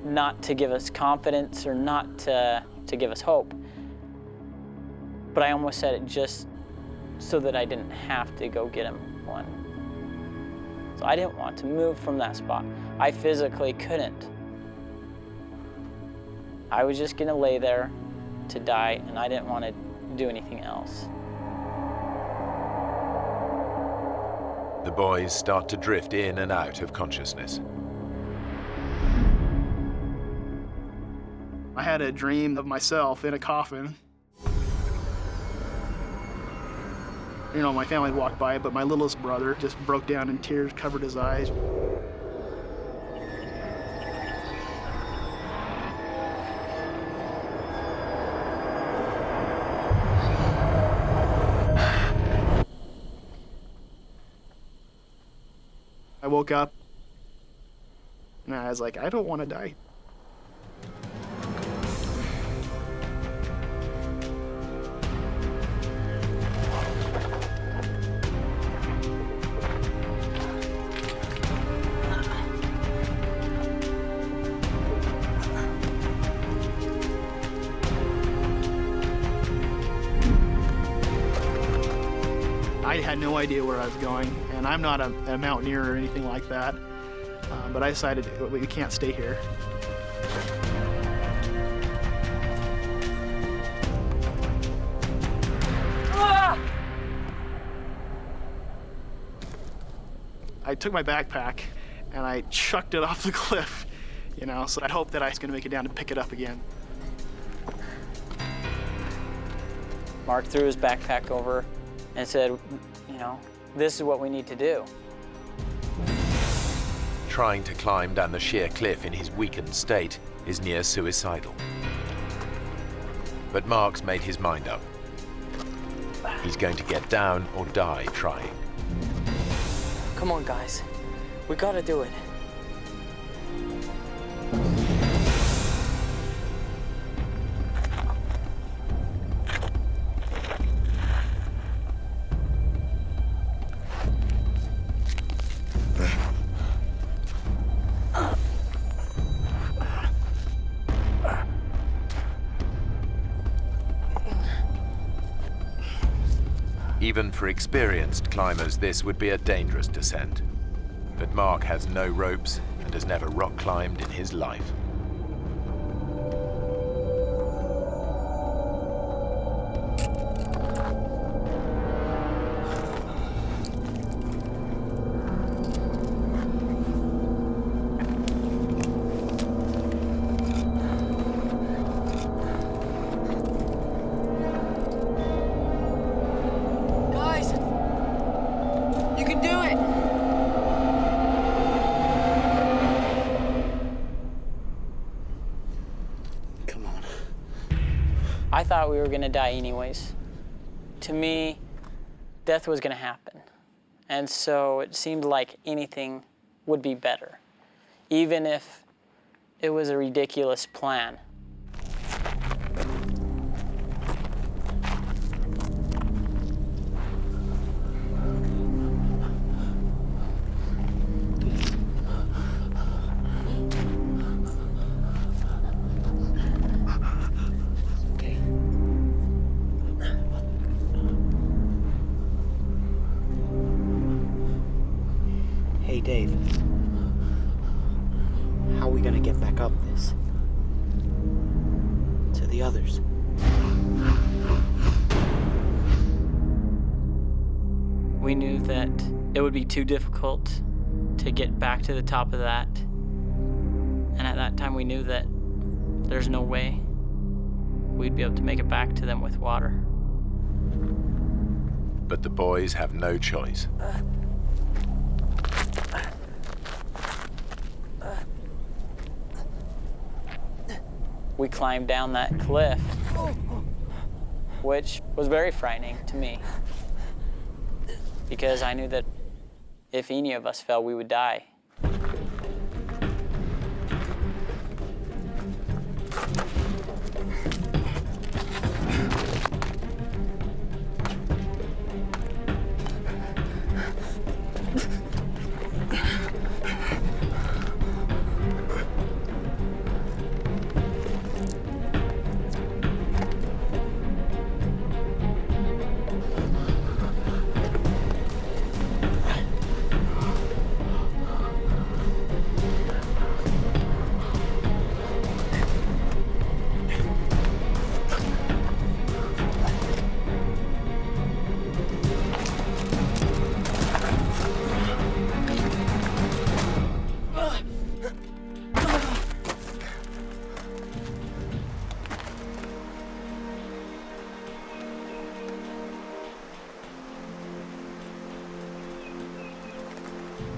W: not to give us confidence or not to give us hope, but I almost said it just so that I didn't have to go get him one. So I didn't want to move from that spot. I physically couldn't. I was just gonna lay there to die, and I didn't want to do anything else.
A: The boys start to drift in and out of consciousness.
V: I had a dream of myself in a coffin. You know, my family had walked by, but my littlest brother just broke down in tears, covered his eyes. I woke up, and I was like, I don't want to die. I had no idea where I was going, and I'm not a mountaineer or anything like that, but I decided we can't stay here. I took my backpack and I chucked it off the cliff, you know, so I hoped that I was going to make it down to pick it up again.
W: Mark threw his backpack over and said, you know, this is what we need to do.
A: Trying to climb down the sheer cliff in his weakened state is near suicidal. But Mark's made his mind up. He's going to get down or die trying.
B: Come on, guys. We gotta do it.
A: Even for experienced climbers, this would be a dangerous descent. But Mark has no ropes and has never rock climbed in his life.
B: Guys, you can do it.
W: I thought we were gonna die anyways. To me, death was gonna happen. And so it seemed like anything would be better, even if it was a ridiculous plan.
B: Hey, Dave. How are we gonna get back up this? To the others.
W: We knew that it would be too difficult to get back to the top of that. And at that time we knew that there's no way we'd be able to make it back to them with water.
A: But the boys have no choice.
W: We climbed down that cliff, which was very frightening to me, because I knew that if any of us fell, we would die.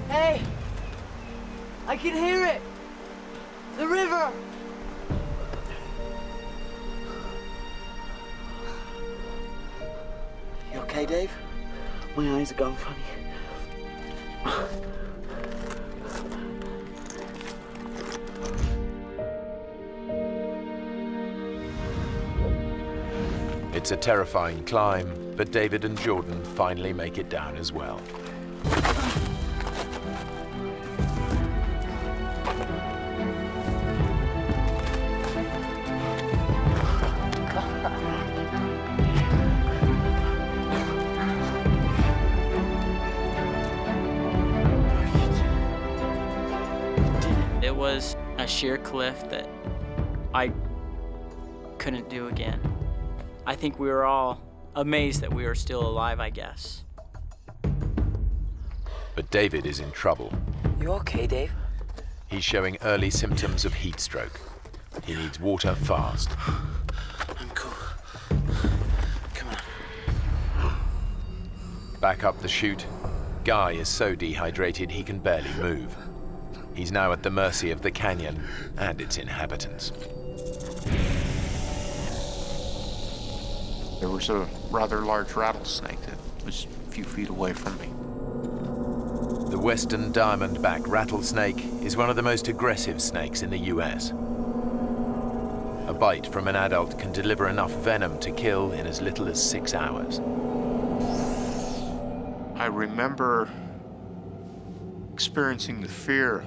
B: Hey! I can hear it! The river!
C: You okay, Dave? My eyes are going funny.
A: It's a terrifying climb, but David and Jordan finally make it down as well.
W: It was a sheer cliff that I couldn't do again. I think we were all amazed that we were still alive, I guess.
A: But David is in trouble.
B: You okay, Dave?
A: He's showing early symptoms of heat stroke. He needs water fast.
C: I'm cool. Come on.
A: Back up the chute, Guy is so dehydrated he can barely move. He's now at the mercy of the canyon and its inhabitants.
I: There was a rather large rattlesnake that was a few feet away from me.
A: The western diamondback rattlesnake is one of the most aggressive snakes in the US. A bite from an adult can deliver enough venom to kill in as little as 6 hours.
I: I remember experiencing the fear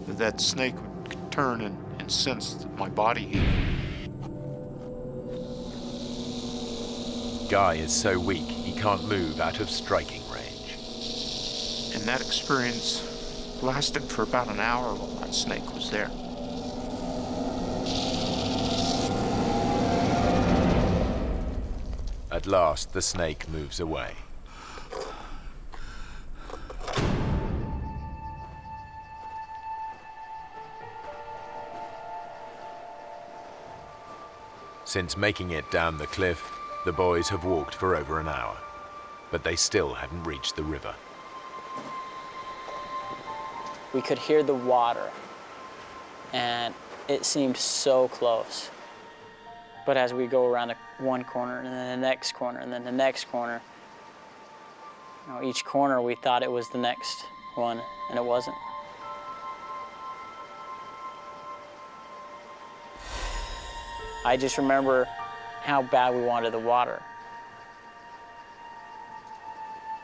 I: that that snake would turn and sense my body heat.
A: Guy is so weak he can't move out of striking range.
I: And that experience lasted for about an hour while that snake was there.
A: At last, the snake moves away. Since making it down the cliff, the boys have walked for over an hour, but they still hadn't reached the river.
W: We could hear the water, and it seemed so close. But as we go around one corner, and then the next corner, and then the next corner, you know, each corner we thought it was the next one, and it wasn't. I just remember how bad we wanted the water.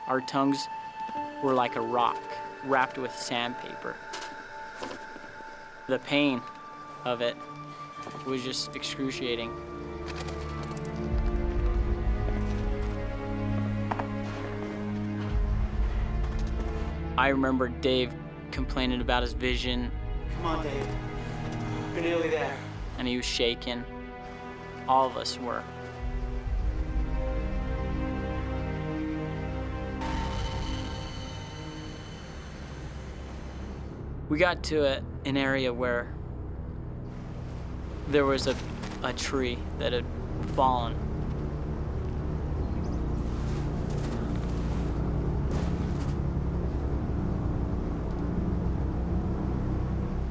W: Our tongues were like a rock wrapped with sandpaper. The pain of it was just excruciating. I remember Dave complaining about his vision.
B: Come on, Dave. You're nearly there.
W: And he was shaking. All of us were. We got to an area where there was a tree that had fallen.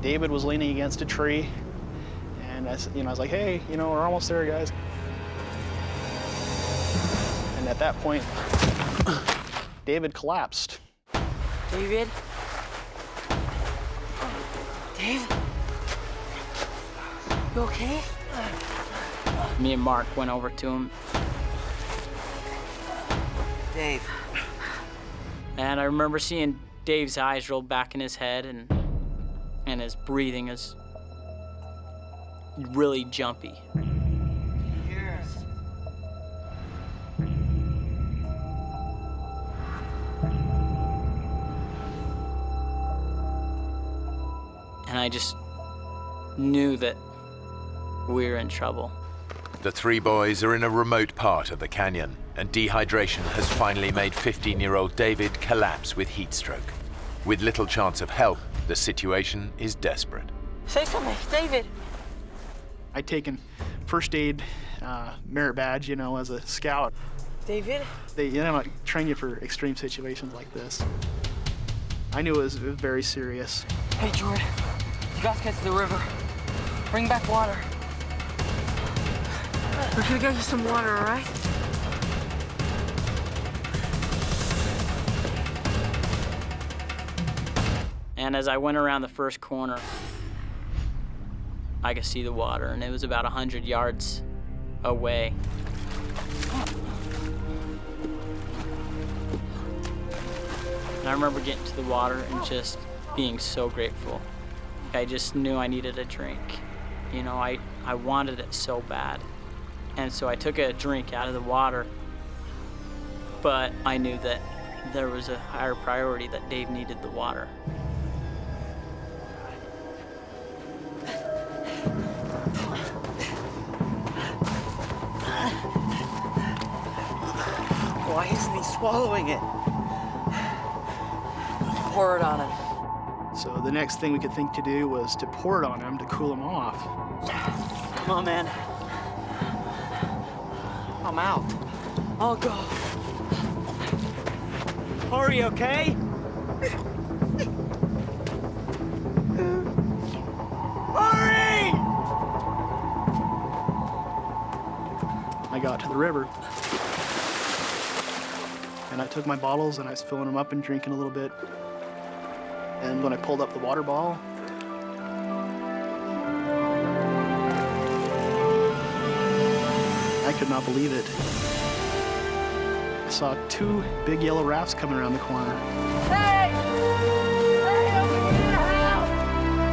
V: David was leaning against a tree, and I was like, hey, we're almost there, guys. And at that point, David collapsed.
B: David? Dave? You okay?
W: Me and Mark went over to him.
B: Dave.
W: And I remember seeing Dave's eyes roll back in his head, and his breathing is really jumpy.
B: Hear us.
W: And I just knew that we were in trouble.
A: The three boys are in a remote part of the canyon, and dehydration has finally made 15-year-old David collapse with heat stroke. With little chance of help, the situation is desperate.
B: Say something, David.
V: I'd taken first aid merit badge, as a scout.
B: David?
V: They train you for extreme situations like this. I knew it was very serious.
B: Hey, Jordan. You guys get to the river. Bring back water. We're gonna get you some water, all right?
W: And as I went around the first corner, I could see the water, and it was about 100 yards away. And I remember getting to the water and just being so grateful. I just knew I needed a drink. I wanted it so bad. And so I took a drink out of the water, but I knew that there was a higher priority, that Dave needed the water.
B: Why isn't he swallowing it? Pour it on him.
V: So the next thing we could think to do was to pour it on him to cool him off.
B: Come on, man. I'm out. I'll go. Hurry, okay? Hurry!
V: I got to the river, and I took my bottles and I was filling them up and drinking a little bit. And when I pulled up the water bottle, I could not believe it. I saw two big yellow rafts coming around the corner.
B: Hey! Hey, over here, help!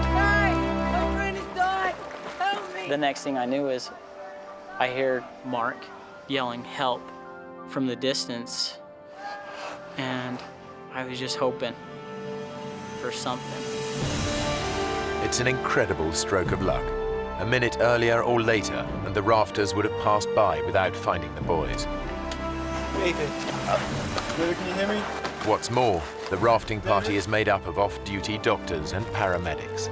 B: Hey! My friend has died! Help me!
W: The next thing I knew is I heard Mark yelling, "Help!" from the distance, and I was just hoping for something.
A: It's an incredible stroke of luck. A minute earlier or later, and the rafters would have passed by without finding the boys.
V: David, can you hear me?
A: What's more, the rafting party is made up of off-duty doctors and paramedics.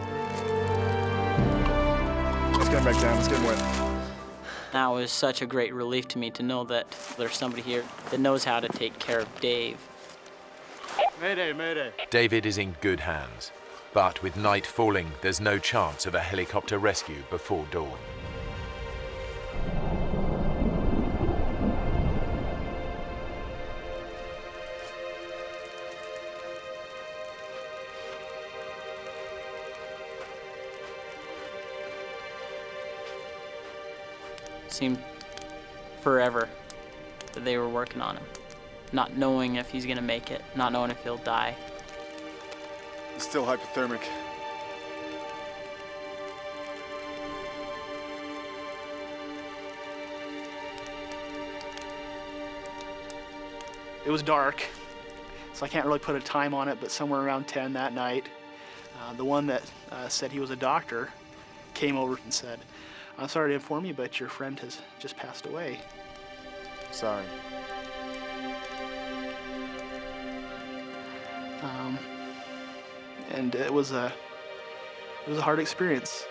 V: Let's get him back down, let's get him wet.
W: That was such a great relief to me to know that there's somebody here that knows how to take care of Dave.
V: Mayday, mayday.
A: David is in good hands, but with night falling, there's no chance of a helicopter rescue before dawn.
W: Seemed forever that they were working on him, not knowing if he's gonna make it, not knowing if he'll die.
V: He's still hypothermic. It was dark, so I can't really put a time on it, but somewhere around 10 that night, the one that said he was a doctor came over and said, "I'm sorry to inform you, but your friend has just passed away." Sorry. And it was a hard experience.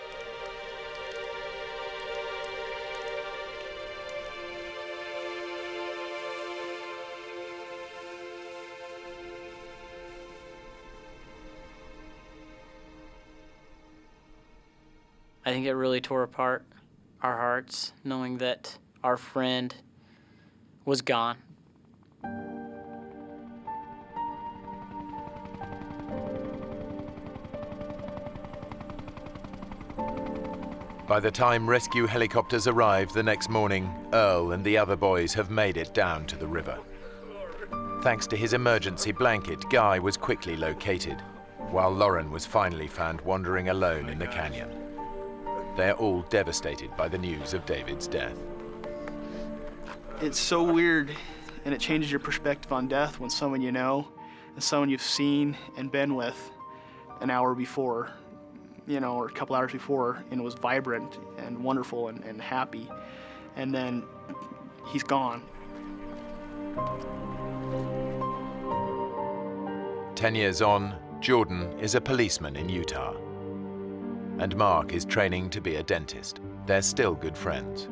W: I think it really tore apart our hearts, knowing that our friend was gone.
A: By the time rescue helicopters arrive the next morning, Earl and the other boys have made it down to the river. Thanks to his emergency blanket, Guy was quickly located, while Lauren was finally found wandering alone in the canyon. They're all devastated by the news of David's death.
V: It's so weird, and it changes your perspective on death when someone you know and someone you've seen and been with an hour before, or a couple hours before, and it was vibrant and wonderful and happy, and then he's gone.
A: 10 years on, Jordan is a policeman in Utah, and Mark is training to be a dentist. They're still good friends.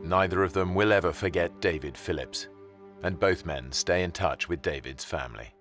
A: Neither of them will ever forget David Phillips, and both men stay in touch with David's family.